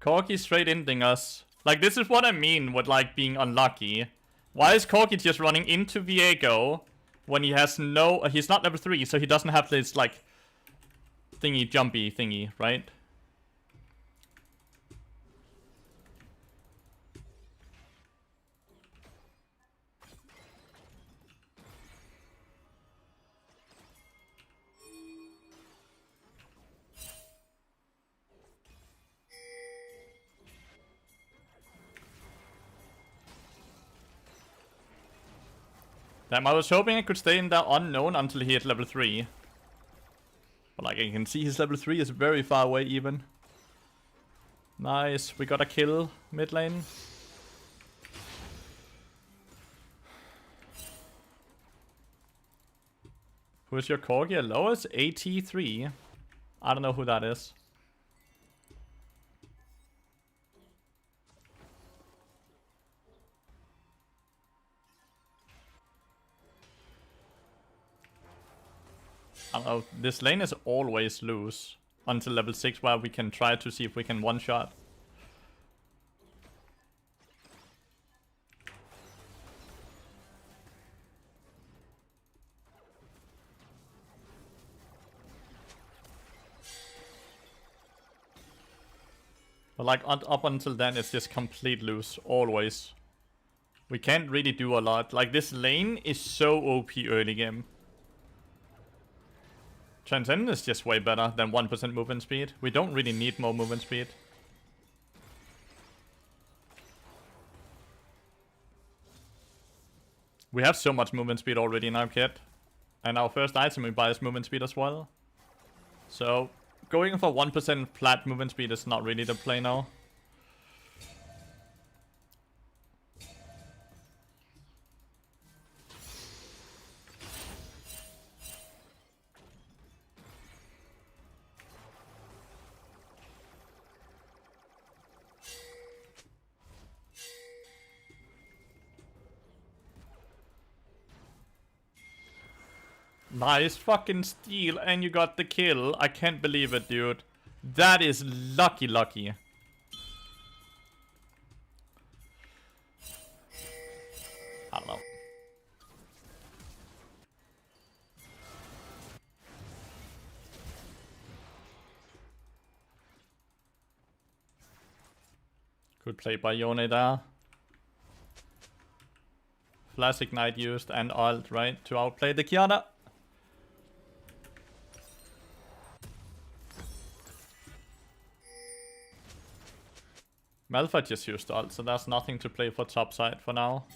Corgi straight ending us. Like, this is what I mean with, like, being unlucky. Why is Corgi just running into Viego when he has no... he's not level 3, so he doesn't have this, like... thingy, jumpy thingy, right? Damn, I was hoping I could stay in the unknown until he hit level 3. But like, I can see his level 3 is very far away even. Nice, we got a kill mid lane. Who's your Corgi? Lowest? AT3. I don't know who that is. I don't know, this lane is always loose until level 6 where we can try to see if we can one-shot. But like up until then it's just complete loose, always. We can't really do a lot. Like this lane is so OP early game. Transcendent is just way better than 1% movement speed. We don't really need more movement speed. We have so much movement speed already in our kit. And our first item we buy is movement speed as well. So, going for 1% flat movement speed is not really the play now. Nice fucking steal, and you got the kill. I can't believe it, dude. That is lucky. I don't know. Good play by Yone there. Flash Ignite used and ult, right? To outplay the Kiana. Malphite just used ult, so there's nothing to play for top side for now.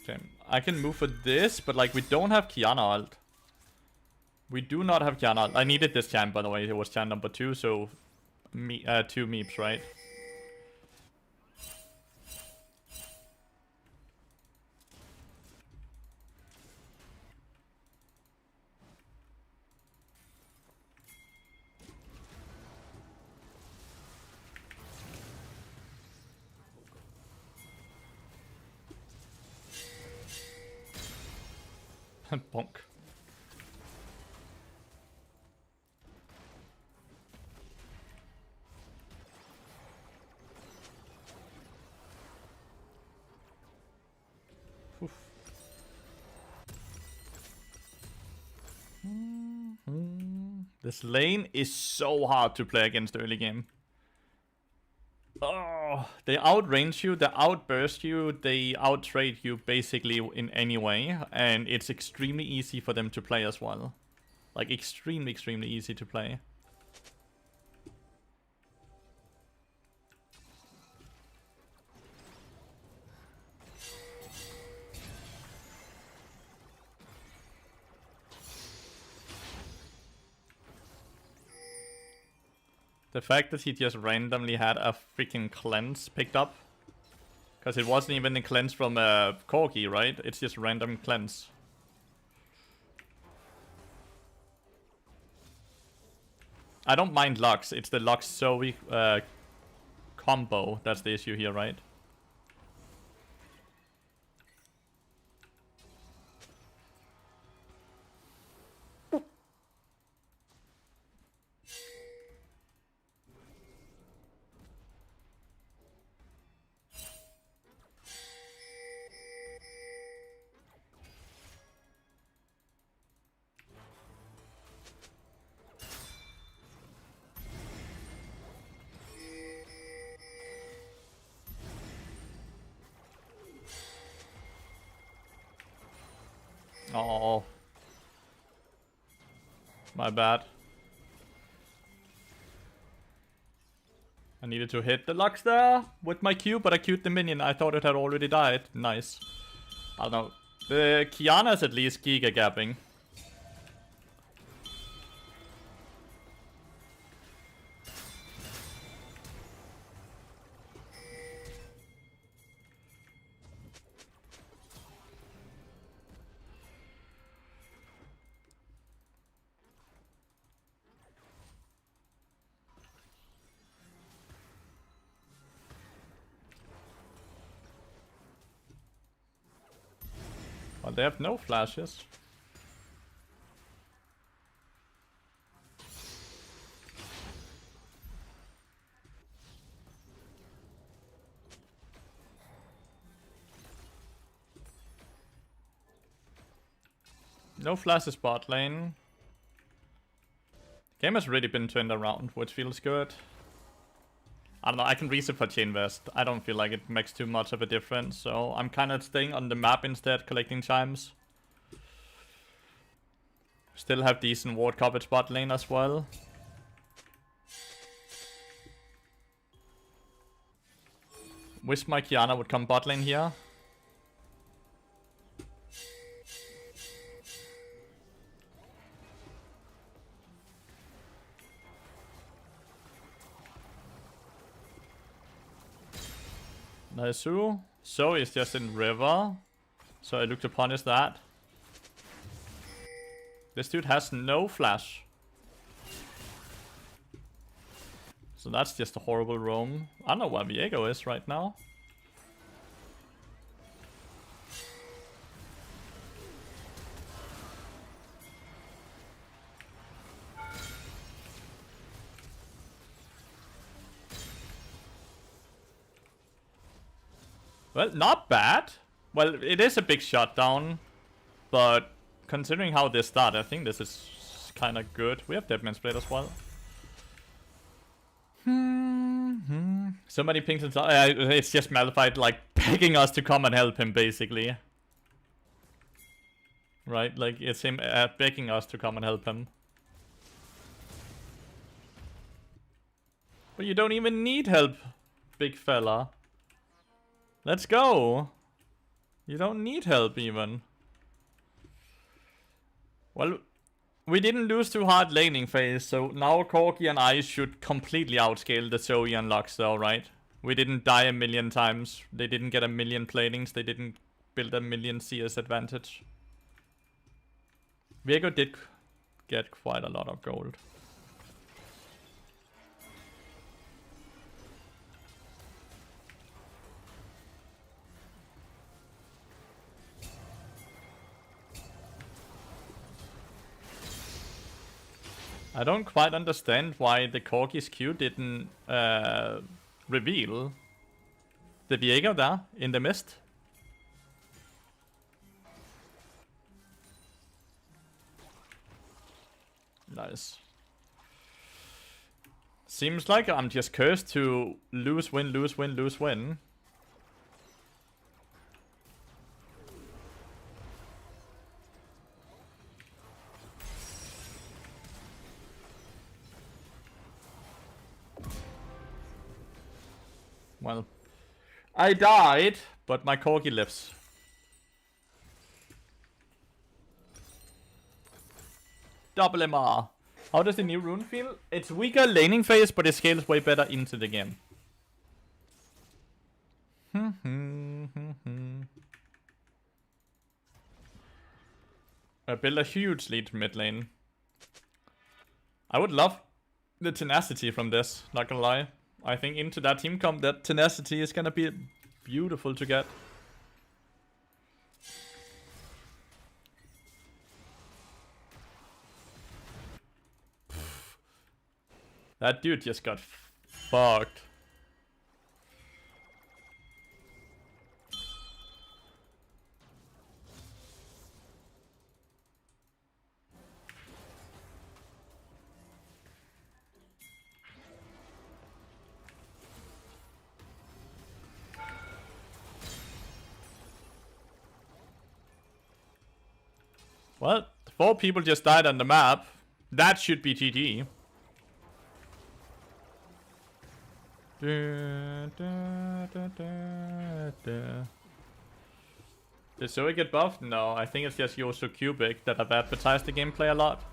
Okay, I can move for this, but like we don't have Kiana ult. We do not have Kiana ult. I needed this champ, by the way. It was champ number 2, so 2 meeps, right? Bonk. Oof. This lane is so hard to play against early game. Oh, they outrange you, they outburst you, they outtrade you basically in any way, and it's extremely easy for them to play as well. Like, extremely, extremely easy to play. The fact that he just randomly had a freaking cleanse picked up. Because it wasn't even a cleanse from Corgi, right? It's just random cleanse. I don't mind Lux. It's the Lux Zoe combo that's the issue here, right? Oh, my bad. I needed to hit the Lux there with my Q, but I Q'd the minion. I thought it had already died. Nice. I don't know. The Kiana's at least Giga gapping. Well, they have no flashes. No flashes bot lane. Game has really been turned around, which feels good. I don't know, I can reset for Chain Vest. I don't feel like it makes too much of a difference, so I'm kind of staying on the map instead, collecting chimes. Still have decent ward coverage bot lane as well. Wish my Kiana would come bot lane here. Nice. So is just in river. So I look to punish that. This dude has no flash. So that's just a horrible roam. I don't know where Viego is right now. Well, not bad. Well, it is a big shutdown, but considering how this started, I think this is kind of good. We have Deadman's Blade as well. So many pings and it's just Malphite like begging us to come and help him, basically. Right, like it's him begging us to come and help him. But you don't even need help, big fella. Let's go. You don't need help even. Well, we didn't lose too hard laning phase, so now Corgi and I should completely outscale the Zoe and Lux though, right? We didn't die a million times. They didn't get a million planings. They didn't build a million CS advantage. Viego did get quite a lot of gold. I don't quite understand why the Corgi's Q didn't reveal the Viego there in the mist. Nice. Seems like I'm just cursed to lose, win, lose, win, lose, win. Well, I died, but my Corgi lives. Double MR. How does the new rune feel? It's weaker laning phase, but it scales way better into the game. I built a huge lead mid lane. I would love the tenacity from this, not gonna lie. I think into that team comp, that tenacity is gonna be beautiful to get. That dude just got fucked. Well, 4 people just died on the map. That should be GG. Did Zoe get buffed? No, I think it's just Yosu Cubic that have advertised the gameplay a lot.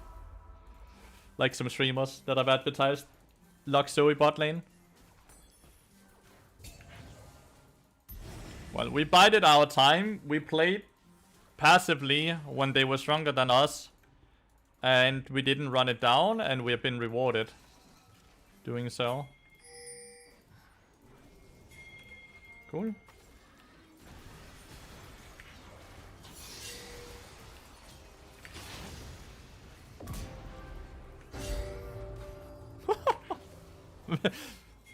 Like some streamers that have advertised Lock Zoe bot lane. Well, we bided our time. We played passively when they were stronger than us. And we didn't run it down, and we have been rewarded doing so. Cool.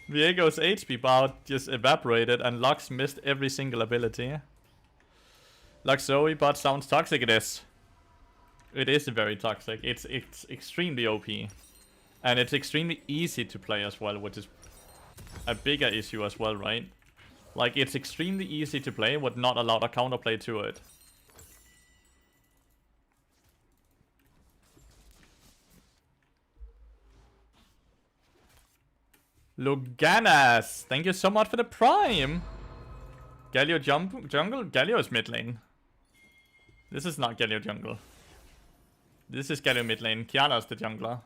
Viego's HP bar just evaporated and Lux missed every single ability. Lux Zoe bot sounds toxic. It is. It is very toxic. It's extremely OP. And it's extremely easy to play as well, which is a bigger issue as well, right? Like, it's extremely easy to play with not a lot of counterplay to it. Luganas, thank you so much for the prime. Galio jungle? Galio is mid lane. This is not Galio jungle. This is Galio mid lane. Kiana's the jungler.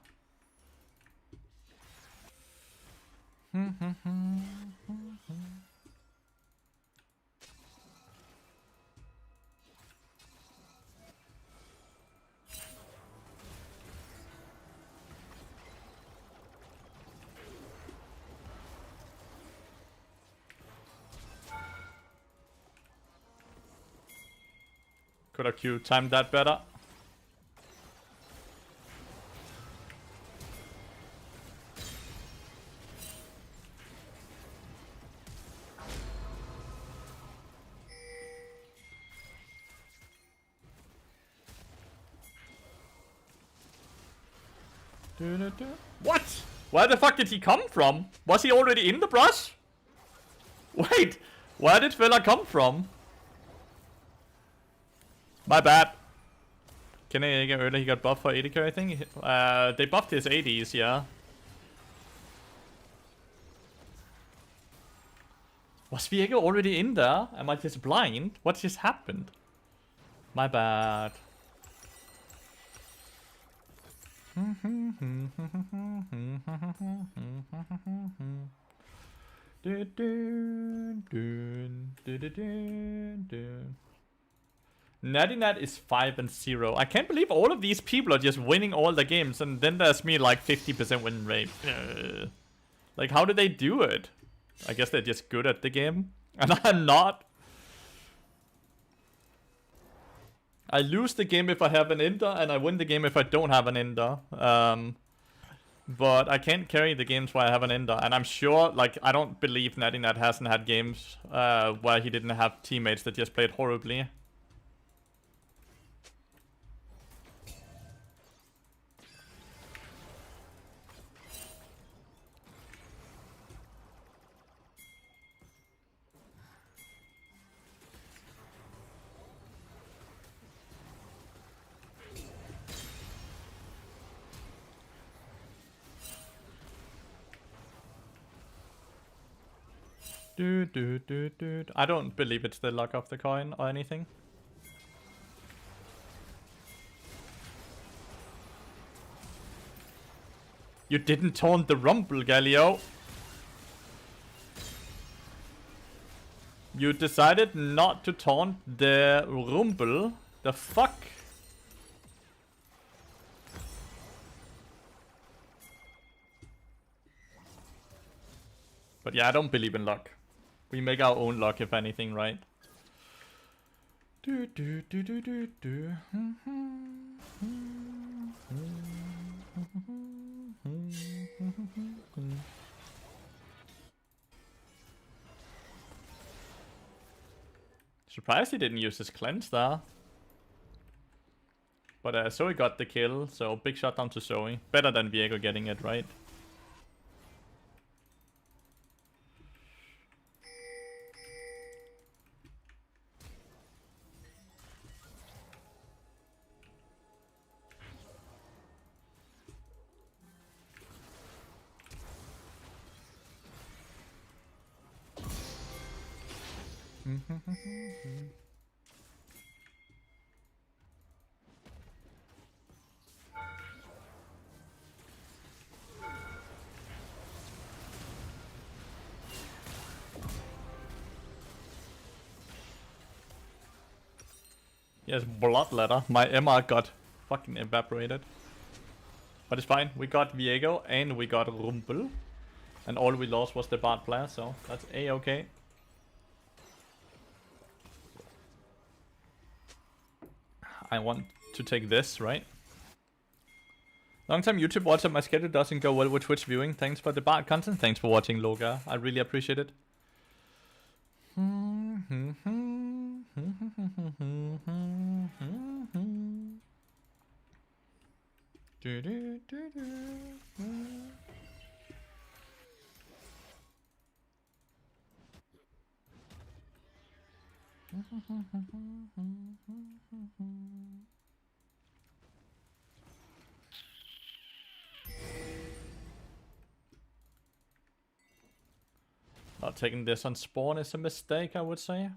Could have Q timed that better. What? Where the fuck did he come from? Was he already in the brush? Wait, where did Villa come from? My bad. Can I get earlier? He got buffed for 80k, I think. They buffed his 80s, yeah. Was Viego already in there? Am I just blind? What just happened? My bad. Natty is 5-0. I can't believe all of these people are just winning all the games, and then there's me like 50% win rate. Like, how do they do it? I guess they're just good at the game, and I'm not. I lose the game if I have an ender, and I win the game if I don't have an ender. But I can't carry the games where I have an ender. And I'm sure, like, I don't believe Natty hasn't had games where he didn't have teammates that just played horribly. I don't believe it's the luck of the coin or anything. You didn't taunt the Rumble, Galio. You decided not to taunt the Rumble. The fuck? But yeah, I don't believe in luck. We make our own luck, if anything, right? Surprised he didn't use his cleanse there. But Zoe got the kill, so big shot down to Zoe. Better than Viego getting it, right? Yes, Bloodletter. My MR got fucking evaporated. But it's fine. We got Viego and we got Rumble. And all we lost was the Bard player, so that's A-okay. I want to take this, right? Long time YouTube watcher, my schedule doesn't go well with Twitch viewing. Thanks for the Bard content. Thanks for watching, Loga. I really appreciate it. Not taking this on spawn is a mistake, I would say.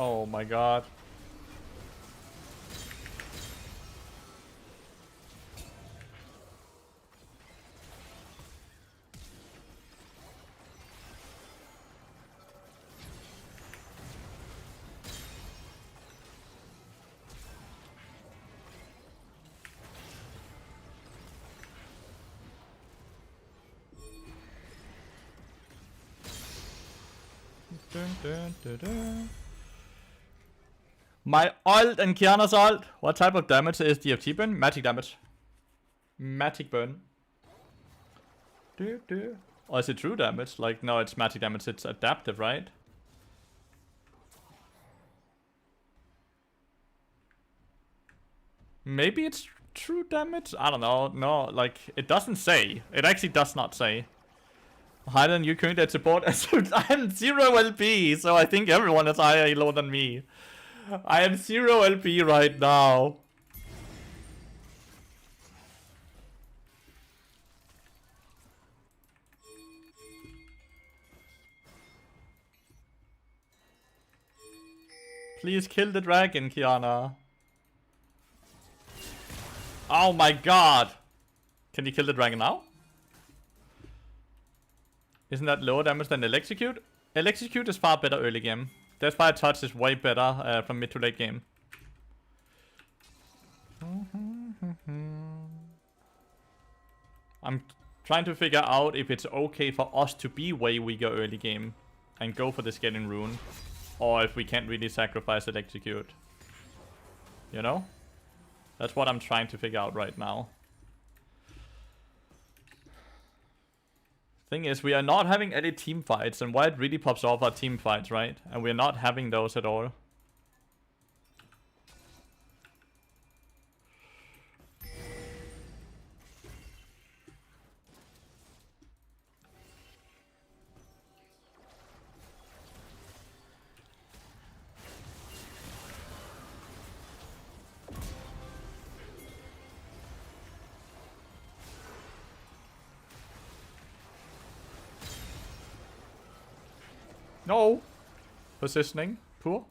Oh my god. My ult and Kiana's ult. What type of damage is DFT burn? Magic damage. Magic burn. Or is it true damage? Like, no, it's magic damage. It's adaptive, right? Maybe it's true damage? I don't know. No, like, it doesn't say. It actually does not say. Higher than you currently at support. I'm 0 LP, so I think everyone is higher elo than me. I am 0 LP right now. Please kill the dragon, Kiana. Oh my god. Can you kill the dragon now? Isn't that lower damage than Electrocute? Electrocute is far better early game. That's why Touch is way better from mid to late game. I'm trying to figure out if it's okay for us to be way weaker early game and go for the Scaling Rune, or if we can't really sacrifice and execute. You know? That's what I'm trying to figure out right now. Thing is, we are not having any team fights, and why it really pops off are team fights, right? And we're not having those at all. No! Positioning. Poor.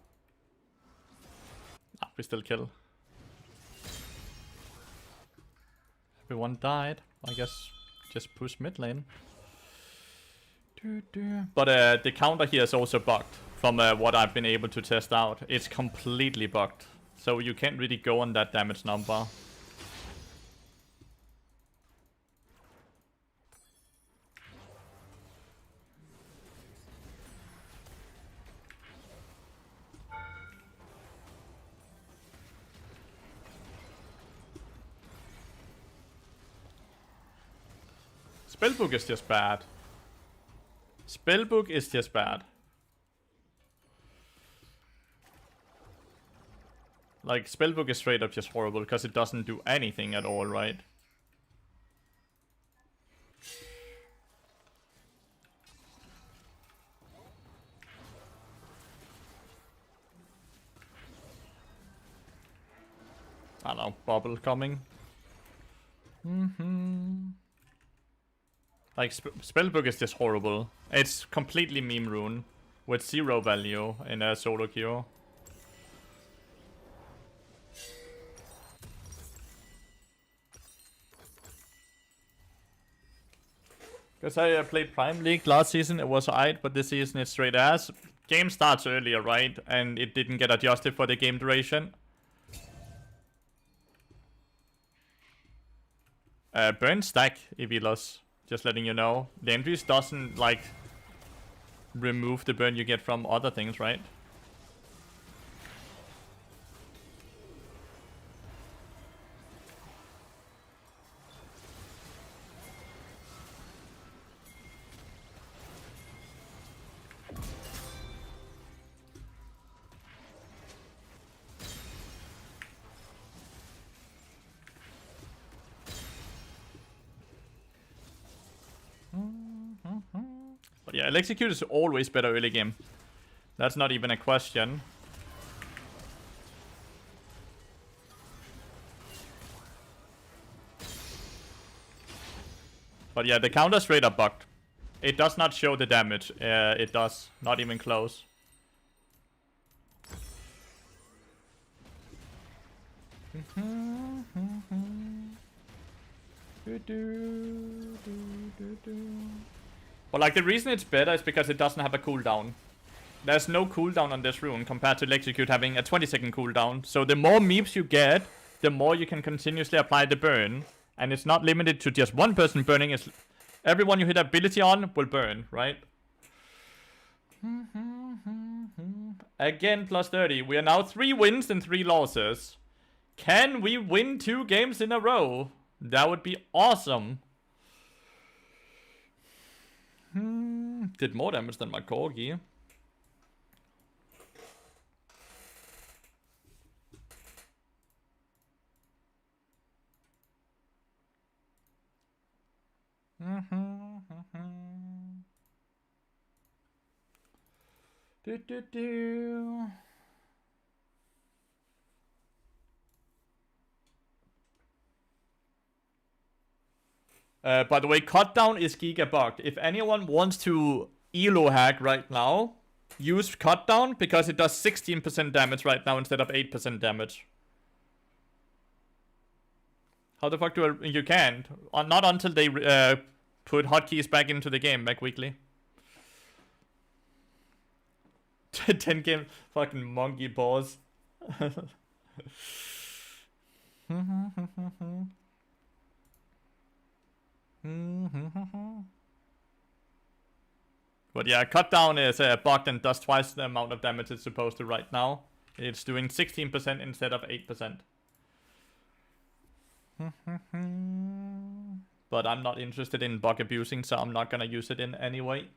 Ah, we still kill. Everyone died. I guess just push mid lane. But the counter here is also bugged from what I've been able to test out. It's completely bugged. So you can't really go on that damage number. Spellbook is just bad. Spellbook is just bad. Like, Spellbook is straight up just horrible because it doesn't do anything at all, right? I don't know, bubble coming. Like, Spellbook is just horrible. It's completely meme rune with 0 value in a solo queue. Because I played Prime League last season, it was alright, but this season it's straight ass. Game starts earlier, right? And it didn't get adjusted for the game duration. Burn stack, Evilos. Just letting you know. The entries doesn't, like, remove the burn you get from other things, right? But yeah, Execute is always better early game. That's not even a question. But yeah, the counter straight up bugged. It does not show the damage. It does. Not even close. But like, the reason it's better is because it doesn't have a cooldown. There's no cooldown on this rune compared to Execute having a 20-second cooldown. So the more meeps you get, the more you can continuously apply the burn. And it's not limited to just one person burning. It's everyone you hit ability on will burn, right? Again, plus 30. We are now 3 wins and 3 losses. Can we win 2 games in a row? That would be awesome. Did more damage than my Corgi. By the way, cut down is giga bugged. If anyone wants to elo hack right now, use cut down because it does 16% damage right now instead of 8% damage. How the fuck do you can't? Not until they put hotkeys back into the game back weekly. 10 game fucking monkey balls. But yeah, cut down is bugged and does twice the amount of damage it's supposed to right now. It's doing 16% instead of 8%. But I'm not interested in bug abusing, so I'm not gonna use it in any way.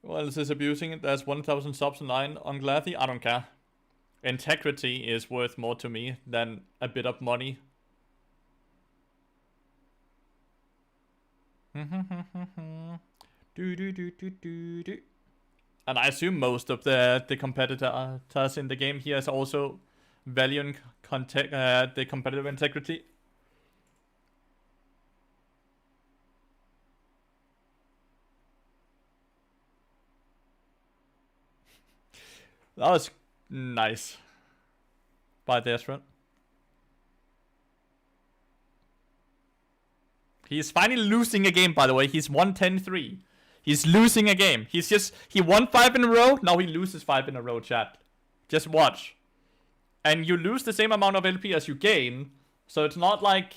What else is abusing it? There's 1,000 subs online on Glathy. I don't care. Integrity is worth more to me than a bit of money. And I assume most of the competitors in the game here is also valuing the competitive integrity. That was nice by Desperate. He's finally losing a game, by the way. He's 1-10-3. He's losing a game. He won 5 in a row. Now he loses 5 in a row, chat. Just watch. And you lose the same amount of LP as you gain. So it's not like,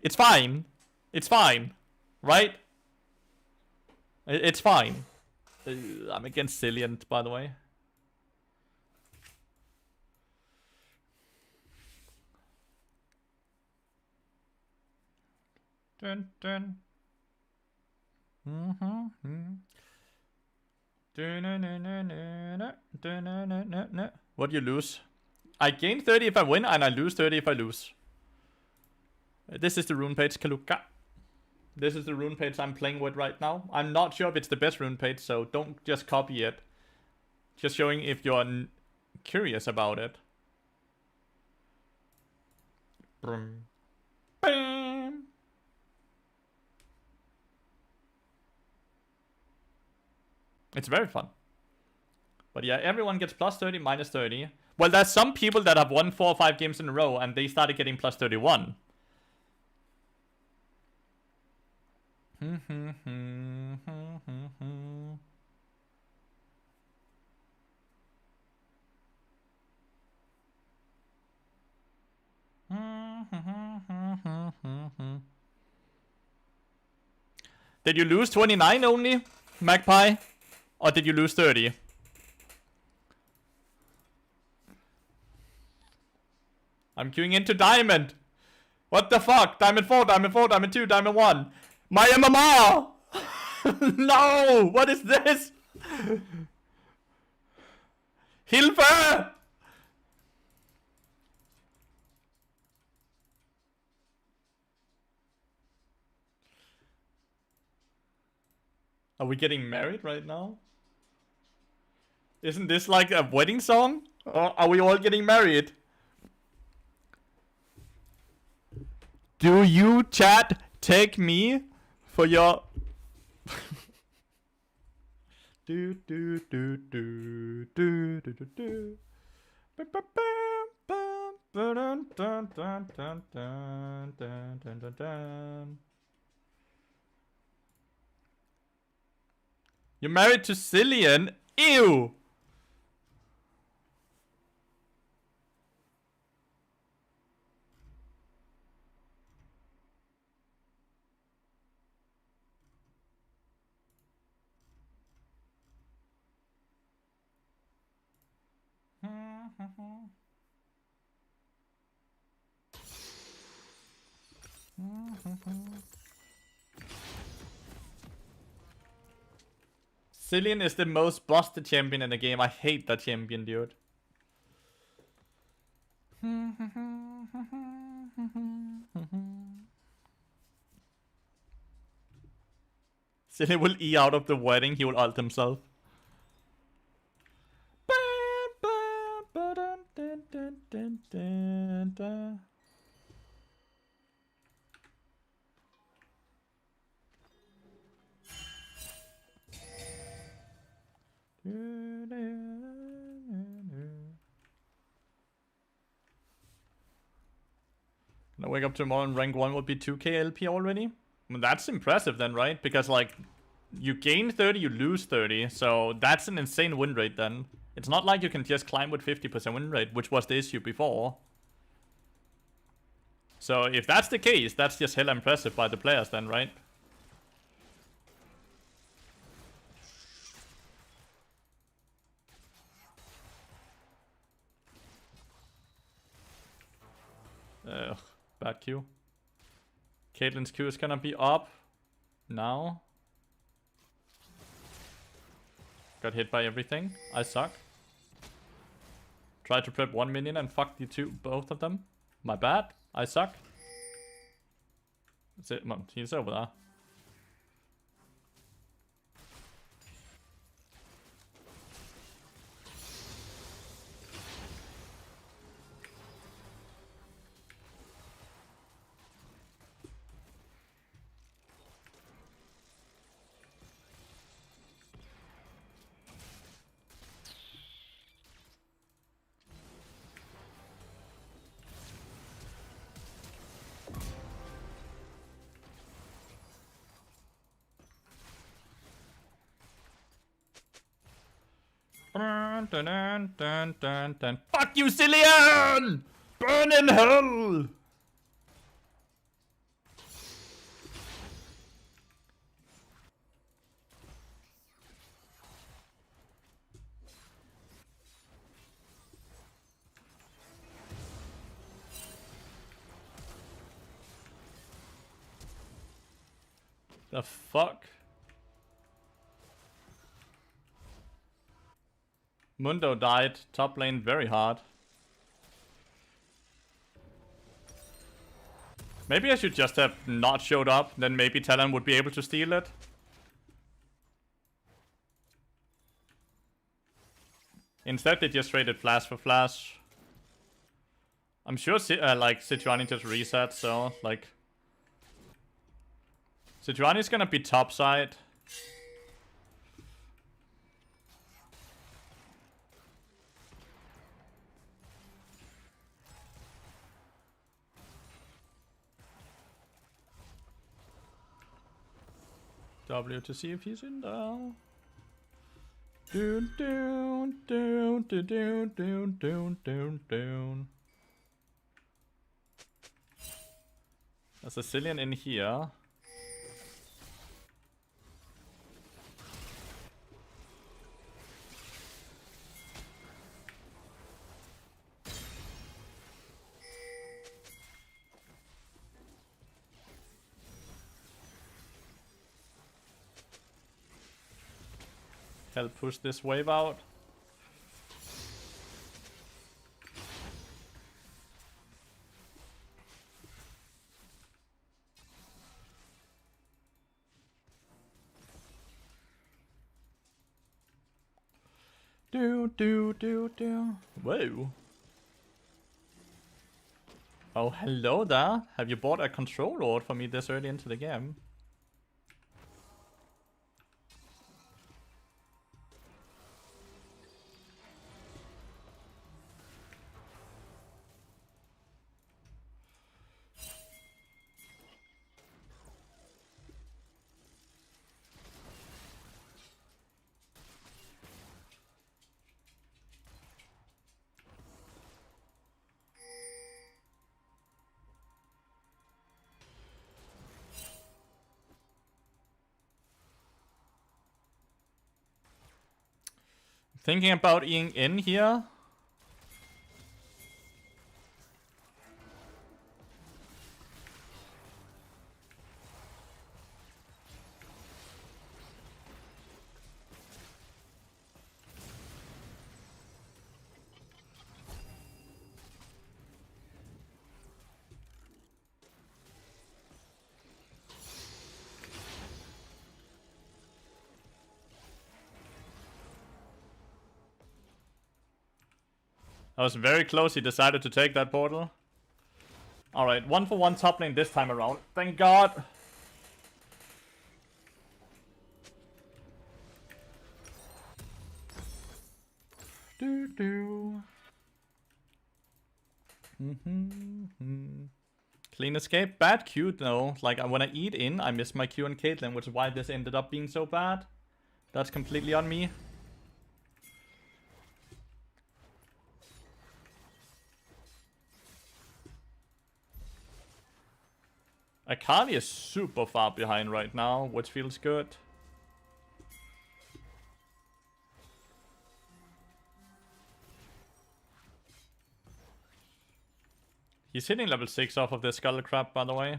it's fine. It's fine. Right? It's fine. I'm against Cillian, by the way. Dun, dun. What do you lose? I gain 30 if I win, and I lose 30 if I lose. This is the rune page, Kaluka. This is the rune page I'm playing with right now. I'm not sure if it's the best rune page, so don't just copy it. Just showing if you're curious about it. Brum. Bam. It's very fun. But yeah, everyone gets plus 30, minus 30. Well, there's some people that have won 4 or 5 games in a row and they started getting plus 31. Did you lose 29 only, Magpie? Or did you lose 30? I'm queuing into Diamond. What the fuck? Diamond 4, Diamond 4, Diamond 2, Diamond 1. My MMR! No! What is this? Hilfe! Are we getting married right now? Isn't this like a wedding song? Or are we all getting married? Do you, chat, take me for your... do do do do do do do do. You're married to Cillian? Ew! Cillian is the most busted champion in the game. I hate that champion, dude. Cillian will E out of the wedding. He will ult himself. I wake up tomorrow and rank 1 would be 2k LP already? I mean, that's impressive then, right? Because, like, you gain 30, you lose 30. So that's an insane win rate then. It's not like you can just climb with 50% win rate, which was the issue before. So if that's the case, that's just hella impressive by the players then, right? Ugh, bad Q. Caitlyn's Q is gonna be up now. Got hit by everything. I suck. Tried to prep 1 minion and fucked both of them. My bad. I suck. That's it. He's over there. Dun, dun, dun, dun, dun, dun. Fuck you, Cillian! Burn in hell! The fuck? Mundo died top lane very hard. Maybe I should just have not showed up, then maybe Talon would be able to steal it. Instead they just traded flash for flash. I'm sure like Sejuani just reset, so like Sejuani's gonna be top side. W to see if he's in there. Doon doon doon doon doon doon doon doon. There's a Cillian in here. Help push this wave out. Do. Whoa. Oh, hello there. Have you bought a control orb for me this early into the game? Thinking about being in here. I was very close, he decided to take that portal. Alright, 1-for-1 top lane this time around. Thank God. Clean escape. Bad Q though. Like when I eat in, I miss my Q on Caitlyn, which is why this ended up being so bad. That's completely on me. Akali is super far behind right now, which feels good. He's hitting level 6 off of the Skull Crab, by the way.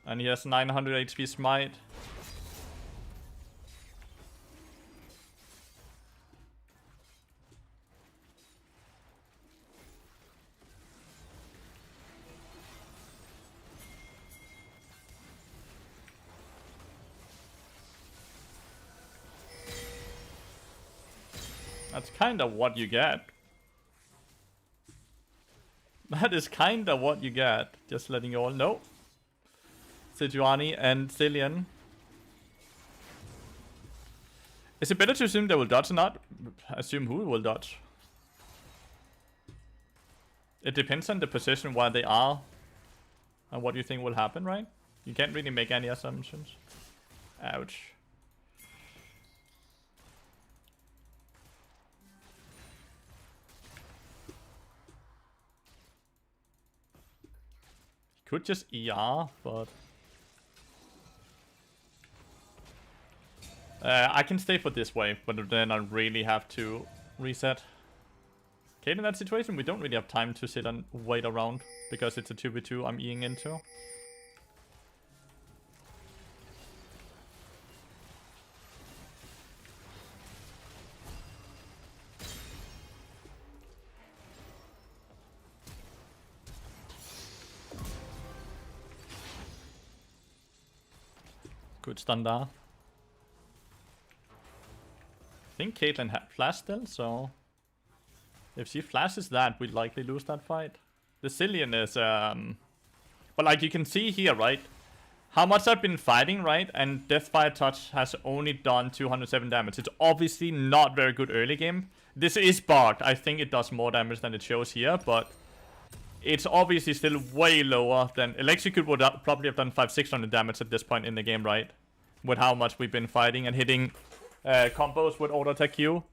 And he has 900 HP smite. That's kinda what you get. That is kinda what you get. Just letting you all know. Sejuani and Cillian. Is it better to assume they will dodge or not? Assume who will dodge. It depends on the position where they are and what you think will happen, right? You can't really make any assumptions. Ouch. Could just ER, but I can stay for this wave, but then I really have to reset. Okay, in that situation, we don't really have time to sit and wait around because it's a 2v2 I'm eating into. Good stun there. I think Caitlyn had flash still, so if she flashes that, we'd likely lose that fight. The Cillian is, but like you can see here, right? How much I've been fighting, right? And Deathfire Touch has only done 207 damage. It's obviously not very good early game. This is bugged. I think it does more damage than it shows here, but it's obviously still way lower than... Electrocute would probably have done 500-600 damage at this point in the game, right? With how much we've been fighting and hitting combos with auto attack Q.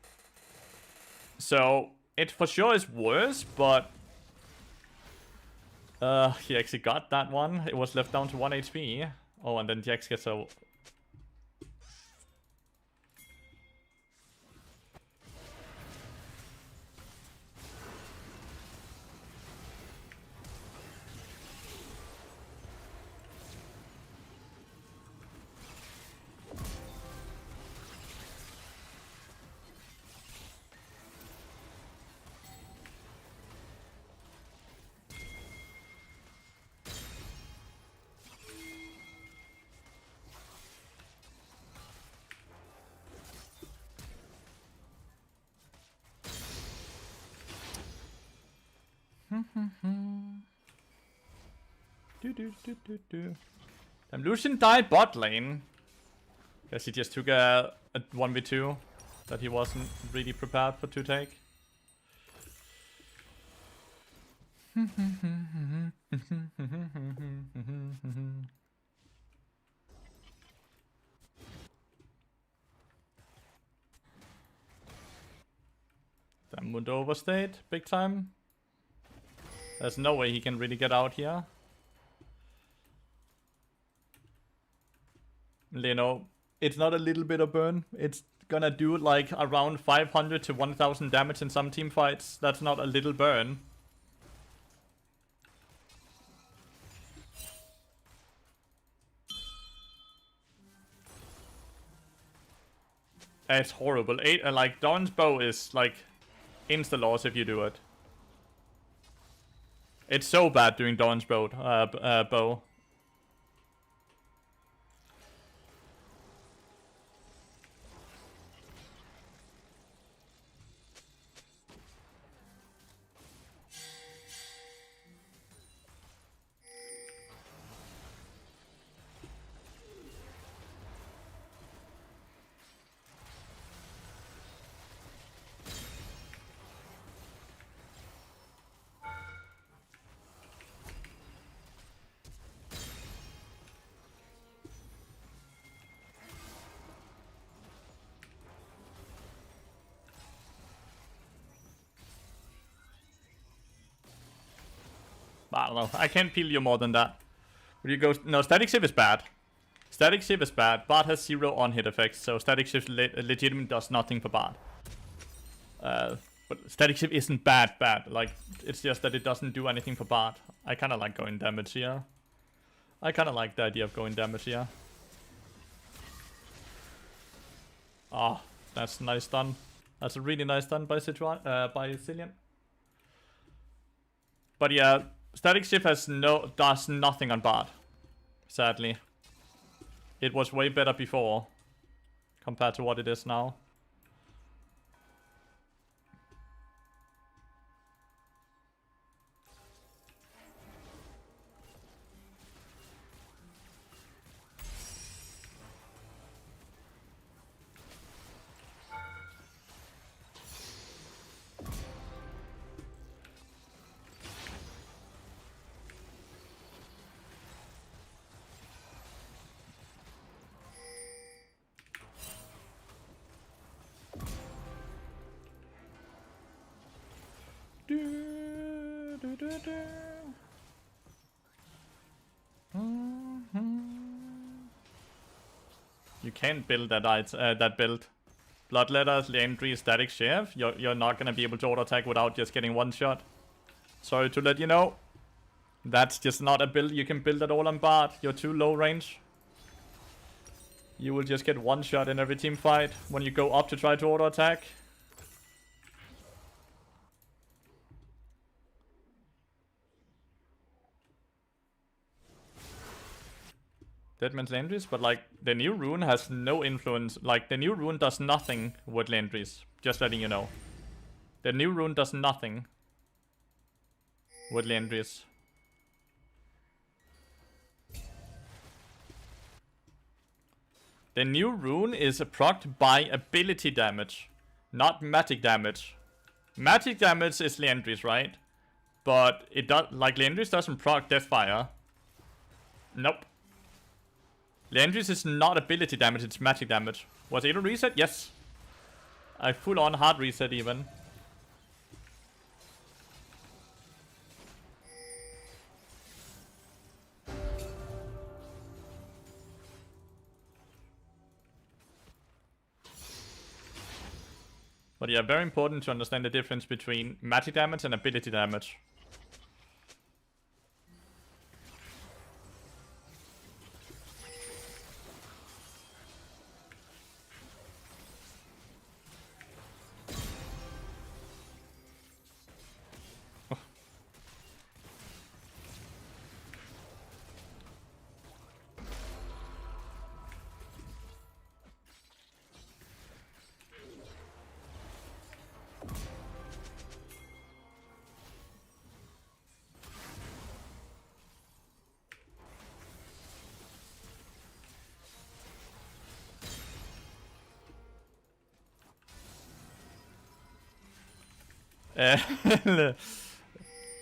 So, it for sure is worse, but... he actually got that one. It was left down to 1 HP. Oh, and then Jax gets a... Damn, Lucian died bot lane. Guess he just took a 1v2 that he wasn't really prepared for to take. Damn, Mundo overstayed big time. There's no way he can really get out here. You know, it's not a little bit of burn. It's gonna do like around 500 to 1000 damage in some team fights. That's not a little burn. It's horrible. Like, Dawn's bow is like insta-loss if you do it. It's so bad doing Dawn's bow. don't know. I can't peel you more than that. Would you go... No, Static Shift is bad. Static Shift is bad. Bard has 0 on-hit effects, so Static Shift legitimately does nothing for Bard. But Static Shift isn't bad. Like, it's just that it doesn't do anything for Bard. I kind of like going damage here. I kind of like the idea of going damage here. Oh, that's nice done. That's a really nice done by Cillian. But yeah, Static Shift does nothing on Bard. Sadly. It was way better before compared to what it is now. You can't build that build. Bloodletter, Lathyrus, Static Shift. You're not gonna be able to auto attack without just getting one shot. Sorry to let you know. That's just not a build you can build at all on Bard. You're too low range. You will just get one shot in every team fight when you go up to try to auto attack. Deadman's Lathyrus, but like the new rune has no influence. Like the new rune does nothing with Lathyrus. Just letting you know. The new rune does nothing with Lathyrus. The new rune is procced by ability damage, not magic damage. Magic damage is Lathyrus, right? But it does, like Lathyrus doesn't proc Deathfire. Nope. Lathyrus is not ability damage, it's magic damage. Was it a reset? Yes. A full-on hard reset even. But yeah, very important to understand the difference between magic damage and ability damage.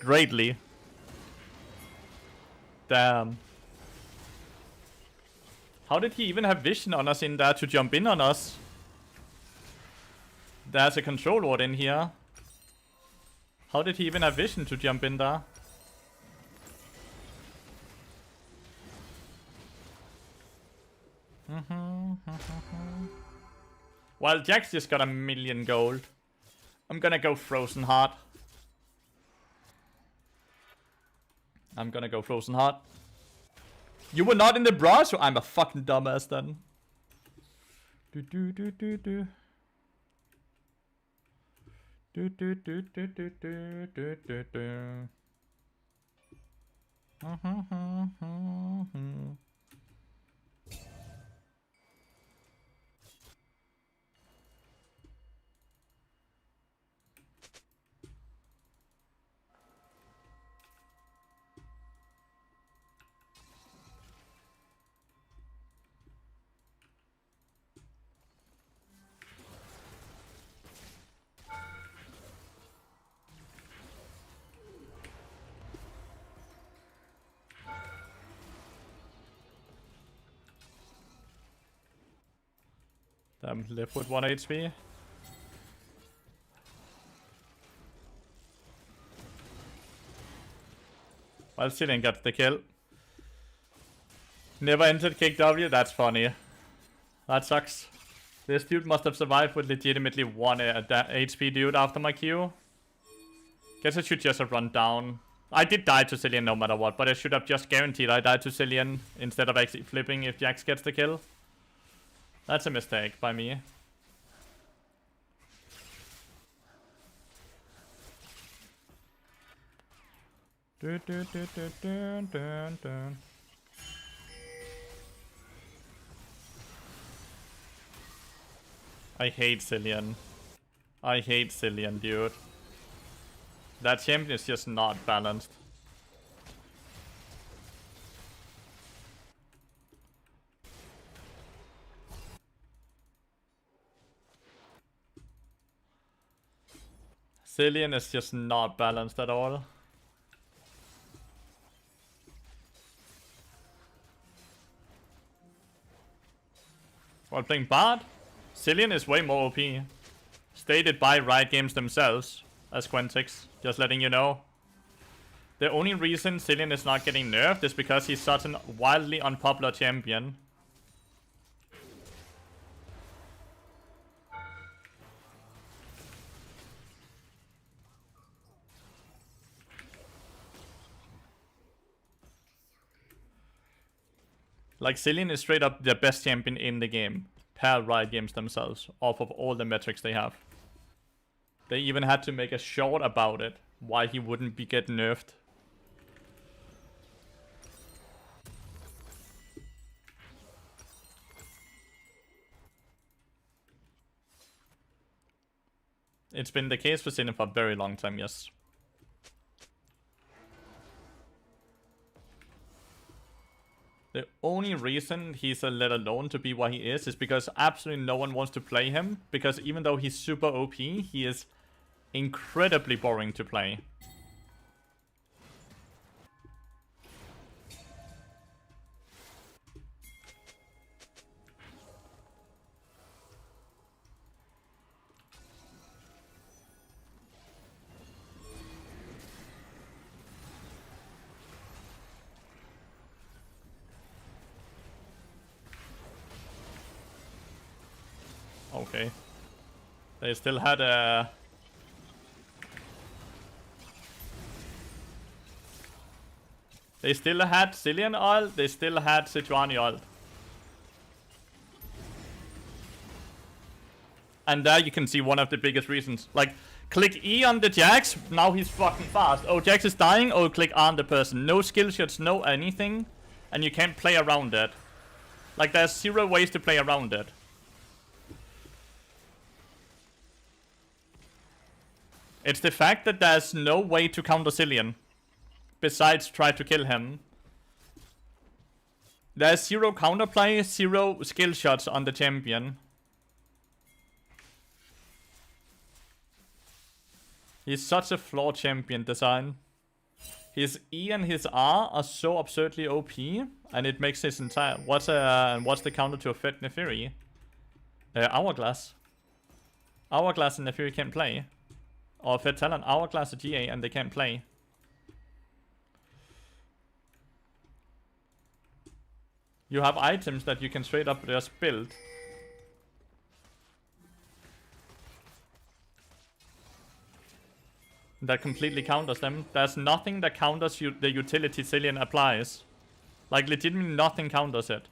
Greatly. Damn. How did he even have vision on us in there to jump in on us? There's a control ward in here. How did he even have vision to jump in there? Well, Jack's just got 1,000,000 gold. I'm gonna go Frozen Heart. I'm gonna go Frozen Heart. You were not in the bra, so I'm a fucking dumbass then. Do do do do do. Do do do do do do do do do. I'm left with 1 HP. While Cillian gets the kill. Never entered KW, that's funny. That sucks. This dude must have survived with legitimately 1 HP dude after my Q. Guess I should just have run down. I did die to Cillian no matter what, but I should have just guaranteed I died to Cillian instead of actually flipping if Jax gets the kill. That's a mistake by me. I hate Cillian. I hate Cillian, dude. That champion is just not balanced. Cillian is just not balanced at all. While playing Bard, Cillian is way more OP. Stated by Riot Games themselves as Quentix, just letting you know. The only reason Cillian is not getting nerfed is because he's such a wildly unpopular champion. Like, Cillian is straight up the best champion in the game, per Riot Games themselves, off of all the metrics they have. They even had to make a short about it, why he wouldn't be get nerfed. It's been the case for Cillian for a very long time, yes. The only reason he's let alone to be what he is because absolutely no one wants to play him. Because even though he's super OP, he is incredibly boring to play. Okay. They still had a... They still had Cillian ult, they still had Sejuani ult. And there you can see one of the biggest reasons. Like, click E on the Jax, now he's fucking fast. Oh, Jax is dying, oh, click R on the person. No skill shots, no anything. And you can't play around it. Like, there's 0 ways to play around it. It's the fact that there's no way to counter Cillian. Besides try to kill him. There's 0 counterplay, 0 skill shots on the champion. He's such a flawed champion design. His E and his R are so absurdly OP, and it makes his entire... What's the counter to a Fed Neferi? Hourglass. Hourglass and Neferi can't play. Or Fed Talent, Hourglass or GA, and they can't play. You have items that you can straight up just build. That completely counters them. There's nothing that counters the utility Cillian applies. Like, legitimately nothing counters it.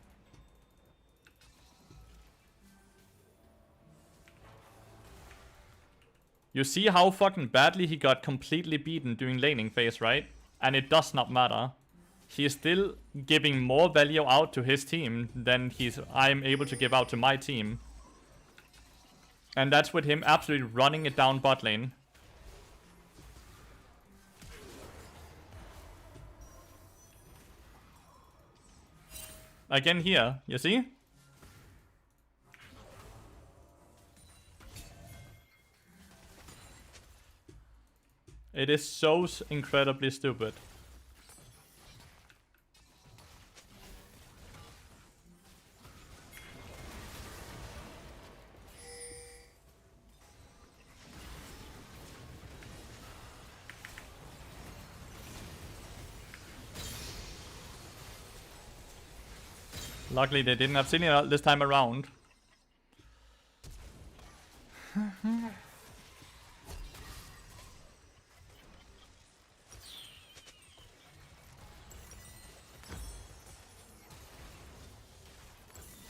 You see how fucking badly he got completely beaten during laning phase, right? And it does not matter. He is still giving more value out to his team than I'm able to give out to my team. And that's with him absolutely running it down bot lane. Again here, you see? It is so incredibly stupid. Luckily they didn't have Cillian this time around.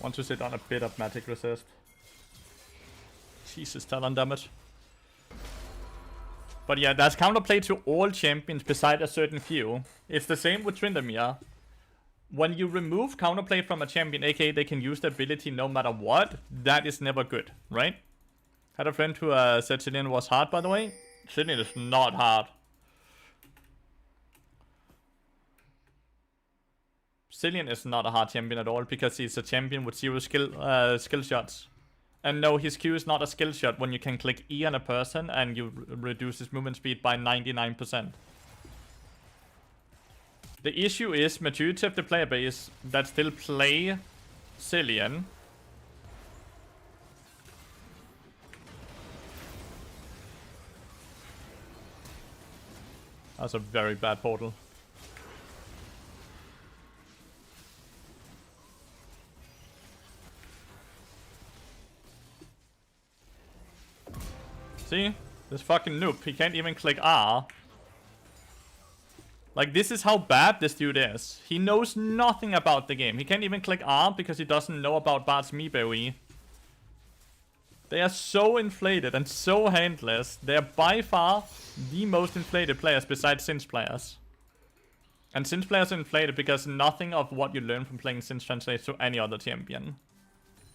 Want to sit on a bit of magic resist. Jesus, talent damage. But yeah, there's counterplay to all champions beside a certain few. It's the same with Tryndamere. When you remove counterplay from a champion, aka they can use the ability no matter what, that is never good, right? Had a friend who said Cillian was hard, by the way. Cillian is not hard. Cillian is not a hard champion at all because he's a champion with 0 skill shots. And no, his Q is not a skill shot when you can click E on a person and you reduce his movement speed by 99%. The issue is majority of the player base that still play Cillian that's a very bad portal. See? This fucking noob. He can't even click R. Like, this is how bad this dude is. He knows nothing about the game. He can't even click R because he doesn't know about Bart's Meeberry. They are so inflated and so handless. They are by far the most inflated players besides Sins players. And Sins players are inflated because nothing of what you learn from playing Sins translates to any other champion.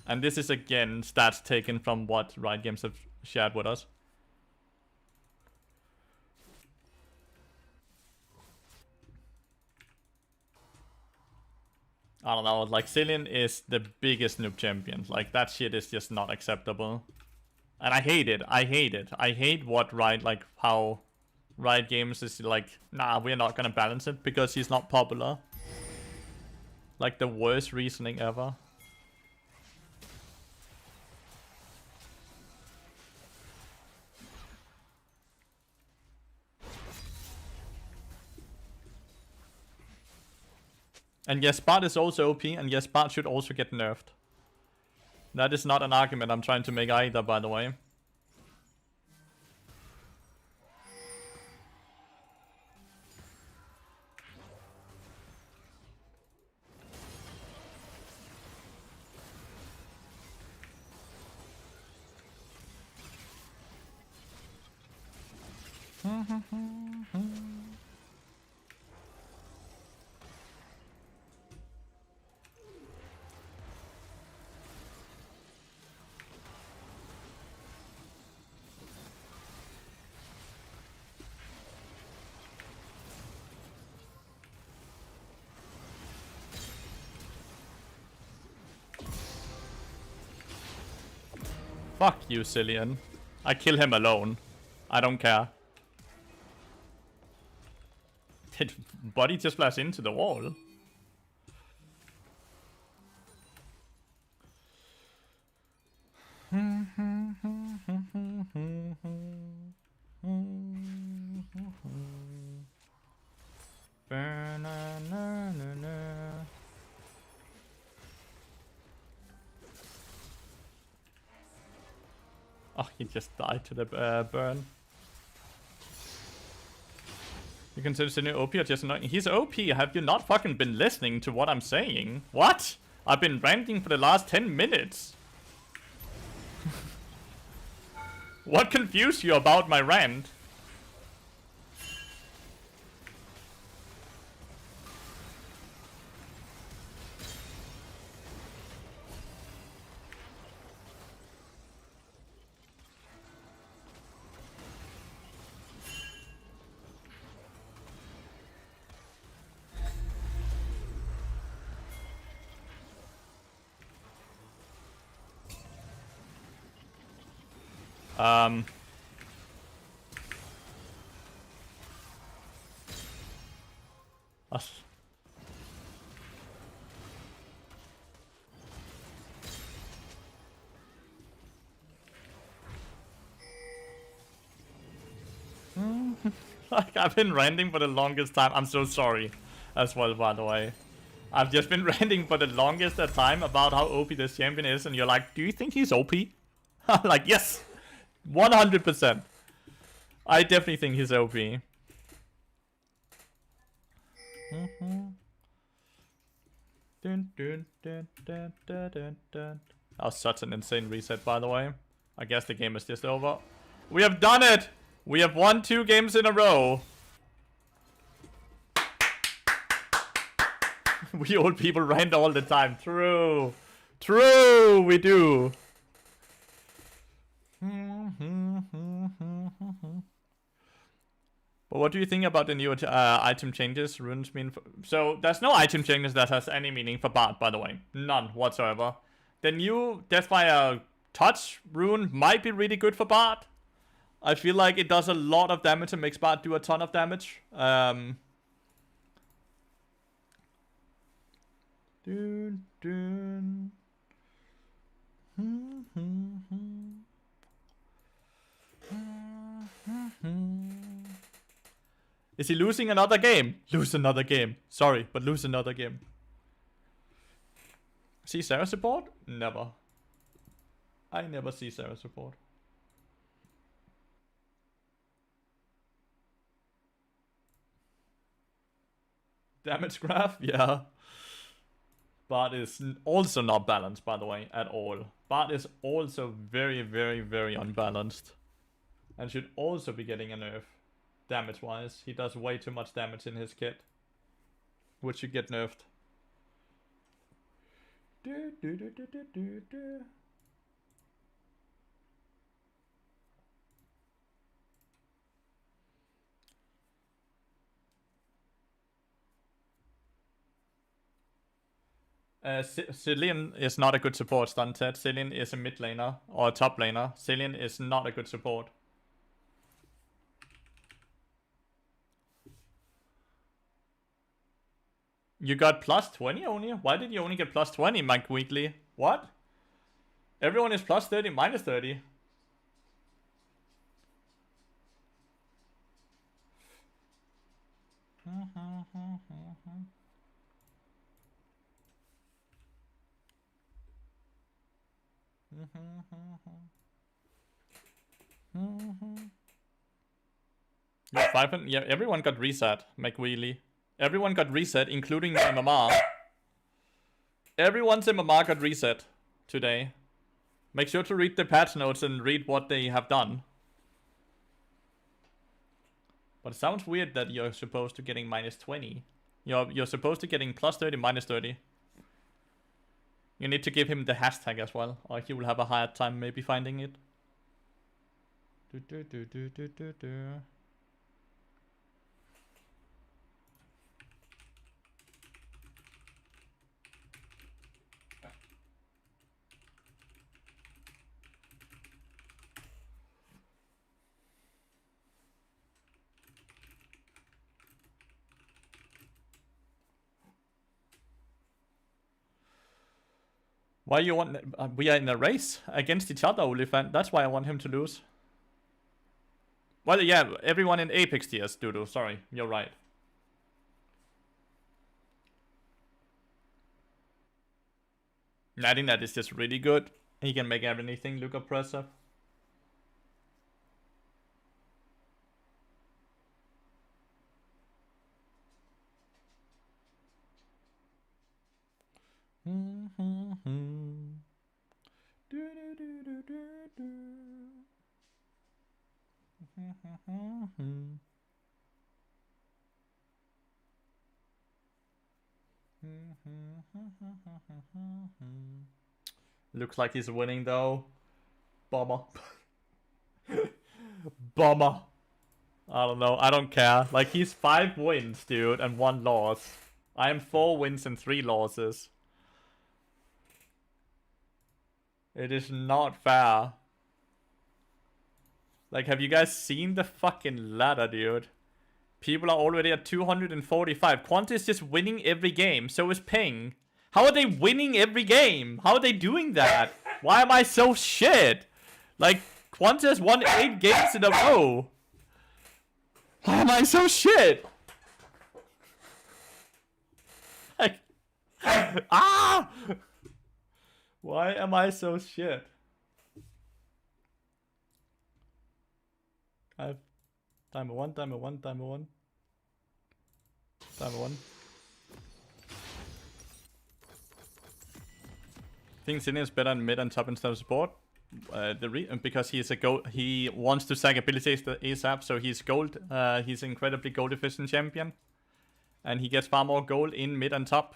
And this is again stats taken from what Riot Games have shared with us. I don't know, like Cillian is the biggest noob champion. Like that shit is just not acceptable. And I hate it. I hate it. I hate what Riot, like how Riot Games is like, nah, we're not gonna balance it because he's not popular. Like the worst reasoning ever. And yes, Bart is also OP, and yes, Bart should also get nerfed. That is not an argument I'm trying to make either, by the way. Fuck you, Cillian. I kill him alone. I don't care. Did body just flash into the wall? Oh, he just died to the burn. You consider Cillian OP or just annoying? He's OP. Have you not fucking been listening to what I'm saying? What? I've been ranting for the last 10 minutes. What confused you about my rant? Like, I've been ranting for the longest time. I'm so sorry as well, by the way. I've just been ranting for the longest time about how OP this champion is, and you're like, do you think he's OP? I'm like, yes! 100%. I definitely think he's OP. That was such an insane reset, by the way. I guess the game is just over. We have done it! We have won 2 games in a row. We old people rant all the time. True. True, we do. But what do you think about the new item changes? Runes mean so there's no item changes that has any meaning for Bard, by the way. None whatsoever. The new Deathfire Touch rune might be really good for Bard. I feel like it does a lot of damage and makes Bard do a ton of damage. Is he losing another game? Lose another game. Sorry, but lose another game. See Sarah support? Never. I never see Sarah support. Damage graph? Yeah. Bard is also not balanced, by the way, at all. Bard is also very, very, very unbalanced. And should also be getting a nerf. Damage-wise. He does way too much damage in his kit. Which should get nerfed. Cillian is not a good support, Stunted. Cillian is a mid laner or a top laner. Cillian is not a good support. You got plus 20 only? Why did you only get plus 20, Mike Weekly? What? Everyone is plus 30, minus 30. Yeah, 500. Yeah, everyone got reset, McWheelie. Everyone got reset, including MMR. Everyone's MMR got reset today. Make sure to read the patch notes and read what they have done. But it sounds weird that you're supposed to getting minus 20. You're supposed to getting plus 30, minus 30. You need to give him the hashtag as well, or he will have a hard time maybe finding it. Why you want... we are in a race against each other, Olifant. That's why I want him to lose. Well, yeah, everyone in Apex tiers, Dudu. Sorry, you're right. I think that is just really good. He can make everything look oppressive. Looks like he's winning though. Bummer. Bummer. I don't know. I don't care. Like, he's 5 wins, dude, and 1 loss. I am 4 wins and 3 losses. It is not fair. Like, have you guys seen the fucking ladder, dude? People are already at 245. Quanta is just winning every game. So is Ping. How are they winning every game? How are they doing that? Why am I so shit? Like, Quanta has won 8 games in a row. Why am I so shit? Like, Ah! Why am I so shit? I have timer 1, timer 1, timer 1. Timer 1. I think Zinni is better in mid and top instead of support. Because he wants to sack abilities ASAP, so he's gold. He's incredibly gold efficient champion, and he gets far more gold in mid and top.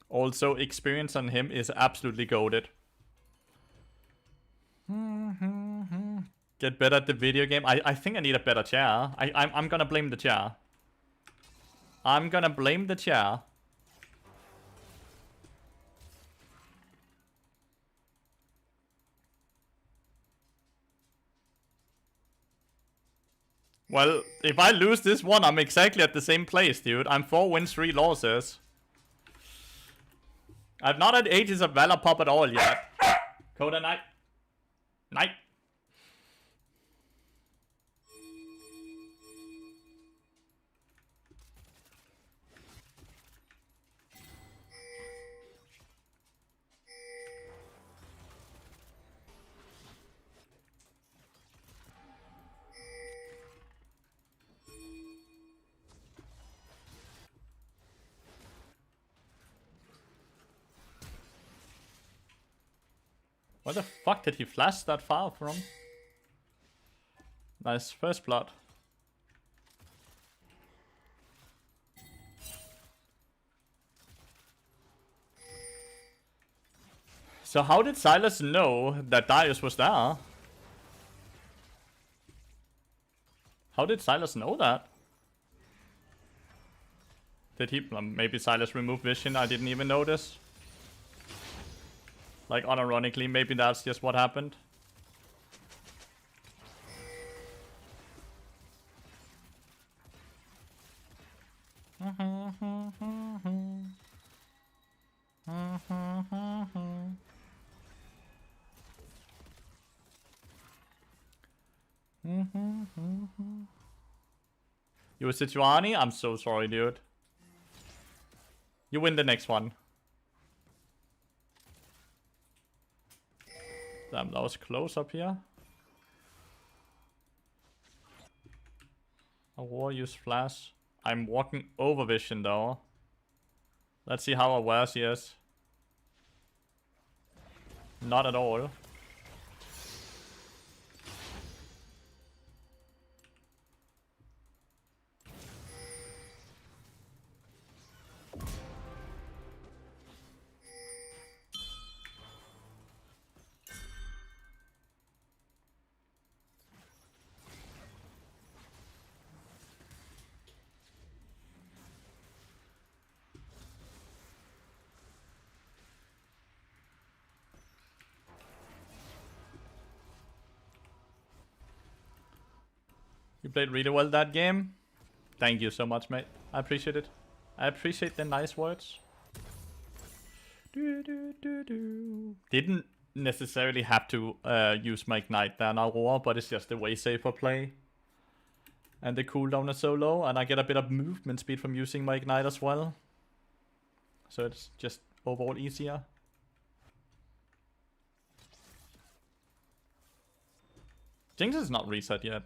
Also, experience on him is absolutely goated. Get better at the video game. I think I need a better chair. I'm gonna blame the chair. I'm gonna blame the chair. Well, if I lose this one, I'm exactly at the same place, dude. I'm 4 wins, 3 losses. I've not had Ages of Valor pop at all yet. Coda Knight. Knight. Where the fuck did he flash that far from? Nice, first blood. So how did Silas know that Darius was there? How did Silas know that? Did he... maybe Silas removed vision, I didn't even notice. Like, unironically, maybe that's just what happened. You a Situani? I'm so sorry, dude. You win the next one. Damn, that was close up here. Aurora use flash. I'm walking over vision though. Let's see how aware she is. Not at all. You played really well that game. Thank you so much, mate. I appreciate it. I appreciate the nice words. Didn't necessarily have to use my Ignite there now, Aurora, but it's just a way safer play. And the cooldown is so low, and I get a bit of movement speed from using my Ignite as well. So it's just overall easier. Jinx is not reset yet.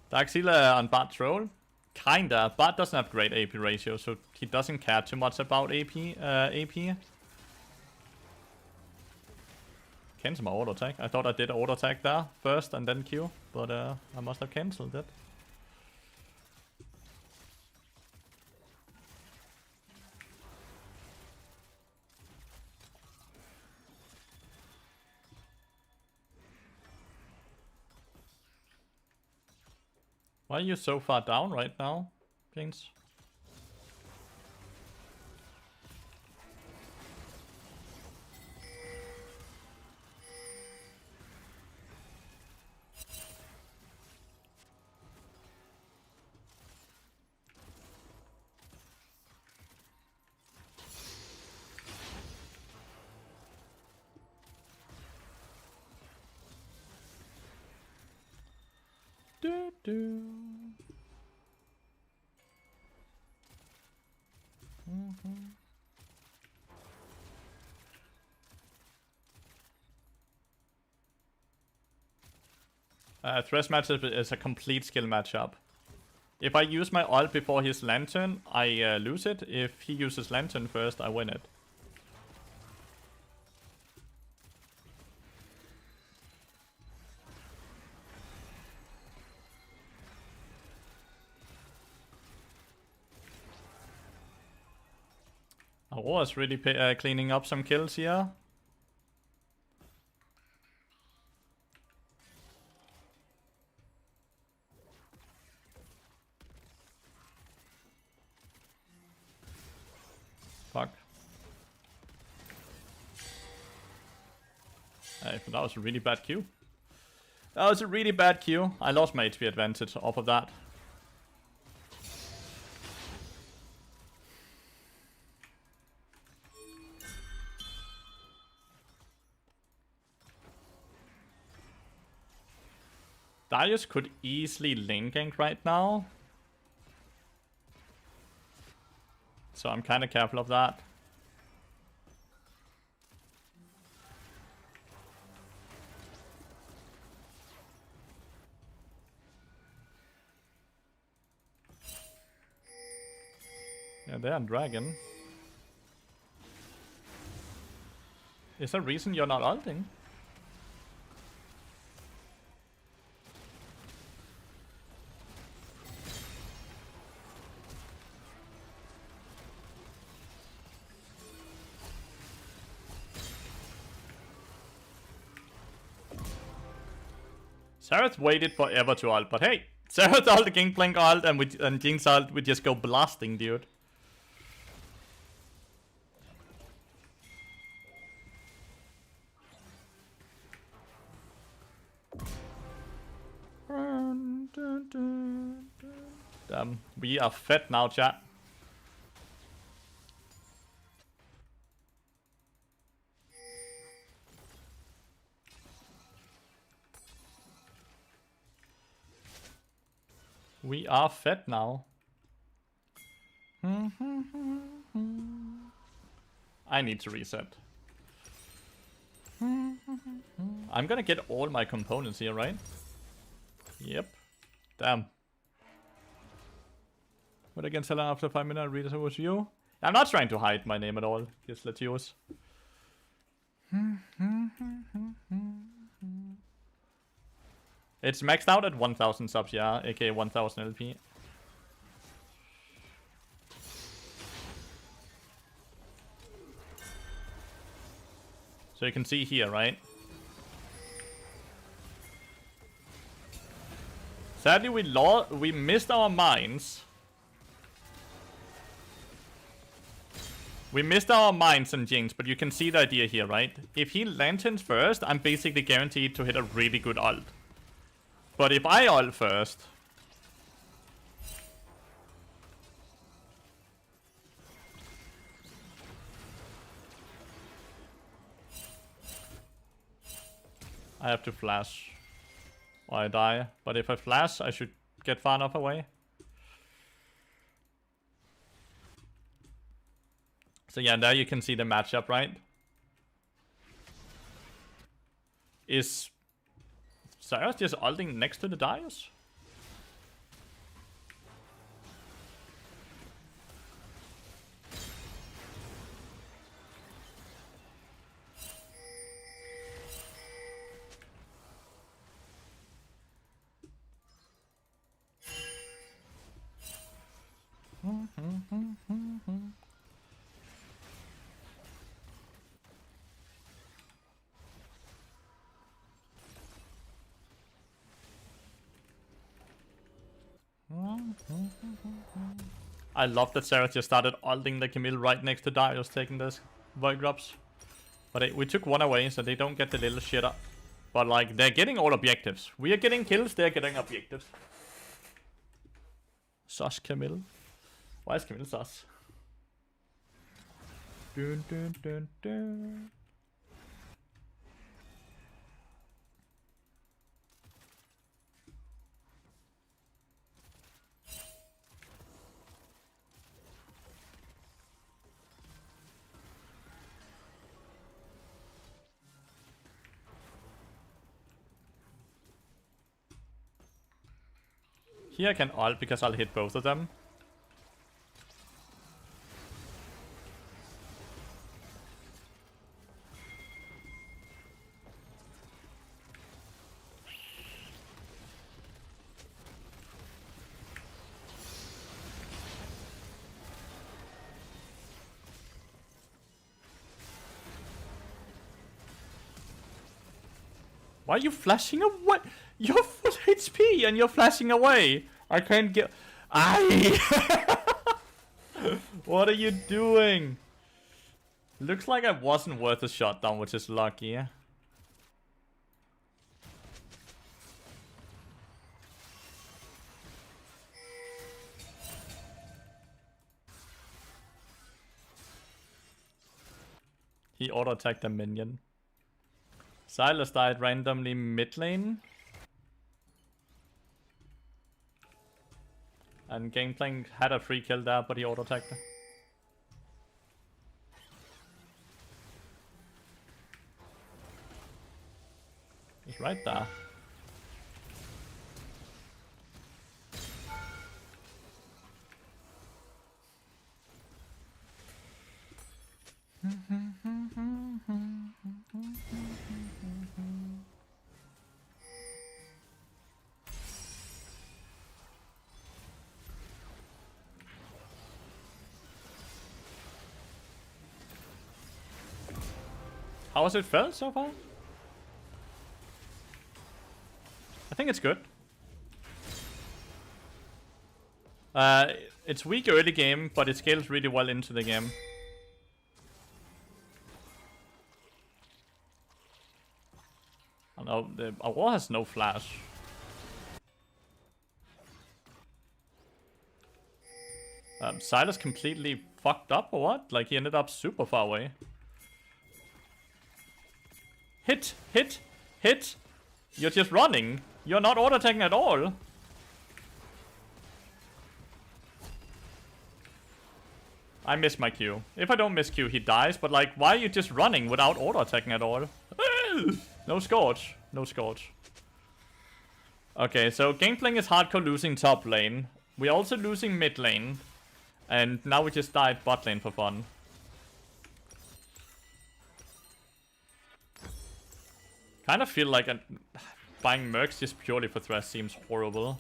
Darksealer on Bart Troll? Kinda. Bart doesn't have great AP ratio, so he doesn't care too much about AP. Cancel my auto attack. I thought I did auto attack there first and then Q, but I must have cancelled it. Why are you so far down right now, Jinx? Thresh matchup is a complete skill matchup. If I use my ult before his lantern, I lose it. If he uses lantern first, I win it. Aurora's really cleaning up some kills here. Fuck. Hey, that was a really bad Q. That was a really bad Q. I lost my HP advantage off of that. Darius could easily lane gank right now. So I'm kind of careful of that. Yeah, they're on dragon. Is there a reason you're not ulting? Xerath waited forever to ult, but hey, Xerath ult, Gangplank ult, and Jinx ult, we just go blasting, dude. Damn, we are fed now, chat. We are fed now. I need to reset. I'm gonna get all my components here, right? Yep. Damn. But I can sell after 5 minutes, read it over to you. I'm not trying to hide my name at all. Just Lathyrus. It's maxed out at 1000 subs, yeah, aka 1000 LP. So you can see here, right? Sadly, we missed our mines. We missed our mines and Jinx, but you can see the idea here, right? If he lanterns first, I'm basically guaranteed to hit a really good ult. But if I ult first... I have to flash. Or I die. But if I flash, I should get far enough away. So yeah, there you can see the matchup, right? Is Lathyrus just ulting next to the Darius? I love that Sarah just started ulting the Camille right next to Darius taking this void drops. But we took one away, so they don't get the little shit up. But like, they're getting all objectives. We are getting kills, they're getting objectives. Sus Camille. Why is Camille sus? Dun, dun, dun, dun. Here I can ult because I'll hit both of them. Why are you flashing away? You're full HP and you're flashing away. I can't get... Aye! What are you doing? Looks like I wasn't worth a shutdown, which is lucky. He auto-attacked a minion. Silas died randomly mid lane. And Gangplank had a free kill there, but he auto-attacked. He's right there. How has it felt so far? I think it's good. It's weak early game, but it scales really well into the game. I know the Aurora has no flash. Silas completely fucked up or what? Like he ended up super far away. Hit, hit, hit. You're just running. You're not auto-attacking at all. I miss my Q. If I don't miss Q, he dies. But like, why are you just running without auto-attacking at all? No Scorch. No Scorch. Okay, so Gangplank is hardcore losing top lane. We're also losing mid lane. And now we just died bot lane for fun. Kind of feel like buying mercs just purely for Thresh seems horrible.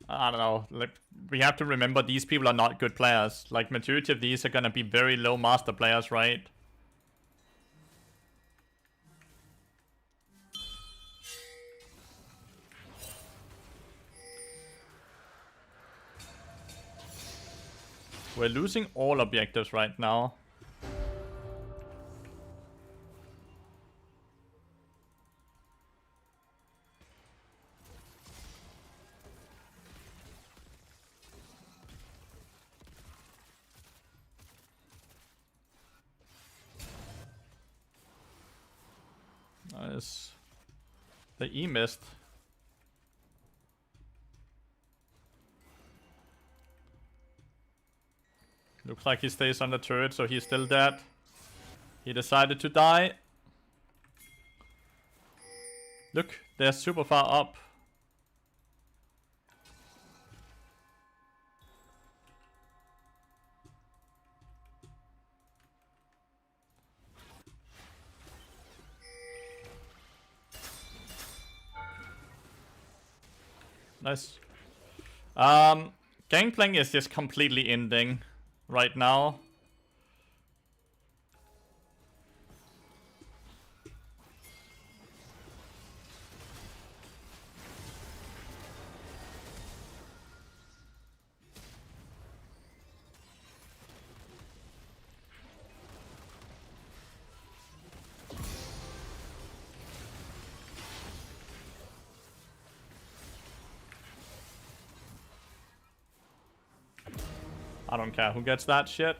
I don't know, like, we have to remember these people are not good players. Like, majority of these are gonna be very low master players, right? We're losing all objectives right now. Nice. The E missed. Looks like he stays on the turret, so he's still dead. He decided to die. Look, they're super far up. Nice. Gangplank is just completely ending right now. I don't care who gets that shit.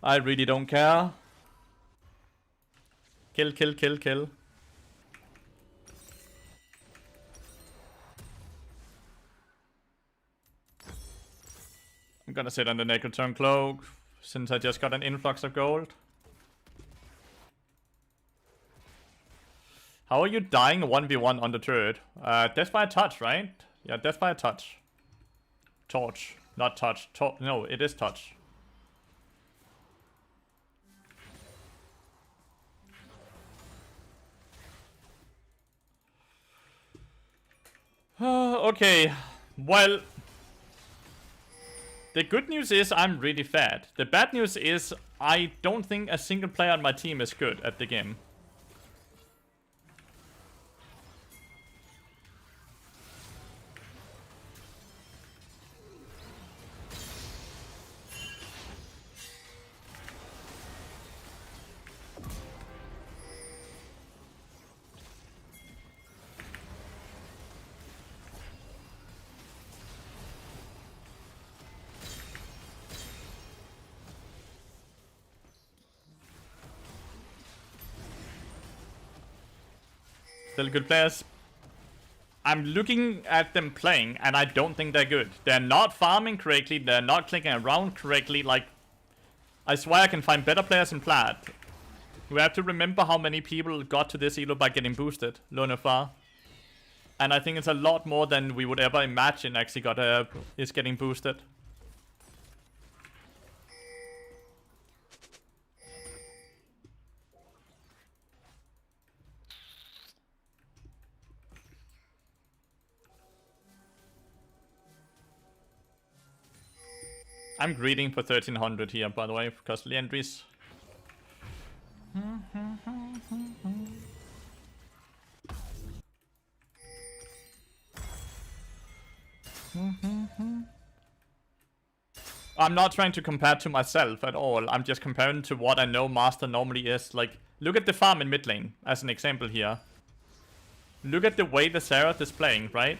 I really don't care. Kill, kill, kill, kill. I'm gonna sit on the Necroturn Cloak, since I just got an influx of gold. How are you dying 1v1 on the turret? Death by a touch, right? Yeah, death by a touch. Torch, not touch. No, it is touch. Okay, well, the good news is I'm really fat. The bad news is I don't think a single player on my team is good at the game. Still good players. I'm looking at them playing, and I don't think they're good. They're not farming correctly, they're not clicking around correctly. Like, I swear I can find better players in Plat. We have to remember how many people got to this elo by getting boosted, low and far. And I think it's a lot more than we would ever imagine actually is getting boosted. I'm greeting for 1300 here, by the way, because Lathyrus. I'm not trying to compare to myself at all. I'm just comparing to what I know Master normally is. Like, look at the farm in mid lane, as an example here. Look at the way the Xerath is playing, right?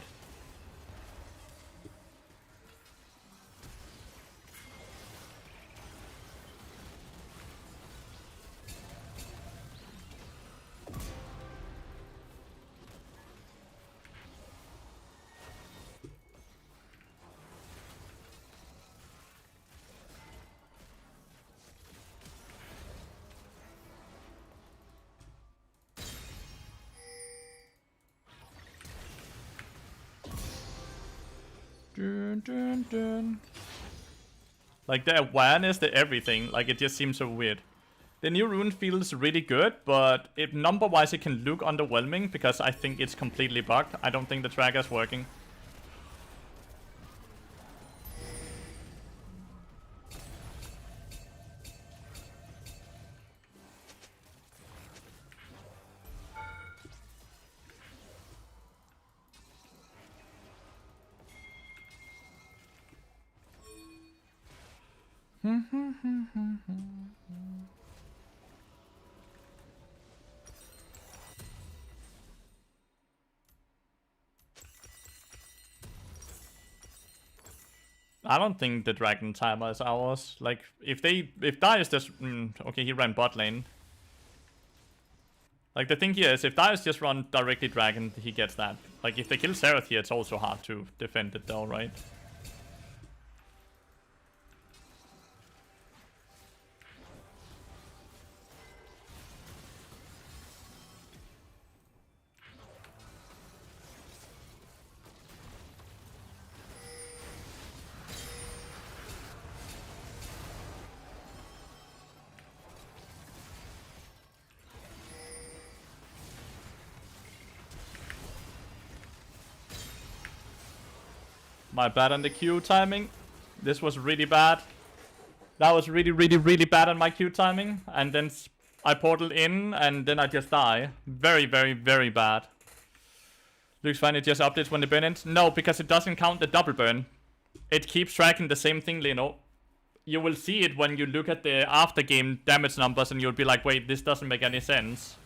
Dun, dun, dun. Like the awareness, the everything, like it just seems so weird. The new rune feels really good, but number-wise it can look underwhelming because I think it's completely bugged. I don't think the tracker is working. I don't think the dragon timer is ours. Like, if Darius just... okay, he ran bot lane. Like, the thing here is, if Darius just run directly dragon, he gets that. Like, if they kill Xerath here, it's also hard to defend it though, right? My bad on the Q timing. This was really bad. That was really bad on my Q timing. And then I portal in and then I just die. Very bad. Looks fine, it just updates when the burn ends. No, because it doesn't count the double burn. It keeps tracking the same thing, Leno. You will see it when you look at the after game damage numbers and you'll be like, wait, this doesn't make any sense.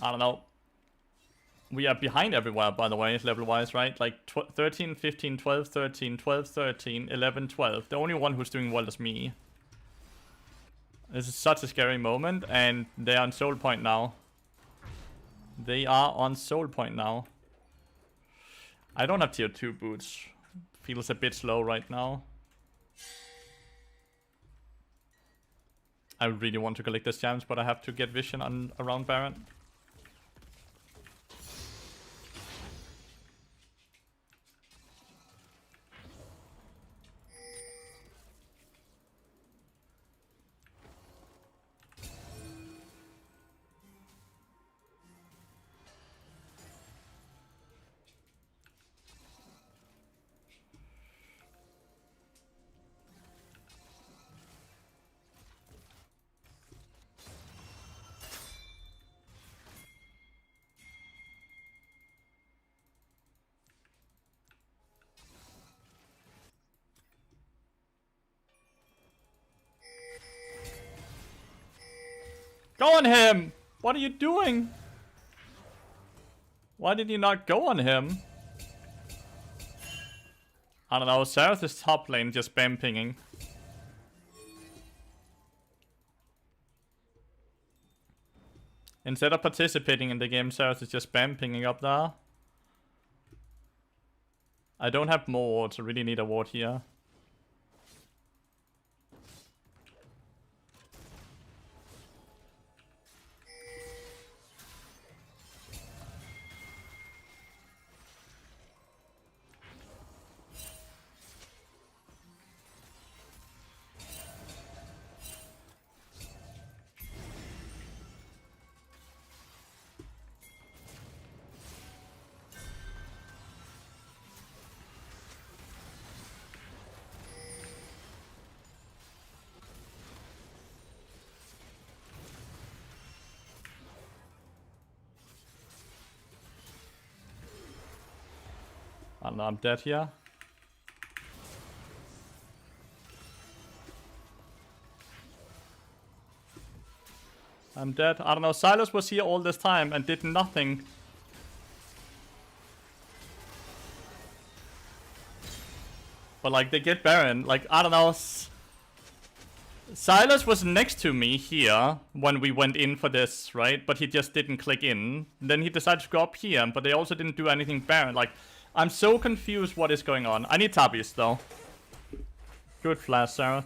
I don't know. We are behind everywhere, by the way, level-wise, right? Like 13, 15, 12, 13, 12, 13, 11, 12. The only one who's doing well is me. This is such a scary moment, and they're on soul point now. They are on soul point now. I don't have tier 2 boots. Feels a bit slow right now. I really want to collect this gems, but I have to get vision on around Baron. Go on him! What are you doing? Why did you not go on him? I don't know, Lathyrus' top lane just spam pinging. Instead of participating in the game, Lathyrus is just spam pinging up there. I don't have more wards, I really need a ward here. I don't know, I'm dead here. I'm dead. I don't know, Silas was here all this time and did nothing. But like, they get Baron. Like, I don't know. Silas was next to me here when we went in for this, right? But he just didn't click in. Then he decided to go up here, but they also didn't do anything Baron. Like, I'm so confused what is going on. I need Tabbies, though. Good flash, Sarah.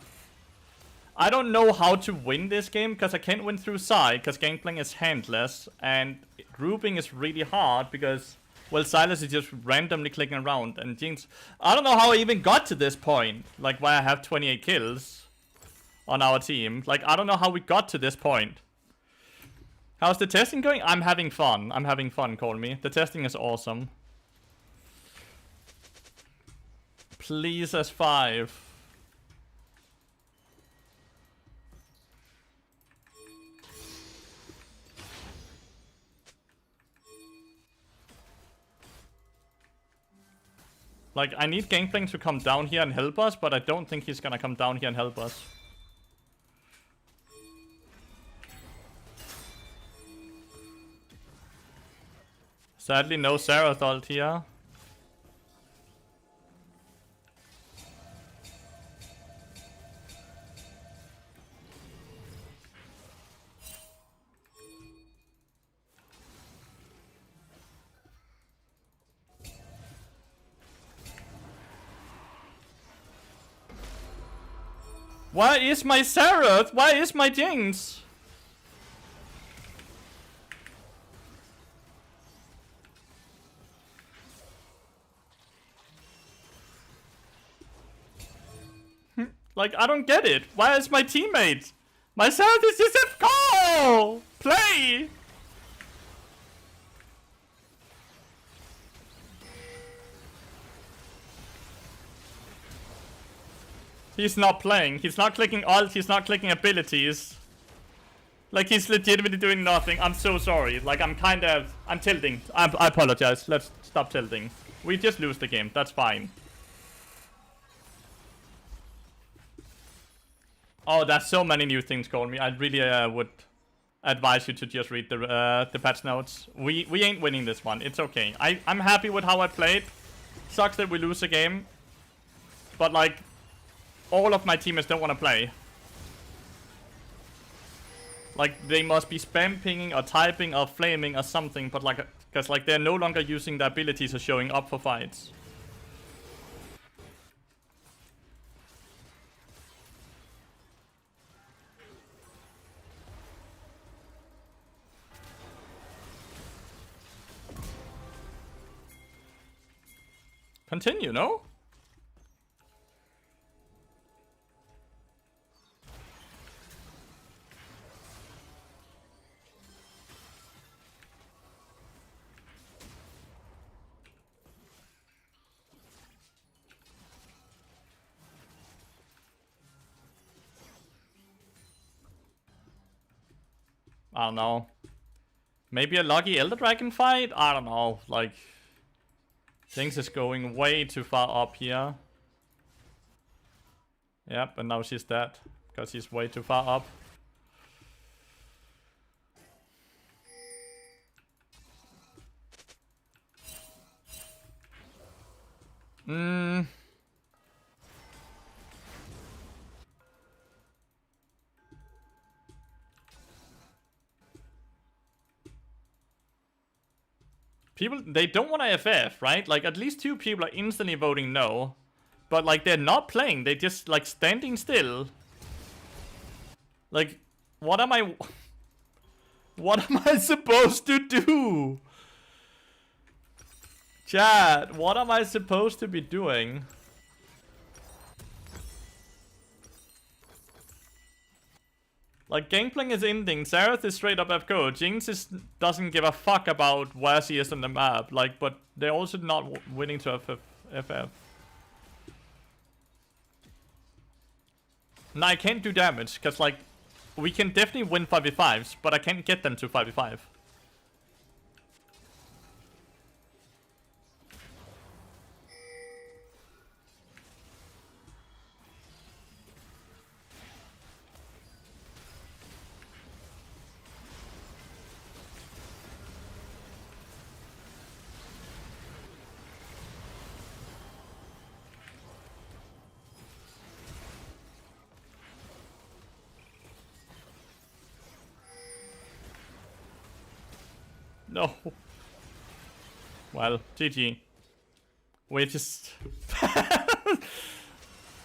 I don't know how to win this game, because I can't win through side, because Gangplank is handless, and grouping is really hard, because, well, Silas is just randomly clicking around, and Jinx... I don't know how I even got to this point, like, why I have 28 kills on our team. Like, I don't know how we got to this point. How's the testing going? I'm having fun. I'm having fun, call me. The testing is awesome. Please S5. Like, I need Gangplank to come down here and help us, but I don't think he's gonna come down here and help us. Sadly, no Sarah ult here. Why is my Sarah? Why is my Jinx? Like, I don't get it. Why is my teammate? My Sarah is just a goal! Play! He's not playing. He's not clicking ult. He's not clicking abilities. Like, he's legitimately doing nothing. I'm so sorry. Like, I'm tilting. I apologize. Let's stop tilting. We just lose the game. That's fine. Oh, there's so many new things, call me. I really would advise you to just read the patch notes. We ain't winning this one. It's okay. I'm happy with how I played. Sucks that we lose a game. But, like... all of my teammates don't want to play. Like, they must be spam pinging or typing or flaming or something, but like, because like they're no longer using the abilities or showing up for fights. Continue, no? I don't know. Maybe a lucky Elder Dragon fight? I don't know. Like, things is going way too far up here. Yep, and now she's dead. Because she's way too far up. People, they don't want to FF, right? Like, at least 2 people are instantly voting no. But, like, they're not playing. They're just, like, standing still. Like, what am I... What am I supposed to do? Chat, what am I supposed to be doing? Like, Gangplank is ending, Xerath is straight up FK, Jinx doesn't give a fuck about where she is on the map, like, but they're also not winning to FF. No, I can't do damage, because, like, we can definitely win 5v5s, but I can't get them to 5v5. No. Well, GG. We just...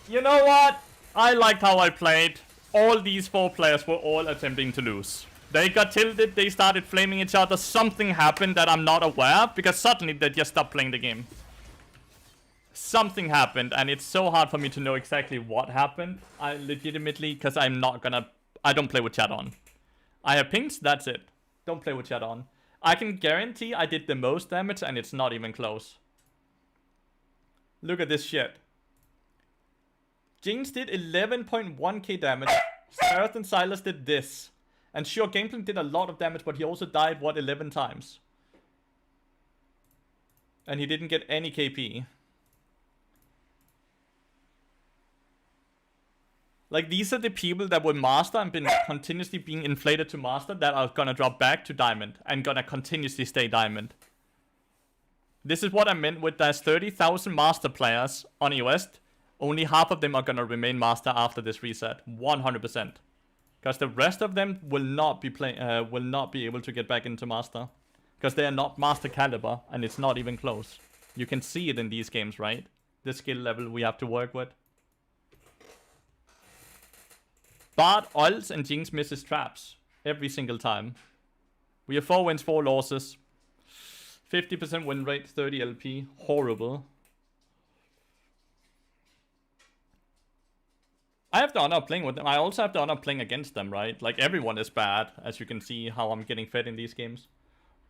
You know what? I liked how I played. All these 4 players were all attempting to lose. They got tilted, they started flaming each other, something happened that I'm not aware of, because suddenly they just stopped playing the game. Something happened, and it's so hard for me to know exactly what happened. I legitimately, because I'm not gonna... I don't play with chat on. I have pings, that's it. Don't play with chat on. I can guarantee I did the most damage and it's not even close. Look at this shit. Jinx did 11.1k damage. Xerath and Silas did this. And sure, Gangplank did a lot of damage, but he also died, what, 11 times. And he didn't get any KP. Like, these are the people that were master and been continuously being inflated to master that are gonna drop back to diamond and gonna continuously stay diamond. This is what I meant with there's 30,000 master players on EOS. Only half of them are gonna remain master after this reset, 100%. Because the rest of them will not be able to get back into master, because they are not master caliber and it's not even close. You can see it in these games, right? The skill level we have to work with. Bard ults and Jinx misses traps every single time. We have 4 wins, 4 losses. 50% win rate, 30 LP. Horrible. I have the honor of playing with them. I also have the honor of playing against them, right? Like, everyone is bad, as you can see how I'm getting fed in these games.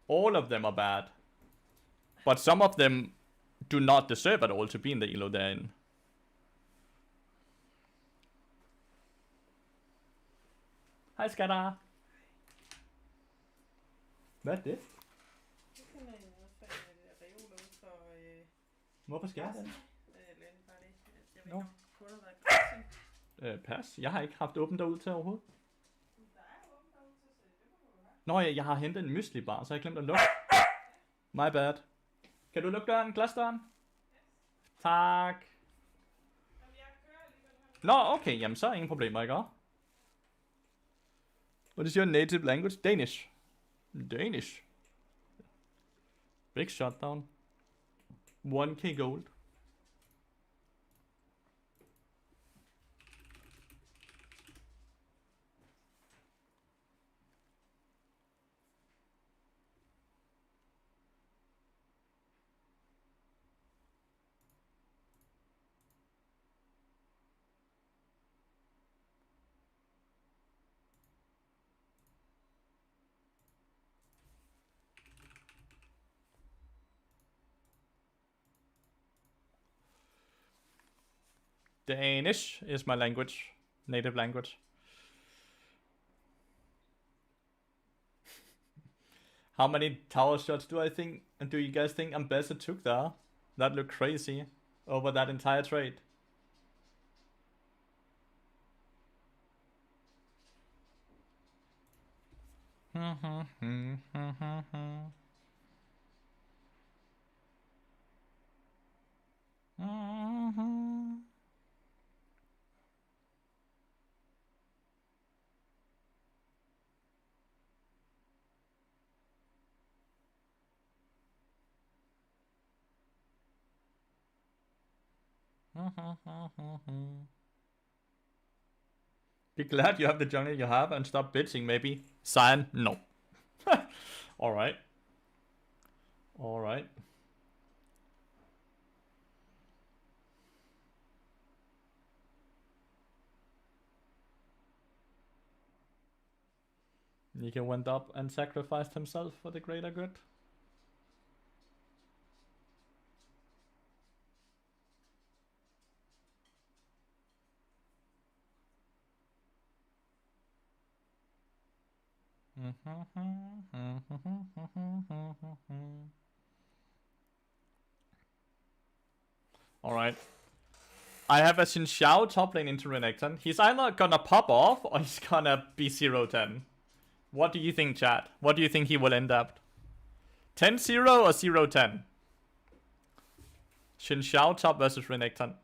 All of them are bad. But some of them do not deserve at all to be in the elo they're in. Hej skatter. Hvad er det? Hvorfor skal jeg det? Pas. Jeg har ikke haft åbent derud til overhovedet. Nå ja, jeg har hentet en mysli bar, så jeg glemt at lukke. My bad. Kan du lukke døren? Glasdøren? Tak. Nå, okay. Jamen, så er ingen problemer, ikke også? What is your native language? Danish. Danish. Big shutdown. 1k gold. Danish is my language. Native language. How many tower shots do you guys think Ambassador took there? That looked crazy over that entire trade. Be glad you have the jungle you have and stop bitching, maybe. Sign? No. Alright. Alright. Nika went up and sacrificed himself for the greater good. Alright. I have a Xin Xiao top lane into Renekton. He's either gonna pop off or he's gonna be 0-10. What do you think, chat? What do you think he will end up? 10-0 or 0-10? Xin Xiao top versus Renekton.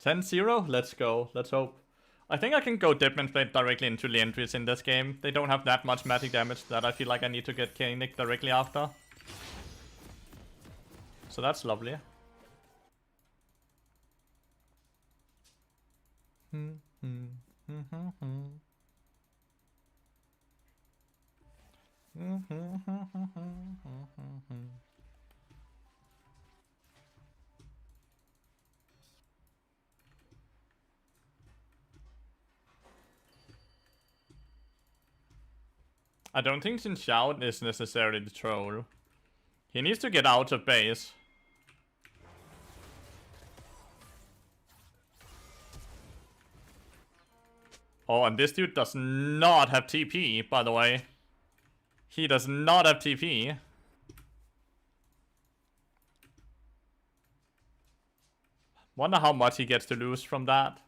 $10-0? Let's go. Let's hope. I think I can go Deadman's Blade directly into Lathyrus in this game. They don't have that much magic damage that I feel like I need to get Koenig directly after. So that's lovely. I don't think Xin Xiao is necessarily the troll. He needs to get out of base. Oh, and this dude does not have TP, by the way. He does not have TP. Wonder how much he gets to lose from that.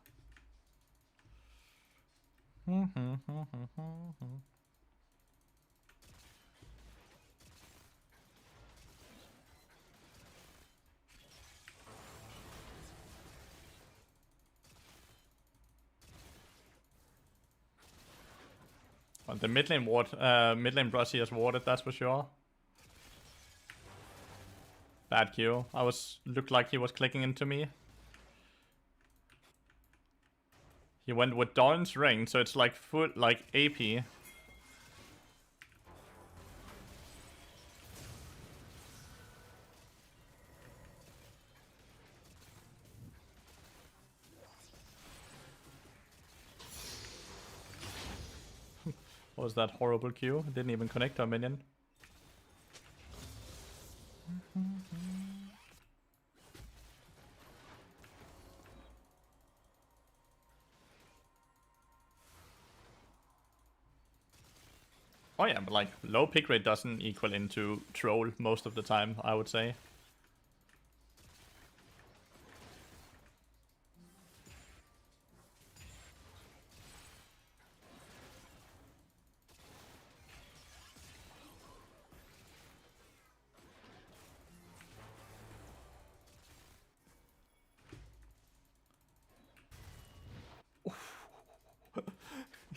The mid lane brush he has warded, that's for sure. Bad Q. Looked like he was clicking into me. He went with Dawn's Ring, so it's like full like AP. What was that horrible Q? Didn't even connect to a minion. Oh yeah, but like low pick rate doesn't equal into troll most of the time, I would say.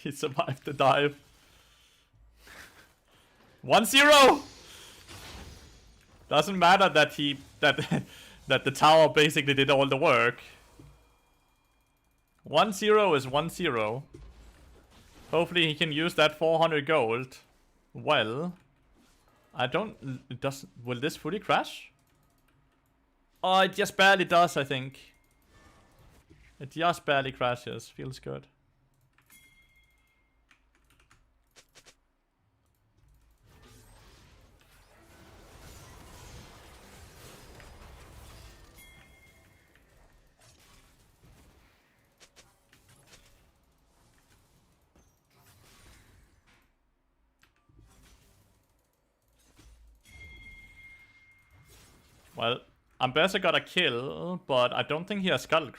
He survived the dive. 1-0! Doesn't matter that that the tower basically did all the work. 1-0 is 1-0. Hopefully he can use that 400 gold. Well, I don't... It doesn't... Will this fully crash? Oh, it just barely does, I think. It just barely crashes. Feels good. Well, Ambessa got a kill, but I don't think he has Skull.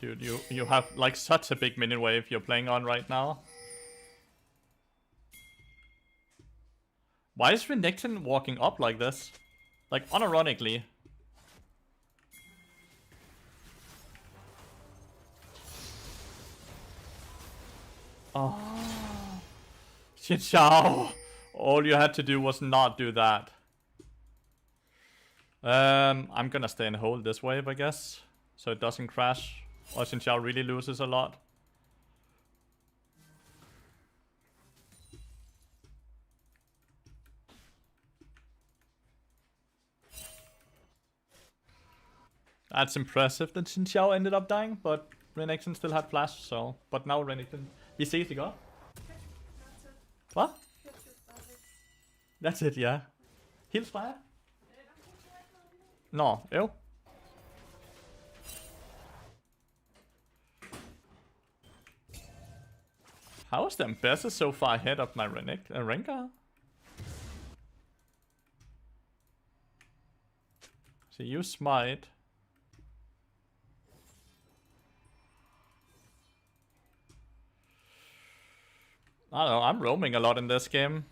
Dude, you have like such a big minion wave you're playing on right now. Why is Renekton walking up like this? Like, unironically. Oh. Xin Zhao. All you had to do was not do that. I'm gonna stay and hold this wave, I guess. So it doesn't crash. Or Xin Zhao really loses a lot. That's impressive that Xin Zhao ended up dying, but Renekton still had flash, so... But now Renekton... Vi ses, ikke? What? That's it, yeah. Hils fra jer? Nå, jo. How is the Ambassador so far ahead of my Rengar? So you smite. I don't know, I'm roaming a lot in this game.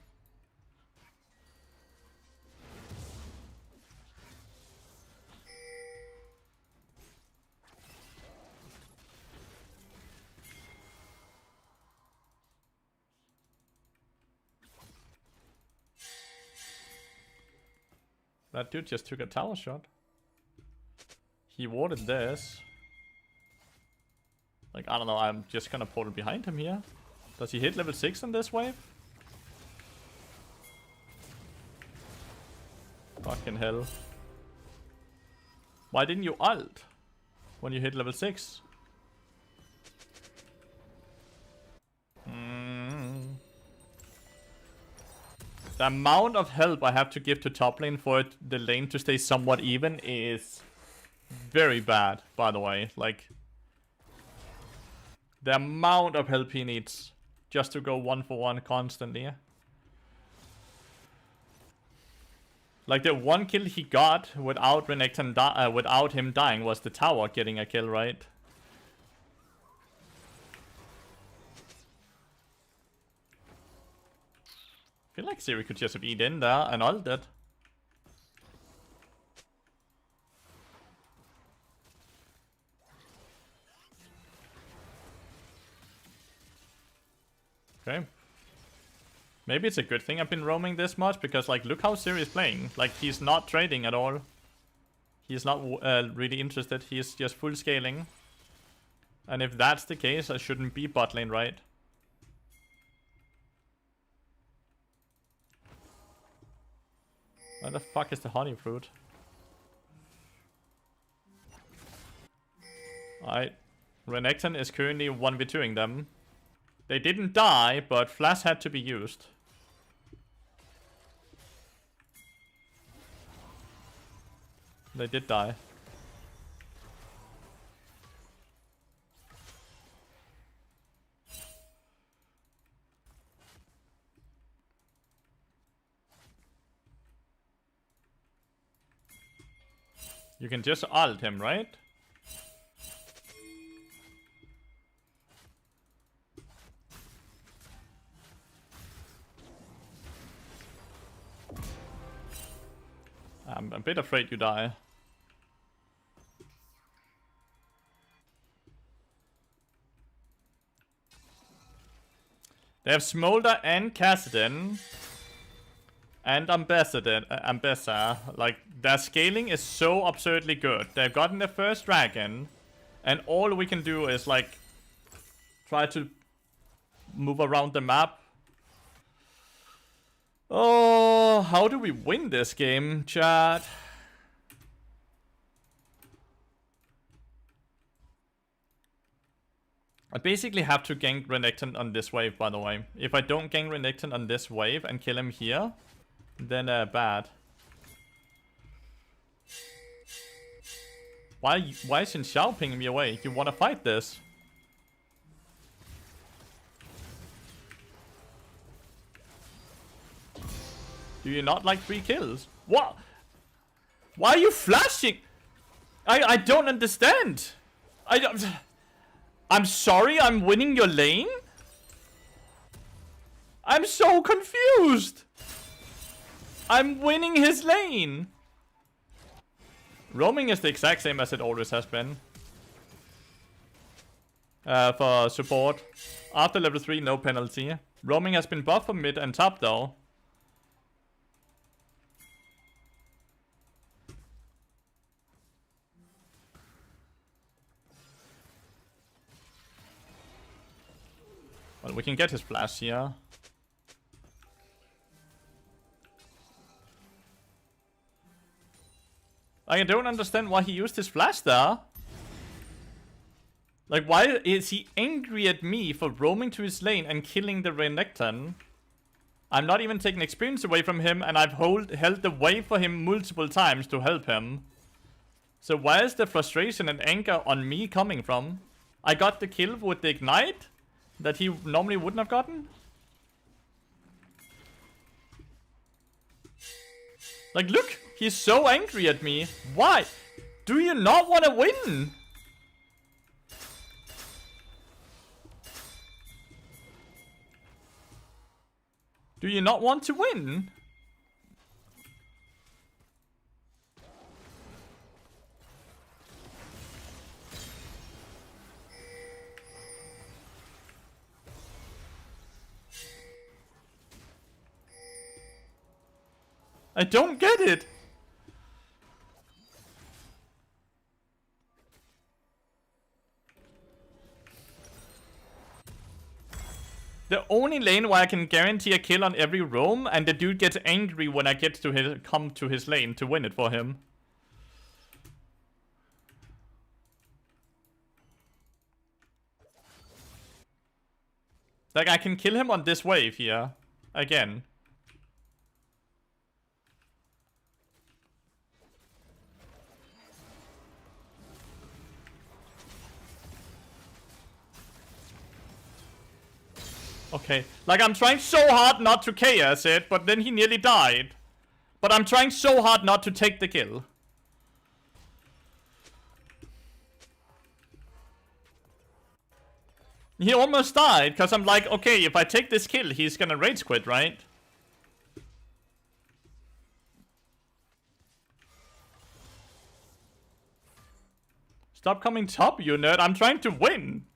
That dude just took a tower shot. He warded this. Like, I don't know, I'm just gonna portal behind him here. Does he hit level 6 on this wave? Fucking hell. Why didn't you ult when you hit level 6? The amount of help I have to give to top lane for the lane to stay somewhat even is very bad, by the way. Like, the amount of help he needs just to go 1-for-1 constantly. Like, the one kill he got without Renekton without him dying was the tower getting a kill, right? I feel like Siri could just have eat in there and ulted. Okay. Maybe it's a good thing I've been roaming this much, because, like, look how Siri is playing. Like, he's not trading at all. He's not really interested. He's just full scaling. And if that's the case, I shouldn't be bot lane, right? Where the fuck is the honey fruit? Alright. Renekton is currently 1v2ing them. They didn't die, but flash had to be used. They did die. You can just ult him, right? I'm a bit afraid you die. They have Smolder and Kassadin. And Ambessa. Like, their scaling is so absurdly good. They've gotten their first dragon. And all we can do is, like, try to move around the map. Oh, how do we win this game, chat? I basically have to gank Renekton on this wave, by the way. If I don't gank Renekton on this wave and kill him here, then bad. Why is Xin Xiao pinging me away? You wanna fight this? Do you not like 3 kills? What? Why are you flashing? I don't understand. I'm sorry, I'm winning your lane? I'm so confused. I'm winning his lane. Roaming is the exact same as it always has been. For support. After level 3, no penalty. Roaming has been buffed for mid and top though. Well, we can get his flash here. I don't understand why he used his flash there. Like, why is he angry at me for roaming to his lane and killing the Renekton? I'm not even taking experience away from him, and I've held the wave for him multiple times to help him. So why is the frustration and anger on me coming from? I got the kill with the ignite that he normally wouldn't have gotten? Like, look! He's so angry at me. Why? Do you not want to win? Do you not want to win? I don't get it. The only lane where I can guarantee a kill on every roam, and the dude gets angry when I get to come to his lane to win it for him. Like, I can kill him on this wave here. Again. Okay, like I'm trying so hard not to chaos it, but then he nearly died. But I'm trying so hard not to take the kill. He almost died, because I'm like, okay, if I take this kill, he's gonna rage quit, right? Stop coming top, you nerd. I'm trying to win.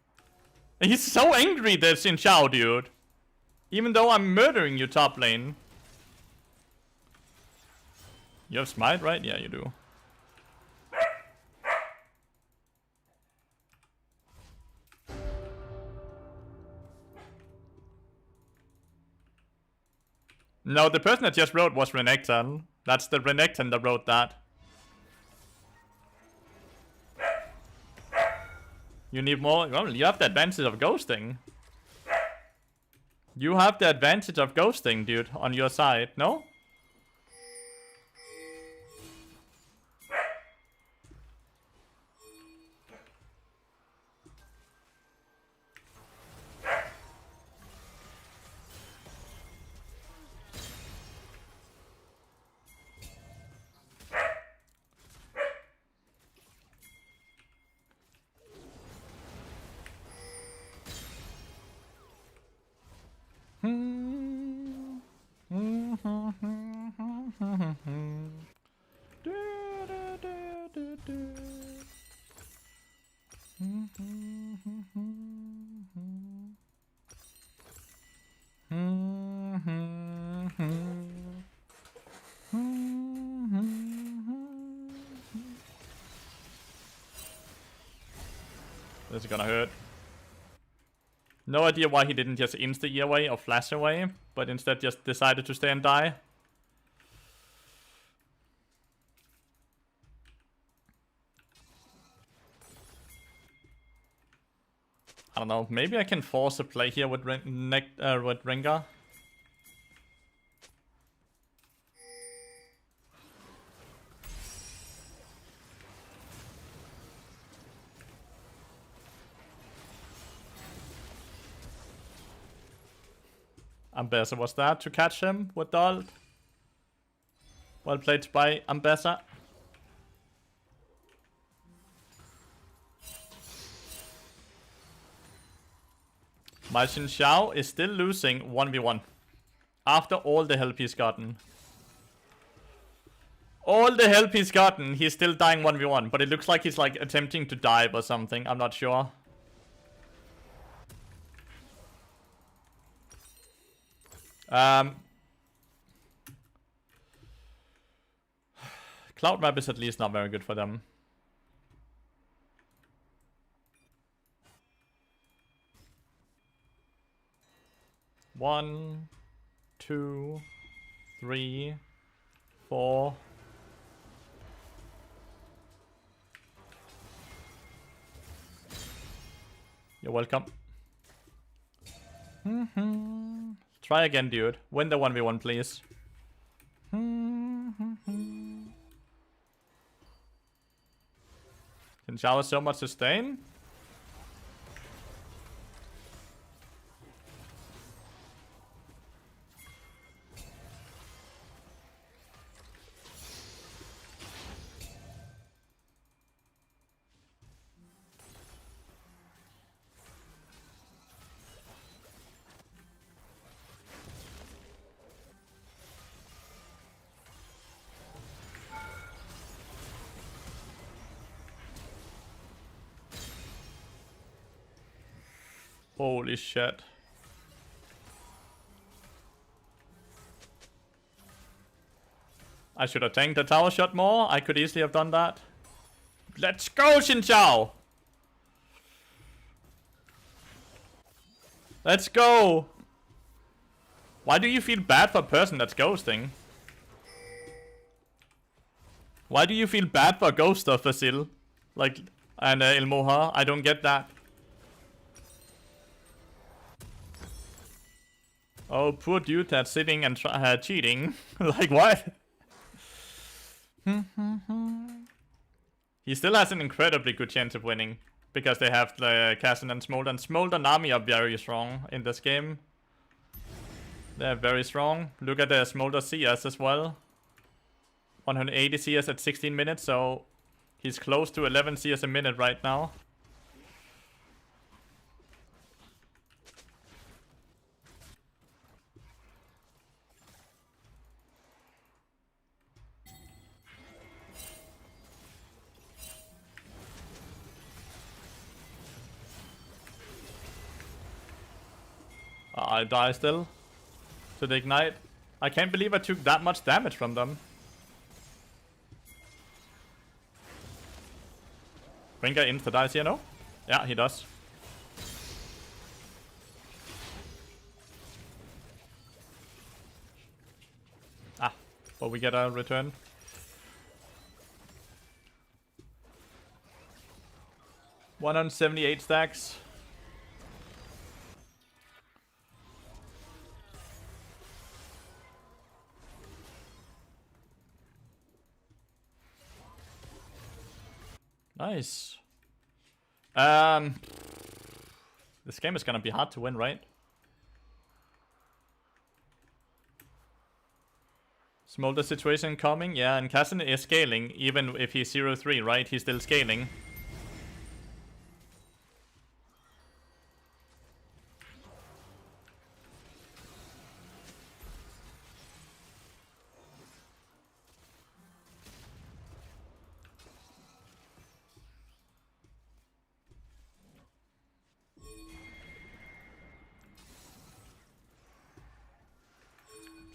He's so angry, this Xin Xiao, dude. Even though I'm murdering you top lane. You have smite, right? Yeah, you do. No, the person that just wrote was Renekton. That's the Renekton that wrote that. You need more. Well, you have the advantage of ghosting. You have the advantage of ghosting, dude, on your side, no? This is gonna hurt. No idea why he didn't just insta-E away or flash away, but instead just decided to stay and die. I don't know, maybe I can force a play here with Rengar. Ambessa was there to catch him with the ult. Well played by Ambessa. My Xin Xiao is still losing 1v1. After all the help he's gotten. All the help he's gotten, he's still dying 1v1. But it looks like he's like attempting to dive or something. I'm not sure. Cloud map is at least not very good for them. One, 2, 3, 4. You're welcome. Try again, dude. Win the 1v1, please. Can shower so much sustain? Holy shit. I should have tanked the tower shot more. I could easily have done that. Let's go, Xin Xiao! Let's go! Why do you feel bad for a person that's ghosting? Why do you feel bad for a ghoster, Fasil? Like, and Ilmoha? I don't get that. Oh, poor dude that's sitting and cheating. Like, what? He still has an incredibly good chance of winning. Because they have the Cassin and Smolder. And Smolder and Nami are very strong in this game. They're very strong. Look at the Smolder CS as well. 180 CS at 16 minutes, so he's close to 11 CS a minute right now. I die still to the ignite. I can't believe I took that much damage from them. Rengar insta dies here, no? Yeah, he does. Ah, but we get a return. $178 stacks. Nice. This game is gonna be hard to win, right? Smolder situation coming, yeah, and Cassin is scaling, even if he's 0-3, right? He's still scaling.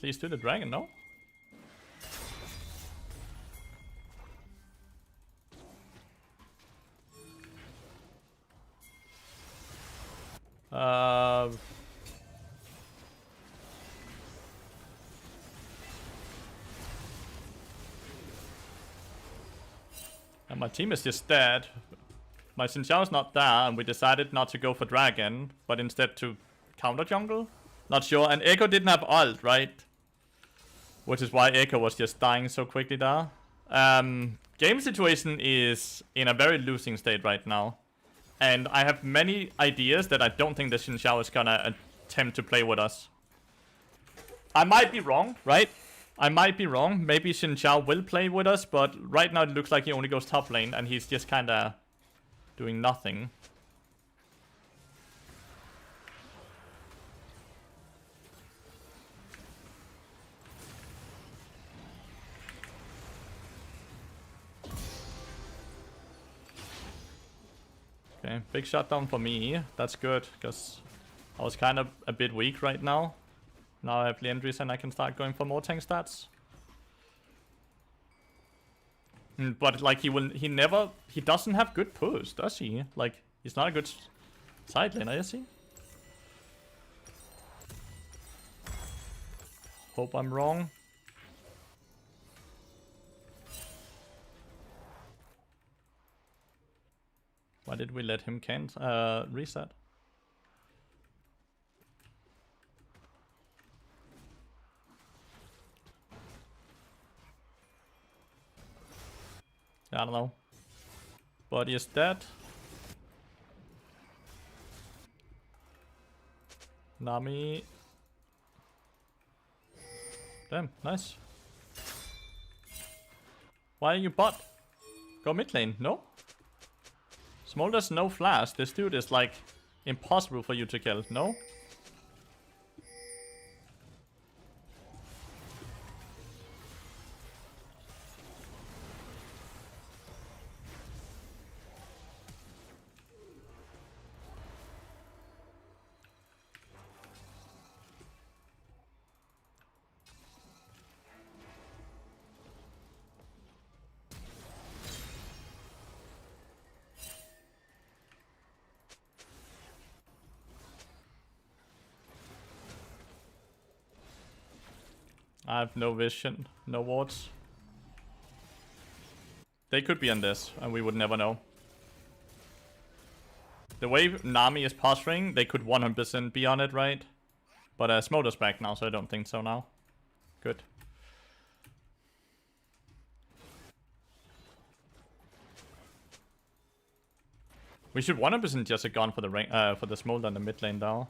Please do the dragon, no? And my team is just dead. My Xin Xiao is not there, and we decided not to go for dragon, but instead to counter jungle? Not sure. And Echo didn't have ult, right? Which is why Echo was just dying so quickly there. Game situation is in a very losing state right now. And I have many ideas that I don't think the Xin Xiao is gonna attempt to play with us. I might be wrong, right? I might be wrong. Maybe Xin Xiao will play with us, but right now it looks like he only goes top lane and he's just kinda doing nothing. Okay, big shutdown for me. That's good, because I was kind of a bit weak right now. Now I have Leandris and I can start going for more tank stats. But like he doesn't have good push, does he? Like, he's not a good side laner, is he? Hope I'm wrong. Why did we let him reset? I don't know. Body is dead. Nami. Damn, nice. Why are you bot? Go mid lane, no? Smolder's no flash. This dude is like impossible for you to kill, no? I have no vision, no wards. They could be on this, and we would never know. The way Nami is posturing, they could 100% be on it, right? But Smolder's back now, so I don't think so now. Good. We should 100% just have gone for the Smolder in the mid lane now.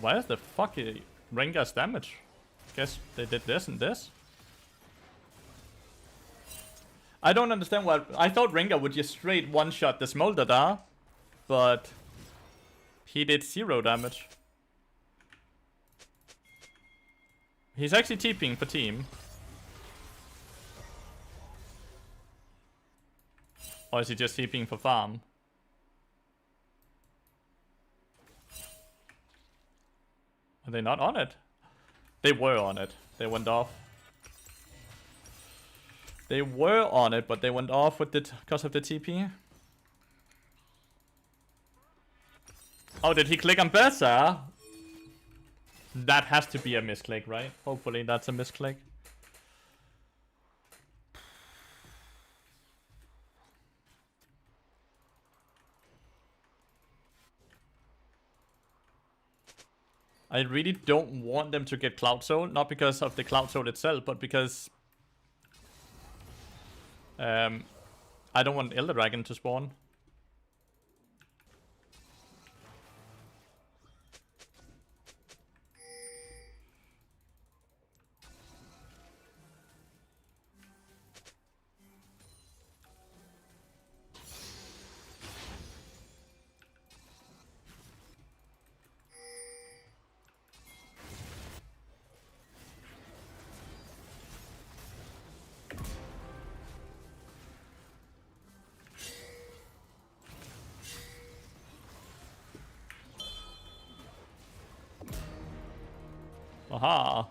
Why is the fuck Rengar's damage? Guess they did this and this. I don't understand why. I thought Rengar would just straight one-shot the Smolder there, but he did 0 damage. He's actually TPing for team. Or is he just TPing for farm? Are they not on it? They were on it. They went off. They were on it, but they went off with it because of the TP. Oh, did he click on Bersa? That has to be a misclick, right? Hopefully that's a misclick. I really don't want them to get Cloud Soul, not because of the Cloud Soul itself, but because I don't want Elder Dragon to spawn. Aha.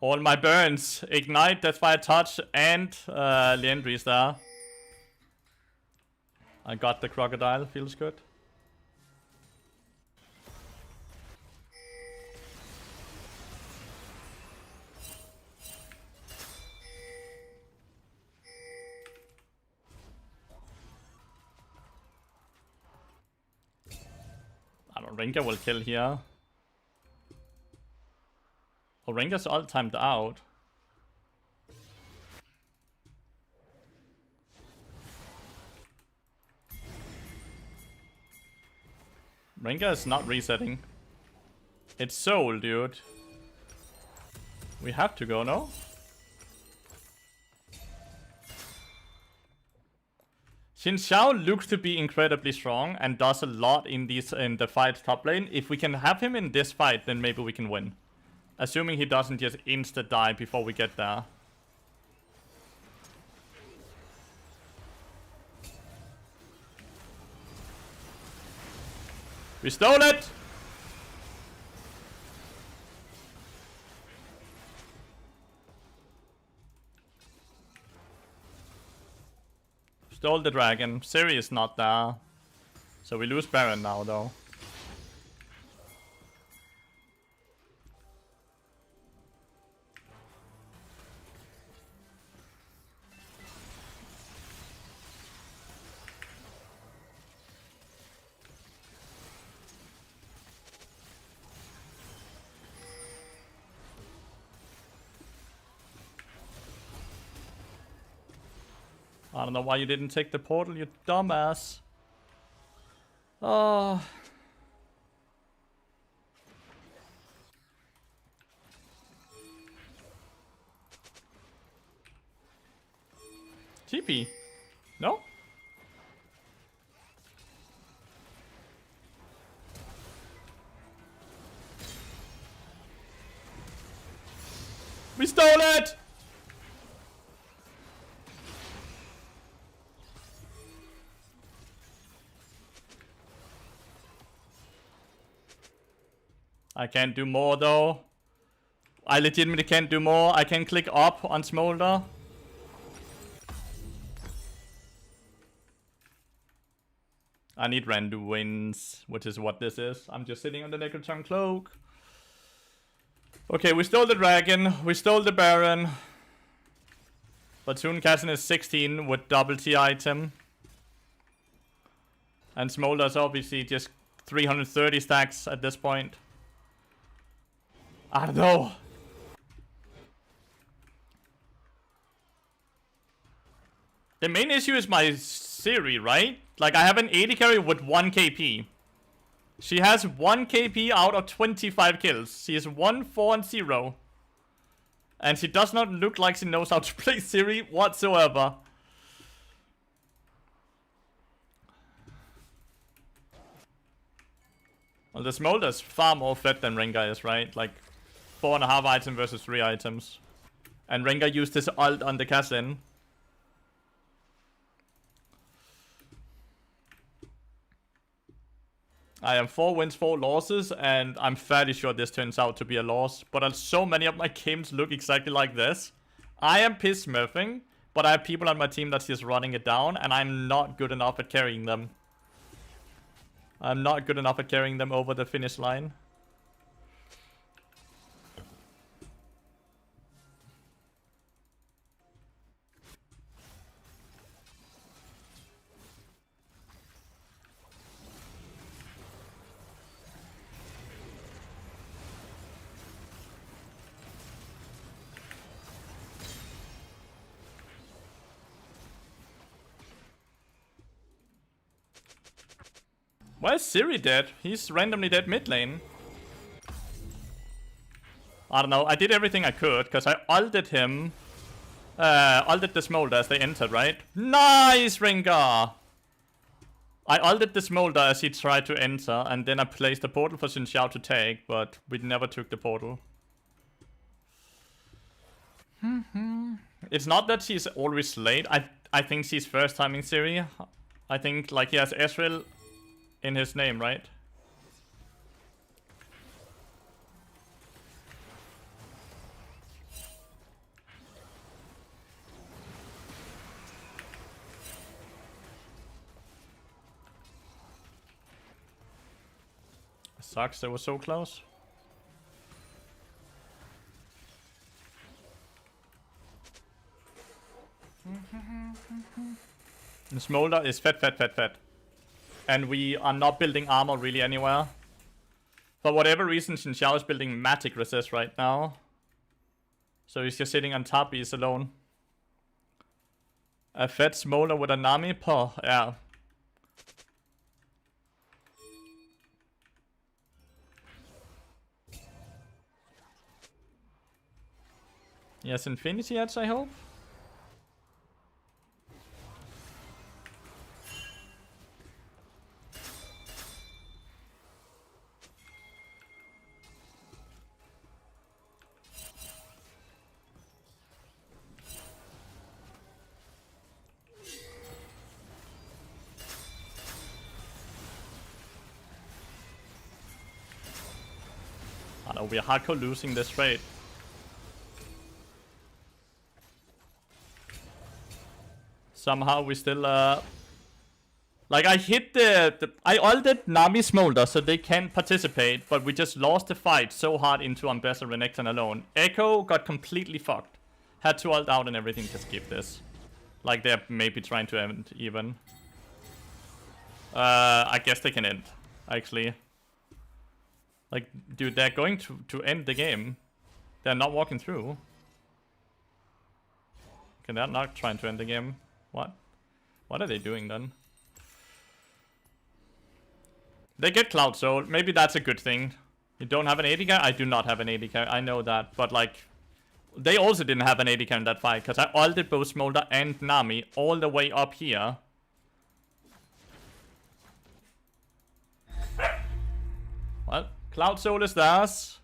All my burns. Ignite, Deathfire Touch, and Liandry's there. I got the crocodile. Feels good. I don't think I will kill here. Oh, Rengar's all timed out. Rengar is not resetting. It's Soul, dude. We have to go, no? Xin Xiao looks to be incredibly strong and does a lot in the fight top lane. If we can have him in this fight, then maybe we can win. Assuming he doesn't just insta-die before we get there. We stole it! Stole the dragon. Siri is not there. So we lose Baron now, though. I don't know why you didn't take the portal, you dumbass. Oh. TP. No? We stole it! I can't do more though. I legitimately can't do more. I can click up on Smolder. I need random wins, which is what this is. I'm just sitting on the Necroton Cloak. Okay, we stole the dragon. We stole the Baron. But soon Cassin is 16 with double T item. And Smolder's obviously just 330 stacks at this point. I don't know. The main issue is my Siri, right? Like, I have an 80 carry with 1 KP. She has 1 KP out of 25 kills. She is 1, 4, and 0. And she does not look like she knows how to play Siri whatsoever. Well, the Smolder's far more fed than Rengar is, right? Like, 4.5 items versus 3 items. And Rengar used his ult on the Cassin. I am 4 wins, 4 losses, and I'm fairly sure this turns out to be a loss. But so many of my games look exactly like this. I am piss smurfing, but I have people on my team that's just running it down, and I'm not good enough at carrying them. I'm not good enough at carrying them over the finish line. Why is Siri dead? He's randomly dead mid lane. I don't know. I did everything I could because I ulted him. Ulted the Smolder as they entered, right? Nice, Rengar! I ulted the Smolder as he tried to enter, and then I placed the portal for Xin Xiao to take, but we never took the portal. It's not that she's always late. I think she's first timing Siri. I think like he has Ezreal in his name, right? Sucks, it was so close. The Smolder is fed. And we are not building armor really anywhere. For whatever reason, Xin Xiao is building magic resist right now. So he's just sitting on top, he's alone. A fed Smolder with a Nami? Puh, yeah. Yes, Infinity Edge, I hope. I know, we're hardcore losing this trade. Somehow we still, like, I hit I ulted Nami Smolder so they can participate, but we just lost the fight so hard into Ambassador Renekton alone. Echo got completely fucked. Had to ult out and everything to skip this. Like, they're maybe trying to end even. I guess they can end, actually. Like, dude, they're going to end the game. They're not walking through. Okay, they're not trying to end the game. What? What are they doing then? They get Cloud Soul. Maybe that's a good thing. You don't have an AD carry? I do not have an AD carry. I know that. But like, they also didn't have an AD carry in that fight. Because I ulted both Smolder and Nami all the way up here. Well, Cloud Soul is theirs.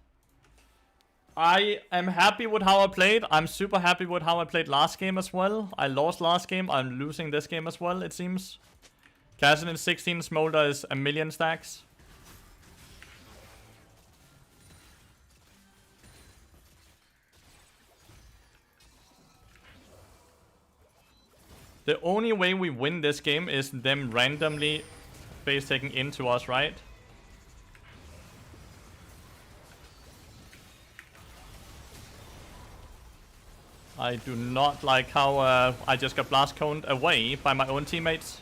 I am happy with how I played. I'm super happy with how I played last game as well. I lost last game. I'm losing this game as well, it seems. Kassadin 16, Smolder is a million stacks. The only way we win this game is them randomly face taking into us, right? I do not like how I just got blast coned away by my own teammates.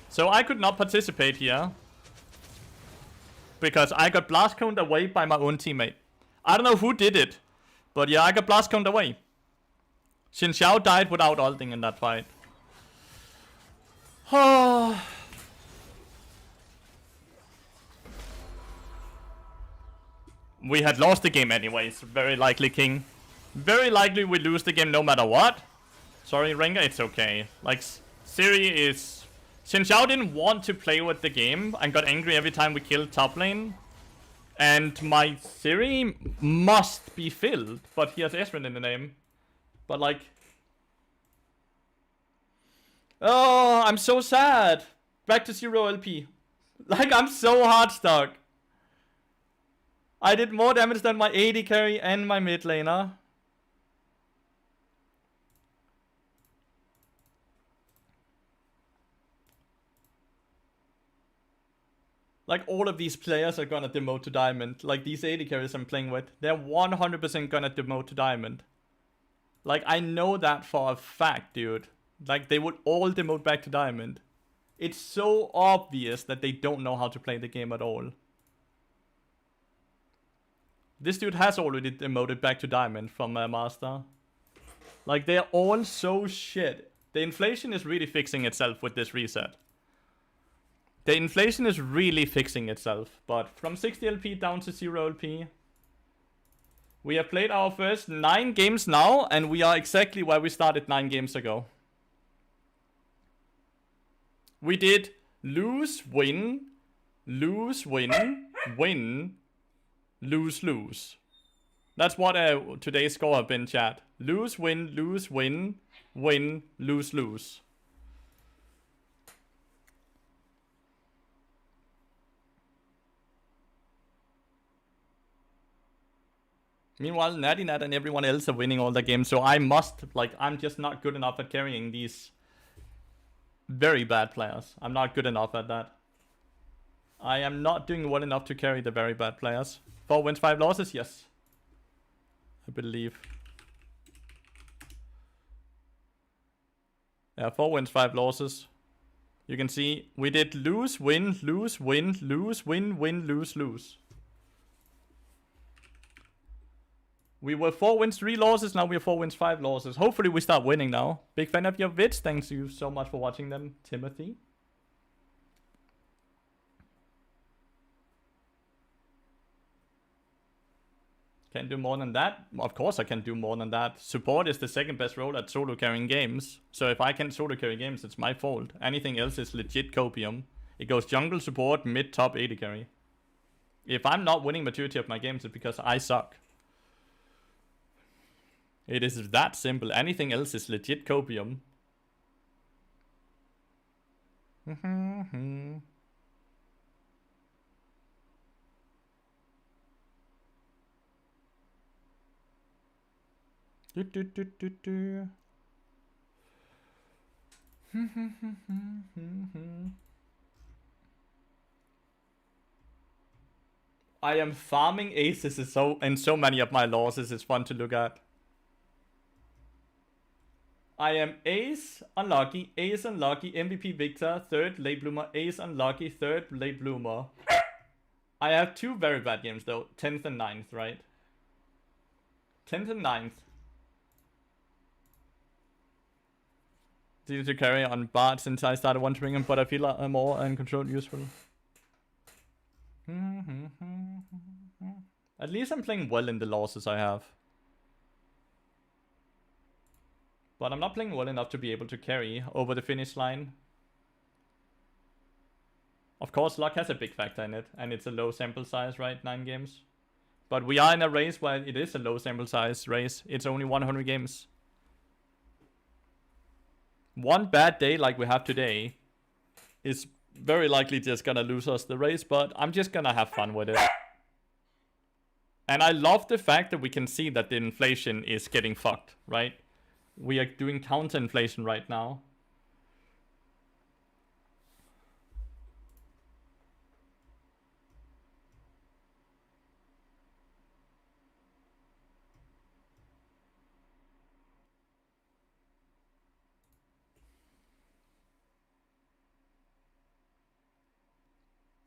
So I could not participate here. Because I got blast coned away by my own teammate. I don't know who did it. But yeah, I got blast coned away. Xin Xiao died without ulting in that fight. We had lost the game anyways, very likely, King. Very likely we lose the game no matter what. Sorry, Rengar, it's okay. Like, Siri is... Xin Xiao didn't want to play with the game and got angry every time we killed top lane. And my Siri must be filled, but he has Esrin in the name. But like... Oh, I'm so sad. Back to 0 LP. Like, I'm so hard stuck. I did more damage than my AD carry and my mid laner. Like, all of these players are gonna demote to Diamond. Like, these AD carries I'm playing with, they're 100% gonna demote to Diamond. Like, I know that for a fact, dude. Like, they would all demote back to Diamond. It's so obvious that they don't know how to play the game at all. This dude has already demoted back to Diamond from Master. Like, they're all so shit. The inflation is really fixing itself with this reset. The inflation is really fixing itself. But from 60 LP down to 0 LP. We have played our first 9 games now. And we are exactly where we started 9 games ago. We did lose, win, lose, win, win, lose, lose. That's what today's score have been, chat. Lose, win, win, lose, lose. Meanwhile, Natty Nat and everyone else are winning all the games, so I must, like, I'm just not good enough at carrying these very bad players. I'm not good enough at that. I am not doing well enough to carry the very bad players. 4 wins, 5 losses, yes. I believe. Yeah, 4 wins, 5 losses. You can see we did lose, win, lose, win, lose, win, win, lose, lose. We were 4 wins, 3 losses. Now we are 4 wins, 5 losses. Hopefully we start winning now. Big fan of your vids. Thanks you so much for watching them, Timothy. Can do more than that? Of course I can do more than that. Support is the second best role at solo carrying games. So if I can solo carry games, it's my fault. Anything else is legit copium. It goes jungle, support, mid, top, AD carry. If I'm not winning majority of my games, it's because I suck. It is that simple. Anything else is legit copium. I am farming aces in so many of my losses. It's fun to look at. I am ace unlucky, MVP Victor, 3rd late bloomer, ace unlucky, 3rd late bloomer. I have 2 very bad games though, 10th and 9th, right? 10th and 9th. It's easy to carry on Bard since I started wandering him, but I feel like I'm more and control useful. At least I'm playing well in the losses I have. But I'm not playing well enough to be able to carry over the finish line. Of course, luck has a big factor in it, and it's a low sample size, right? 9 games. But we are in a race where it is a low sample size race. It's only 100 games. One bad day like we have today is very likely just gonna lose us the race, but I'm just gonna have fun with it. And I love the fact that we can see that the inflation is getting fucked, right? We are doing counter inflation right now.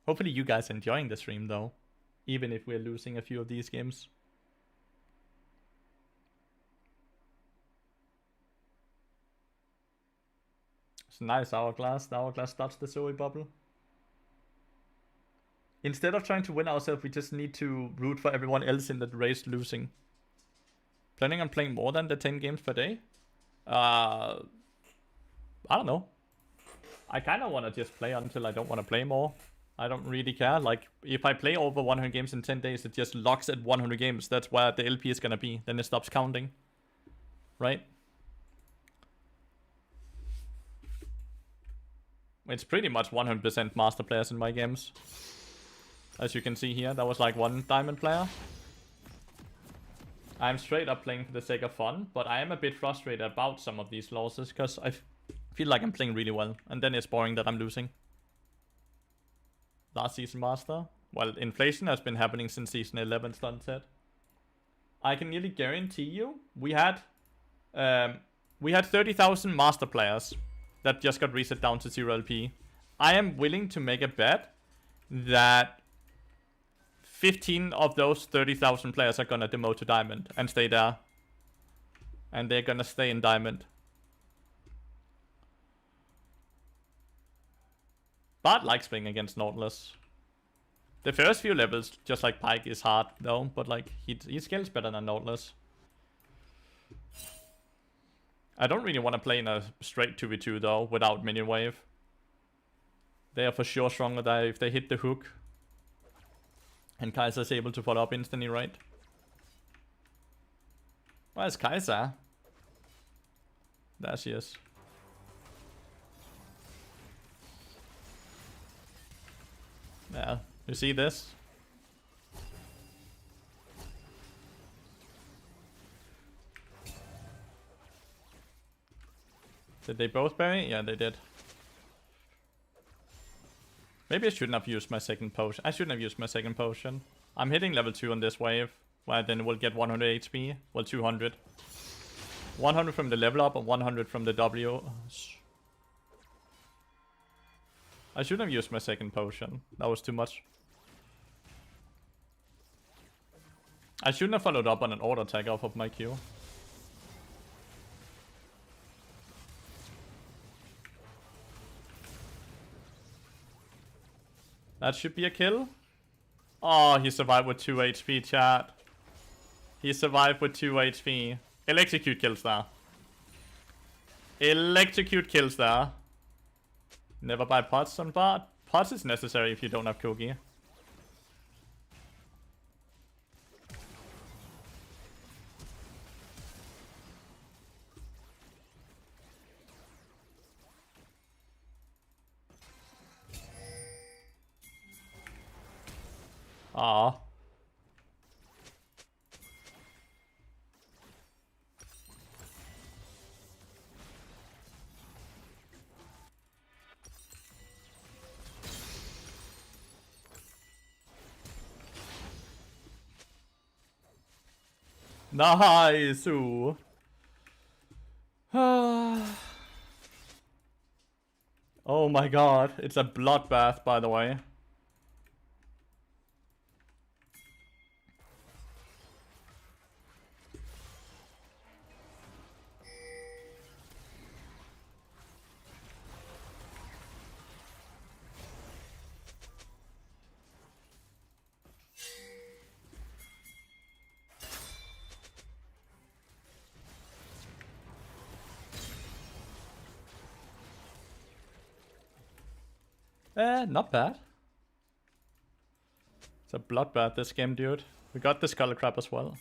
Hopefully you guys are enjoying the stream though, even if we're losing a few of these games. It's a nice hourglass. The hourglass starts the Zoe bubble. Instead of trying to win ourselves, we just need to root for everyone else in the race losing. Planning on playing more than the 10 games per day? I don't know. I kind of want to just play until I don't want to play more. I don't really care. Like, if I play over 100 games in 10 days, it just locks at 100 games. That's where the LP is going to be. Then it stops counting. Right? It's pretty much 100% master players in my games. As you can see here, that was like 1 diamond player. I'm straight up playing for the sake of fun, but I am a bit frustrated about some of these losses, because I feel like I'm playing really well, and then it's boring that I'm losing. Last season master? Well, inflation has been happening since season 11, Stunted. I can nearly guarantee you, we had 30,000 master players that just got reset down to 0 LP. I am willing to make a bet that 15 of those 30,000 players are gonna demote to Diamond and stay there. And they're gonna stay in Diamond. Bard likes playing against Nautilus. The first few levels, just like Pike, is hard though, but like he scales better than Nautilus. I don't really want to play in a straight 2v2 though, without minion wave. They are for sure stronger there if they hit the hook. And Kaiser's able to follow up instantly, right? Where's Kaiser? There she is. Yeah, you see this? Did they both bury? Yeah, they did. Maybe I shouldn't have used my second potion. I shouldn't have used my second potion. I'm hitting level 2 on this wave, where then we'll get 100 HP. Well, 200. 100 from the level up and 100 from the W. I shouldn't have used my second potion. That was too much. I shouldn't have followed up on an auto attack off of my Q. That should be a kill. Oh, he survived with 2 HP, chat. He survived with 2 HP. Electrocute kills there. Electrocute kills there. Never buy pots on bot. Pots is necessary if you don't have Kogi. Ah. Nice. Ooh. Oh my god. It's a bloodbath, by the way. Not bad. It's a bloodbath this game, dude. We got the Skull Crab as well.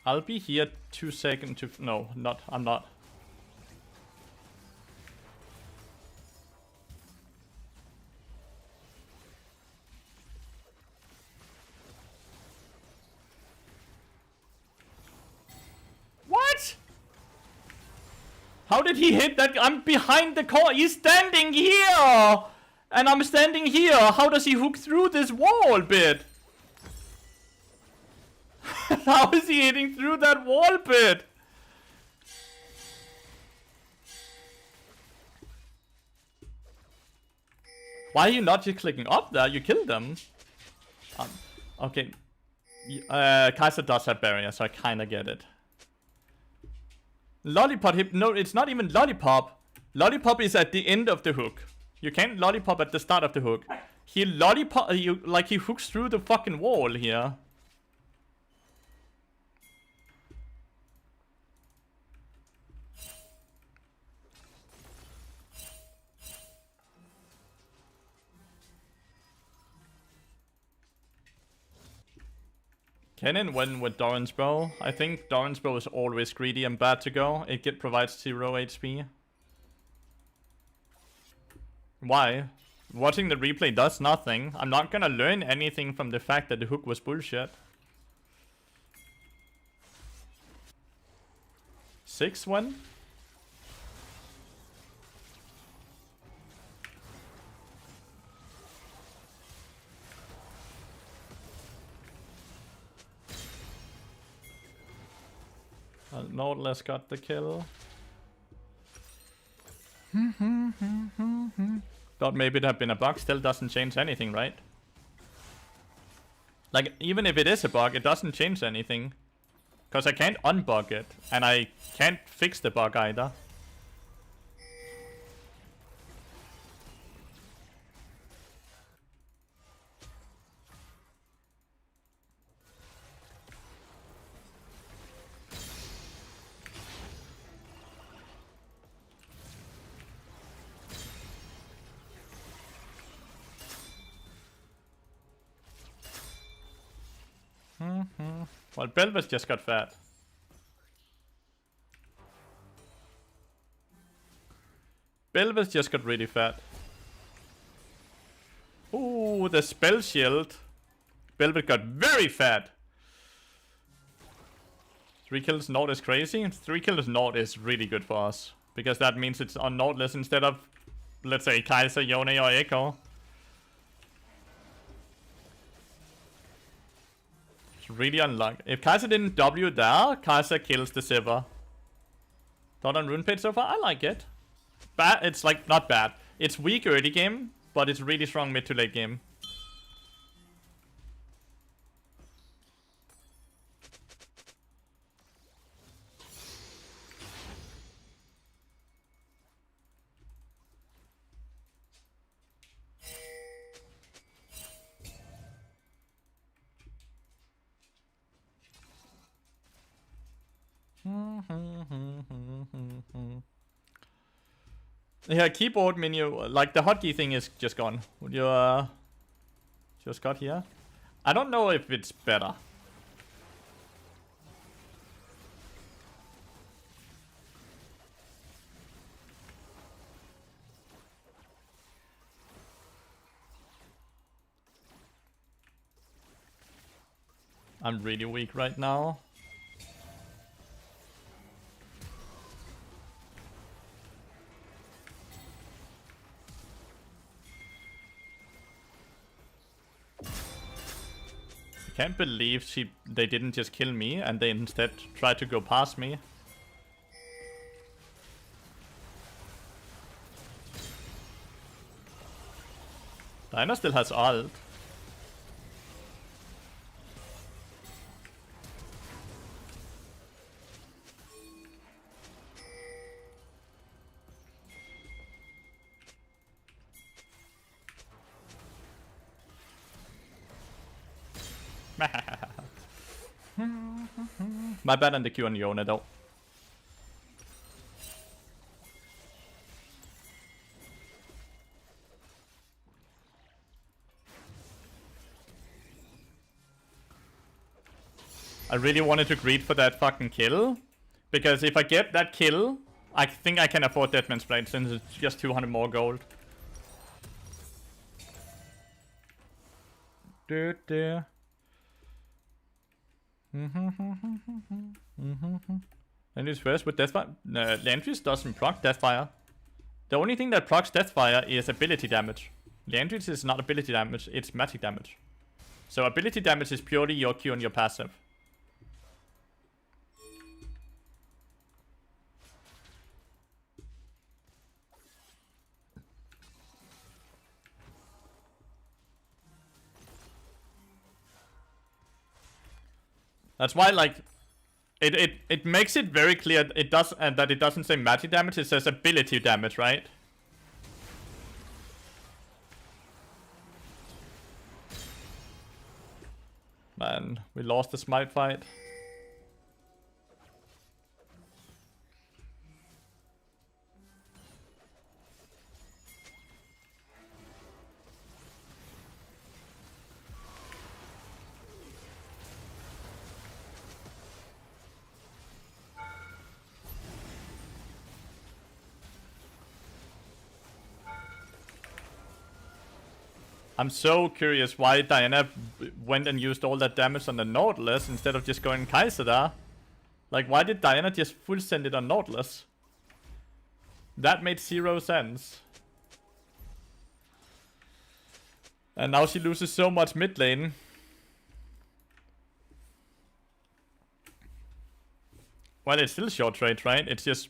I'll be here 2 seconds to... No, not. I'm not. What? How did he hit that? I'm behind the core. He's standing here. And I'm standing here. How does he hook through this wall bit? How is he hitting through that wall bit? Why are you not just clicking up there? You killed them. Okay. Kaiser does have barrier, so I kinda get it. Lollipop hip. No, it's not even lollipop. Lollipop is at the end of the hook. You can't lollipop at the start of the hook. He lollipop. Like he hooks through the fucking wall here. Kennen win with Doran's Bow. I think Doran's Bow is always greedy and bad to go. It provides 0 HP. Why? Watching the replay does nothing. I'm not gonna learn anything from the fact that the hook was bullshit. 6 win? Nautilus got the kill. Thought maybe it'd have been a bug. Still doesn't change anything, right? Like, even if it is a bug, it doesn't change anything. Because I can't unbug it. And I can't fix the bug either. Well, Belvis just got fat. Belvis just got really fat. Ooh, the spell shield. Belvis got very fat. 3 kills Nord is crazy. 3 kills Nord is really good for us. Because that means it's on Nautilus instead of let's say, Kai'Sa, Yone, or Echo. It's really unlucky. If Kai'Sa didn't W there, Kai'Sa kills the Sivir. Thought on Rune Page so far? I like it. Bad, it's like, not bad. It's weak early game, but it's really strong mid to late game. Yeah, keyboard menu, like the hotkey thing is just gone. Would you just got here? I don't know if it's better. I'm really weak right now. I can't believe they didn't just kill me and they instead tried to go past me. Diana still has ult. My bad on the Q on Yona though. I really wanted to greed for that fucking kill. Because if I get that kill, I think I can afford Deadman's Blade since it's just 200 more gold. And it's first with Deathfire. No, Lathyrus doesn't proc Deathfire. The only thing that procs Deathfire is ability damage. Lathyrus is not ability damage, it's magic damage. So ability damage is purely your Q and your passive. That's why, like, it makes it very clear it does that it doesn't say magic damage, it says ability damage, right? Man, we lost the smite fight. I'm so curious why Diana went and used all that damage on the Nautilus instead of just going Kai'Sa there. Like, why did Diana just full send it on Nautilus? That made 0 sense. And now she loses so much mid lane. Well, it's still short trade, right? It's just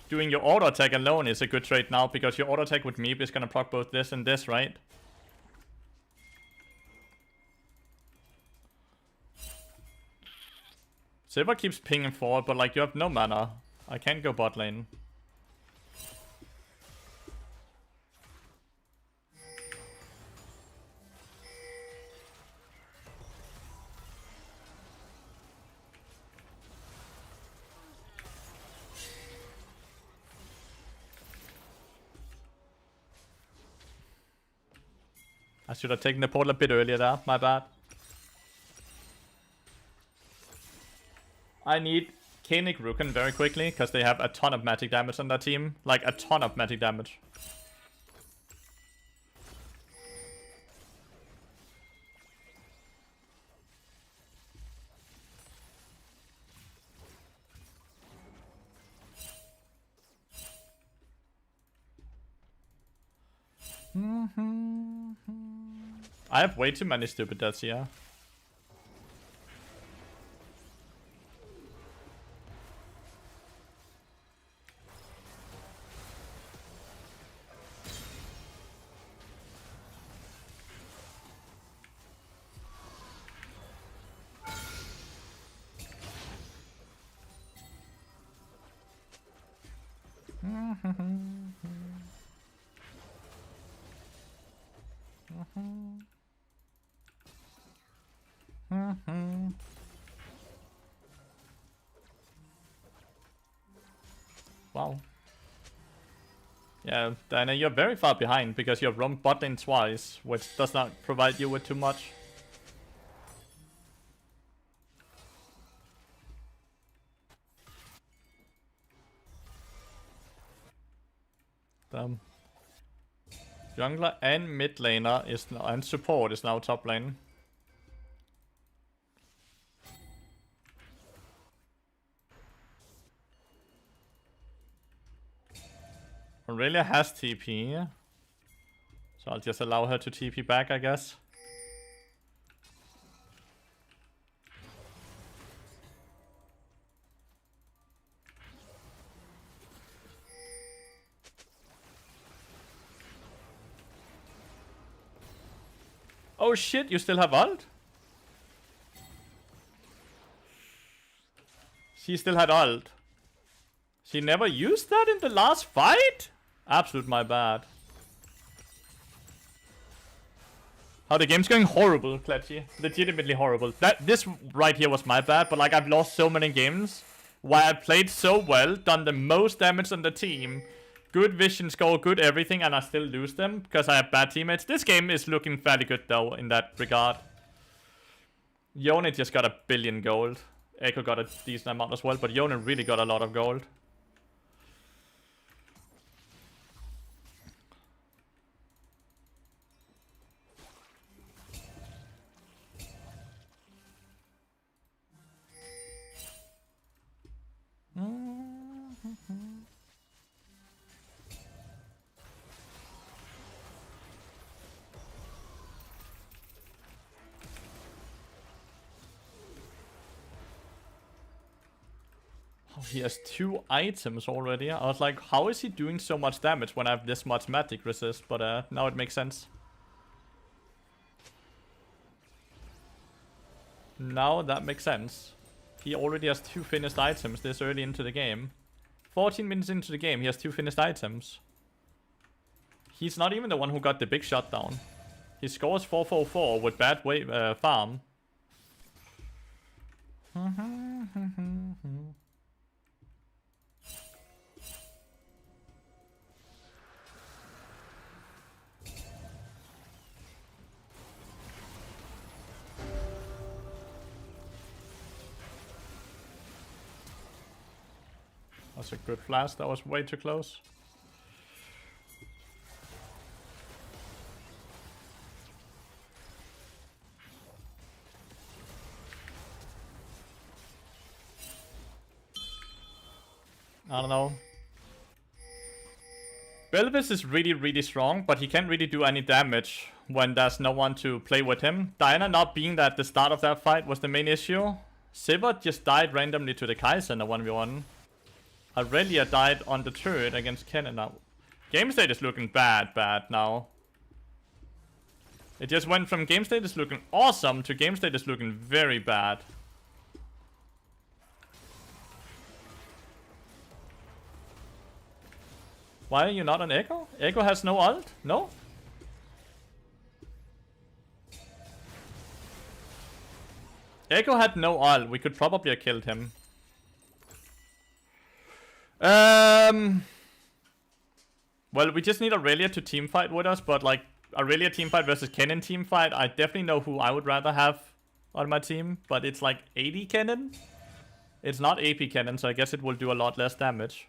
doing your auto attack alone is a good trade now because your auto attack with Meep is gonna proc both this and this, right? Sivir keeps pinging forward, but like you have no mana. I can't go bot lane. I should have taken the portal a bit earlier there, my bad. I need Koenig Ruken very quickly, because they have a ton of magic damage on their team. Like, a ton of magic damage. I have way too many stupid deaths here. Wow. Yeah, Diana, you're very far behind because you've roamed bot lane twice, which does not provide you with too much. Damn. Jungler and mid laner is now, and support is now top lane. Aurelia has TP, so I'll just allow her to TP back, I guess. Oh shit, you still have ult? She still had ult. She never used that in the last fight? Absolute my bad. How the game's going horrible, Kletchy. Legitimately horrible. This right here was my bad, but like I've lost so many games where I played so well, done the most damage on the team, good vision score, good everything, and I still lose them because I have bad teammates. This game is looking fairly good though in that regard. Yone just got 1 billion gold. Echo got a decent amount as well, but Yone really got a lot of gold. Oh, he has 2 items already. I was like, how is he doing so much damage when I have this much magic resist? But now it makes sense. Now that makes sense. He already has 2 finished items this early into the game. 14 minutes into the game, he has 2 finished items. He's not even the one who got the big shutdown. He scores 444 with bad farm. That's a good flash. That was way too close. I don't know. Belvis is really strong, but he can't really do any damage when there's no one to play with him. Diana not being there at the start of that fight was the main issue. Sivert just died randomly to the Kai'Sa in a 1v1. Aurelia died on the turret against Kennen now. Game state is looking bad now. It just went from game state is looking awesome to game state is looking very bad. Why are you not on Echo? Echo has no ult? No? Echo had no ult. We could probably have killed him. Well, we just need Aurelia to teamfight with us, but like Aurelia teamfight versus Kennen teamfight, I definitely know who I would rather have on my team, but it's like 80 Kennen. It's not AP Kennen, so I guess it will do a lot less damage.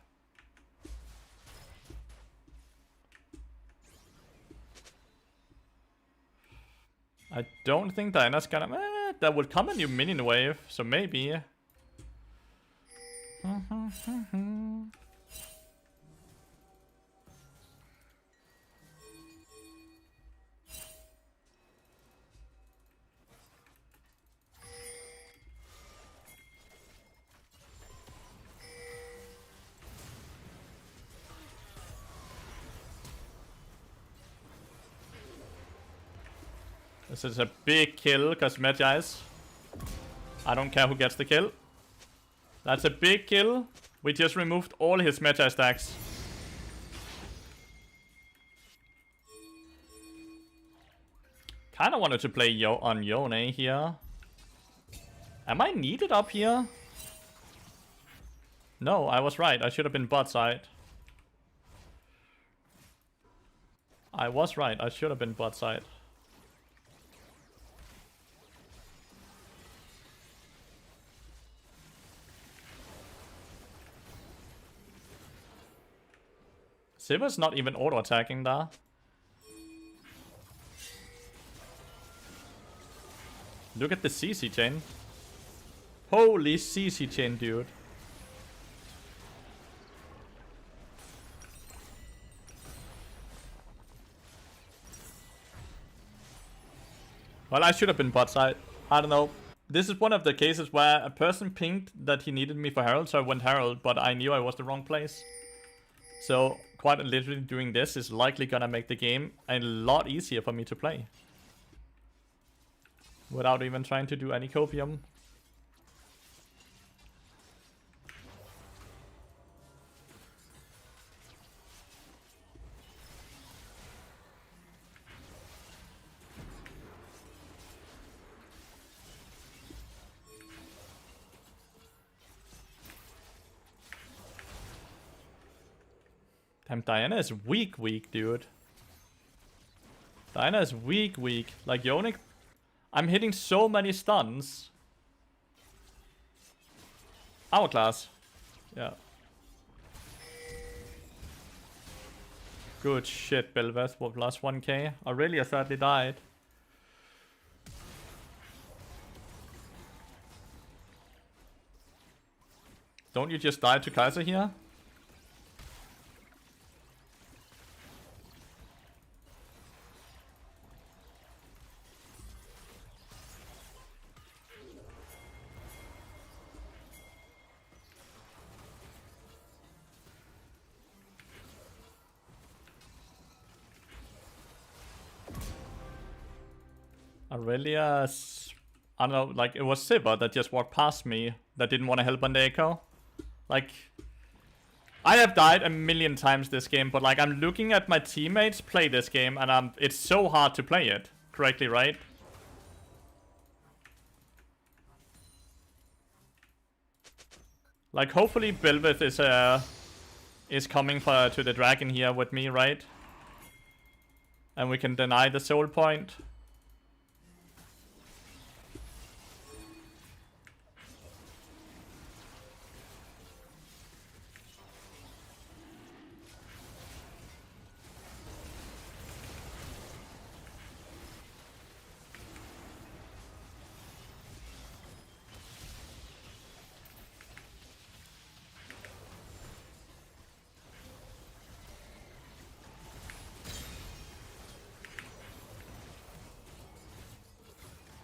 I don't think Diana's gonna... there would come a new minion wave, so maybe... This is a big kill, because Medjais. I don't care who gets the kill. That's a big kill. We just removed all his Medjai stacks. Kinda wanted to play on Yone here. Am I needed up here? No, I was right. I should have been bot side. I was right. I should have been bot side. Siva's not even auto-attacking there. Look at the CC chain. Holy CC chain, dude. Well, I should have been bot side. I don't know. This is one of the cases where a person pinged that he needed me for Herald, so I went Herald, but I knew I was the wrong place. So, quite literally doing this is likely gonna make the game a lot easier for me to play. Without even trying to do any copium. Damn, Diana is weak, dude. Diana is weak. Like, Yonic, I'm hitting so many stuns. Hourglass. Yeah. Good shit, Belveth. What, plus 1k? Aurelia sadly died. Don't you just die to Kaiser here? Aurelia's... I don't know, like, it was Siva that just walked past me that didn't want to help on the echo. Like, I have died a million times this game, but like, I'm looking at my teammates play this game, and it's so hard to play it correctly, right? Like, hopefully Belveth is coming to the dragon here with me, right? And we can deny the soul point.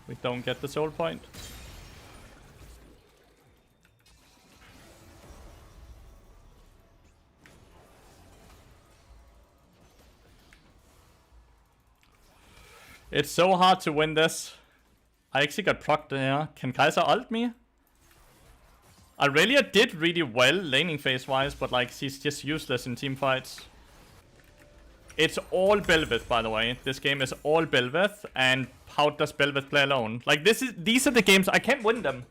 We don't get the soul point. It's so hard to win this. I actually got procced there. Can Kaiser ult me? Aurelia did really well laning phase wise, but like she's just useless in team fights. It's all Belveth, by the way. This game is all Belveth, and how does Belveth play alone? Like, these are the games I can't win them.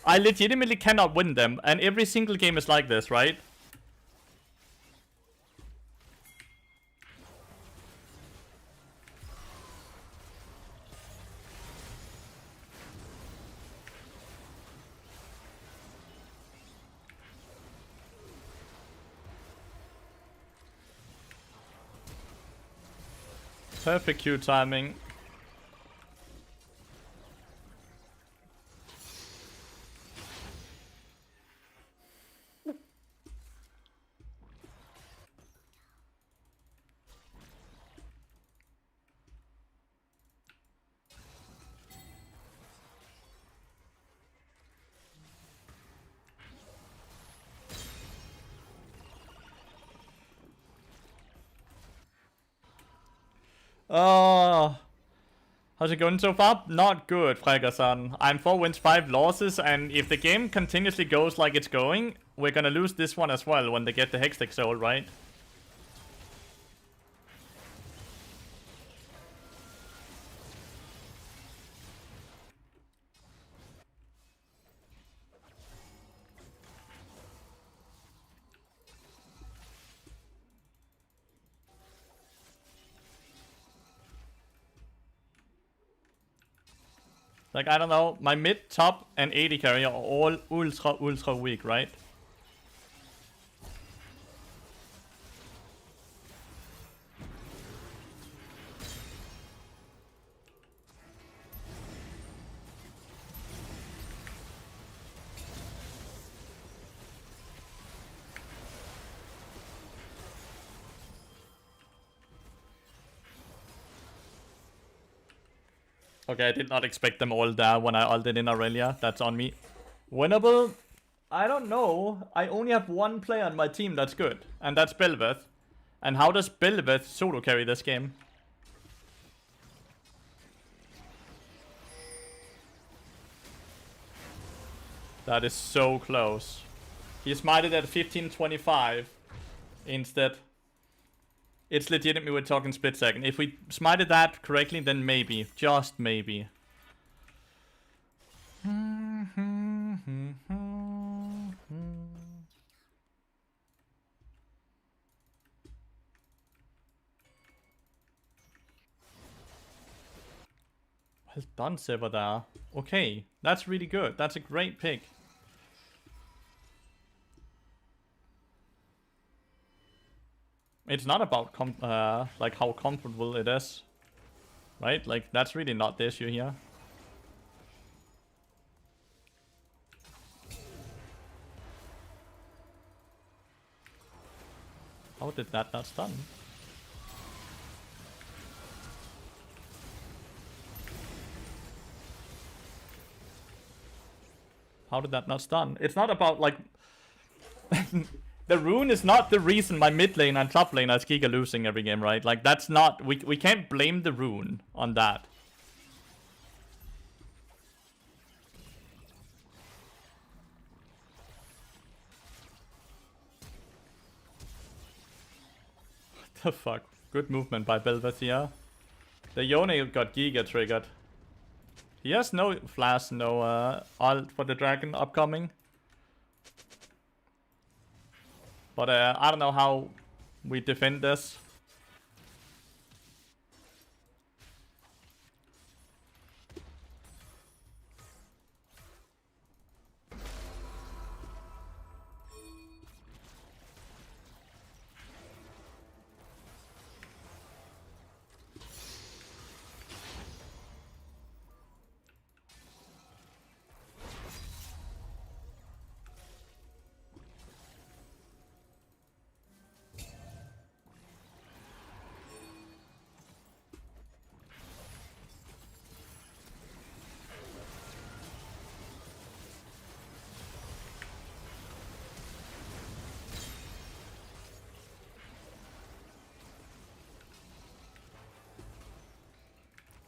I legitimately cannot win them, and every single game is like this, right? Perfect Q timing. Oh, How's it going so far? Not good, Fregasan. I'm 4 wins, 5 losses, and if the game continuously goes like it's going, we're gonna lose this one as well when they get the Hextech Soul, right? Like, I don't know, my mid, top, and 80 carry are all ultra weak, right? Okay, I did not expect them all there when I ulted in Aurelia. That's on me. Winnable? I don't know. I only have one player on my team that's good, and that's Belveth. And how does Belveth solo carry this game? That is so close. He smited at 15:25 instead. It's legitimate we're talking split second. If we smited that correctly, then maybe. Just maybe. Well done, Sever there. Okay, that's really good. That's a great pick. It's not about like how comfortable it is, right? Like, that's really not the issue here. How did that not stun? How did that not stun? It's not about, like... The rune is not the reason my mid lane and top lane is Giga losing every game, right? Like, that's not... We can't blame the rune on that. What the fuck? Good movement by Belveth here. The Yone got Giga triggered. He has no flash, no ult for the dragon upcoming. But I don't know how we defend this.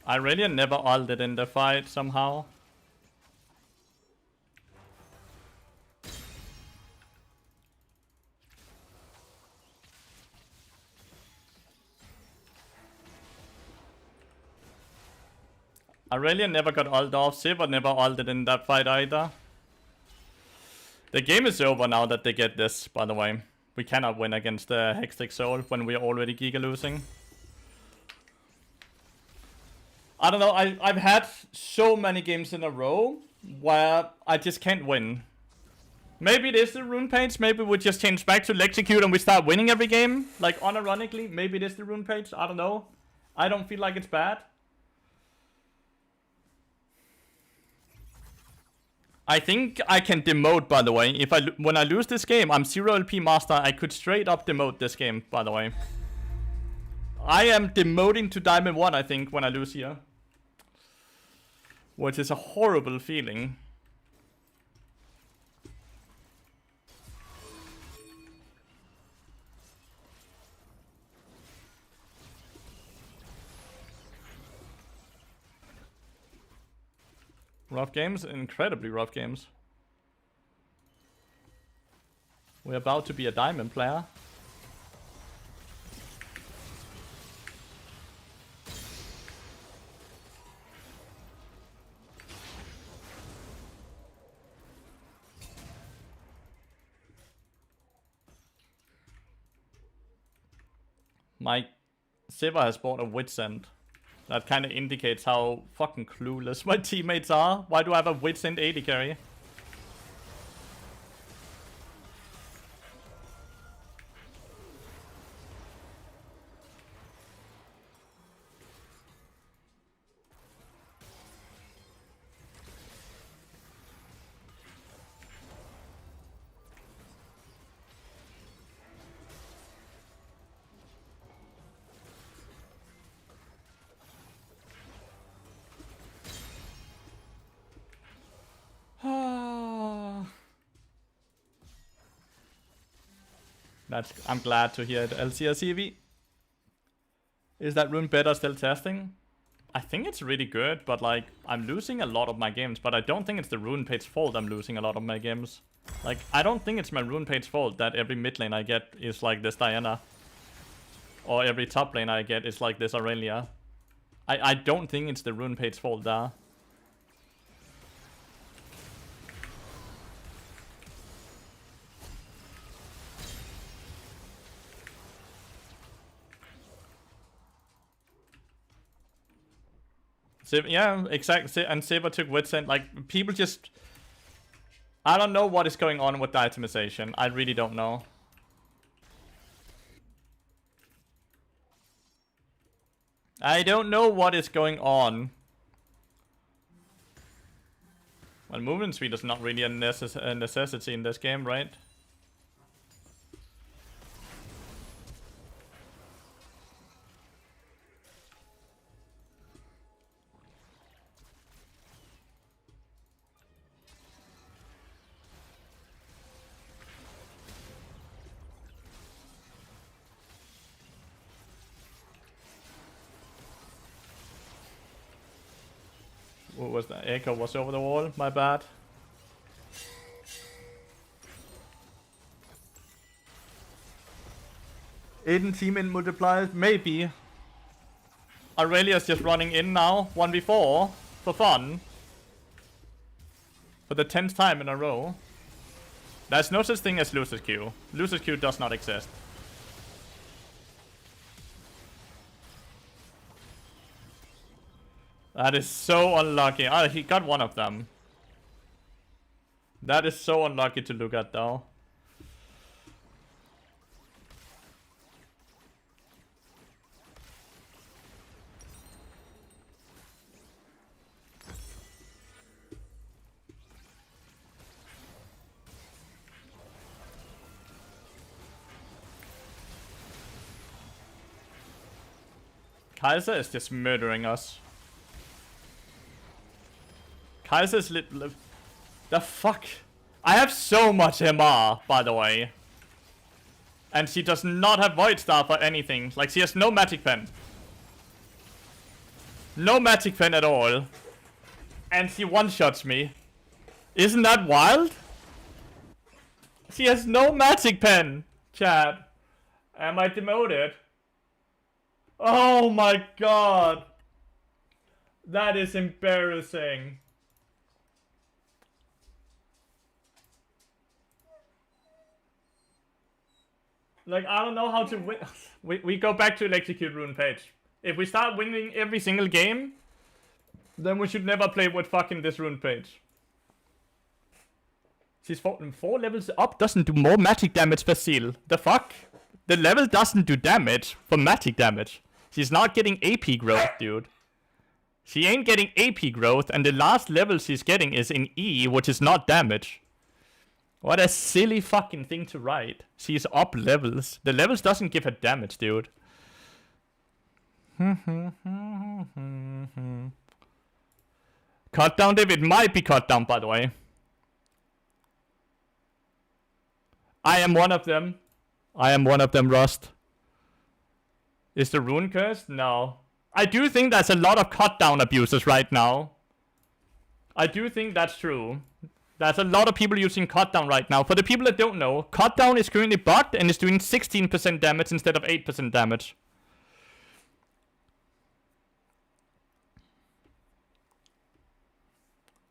Aurelian never ulted in the fight somehow. Aurelian never got ult off. Silver never ulted in that fight either. The game is over now that they get this, by the way. We cannot win against the Hextech Soul when we are already Giga losing. I don't know, I've had so many games in a row where I just can't win. Maybe it is the rune page, maybe we just change back to Lexecute and we start winning every game. Like, unironically, maybe it is the rune page, I don't know. I don't feel like it's bad. I think I can demote, by the way. When I lose this game, I'm 0 LP master, I could straight up demote this game, by the way. I am demoting to Diamond 1, I think, when I lose here. Which is a horrible feeling. Rough games, incredibly rough games. We're about to be a diamond player. My Siva has bought a Witch End. That kind of indicates how fucking clueless my teammates are. Why do I have a Witch End 80 carry? I'm glad to hear it. LCRCV. Is that rune better still testing? I think it's really good, but like, I'm losing a lot of my games, but I don't think it's the rune page's fault I'm losing a lot of my games. Like, I don't think it's my rune page's fault that every mid lane I get is like this Diana. Or every top lane I get is like this Aurelia. I don't think it's the rune page's fault there. Yeah, exactly. And Saber took Witch End. Like, people just... I don't know what is going on with the itemization. I really don't know. I don't know what is going on. Well, movement speed is not really a necessity in this game, right? What was that? Echo was over the wall. My bad. Aiden team in multipliers? Maybe. Aurelia's just running in now. 1v4. For fun. For the 10th time in a row. There's no such thing as loser's queue. Loser's queue does not exist. That is so unlucky. Oh, he got one of them. That is so unlucky to look at, though. Kaiser is just murdering us. Kaiser's the fuck? I have so much MR, by the way. And she does not have Void Staff or anything. Like, she has no Magic Pen. No Magic Pen at all. And she one-shots me. Isn't that wild? She has no Magic Pen, chat. Am I demoted? Oh my god. That is embarrassing. Like, I don't know how to win. We go back to execute rune page. If we start winning every single game, then we should never play with fucking this rune page. She's 4 levels up, doesn't do more magic damage per seal. The fuck? The level doesn't do damage for magic damage. She's not getting AP growth, dude. She ain't getting AP growth, and the last level she's getting is in E, which is not damage. What a silly fucking thing to write. She's up levels. The levels doesn't give her damage, dude. Cut down, David. Might be cut down, by the way. I am one of them. I am one of them, Rust. Is the rune cursed? No. I do think there's a lot of cut down abusers right now. I do think that's true. There's a lot of people using cut down right now. For the people that don't know, cut down is currently bugged and is doing 16% damage instead of 8% damage.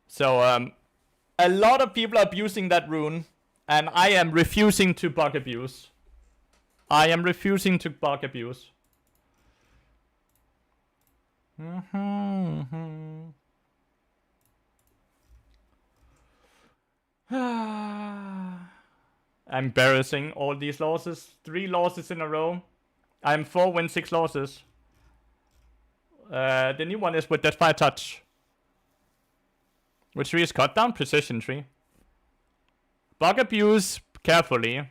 So a lot of people are abusing that rune, and I am refusing to bug abuse. I am refusing to bug abuse. Embarrassing, all these losses. 3 losses in a row. I'm 4 wins, 6 losses. The new one is with Deathfire Touch. Which tree is cut down? Precision tree. Bug abuse carefully.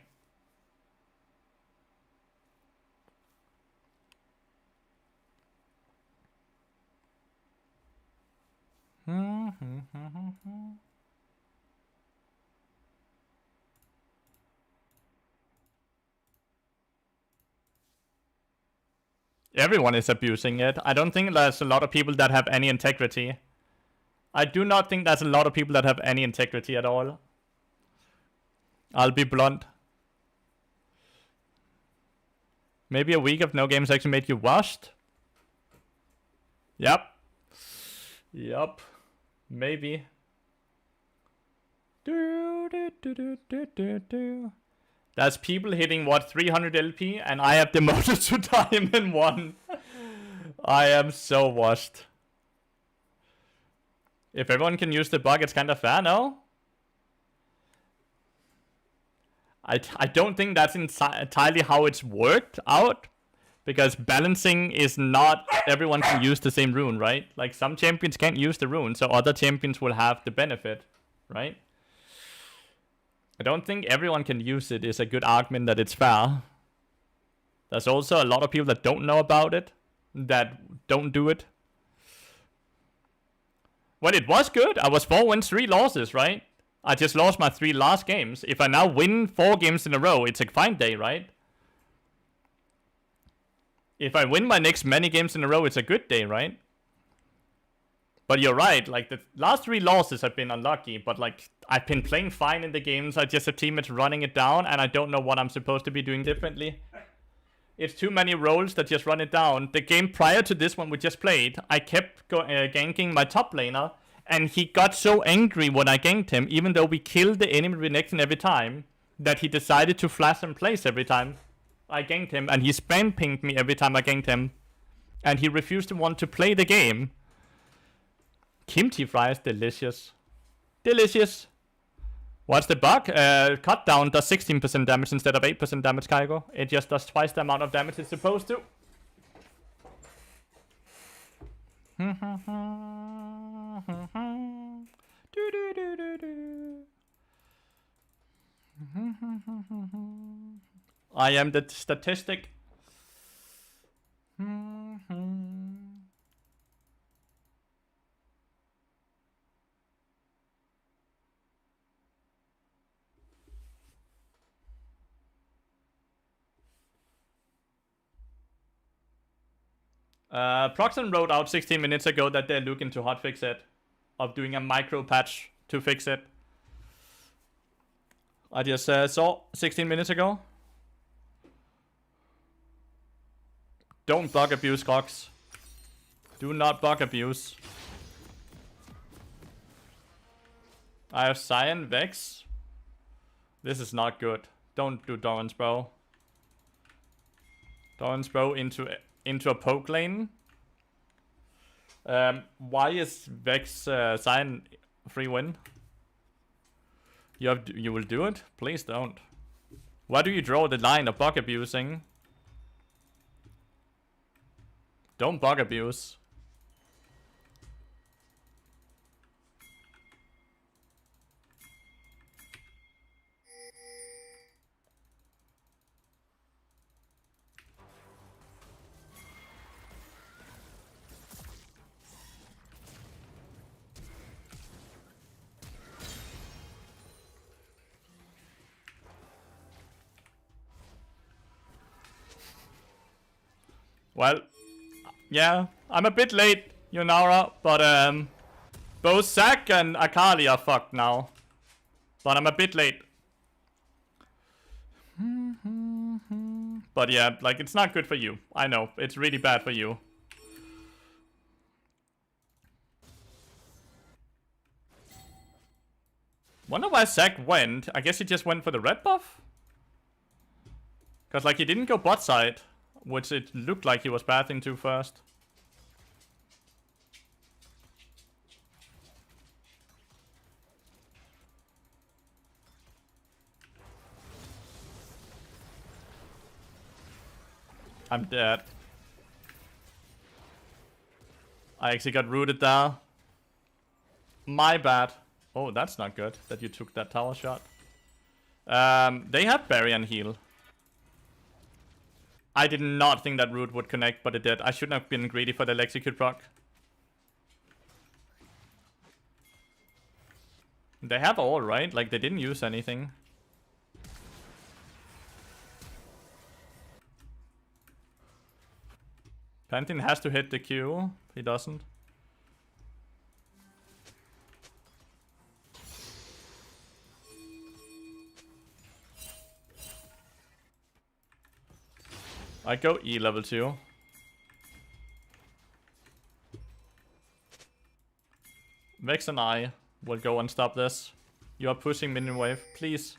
Everyone is abusing it. I don't think there's a lot of people that have any integrity. I do not think there's a lot of people that have any integrity at all. I'll be blunt. Maybe a week of no games actually made you washed? Yep. Yup. Maybe. There's people hitting, what, 300 LP? And I have demoted to Diamond 1. I am so washed. If everyone can use the bug, it's kind of fair, no? I don't think that's entirely how it's worked out. Because balancing is not everyone can use the same rune, right? Like some champions can't use the rune, so other champions will have the benefit, right? I don't think everyone can use it is a good argument that it's fair. There's also a lot of people that don't know about it, that don't do it. Well, it was good. I was 4 wins, 3 losses, right? I just lost my 3 last games. If I now win 4 games in a row, it's a fine day, right? If I win my next many games in a row, it's a good day, right? But you're right, like the last 3 losses have been unlucky, but like I've been playing fine in the games. I just have teammates running it down, and I don't know what I'm supposed to be doing differently. It's too many roles that just run it down. The game prior to this one we just played, I kept ganking my top laner, and he got so angry when I ganked him, even though we killed the enemy renection every time, that he decided to flash in place every time I ganked him, and he spam pinged me every time I ganked him. And he refused to want to play the game. Kimchi fries, delicious. Delicious. What's the bug? Cut down does 16% damage instead of 8% damage, Kaigo. It just does twice the amount of damage it's supposed to. I am the statistic. Proxon wrote out 16 minutes ago that they're looking to hotfix it. Of doing a micro patch to fix it. I just saw 16 minutes ago. Don't bug abuse, Cox. Do not bug abuse. I have Cyan, Vex. This is not good. Don't do Doran's Bro. Doran's Bro into a poke lane. Why is Vex Cyan free win? You will do it? Please don't. Why do you draw the line of bug abusing? Don't bug abuse. Well, yeah, I'm a bit late, Yonara, but Both Zac and Akali are fucked now. But I'm a bit late. But yeah, like, it's not good for you. I know, it's really bad for you. Wonder why Zac went. I guess he just went for the red buff? Because, like, he didn't go bot side, which it looked like he was pathing to first. I'm dead. I actually got rooted there. My bad. Oh, that's not good that you took that tower shot. They have Barry and heal. I did not think that root would connect, but it did. I shouldn't have been greedy for the execute proc. They have all, right? Like, they didn't use anything. Pantheon has to hit the Q. He doesn't. I go E level 2. Vex and I will go and stop this. You are pushing minion wave. Please.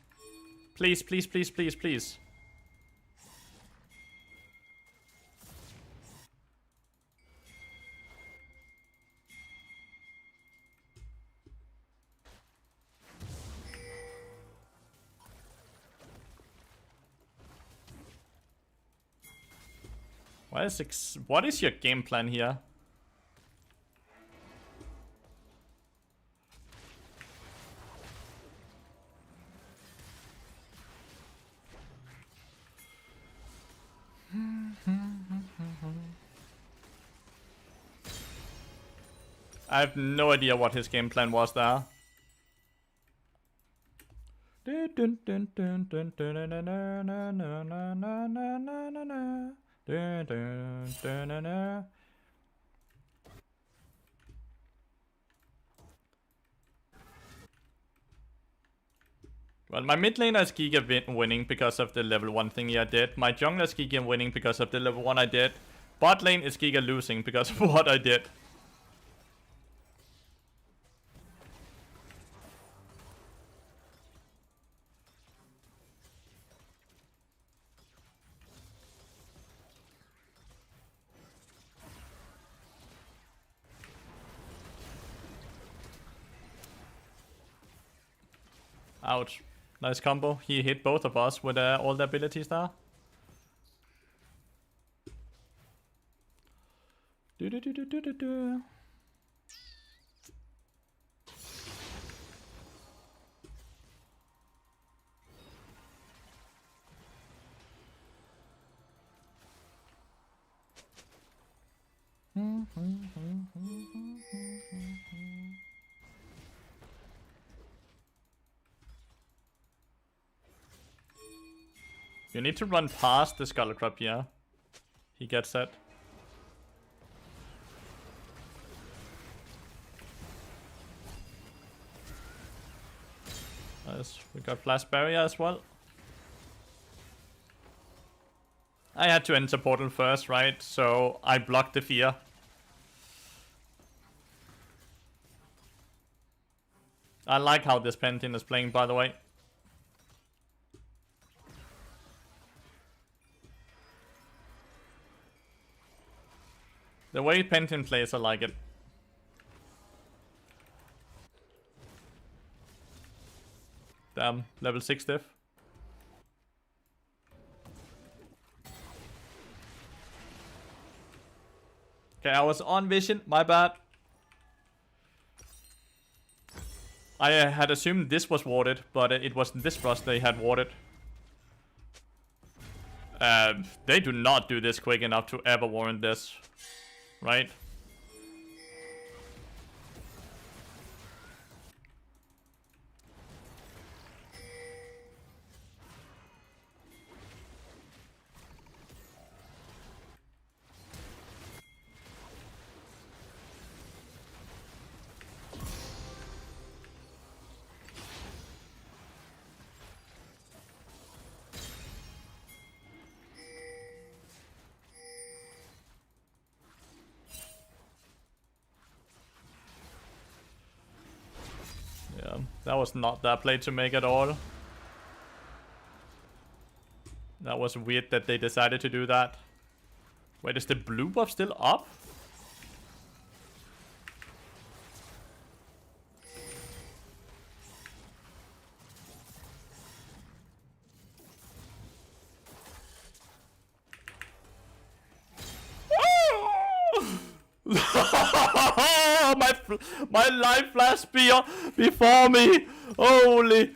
Please, please, please, please, please. What is your game plan here? I have no idea what his game plan was there. Well, my mid laner is Giga winning because of the level 1 thingy I did. My jungler is Giga winning because of the level 1 I did. Bot lane is Giga losing because of what I did. Ouch. Nice combo. He hit both of us with all the abilities there. You need to run past the Skull Crab here. He gets that. Nice. We got Flash Barrier as well. I had to enter portal first, right? So I blocked the fear. I like how this Pantheon is playing, by the way. The way Pantheon plays, I like it. Damn, level 6 diff. Okay, I was on vision, my bad. I had assumed this was warded, but it wasn't this brush they had warded. They do not do this quick enough to ever warrant this. Right? That was not that play to make at all. That was weird that they decided to do that. Wait, is the blue buff still up? my life flashed before me. Holy.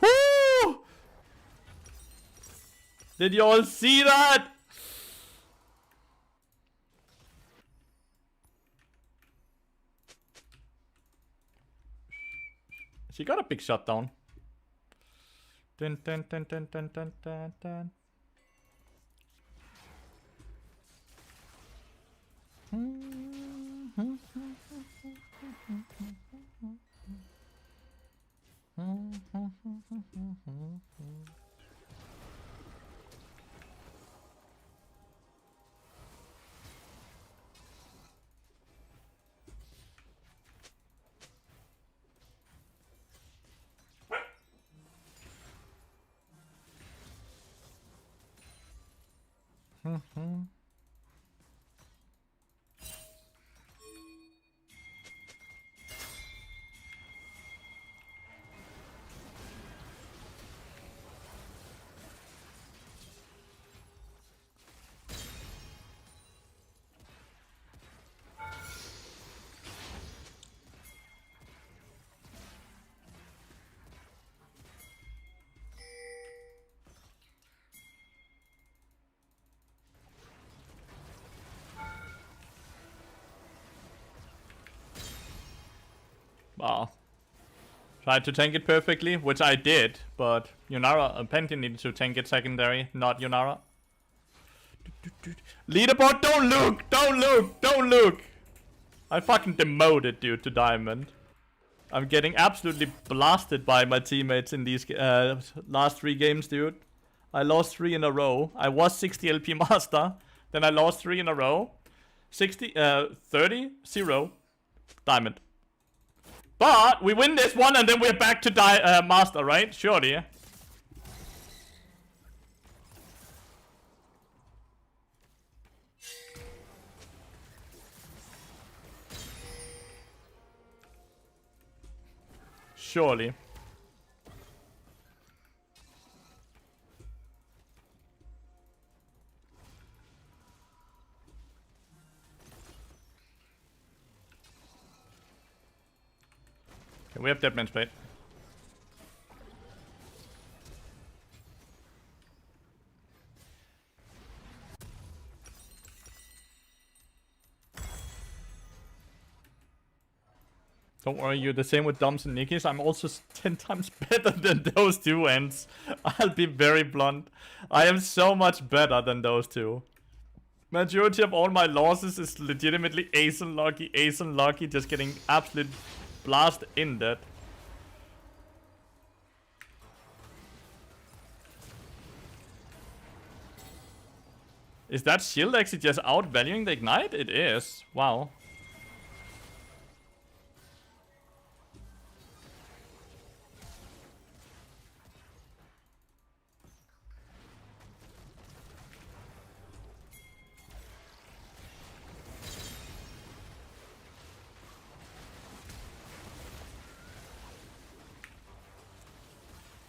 Woo! Did you all see that? She got a big shutdown. Dun, dun, dun, dun, dun, dun, dun, dun. Wow. Tried to tank it perfectly, which I did, but Yunara and Pantheon needed to tank it secondary, not Yunara. Leaderboard, don't look! Don't look! Don't look! I fucking demoted, dude, to Diamond. I'm getting absolutely blasted by my teammates in these last 3 games, dude. I lost 3 in a row. I was 60 LP Master, then I lost 3 in a row. 60, 30, 0, Diamond. But we win this one and then we're back to Master, right? Surely. Surely. Okay, we have Dead Man's Plate. Don't worry, you're the same with Doms and Nikis. I'm also 10 times better than those two ends. I'll be very blunt. I am so much better than those two. Majority of all my losses is legitimately ace unlucky, just getting absolute blast in that. Is that shield actually just outvaluing the ignite? It is. Wow.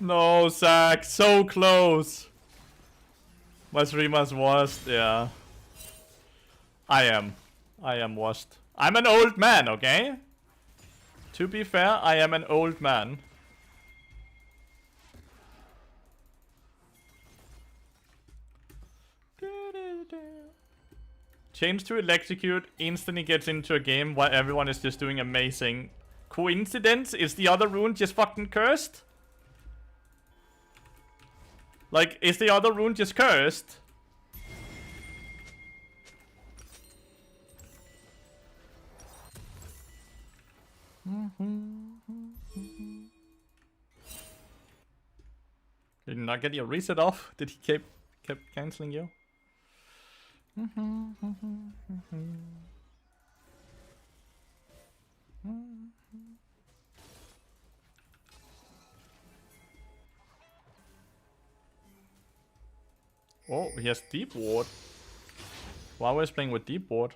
No, Zach, so close. My streamer's washed, yeah. I am washed. I'm an old man, okay? To be fair, I am an old man. Change to electrocute, instantly gets into a game while everyone is just doing amazing. Coincidence? Is the other rune just fucking cursed? Like, is the other rune just cursed? Did you not get your reset off? Did he kept cancelling you? Oh, he has deep ward. Why was playing with deep ward?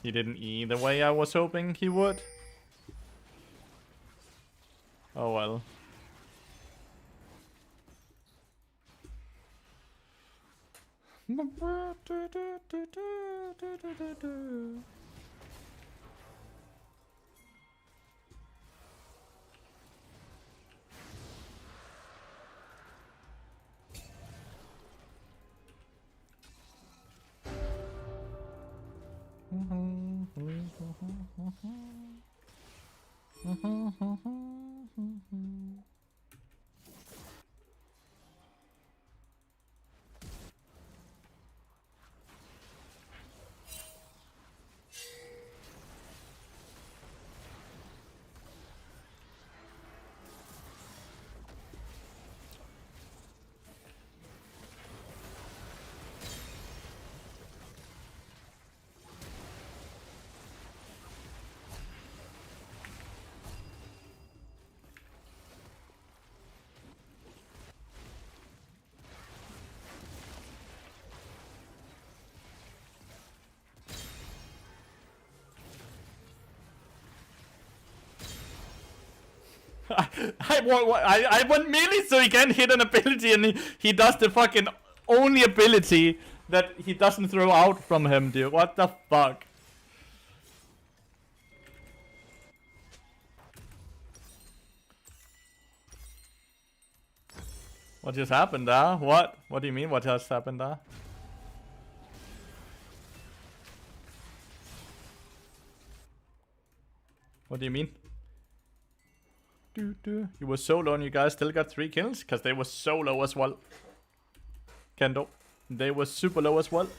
He didn't E the way I was hoping he would. Oh well. I want melee so he can hit an ability, and he does the fucking only ability that he doesn't throw out from him, dude. What the fuck? What just happened there? What? What do you mean what just happened there? What do you mean? You were so low and you guys still got 3 kills? Because they were so low as well. Kendo. They were super low as well.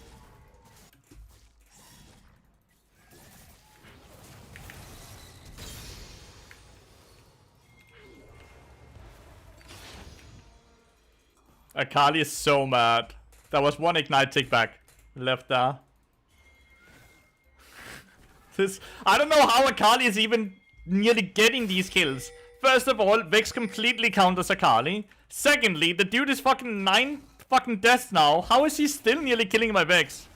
Akali is so mad. There was 1 ignite tick back left there. I don't know how Akali is even nearly getting these kills. First of all, Vex completely counters Akali. Secondly, the dude is fucking 9 fucking deaths now. How is he still nearly killing my Vex?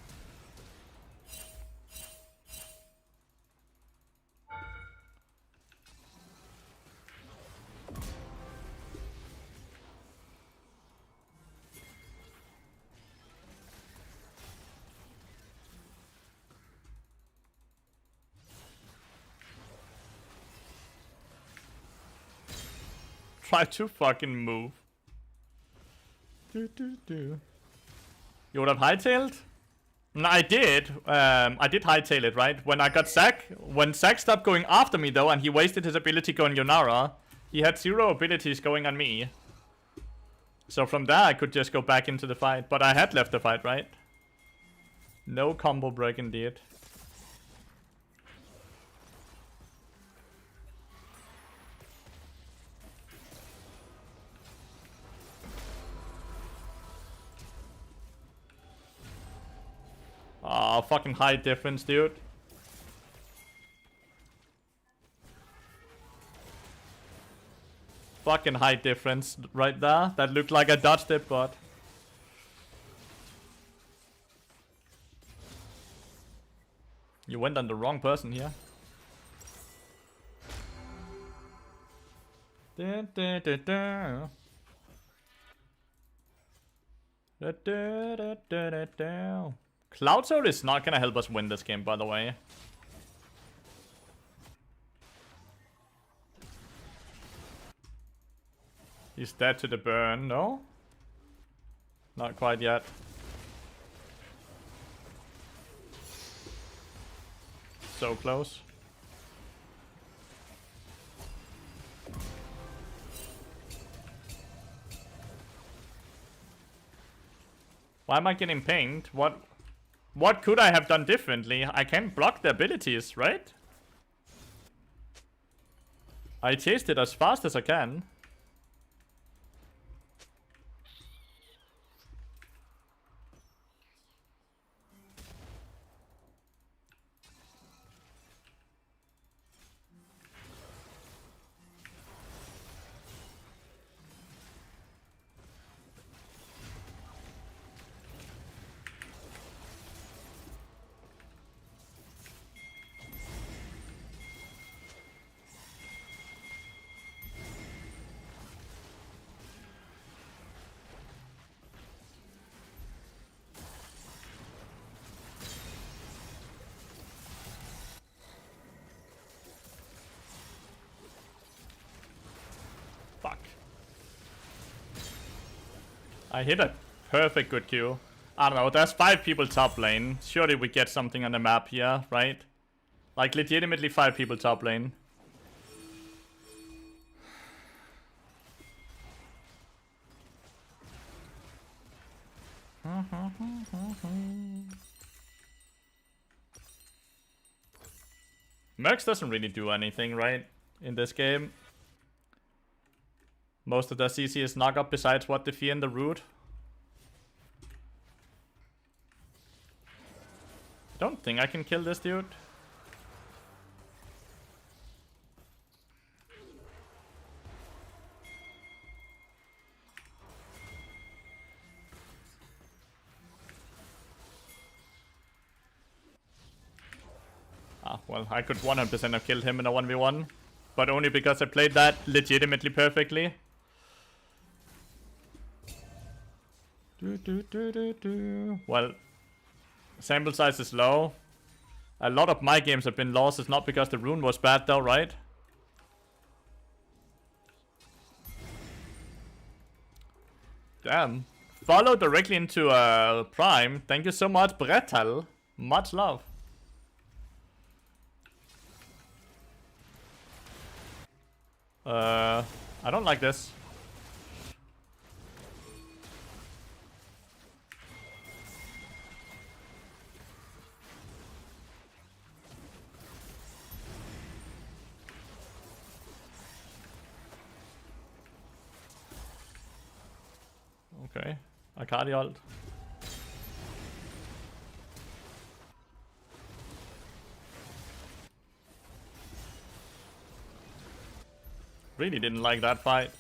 Try to fucking move. You would have hightailed? No, I did. I did hightail it, right? When I got Zac. When Zac stopped going after me, though, and he wasted his ability going Yonara, he had 0 abilities going on me. So from there, I could just go back into the fight. But I had left the fight, right? No combo break indeed. Oh, fucking high difference, dude. Fucking high difference right there. That looked like I dodged it, but... You went on the wrong person here. Cloud Soul is not gonna help us win this game, by the way. He's dead to the burn, no? Not quite yet. So close. Why am I getting pinged? What could I have done differently? I can't block the abilities, right? I chased it as fast as I can. I hit a perfect good Q. I don't know, there's 5 people top lane. Surely we get something on the map here, right? Like, legitimately 5 people top lane. Mercs doesn't really do anything, right? In this game. Most of their CC is knock up besides what the fear and the root. I don't think I can kill this dude. Ah, well, I could 100% have killed him in a 1v1. But only because I played that legitimately perfectly. Well, sample size is low. A lot of my games have been lost. It's not because the rune was bad though, right? Damn. Follow directly into Prime. Thank you so much, Bretal. Much love. I don't like this. Okay, Akali ult. Really didn't like that fight.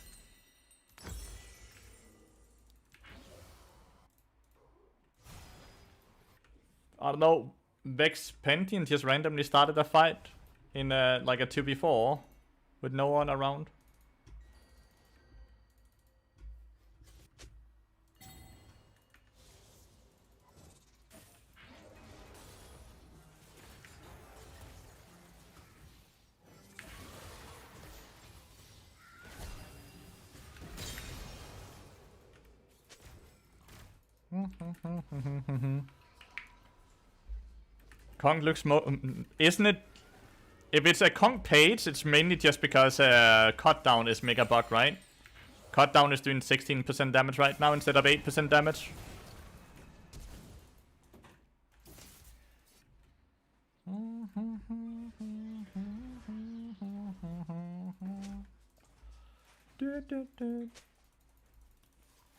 I don't know, Vex Pentian just randomly started a fight in like a 2v4 with no one around. Kong looks isn't it? If it's a Kong page, it's mainly just because cut down is mega bug, right? Cut down is doing 16% damage right now instead of 8% damage.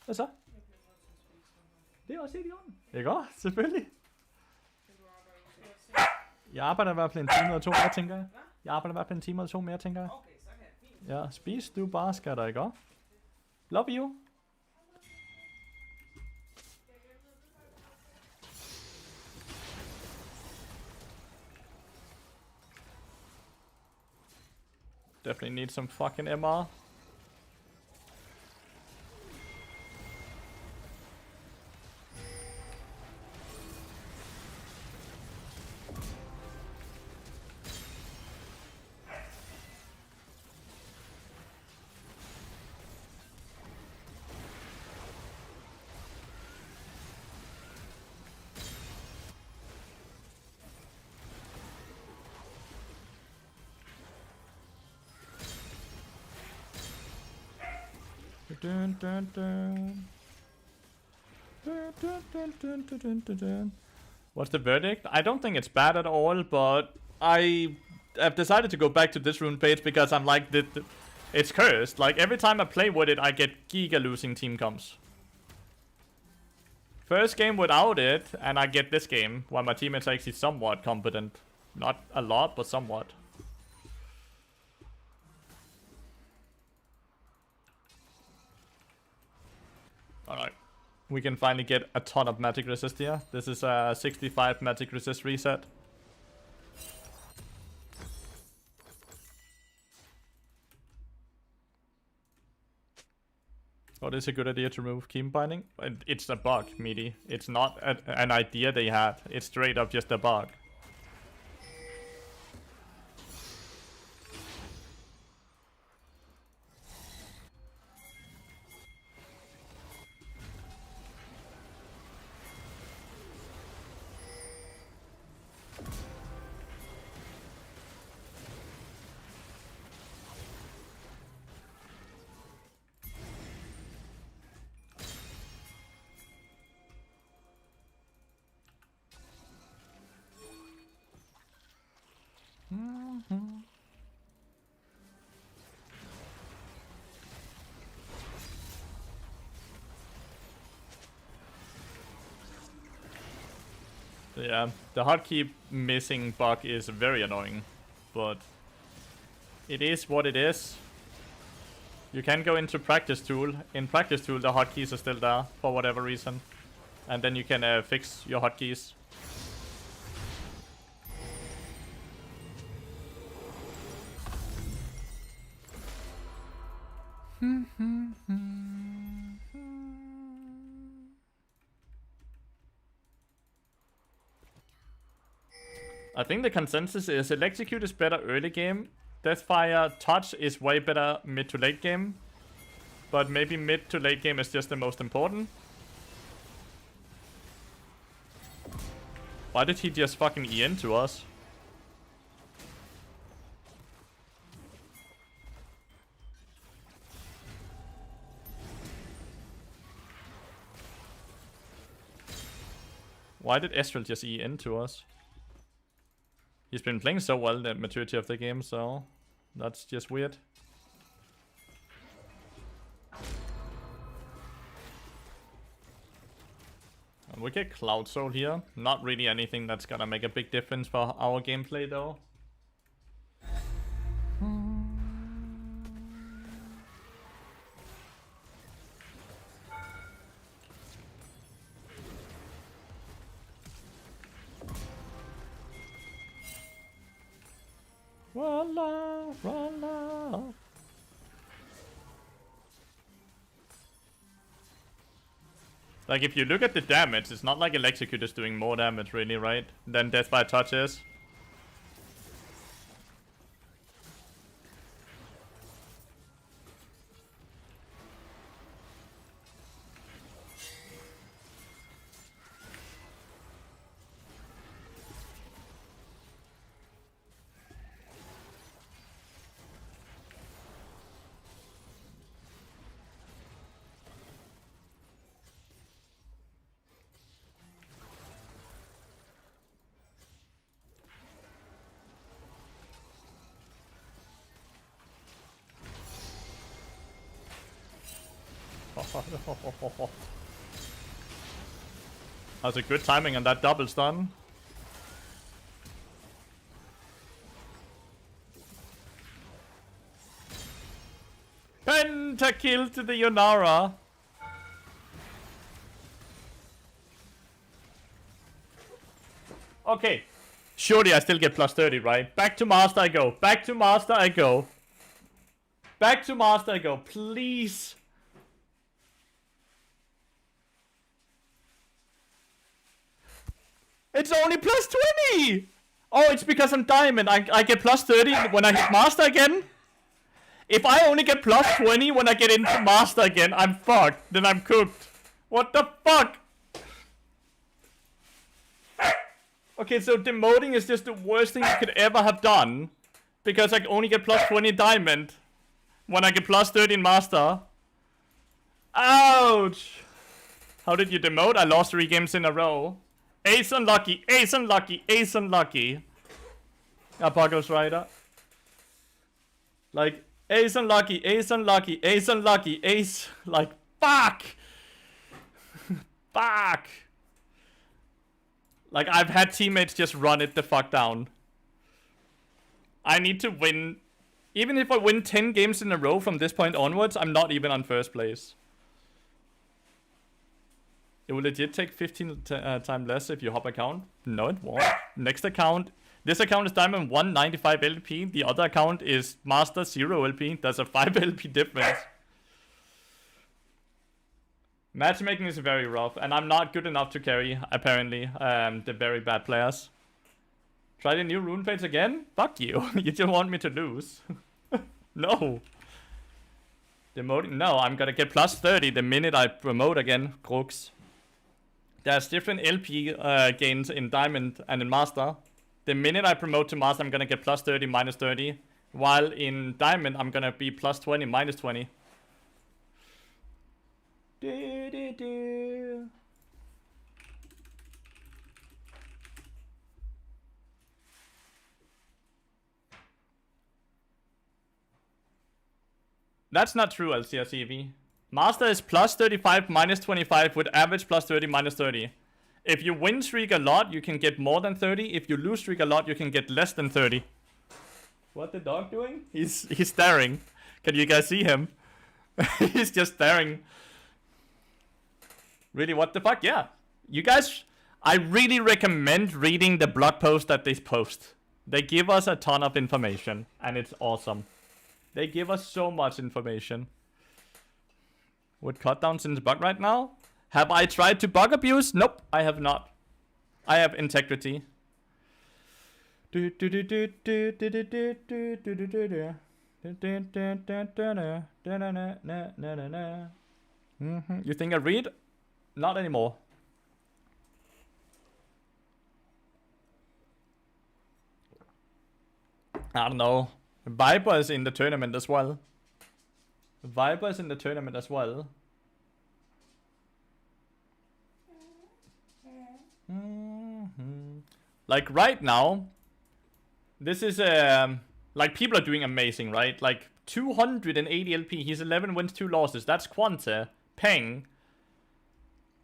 Hvad så? Det er også helt i orden. Ikke også? Selvfølgelig. Jeg arbejder i hvert fald en time eller 2 mere, tænker jeg. Jeg arbejder i hvert fald en time eller 2 mere, tænker jeg. Okay, så kan jeg fint. Ja, spis du bare, skatter, ikke også? Love you. Definitely need some fucking MR. Dun, dun, dun. Dun, dun, dun, dun, dun, dun, dun. What's the verdict? I don't think it's bad at all, but I've decided to go back to this rune page because I'm like, it's cursed. Like, every time I play with it, I get giga losing team comps. First game without it, and I get this game, while my teammates are actually somewhat competent. Not a lot, but somewhat. Alright. We can finally get a ton of magic resist here. This is a 65 magic resist reset. What is a good idea to remove key binding? It's a bug, meaty. It's not an idea they had. It's straight up just a bug. Yeah, the hotkey missing bug is very annoying, but it is what it is. You can go into practice tool. In practice tool, the hotkeys are still there for whatever reason, and then you can fix your hotkeys. I think the consensus is Electrocute is better early game. Deathfire Touch is way better mid to late game. But maybe mid to late game is just the most important. Why did he just fucking E into us? Why did Estrel just E into us? He's been playing so well the maturity of the game, so that's just weird. And we get Cloud Soul here. Not really anything that's gonna make a big difference for our gameplay though. Voila, voila. Like, if you look at the damage, it's not like Electrocute is doing more damage, really, right? Than Death by Touch is. That's a good timing on that double stun. Pentakill to the Yonara. Okay. Surely I still get plus 30, right? Back to Master I go. Back to Master I go. Back to Master I go. Please. It's only plus 20! Oh, it's because I'm Diamond. I get plus 30 when I hit Master again? If I only get plus 20 when I get into Master again, I'm fucked. Then I'm cooked. What the fuck? Okay, so demoting is just the worst thing you could ever have done. Because I only get plus 20 Diamond when I get plus 30 in Master. Ouch! How did you demote? I lost 3 games in a row. Ace unlucky, ace unlucky, ace unlucky. Apocalypse Rider. Like, ace unlucky, ace unlucky, ace unlucky, ace. Like, fuck! Fuck! Like, I've had teammates just run it the fuck down. I need to win. Even if I win 10 games in a row from this point onwards, I'm not even on first place. It will legit take 15 times less if you hop account. No, it won't. Next account. This account is Diamond 195 LP. The other account is Master 0 LP. There's a 5 LP difference. Matchmaking is very rough. And I'm not good enough to carry, apparently, the very bad players. Try the new rune page again? Fuck you. You just want me to lose. No. Demoting? No, I'm gonna get plus 30 the minute I promote again. Crooks. There's different LP gains in Diamond and in Master. The minute I promote to Master, I'm gonna get plus 30, minus 30. While in Diamond, I'm gonna be plus 20, minus 20. That's not true, LCSEV. Master is plus 35, minus 25 with average plus 30, minus 30. If you win streak a lot, you can get more than 30. If you lose streak a lot, you can get less than 30. What the dog doing? He's staring. Can you guys see him? He's just staring. Really, what the fuck? Yeah. You guys, I really recommend reading the blog post that they post. They give us a ton of information, and it's awesome. They give us so much information. Would cut down since bug right now? Have I tried to bug abuse? Nope, I have not. I have integrity. You think I read? Not anymore. I don't know. Viper is in the tournament as well. Viper is in the tournament as well. Like right now, this is like people are doing amazing, right? Like 280 LP. He's 11 wins, 2 losses. That's Quanta, Peng,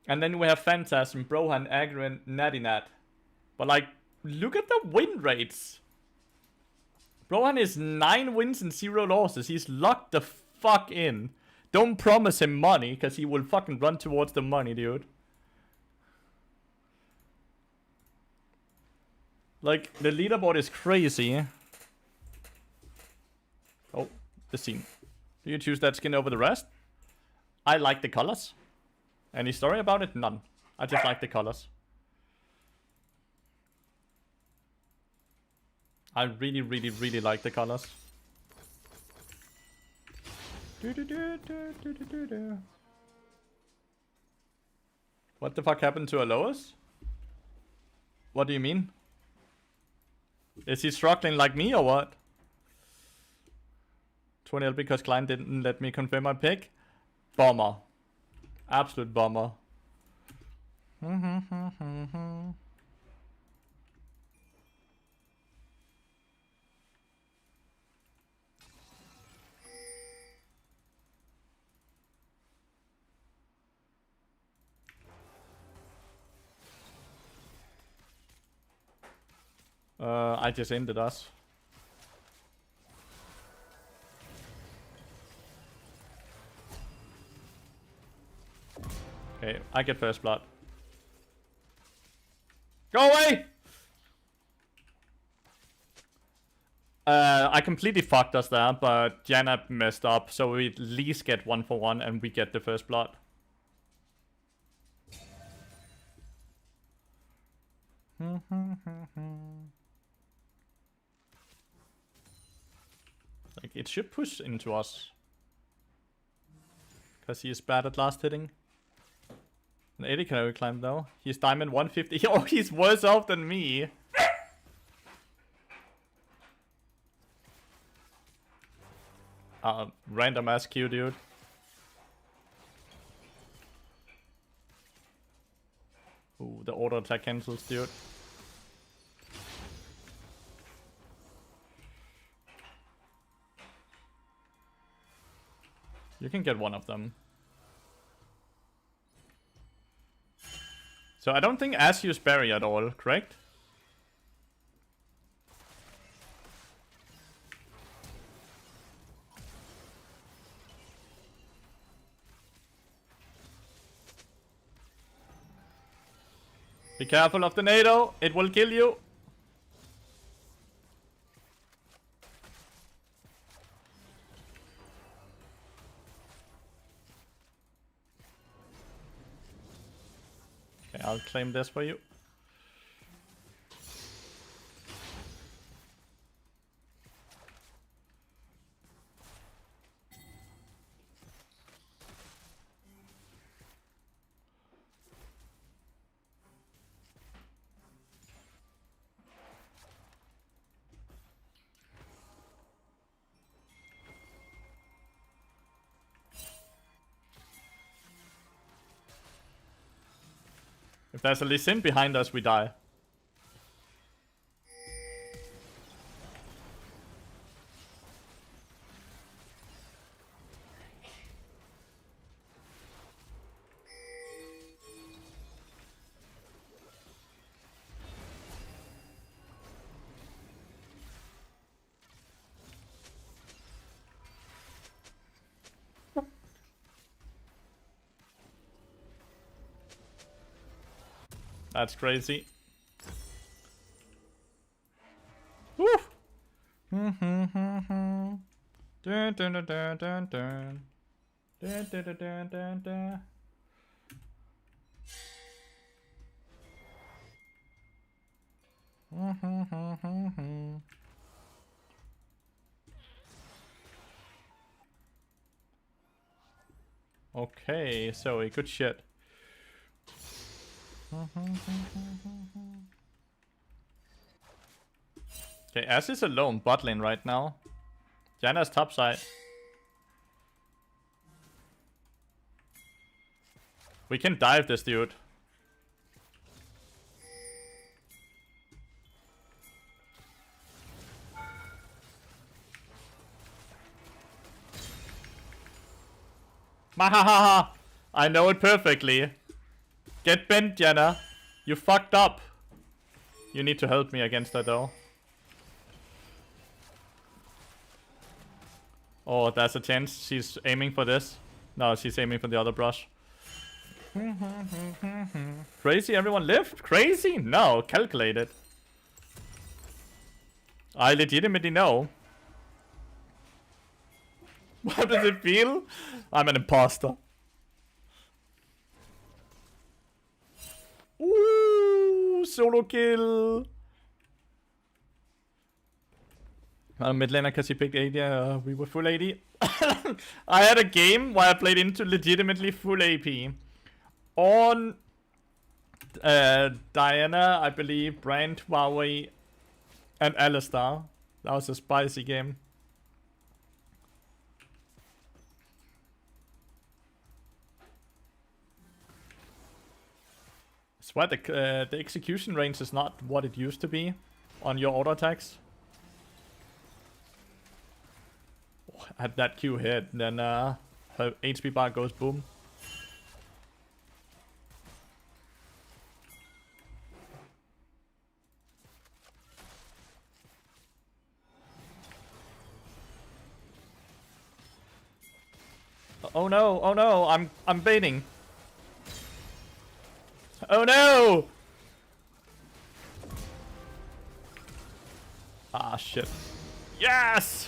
and then we have Phantasm, Brohan, Agron, Nadinat. But like, look at the win rates. Brohan is 9 wins and 0 losses. He's locked the fuck in. Don't promise him money, because he will fucking run towards the money, dude. Like, the leaderboard is crazy. Oh, the scene. Do you choose that skin over the rest? I like the colors. Any story about it? None. I just like the colors. I really, really, really like the colors. What the fuck happened to Alois? What do you mean? Is he struggling like me or what? 20L because client didn't let me confirm my pick? Bummer. Absolute bummer. I just ended us. Okay, I get first blood. Go away! I completely fucked us there, but Janab messed up, so we at least get 1 for 1 and we get the first blood. Like, it should push into us. Because he is bad at last hitting. And 80 can climb though. He's diamond 150. Oh, he's worse off than me. Random ass Q, dude. Ooh, the auto attack cancels, dude. You can get one of them. So I don't think Ash used Barry at all, correct? Be careful of the NATO, it will kill you. Okay, I'll claim this for you. If there's a Lee Sin behind us, we die. That's crazy. Woo! Dun, dun, dun, dun, dun, dun. Dun, dun, dun, dun, dun, dun. Okay, so good shit. Okay, Ash is alone bot lane right now. Janna's top side. We can dive this dude. Mahahaha! I know it perfectly. Get bent, Janna. You fucked up. You need to help me against that though. Oh, there's a chance she's aiming for this. No, she's aiming for the other brush. Crazy, everyone lived? Crazy? No, calculated. I legitimately know. What does it feel? I'm an imposter. Ooh, solo kill. Mid laner because he picked AD, we were full AD. I had a game where I played into legitimately full AP. On Diana, I believe, Brand, Huawei, and Alistar. That was a spicy game. I swear the execution range is not what it used to be on your auto attacks. Had that Q hit, then her HP bar goes boom. Oh no, I'm baiting. Oh no! Ah shit. Yes!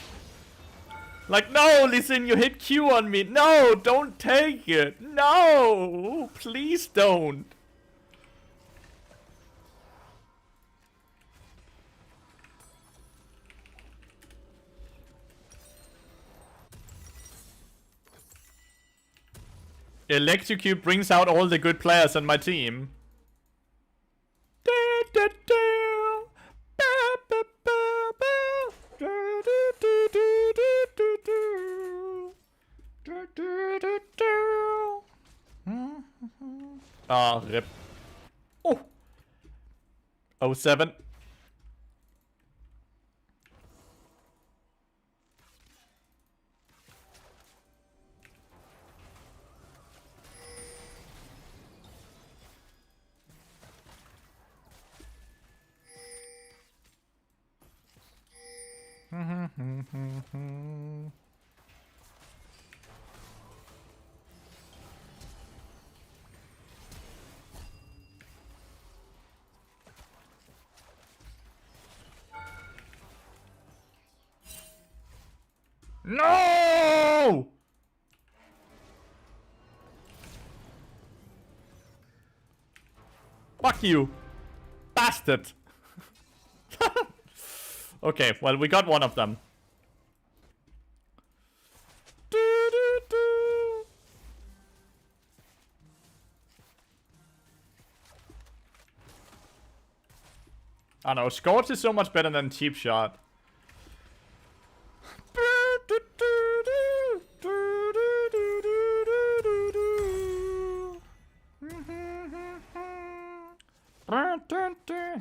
Like, no, listen, you hit Q on me. No, don't take it. No, please don't. Electrocute brings out all the good players on my team. Ah, rip. Oh. 07. No! Fuck you, bastard. Okay, well, we got one of them. I know, Scorch is so much better than Cheap Shot.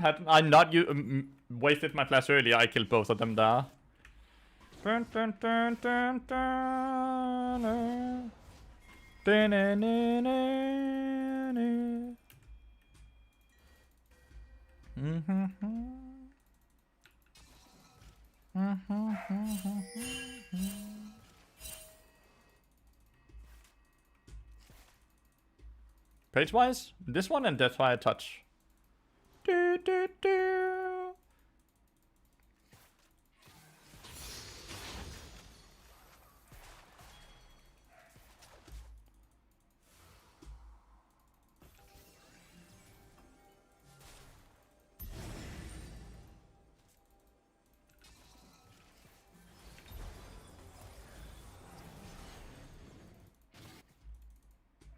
Had I not wasted my flash earlier, I killed both of them there. Page-wise, this one and Deathfire Touch.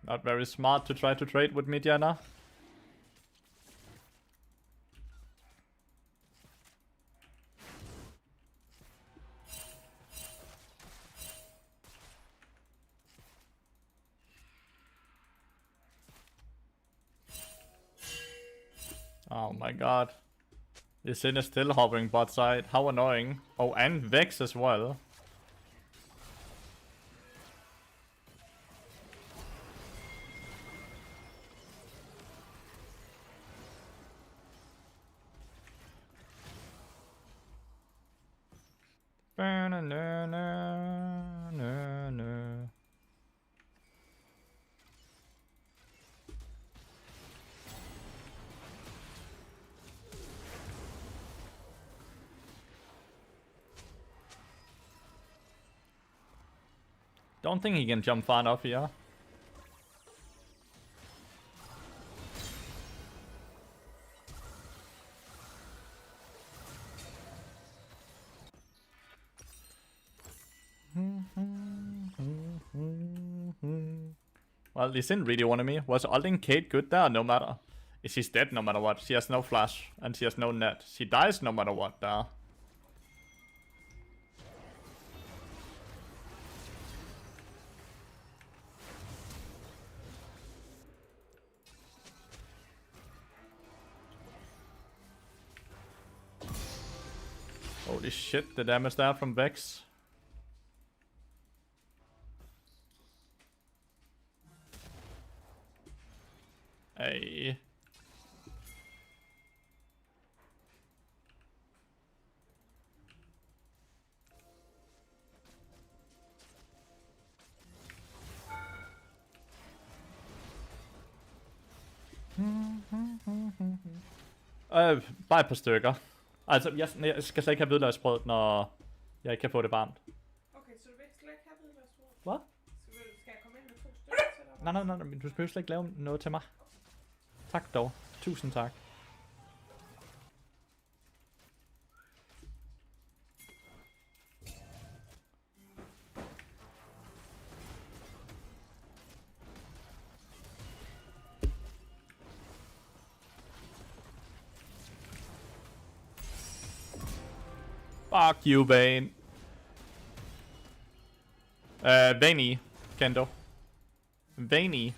Not very smart to try to trade with me, Diana. Oh my god. The Sin is still hovering bot side. How annoying. Oh, and Vex as well. Don't think he can jump far enough here. Well, Lee Sin really wanted me. Was ulting Kate good there? No matter. She's dead no matter what. She has no flash and she has no net. She dies no matter what there. Holy shit, the damage there from Vex. Hey. Bare et par stykker. Altså, jeg skal slet ikke have hvidløgsbrød, når jeg ikke kan få det varmt. Okay, så du vil slet ikke have hvidløgsbrød? Hvad? Skal jeg komme ind med 2 stykker til dig? Nej, men du behøver slet ikke lave noget til mig. Tak dog. Tusind tak. Fuck you, Vayne. Vayne, Kendo. Vayne.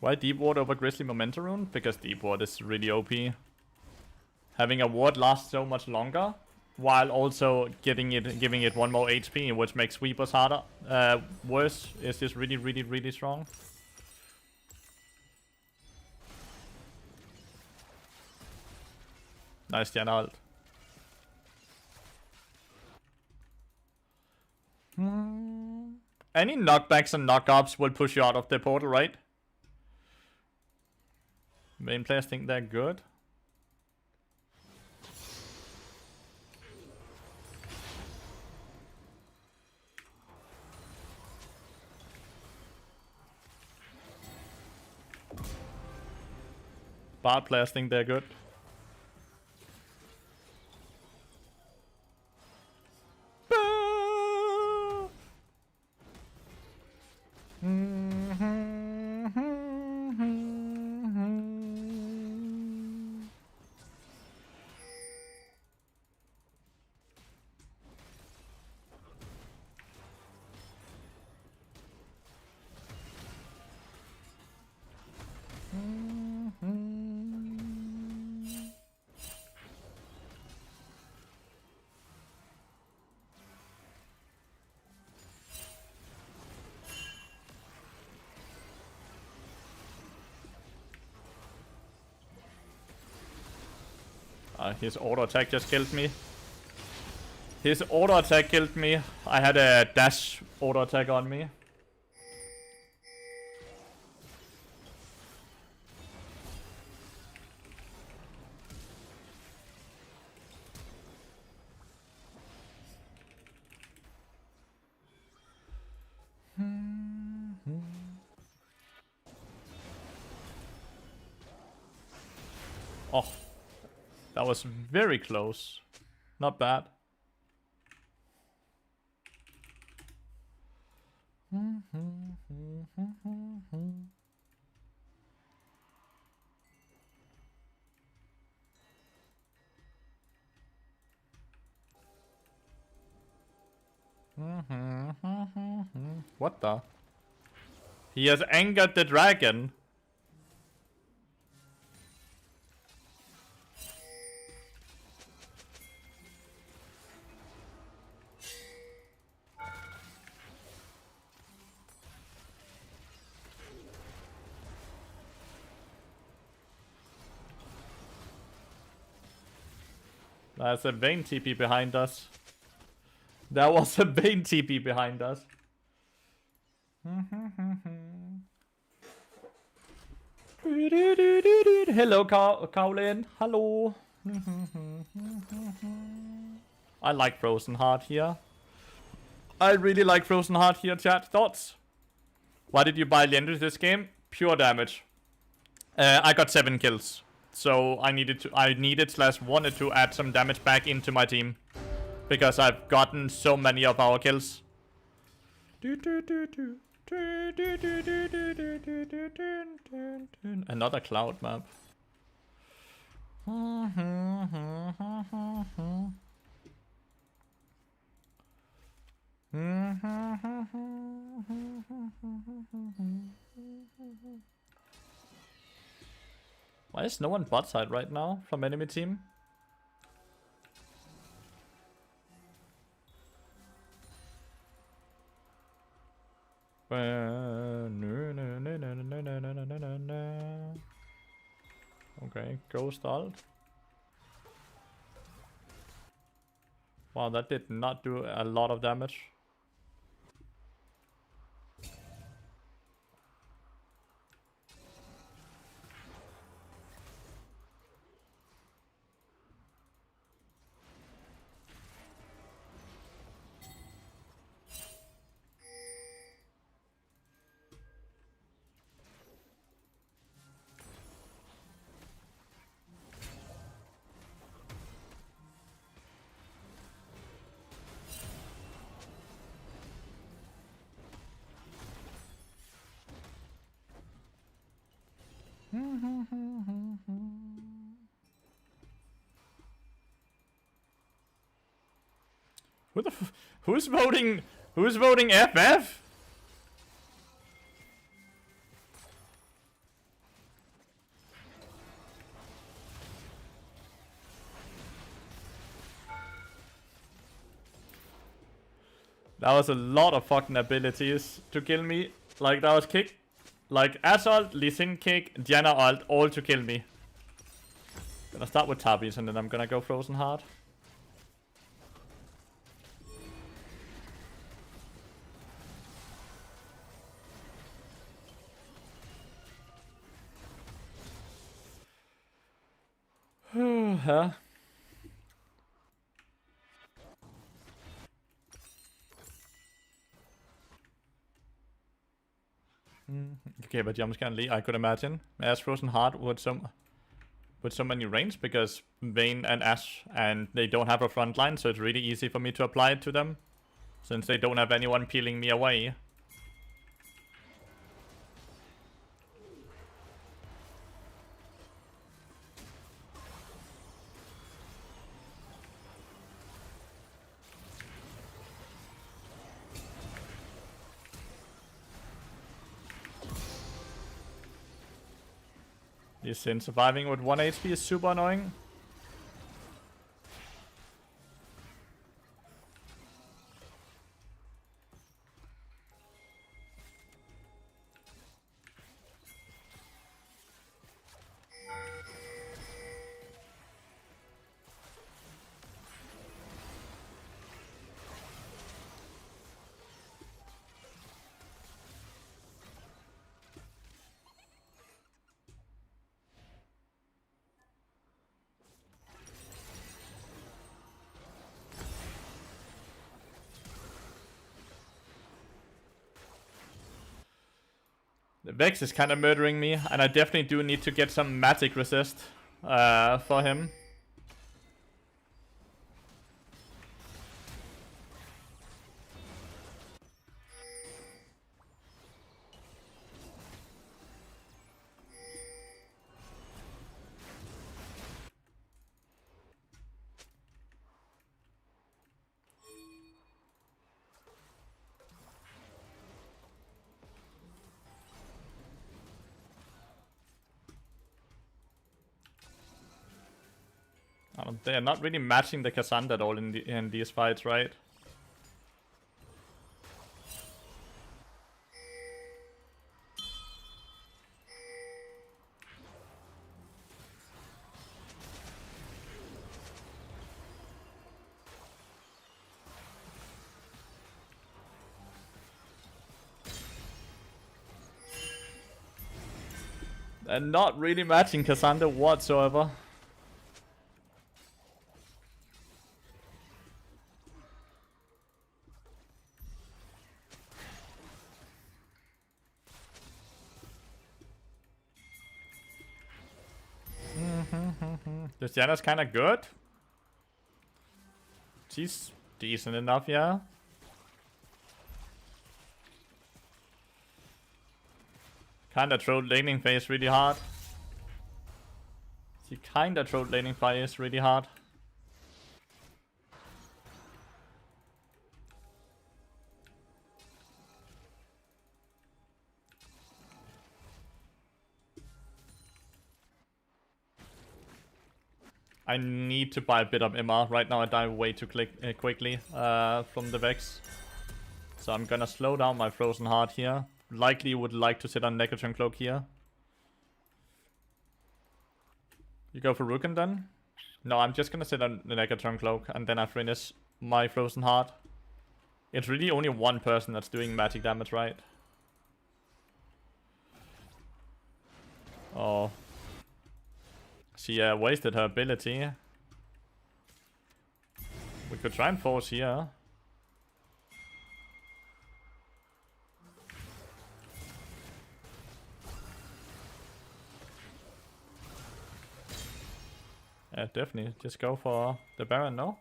Why Deep Ward over Grizzly Momentum Rune? Because Deep Ward is really OP. Having a ward last so much longer, while also giving it one more HP, which makes sweepers harder, worse, is just really strong. Nice Diana ult. Any knockbacks and knockups will push you out of the portal, right? Main players think they're good. Bard players think they're good. His auto attack just killed me. His auto attack killed me. I had a dash auto attack on me. Oh, that was very close. Not bad. What the? He has angered the dragon. There's a Vayne TP behind us. There was a Vayne TP behind us. Hello, Kaolin. Hello. I like Frozen Heart here. I really like Frozen Heart here, chat. Thoughts? Why did you buy Legendary this game? Pure damage. I got 7 kills. So I needed slash wanted to add some damage back into my team. Because I've gotten so many of our kills. Another cloud map. Why is no one bot side right now from enemy team? Okay, ghost ult. Wow, that did not do a lot of damage. Who's voting? Who's voting FF? That was a lot of fucking abilities to kill me. Like, that was kick. Like, Assault, Lee Sin kick, Diana ult, all to kill me. Gonna start with Tabbies and then I'm gonna go Frozen Heart. Huh? Okay, but jump scan Lee, I could imagine. As Frozen Heart with so many range because Vayne and Ash and they don't have a front line, so it's really easy for me to apply it to them. Since they don't have anyone peeling me away. Lee Sin surviving with 1 HP is super annoying. The Vex is kind of murdering me, and I definitely do need to get some magic resist. for him. They are not really matching the Cassandra at all in these fights, right? They're not really matching Cassandra whatsoever. Luciana's kind of good. She's decent enough, yeah. Kinda trolled laning phase really hard. She kinda trolled laning phase really hard. I need to buy a bit of MR. Right now I die way too quickly from the Vex. So I'm gonna slow down my Frozen Heart here. Likely would like to sit on Necrotron Cloak here. You go for Ruken then? No, I'm just gonna sit on the Necrotron Cloak and then I finish my Frozen Heart. It's really only one person that's doing magic damage, right? Oh. She wasted her ability. We could try and force here. Yeah, definitely. Just go for the Baron, no?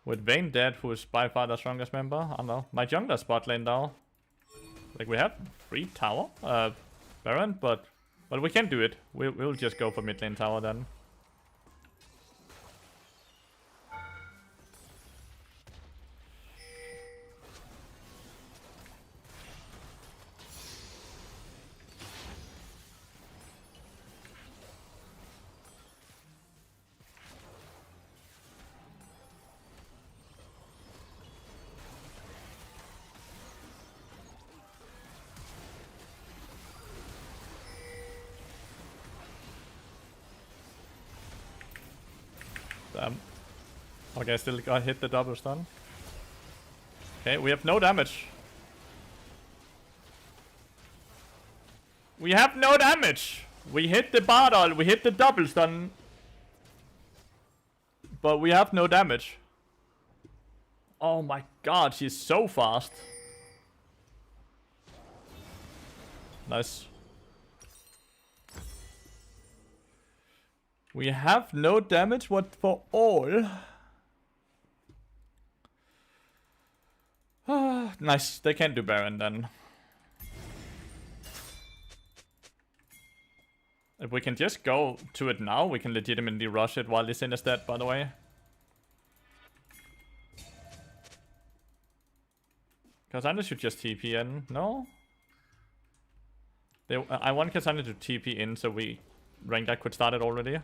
With Vayne dead, who is by far the strongest member. I don't know. My jungler's bot lane though. Like, we have free tower, Baron, but we can do it. We'll just go for mid lane tower then. Okay, still got hit the double stun. Okay, we have no damage. We have no damage! We hit the Bardol, we hit the double stun. But we have no damage. Oh my god, she's so fast. Nice. We have no damage, what for all? Nice, they can't do Baron then. If we can just go to it now, we can legitimately rush it while Lee Sin is dead, by the way. Cassandra should just TP in, no? I want Cassandra to TP in so we rank that could start it already.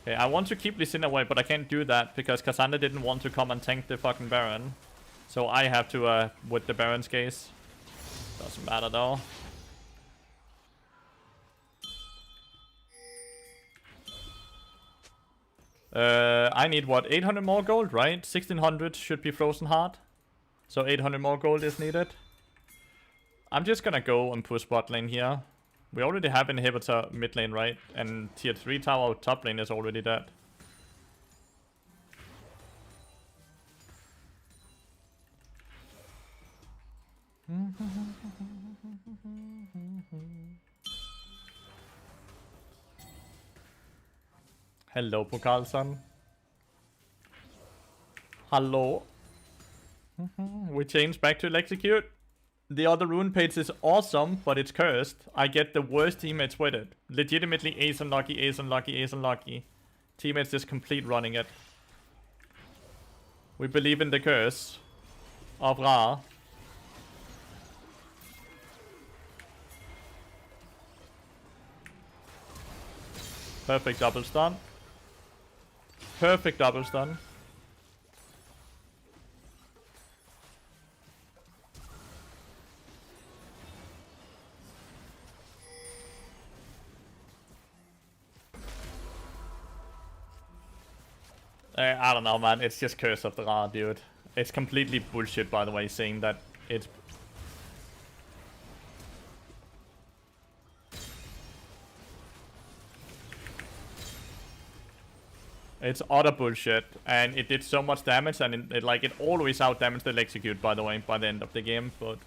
Okay, I want to keep Lee Sin away, but I can't do that because Cassandra didn't want to come and tank the fucking Baron. So I have to, with the Baron's case. Doesn't matter though. I need what, 800 more gold, right? 1600 should be Frozen Heart. So 800 more gold is needed. I'm just gonna go and push bot lane here. We already have inhibitor mid lane, right? And tier 3 tower top lane is already dead. Hello, Pokalson. Hello. We changed back to execute. The other rune page is awesome, but it's cursed. I get the worst teammates with it. Legitimately ace unlucky, ace unlucky, ace unlucky. Teammates just complete running it. We believe in the curse of Ra. Perfect double stun. Perfect double stun. I don't know, man. It's just Curse of the Ra, dude. It's completely bullshit, by the way, saying that it's... It's utter bullshit, and it did so much damage, and it always out-damaged the Execute, by the way, by the end of the game, but...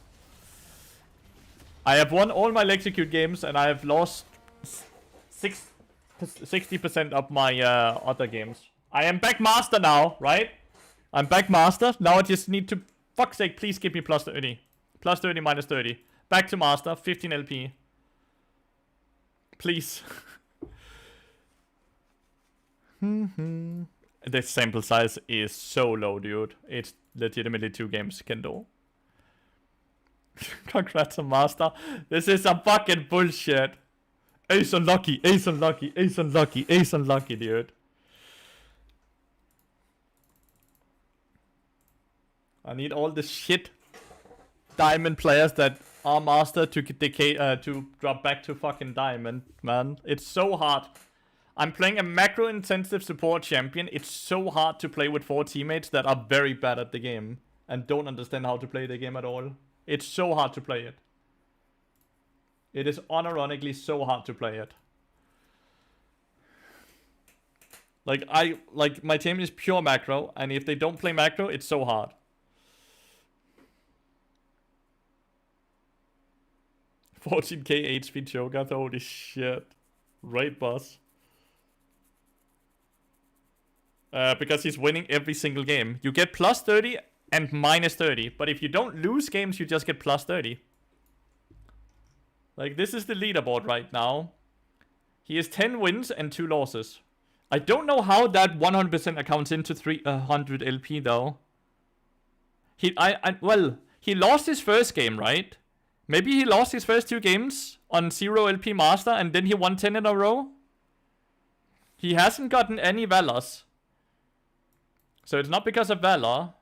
I have won all my Execute games, and I have lost 60% of my other games. I am back master now, right? I'm back master. Now I just need to... Fuck's sake, please give me plus 30. Plus 30, minus 30. Back to master, 15 LP. Please. The sample size is so low, dude. It's legitimately 2 games can do. Congrats on master. This is some fucking bullshit. Ace unlucky, ace unlucky, ace unlucky, ace unlucky, dude. I need all the shit diamond players that are master to decay, to drop back to fucking diamond, man. It's so hard. I'm playing a macro intensive support champion. It's so hard to play with 4 teammates that are very bad at the game and don't understand how to play the game at all. It's so hard to play it. It is unironically so hard to play it. Like my team is pure macro, and if they don't play macro, it's so hard. $14k HP choker, holy shit. Right, boss. Because he's winning every single game. You get plus 30 and minus 30. But if you don't lose games, you just get plus 30. Like, this is the leaderboard right now. He has 10 wins and 2 losses. I don't know how that 100% accounts into 300 LP, though. Well, he lost his first game, right? Maybe he lost his first 2 games on 0 LP Master, and then he won 10 in a row? He hasn't gotten any Valors. So it's not because of Valor.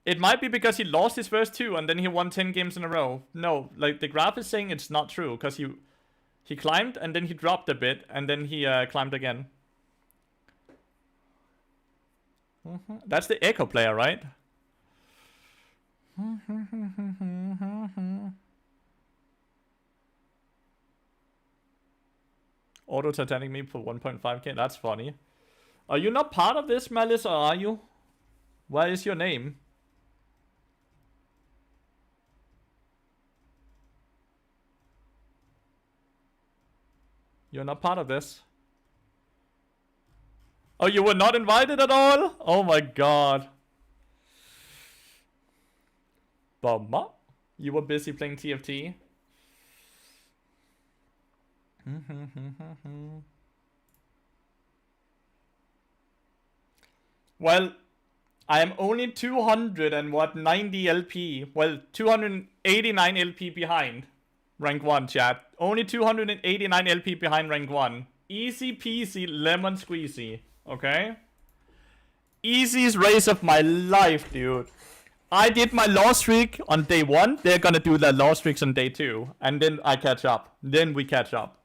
It might be because he lost his first 2 and then he won 10 games in a row. No, like the graph is saying it's not true. Because he climbed and then he dropped a bit and then he climbed again. That's the Echo player, right? Auto Titanic me for 1.5k. That's funny. Are you not part of this, Malice, or are you? Where is your name? You're not part of this. Oh, you were not invited at all? Oh my god. Bummer. You were busy playing TFT. Well, I am only 90 LP. Well, 289 LP behind rank 1, chat. Only 289 LP behind rank 1. Easy peasy lemon squeezy. Okay? Easiest race of my life, dude. I did my loss streak on day 1. They're gonna do their loss streaks on day 2. And then I catch up. Then we catch up.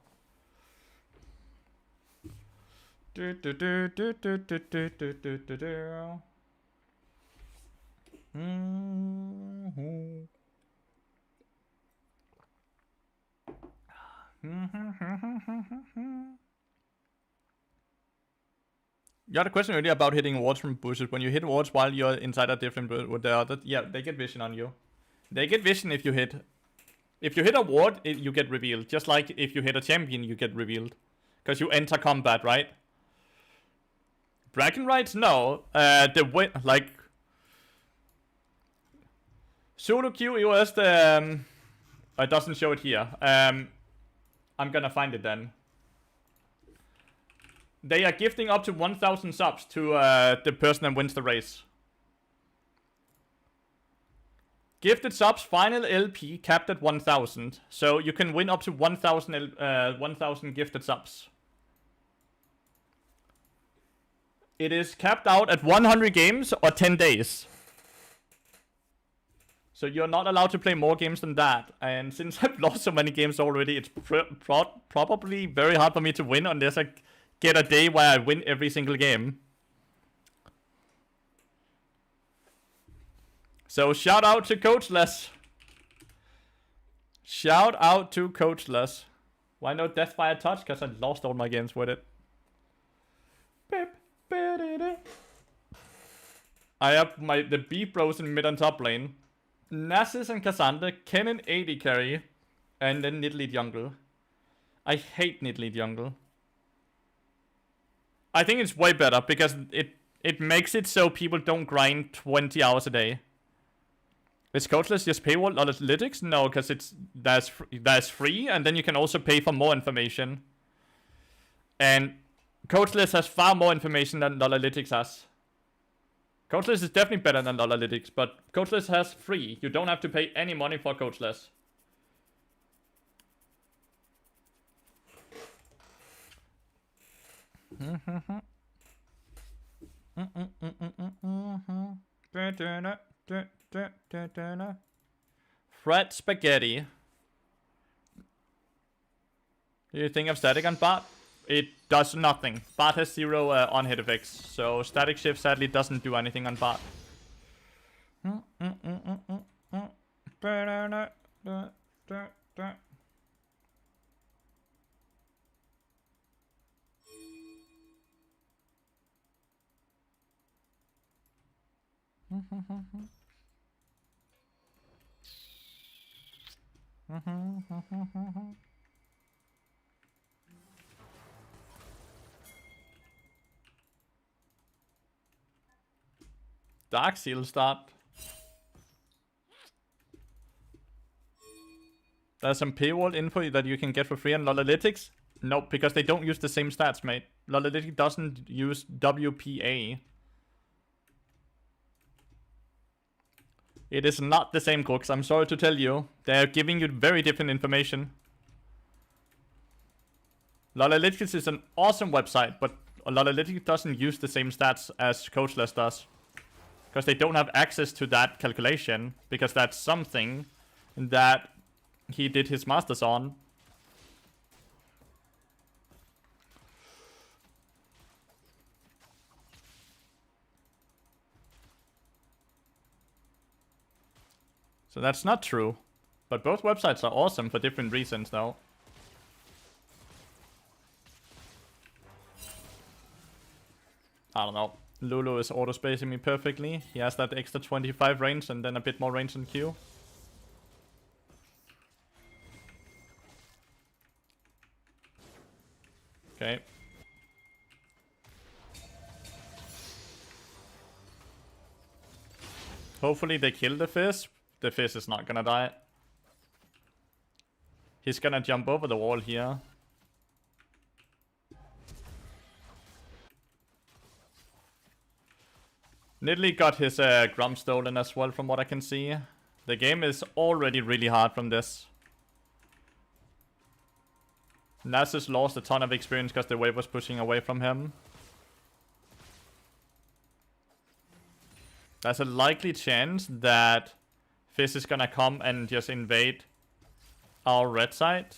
You had a question earlier about hitting wards from bushes. When you hit wards while you're inside a different bush with the other, yeah, they get vision on you. They get vision if you hit. If you hit a ward, you get revealed. Just like if you hit a champion, you get revealed. Because you enter combat, right? Bragging rights? No. Like... Solo Q EOS, it doesn't show it here. I'm gonna find it then. They are gifting up to 1,000 subs to the person that wins the race. Gifted subs, final LP capped at 1,000. So you can win up to 1,000 gifted subs. It is capped out at 100 games or 10 days. So you're not allowed to play more games than that. And since I've lost so many games already, it's probably very hard for me to win unless I get a day where I win every single game. So shout out to Coachless. Shout out to Coachless. Why no Death by a Touch? Because I lost all my games with it. I have the B bros in mid and top lane. Nasus and Cassandra, Ken and AD carry, and then Nidalee jungle. I hate Nidalee jungle. I think it's way better because it makes it so people don't grind 20 hours a day. Is Coachless just paywall analytics? No, because that's free, and then you can also pay for more information. And Coachless has far more information than analytics has. Coachless is definitely better than analytics, but Coachless has free. You don't have to pay any money for Coachless. Fred Spaghetti. Do you think of static on bot? It does nothing. Bot has 0 on-hit effects, so static shift sadly doesn't do anything on bot. Dark Seal start. There's some paywall info that you can get for free on Lolalytics. Nope, because they don't use the same stats, mate. Lolalytics doesn't use WPA. It is not the same, Crooks. I'm sorry to tell you. They're giving you very different information. Lolalytics is an awesome website, but Lolalytics doesn't use the same stats as Coachless does. Because they don't have access to that calculation. Because that's something that he did his masters on. So that's not true. But both websites are awesome for different reasons, though. I don't know. Lulu is auto-spacing me perfectly. He has that extra 25 range and then a bit more range than Q. Okay. Hopefully they kill the Fizz. The Fizz is not gonna die. He's gonna jump over the wall here. Nidalee got his Grum stolen as well from what I can see. The game is already really hard from this. Nasus lost a ton of experience because the wave was pushing away from him. There's a likely chance that Fizz is gonna come and just invade our red side.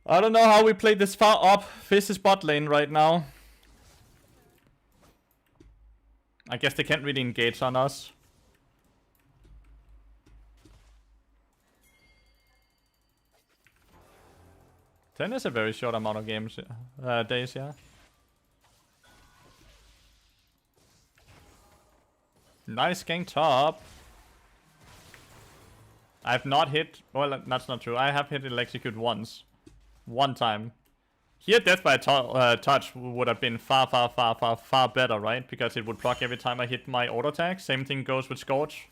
I don't know how we play this far up Fizz's bot lane right now. I guess they can't really engage on us. Ten is a very short amount of games, days, yeah. Nice gank top. I've not hit... Well, that's not true. I have hit Electrocute once. One time. Here, Death by Touch would have been far better, right? Because it would proc every time I hit my auto attack. Same thing goes with Scorch.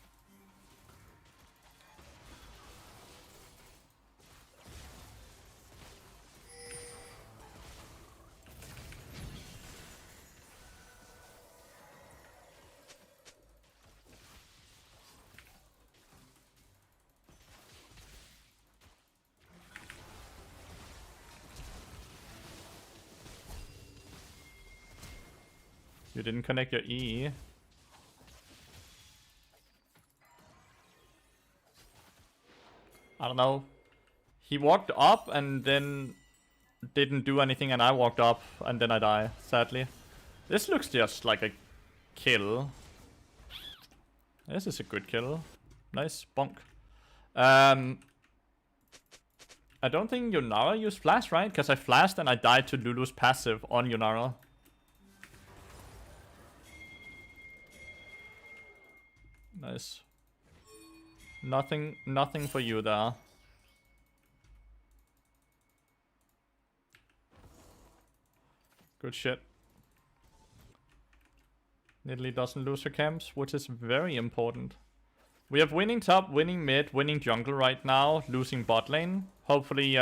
You didn't connect your E. I don't know. He walked up and then didn't do anything, and I walked up and then I die, sadly. This looks just like a kill. This is a good kill. Nice, bonk. I don't think Yunara used flash, right? Because I flashed and I died to Lulu's passive on Yunara. Nice. Nothing for you there. Good shit. Nidalee doesn't lose her camps, which is very important. We have winning top, winning mid, winning jungle right now, losing bot lane. Hopefully,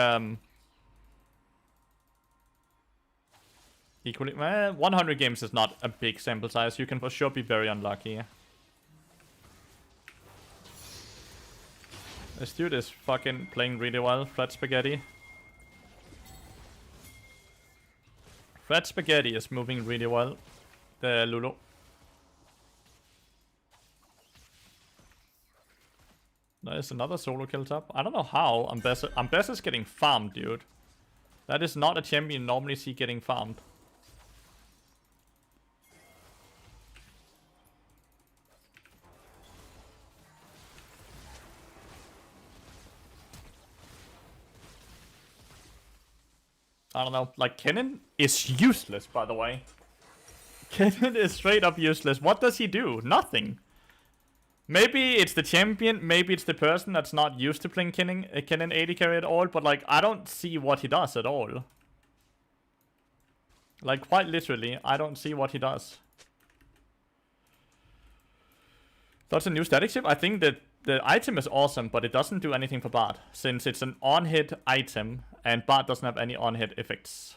equally... 100 games is not a big sample size. You can for sure be very unlucky. This dude is fucking playing really well. Fred Spaghetti. Fred Spaghetti is moving really well. The Lulu. There's another solo kill top. I don't know how. Ambessa is getting farmed, dude. That is not a champion you normally see getting farmed. I don't know. Like, Kennen is useless, by the way. Kennen is straight up useless. What does he do? Nothing. Maybe it's the champion. Maybe it's the person that's not used to playing Kennen AD carry at all. But, like, I don't see what he does at all. Like, quite literally, I don't see what he does. That's a new static ship. I think that the item is awesome, but it doesn't do anything for Bard, since it's an on-hit item, and Bard doesn't have any on-hit effects.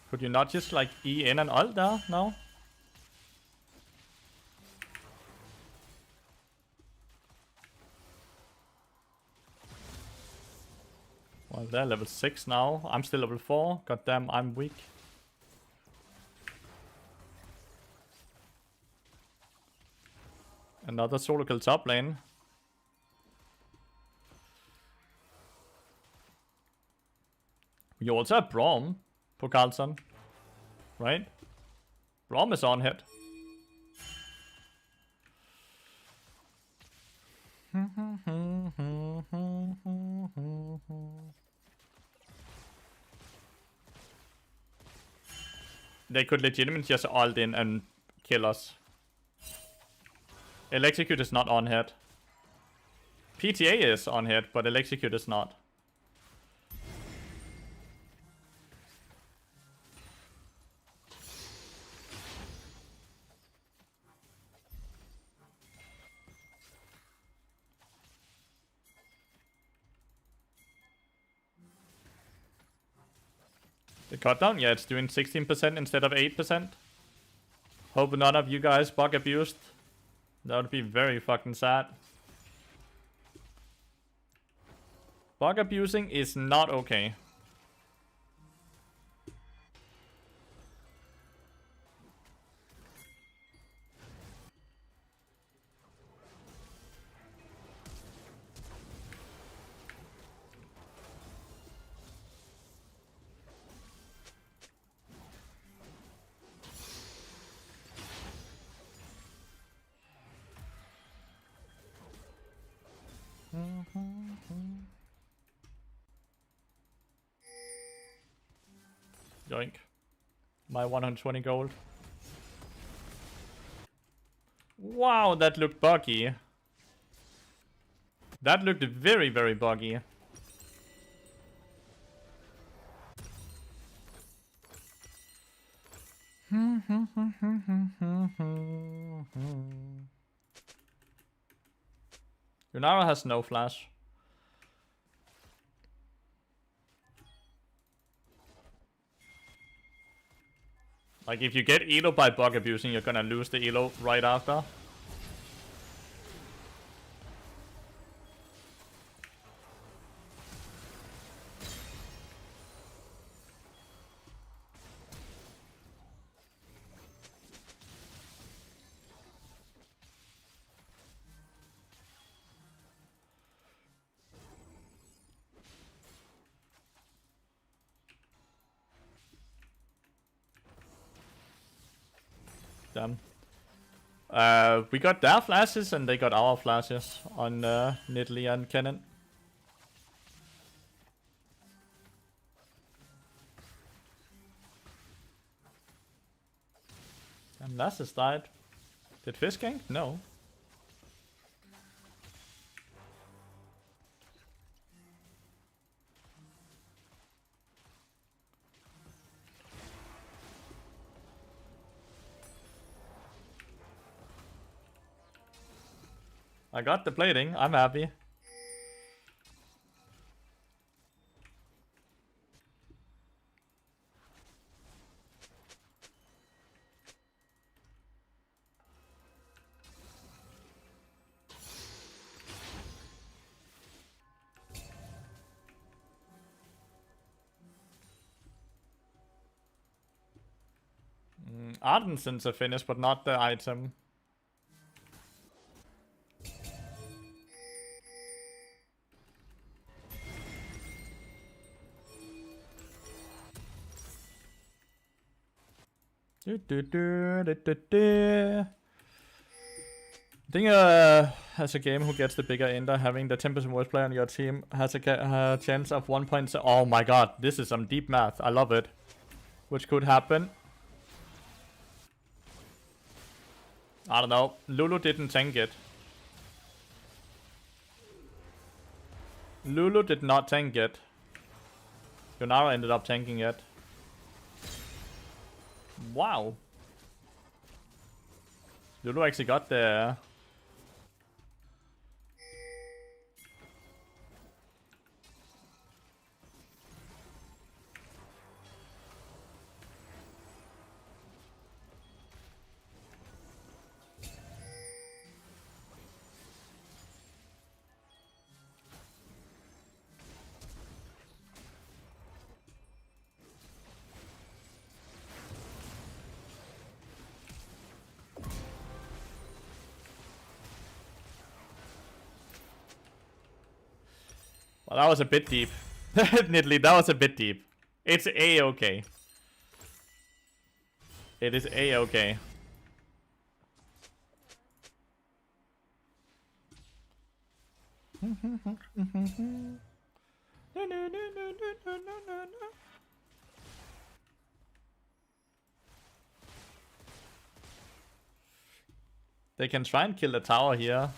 Could you not just, like, E in and ult there? No? Well, they're level 6 now. I'm still level 4. Goddamn, I'm weak. Another solo kill top lane. You also have Braum for Carlson, right? Braum is on hit. They could legitimately just ult in and kill us. Electrocute is not on hit. PTA is on hit, but Electrocute is not. The cut down? Yeah, it's doing 16% instead of 8%. Hope none of you guys bug abused. That would be very fucking sad. Bug abusing is not okay. Yoink. My 120 gold. Wow, that looked buggy. That looked very, very buggy. Yunara has no flash. Like, if you get elo by bug abusing, you're gonna lose the elo right after. Damn. We got their flashes and they got our flashes on Nidalee and Kennen. And Lasses died. Did Fish gank? No. I got the plating. I'm happy. Ardensen's a finish, but not the item. I think as a game who gets the bigger ender, having the 10% worst player on your team has a chance of 1.7. Oh my god, this is some deep math. I love it. Which could happen. I don't know. Lulu didn't tank it. Lulu did not tank it. Yunara ended up tanking it. Wow. Lulu actually got there. Well, that was a bit deep. Nidalee, that was a bit deep. It's A-okay. It is A-okay. They can try and kill the tower here.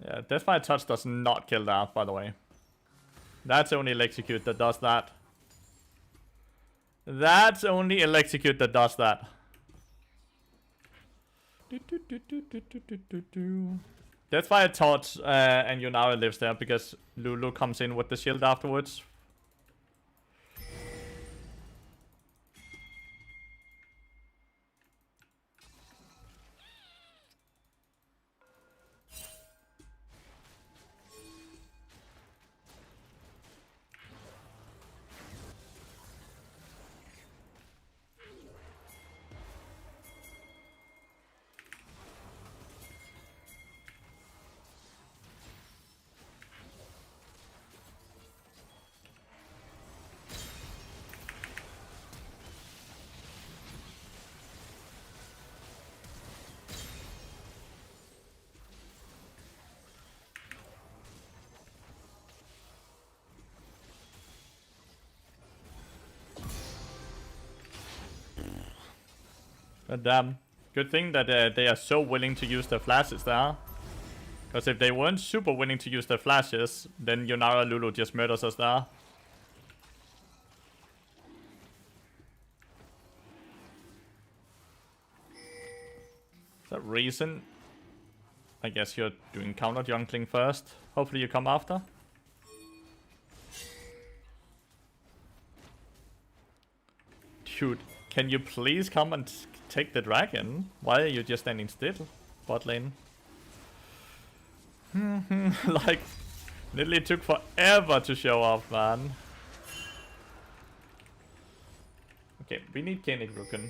Yeah, Deathfire Touch does not kill that, by the way. That's only Execute that does that. That's only Execute that does that. Deathfire Touch and Yunara lives there because Lulu comes in with the shield afterwards. But damn. Good thing that they are so willing to use their flashes there. Because if they weren't super willing to use their flashes, then Yunara Lulu just murders us there. That reason, I guess you're doing counter jungling first. Hopefully you come after. Dude, can you please come and take the dragon? Why are you just standing still? Bot lane. Like, literally took forever to show off, man. Okay, we need Koenig Rücken.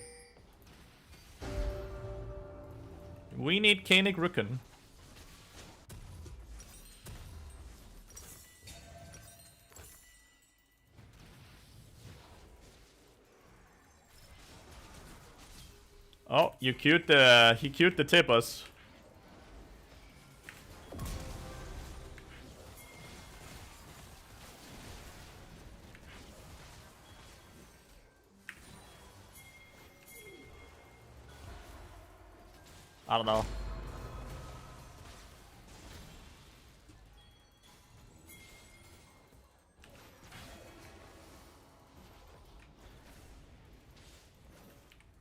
We need Koenig Rücken. Oh, he queued the tippers. I don't know.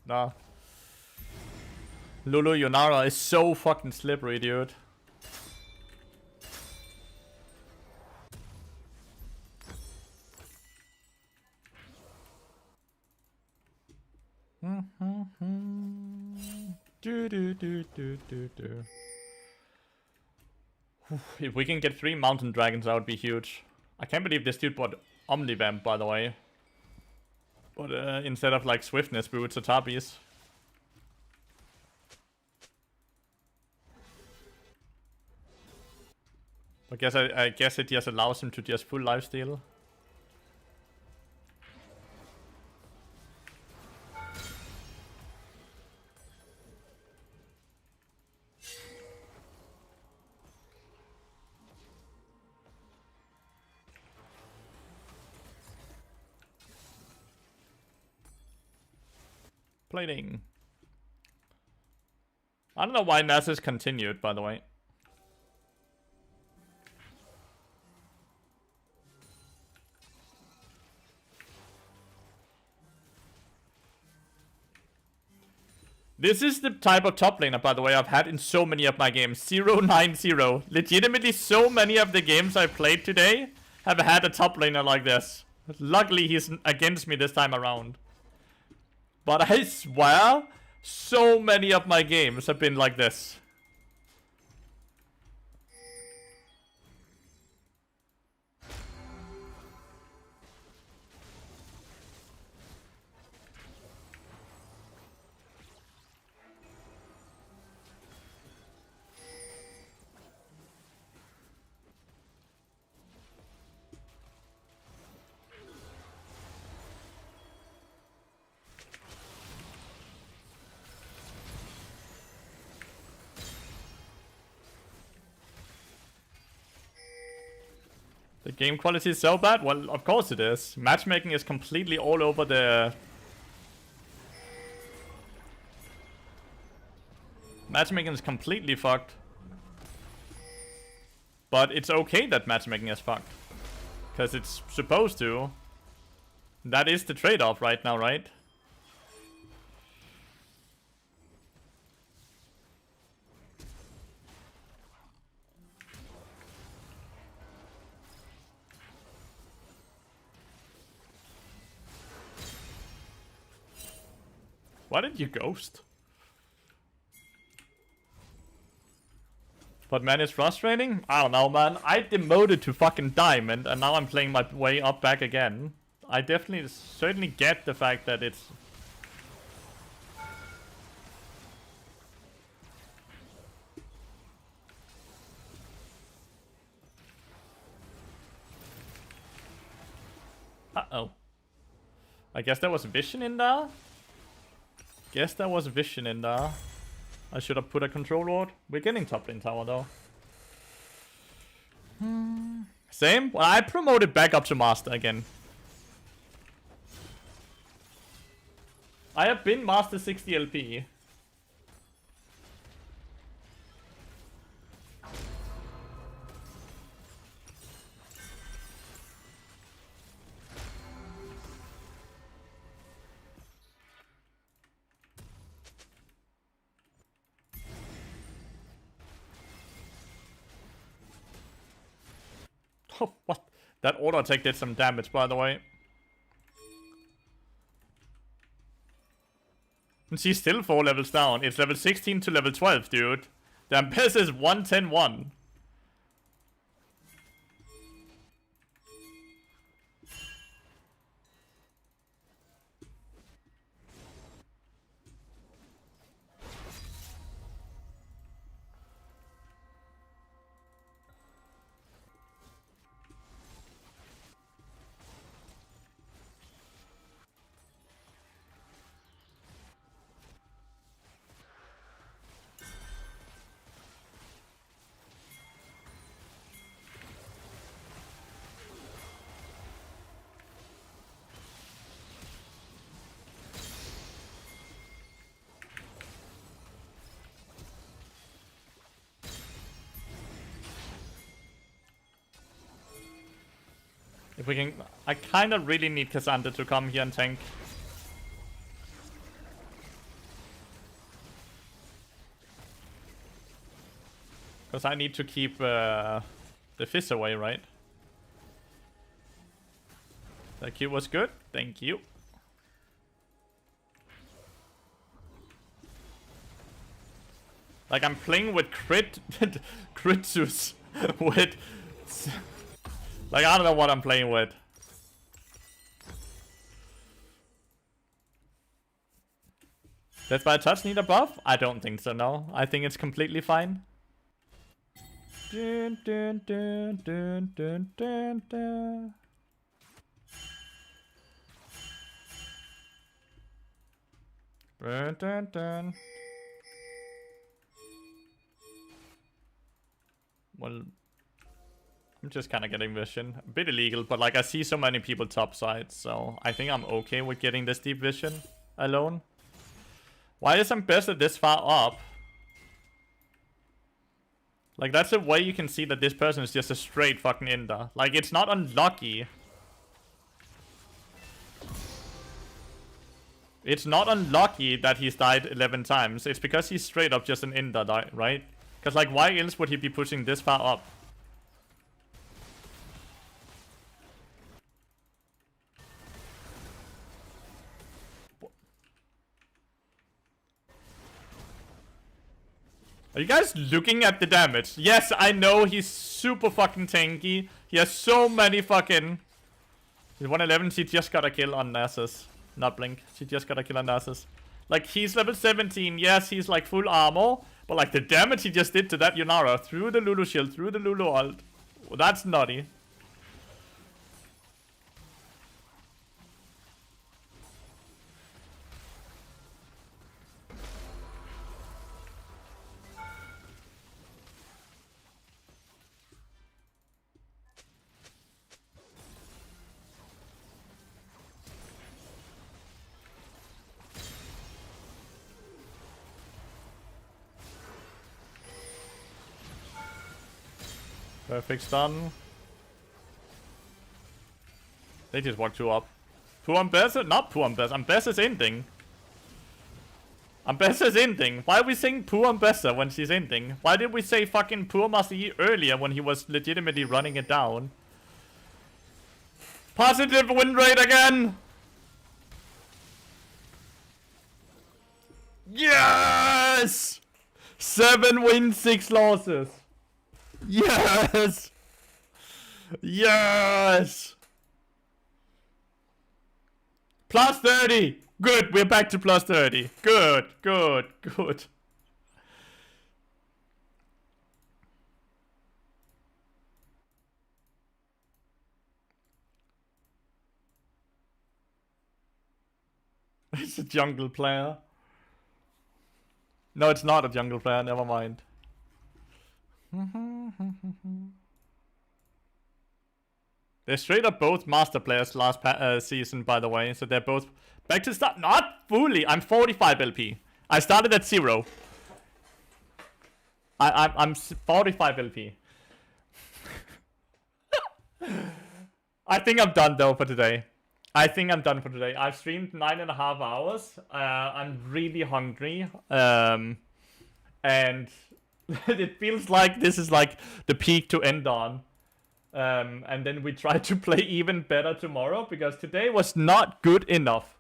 Nah. Lulu Yunara is so fucking slippery, dude. If we can get 3 mountain dragons, that would be huge. I can't believe this dude bought Omnivamp, by the way. But instead of like swiftness boots or tapis. I guess it just allows him to just full lifesteal. Plating. I don't know why Nasus continued, by the way. This is the type of top laner, by the way, I've had in so many of my games. 0-9-0. Legitimately, so many of the games I've played today have had a top laner like this. Luckily, he's against me this time around. But I swear, so many of my games have been like this. The game quality is so bad? Well, of course it is. Matchmaking is completely all over the... Matchmaking is completely fucked. But it's okay that matchmaking is fucked. Because it's supposed to. That is the trade-off right now, right? Why did you ghost? But man, it's frustrating. I don't know, man. I demoted to fucking diamond, and now I'm playing my way up back again. I definitely, certainly get the fact that it's... Uh-oh. I guess there was a vision in there? Guess there was vision in there. I should have put a control ward. We're getting top lane tower though. Same? Well, I promoted back up to master again. I have been master 60 LP. What? That auto attack did some damage, by the way. And she's still 4 levels down. It's level 16 to level 12, dude. The Abyss is 110-1. If we can... I kind of really need Cassandra to come here and tank. Because I need to keep the Fizz away, right? The Q was good. Thank you. Like, I'm playing with Critsus with... Like, I don't know what I'm playing with. Does my touch need a buff? I don't think so, no. I think it's completely fine. Dun, dun, dun, dun, dun, dun, dun. Dun, dun, dun. Well... I'm just kind of getting vision. A bit illegal, but like I see so many people top side, so I think I'm okay with getting this deep vision alone. Why is Ambassador this far up? Like that's a way you can see that this person is just a straight fucking ender. Like it's not unlucky. It's not unlucky that he's died 11 times. It's because he's straight up just an ender, right? Because like why else would he be pushing this far up? Are you guys looking at the damage? Yes, I know he's super fucking tanky. He has so many fucking... He's 111, she just got a kill on Nasus. Not Blink, she just got a kill on Nasus. Like, he's level 17, yes, he's like full armor. But like, the damage he just did to that Yunara, through the Lulu shield, through the Lulu ult. Well, that's nutty. Perfect stun. They just walked 2 up. Poor Ambassador? Not poor Ambassador. Ambassador's ending. Ambassador's ending. Why are we saying poor Ambassador when she's ending? Why did we say fucking poor Master Yi earlier when he was legitimately running it down? Positive win rate again! Yes! 7 wins, 6 losses. Yes! Yes! Plus 30! Good, we're back to plus 30. Good, good, good. It's a jungle player. No, it's not a jungle player, never mind. They're straight up both master players last season, by the way. So they're both back to start. Not fully. I'm 45 LP. I started at 0. I'm 45 LP. I think I'm done though for today. I've streamed 9.5 hours. I'm really hungry. And it feels like this is like the peak to end on. And then we try to play even better tomorrow, because today was not good enough.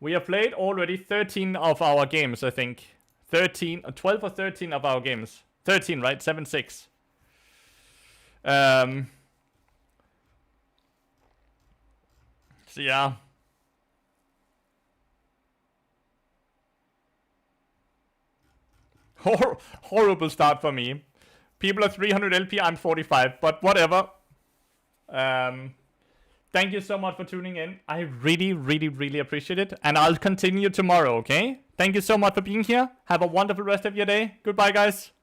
We have played already 13 of our games, I think. 12 or 13 of our games. 13, right? 7-6. So yeah. Horrible start for me. People are 300 LP, I'm 45, but whatever. Thank you so much for tuning in. I really, really, really appreciate it. And I'll continue tomorrow, okay? Thank you so much for being here. Have a wonderful rest of your day. Goodbye, guys.